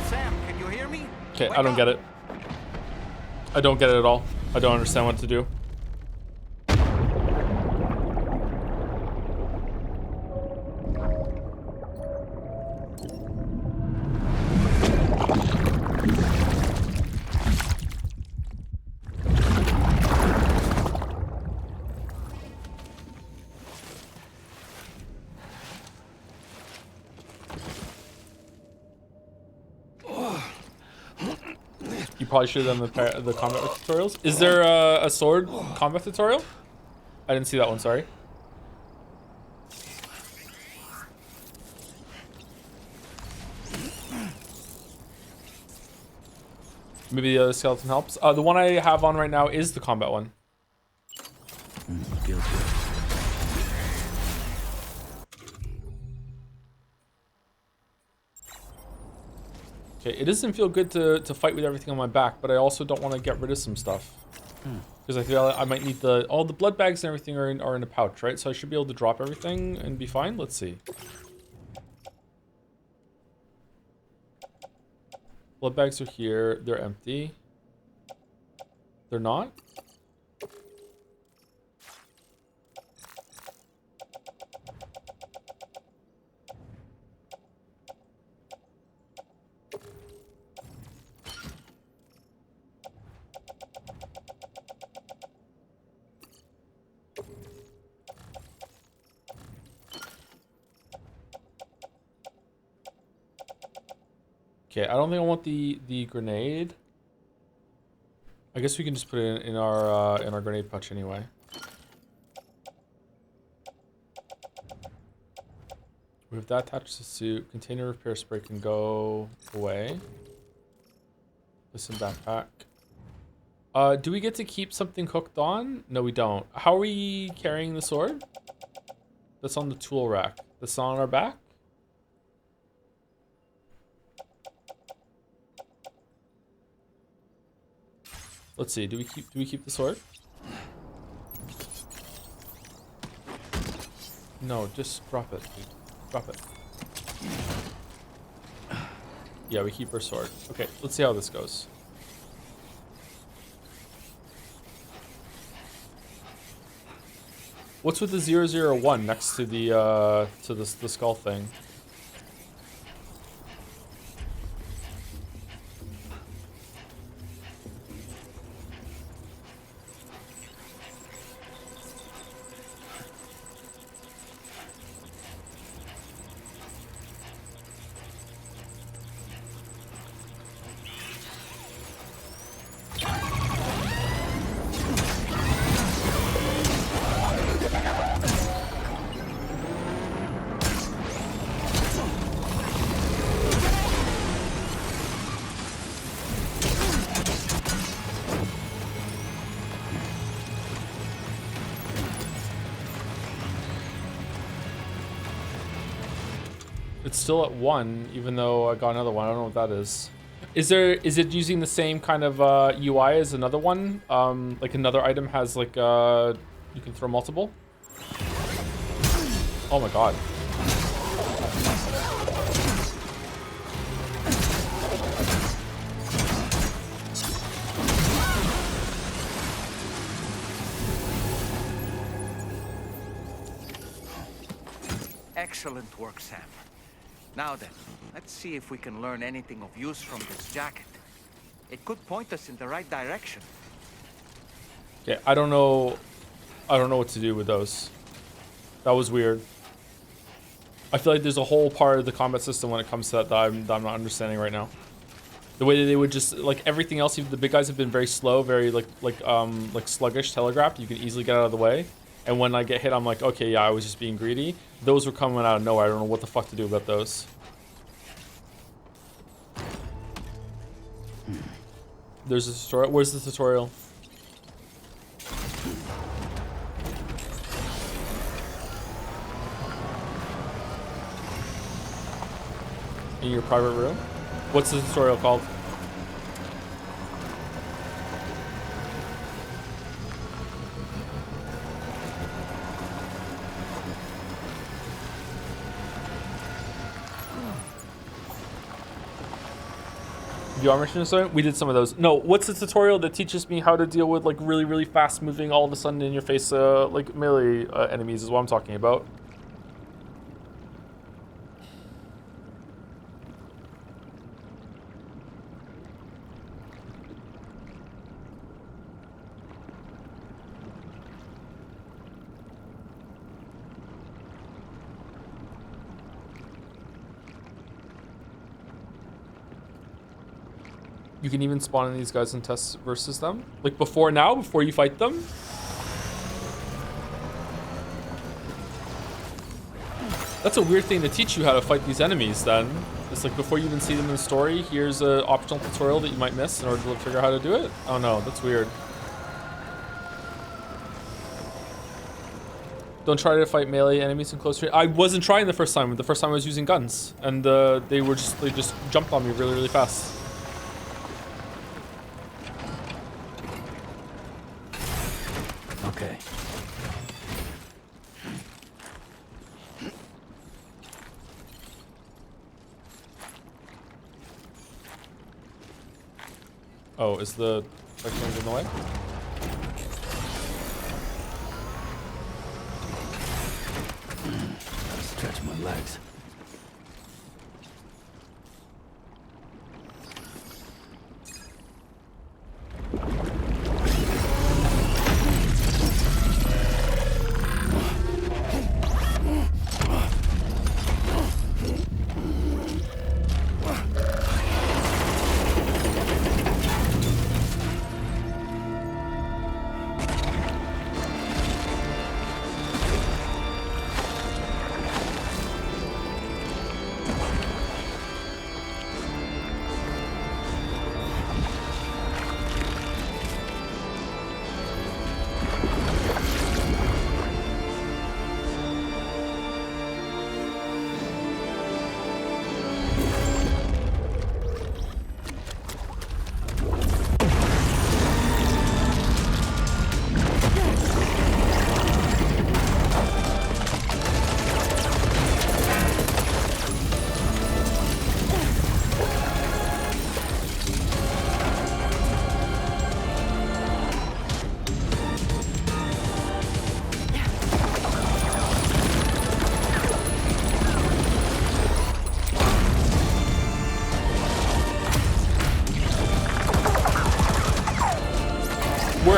Sam, can you hear me? Okay, I don't get it. I don't get it at all. I don't understand what to do. You probably should have done the combat tutorials. Is there a sword combat tutorial? I didn't see that one, sorry. Maybe the other skeleton helps. The one I have on right now is the combat one. Feels good. Okay, it doesn't feel good to fight with everything on my back, but I also don't want to get rid of some stuff. Because I feel I might need all the blood bags and everything are in a pouch, right? So I should be able to drop everything and be fine. Let's see. Blood bags are here. They're empty. They're not? Okay, I don't think I want the grenade. I guess we can just put it in our grenade pouch anyway. We have that attached to the suit. Container repair spray can go away. Listen, backpack. Do we get to keep something hooked on? No, we don't. How are we carrying the sword? That's on the tool rack. That's not on our back? Let's see. Do we keep the sword? No, just drop it. Dude. Drop it. Yeah, we keep our sword. Okay, let's see how this goes. What's with the 001 next to the skull thing? It's still at 1, even though I got another one. I don't know what that is. Is it using the same kind of UI as another one? Like another item has like you can throw multiple? Oh my god. Excellent work, Sam. Now then, let's see if we can learn anything of use from this jacket. It could point us in the right direction. Okay, I don't know what to do with those. That was weird. I feel like there's a whole part of the combat system when it comes to that I'm not understanding right now. The way that they would just like everything else, the big guys have been very slow, very like sluggish, telegraphed. You can easily get out of the way. And when I get hit, I'm like, okay, yeah, I was just being greedy. Those were coming out of nowhere. I don't know what the fuck to do about those. There's a tutorial. Where's the tutorial? In your private room? What's the tutorial called? The armor mission? We did some of those. No, what's the tutorial that teaches me how to deal with like really fast moving, all of a sudden in your face like melee enemies is what I'm talking about. You can even spawn in these guys and test versus them. Like before you fight them. That's a weird thing to teach you how to fight these enemies then. It's like before you even see them in the story, here's an optional tutorial that you might miss in order to figure out how to do it. Oh no, that's weird. Don't try to fight melee enemies in close range. I wasn't trying the first time. The first time I was using guns. And they just jumped on me really fast. Okay. Oh, is the thing in the way? Gotta stretch my legs.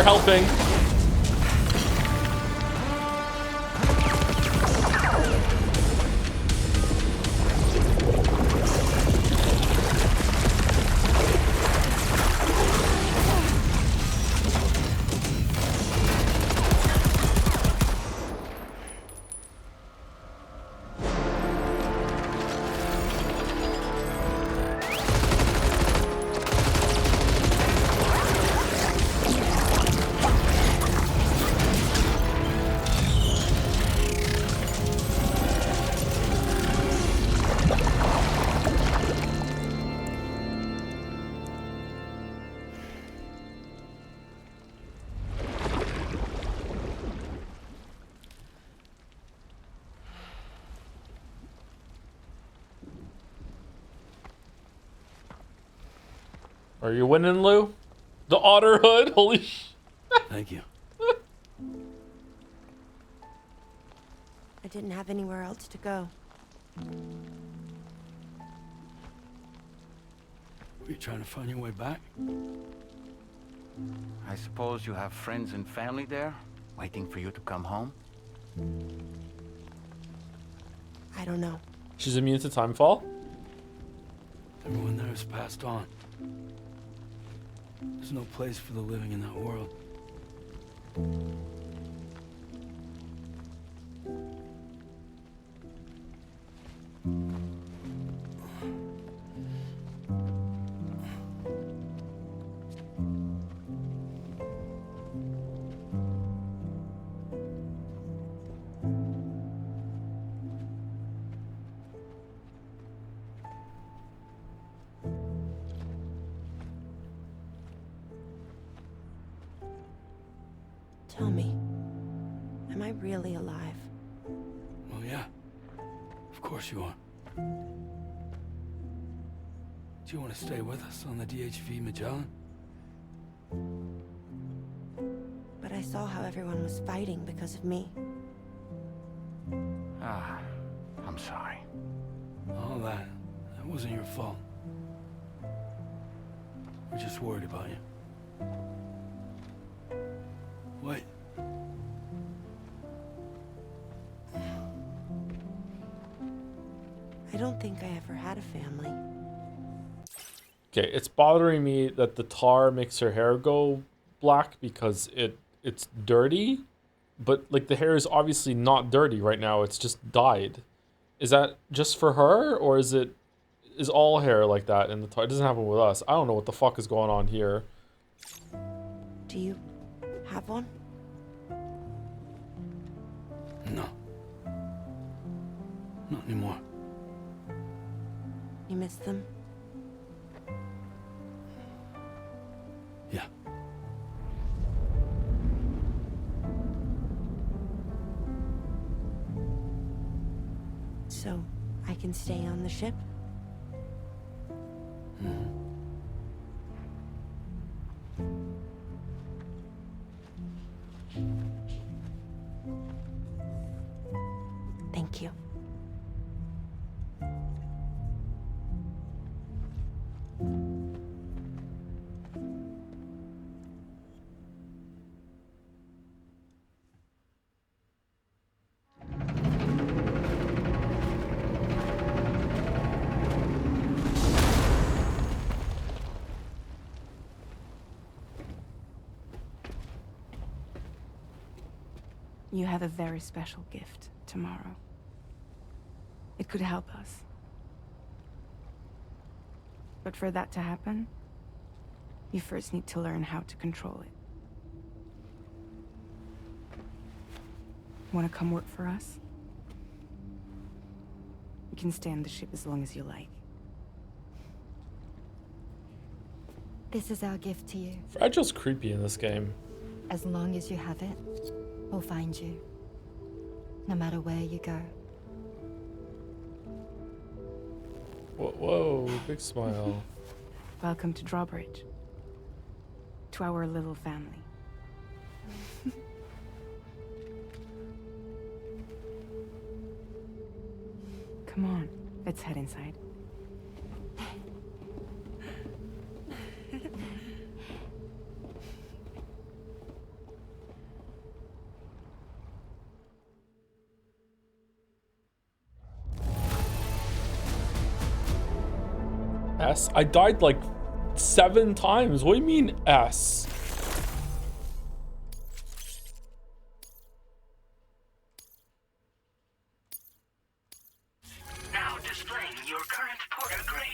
for helping. Are you winning, Lou? The otter hood? Holy sh... Thank you. I didn't have anywhere else to go. Were you trying to find your way back? I suppose you have friends and family there, waiting for you to come home? I don't know. She's immune to timefall? Everyone there has passed on. There's no place for the living in that world. Tell me, am I really alive? Well, yeah. Of course you are. Do you want to stay with us on the DHV Magellan? But I saw how everyone was fighting because of me. Ah, I'm sorry. All that wasn't your fault. We're just worried about you. Wait. I don't think I ever had a family. Okay, it's bothering me that the tar makes her hair go black because it's dirty, but like the hair is obviously not dirty right now, it's just dyed. Is that just for her, or is all hair like that in the tar? It doesn't happen with us. I don't know what the fuck is going on here. Do you have one? No. Not anymore. You miss them? Yeah. So, I can stay on the ship? Thank you. You have a very special gift tomorrow. It could help us. But for that to happen, you first need to learn how to control it. Want to come work for us? You can stay on the ship as long as you like. This is our gift to you. Fragile's creepy in this game. As long as you have it, we'll find you. No matter where you go. Whoa, big smile. Welcome to Drawbridge. To our little family. Come on, let's head inside. S? I died like 7 times. What do you mean S? Now displaying your current porter grade.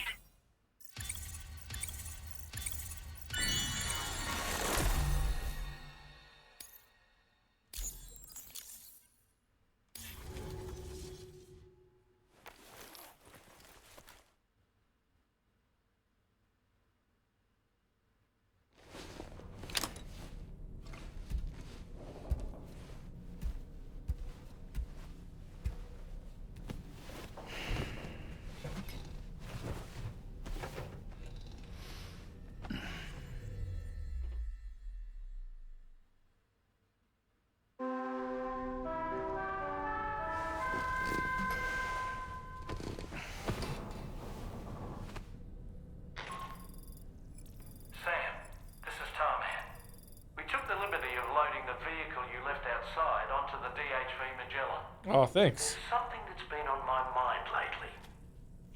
Oh, thanks. There's something that's been on my mind lately.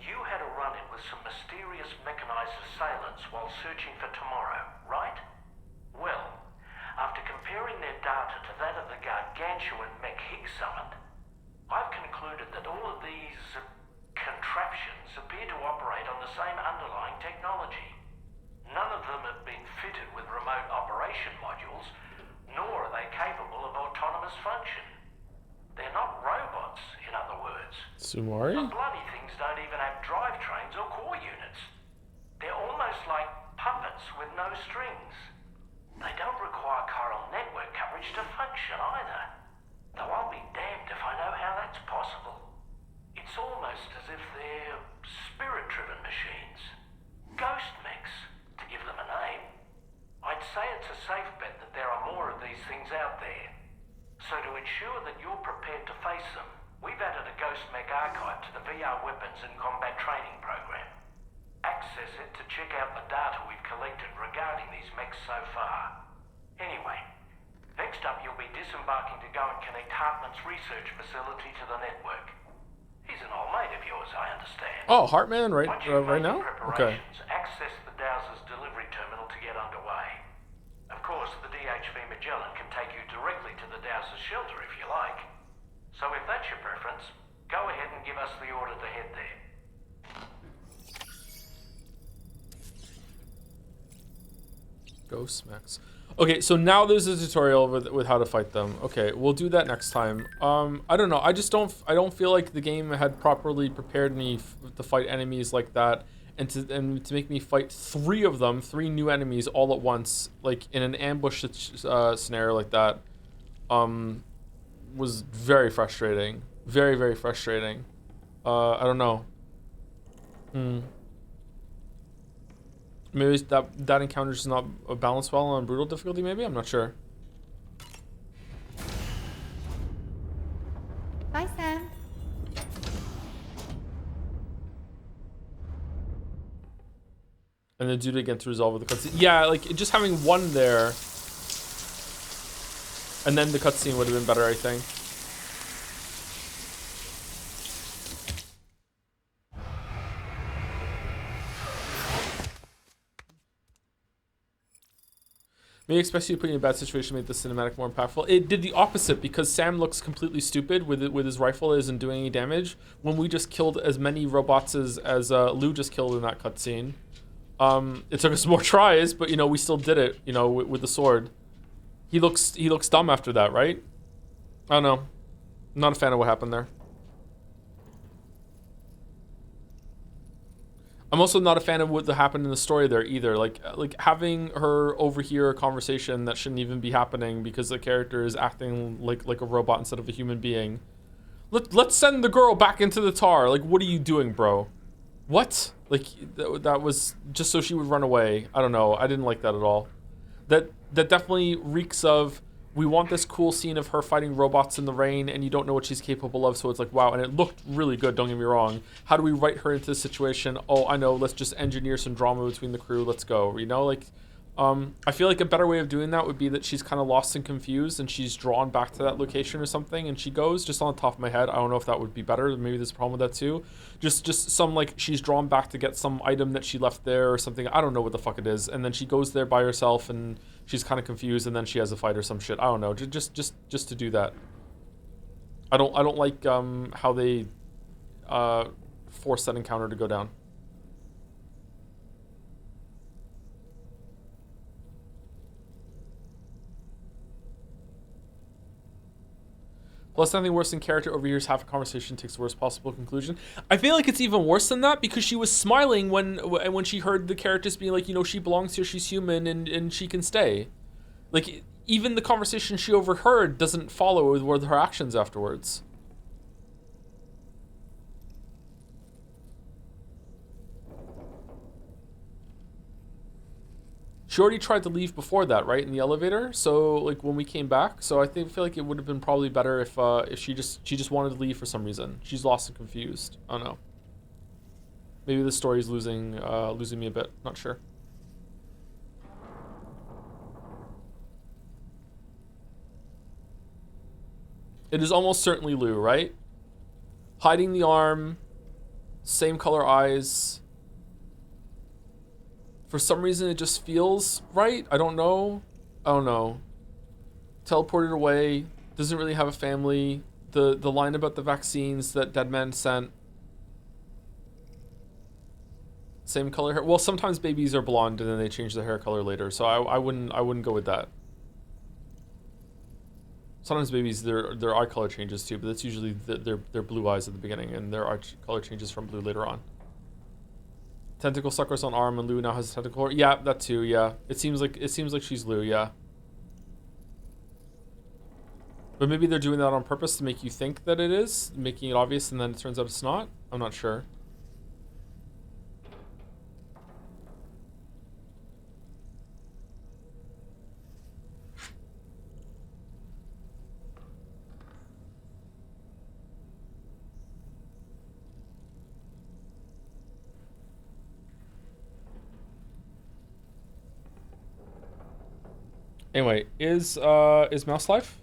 You had a run-in with some mysterious mechanized assailants while searching for tomorrow, right? Well, after comparing their data to that of the gargantuan mech Higgs summoned, I've concluded that all of these contraptions appear to operate on the same underlying technology. None of them have been fitted with remote operation modules, nor are they capable of autonomous function. They're not robots, in other words. Sumari? The bloody things don't even have drivetrains or core units. They're almost like puppets with no strings. They don't require chiral network coverage to function either. Though I'll be damned if I know how that's possible. It's almost as if they're spirit-driven machines. Ghost mechs, to give them a name. I'd say it's a safe bet that there are more of these things out there. So to ensure that you're prepared to face them, we've added a Ghost Mech archive to the VR Weapons and Combat Training program. Access it to check out the data we've collected regarding these mechs so far. Anyway, next up you'll be disembarking to go and connect Hartman's research facility to the network. He's an old mate of yours, I understand. Oh, Hartman, right now? Okay. Access the Dowser's delivery terminal to get underway. Of course, the DHV Magellan can take you directly to the Dowser's shelter if you like. So if that's your preference, go ahead and give us the order to head there. Ghost mechs. Okay, so now there's a tutorial with how to fight them. Okay, we'll do that next time. I don't know. I don't feel like the game had properly prepared me to fight enemies like that, and to make me fight 3 of them, 3 new enemies all at once, like in an ambush scenario like that, was very frustrating. Very, very frustrating. I don't know. Maybe that encounter is not balanced well on brutal difficulty, maybe? I'm not sure. Bye, Sam. And then do it again to resolve with the cutscene. Yeah, like just having one there, and then the cutscene would have been better, I think. Maybe expects you to put you in a bad situation to make the cinematic more impactful. It did the opposite because Sam looks completely stupid with his rifle isn't doing any damage when we just killed as many robots as Lou just killed in that cutscene. It took us more tries, but you know we still did it. You know with the sword. He looks dumb after that, right? I don't know. I'm not a fan of what happened there. I'm also not a fan of what happened in the story there either. Like having her overhear a conversation that shouldn't even be happening because the character is acting like a robot instead of a human being. Let's send the girl back into the tar. Like, what are you doing, bro? What? Like that was just so she would run away. I don't know. I didn't like that at all. That definitely reeks of, we want this cool scene of her fighting robots in the rain and you don't know what she's capable of, so it's like, wow, and it looked really good, don't get me wrong. How do we write her into this situation? Oh, I know, let's just engineer some drama between the crew, let's go. You know, like, I feel like a better way of doing that would be that she's kind of lost and confused and she's drawn back to that location or something and she goes, just on the top of my head. I don't know if that would be better. Maybe there's a problem with that too. Just some, like, she's drawn back to get some item that she left there or something. I don't know what the fuck it is. And then she goes there by herself and she's kind of confused and then she has a fight or some shit. I don't know. Just to do that. I don't like how they force that encounter to go down. Plus, nothing worse than character overhears half a conversation, takes the worst possible conclusion. I feel like it's even worse than that because she was smiling when she heard the characters being like, you know, she belongs here, she's human, and she can stay. Like, even the conversation she overheard doesn't follow with her actions afterwards. She already tried to leave before that, right, in the elevator. So, like, when we came back, so I feel like it would have been probably better if she just wanted to leave for some reason. She's lost and confused. I don't know. Maybe the story's losing me a bit. Not sure. It is almost certainly Lou, right? Hiding the arm, same color eyes. For some reason, it just feels right. I don't know. Teleported away. Doesn't really have a family. The line about the vaccines that Deadman sent. Same color hair. Well, sometimes babies are blonde and then they change their hair color later. So I wouldn't go with that. Sometimes babies their eye color changes too, but that's usually their blue eyes at the beginning and their eye color changes from blue later on. Tentacle suckers on arm and Lou now has a tentacle. Yeah, that too. Yeah, it seems like she's Lou. Yeah, but maybe they're doing that on purpose to make you think that it is, making it obvious, and then it turns out it's not. I'm not sure. Anyway, is Mouse live?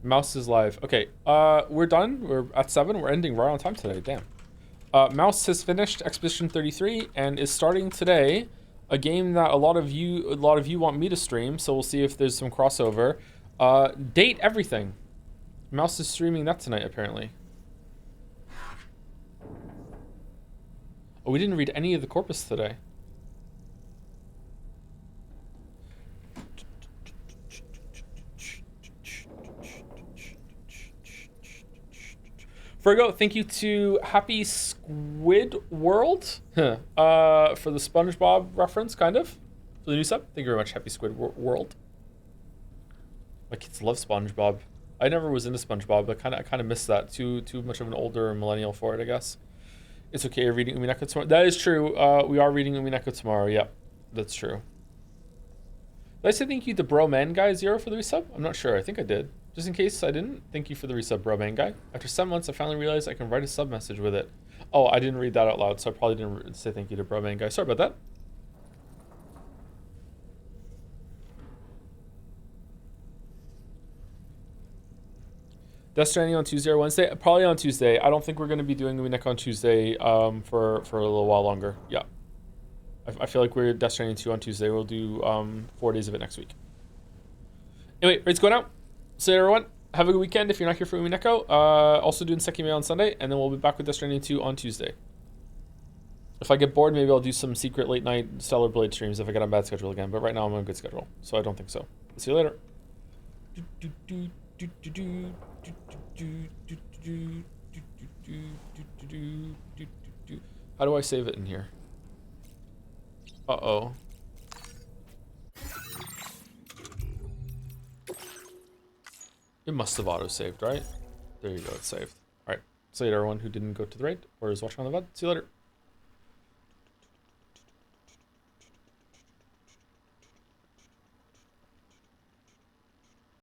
Mouse is live. Okay, we're done. We're at 7. We're ending right on time today. Damn. Mouse has finished Expedition 33 and is starting today a game that a lot of you want me to stream. So we'll see if there's some crossover. Date Everything. Mouse is streaming that tonight apparently. Oh, we didn't read any of the corpus today. Virgo, thank you to Happy Squid World for the SpongeBob reference, kind of. For the new sub. Thank you very much, Happy Squid World. My kids love SpongeBob. I never was into SpongeBob, but I kind of missed that. Too much of an older millennial for it, I guess. It's okay, you're reading Umineko tomorrow. That is true. We are reading Umineko tomorrow. Yep, that's true. Did I say thank you to Bro Man Guy 0 for the resub? I'm not sure. I think I did. Just in case I didn't, thank you for the resub, Bro Man Guy. After 7 months, I finally realized I can write a sub message with it. Oh, I didn't read that out loud, so I probably didn't say thank you to Bro Man Guy. Sorry about that. Death Stranding on Tuesday or Wednesday? Probably on Tuesday. I don't think we're going to be doing Umineko on Tuesday for a little while longer. Yeah. I feel like we're Death Stranding 2 on Tuesday. We'll do 4 days of it next week. Anyway, raid's going out. See you, everyone. Have a good weekend if you're not here for Umineko. Also doing Sekime on Sunday, and then we'll be back with Death Stranding 2 on Tuesday. If I get bored, maybe I'll do some secret late night Stellar Blade streams if I get on a bad schedule again. But right now I'm on a good schedule, so I don't think so. See you later. How do I save it in here? Uh-oh. It must have auto-saved, right? There you go, it's saved. Alright. See you later, everyone who didn't go to the raid or is watching on the VOD. See you later.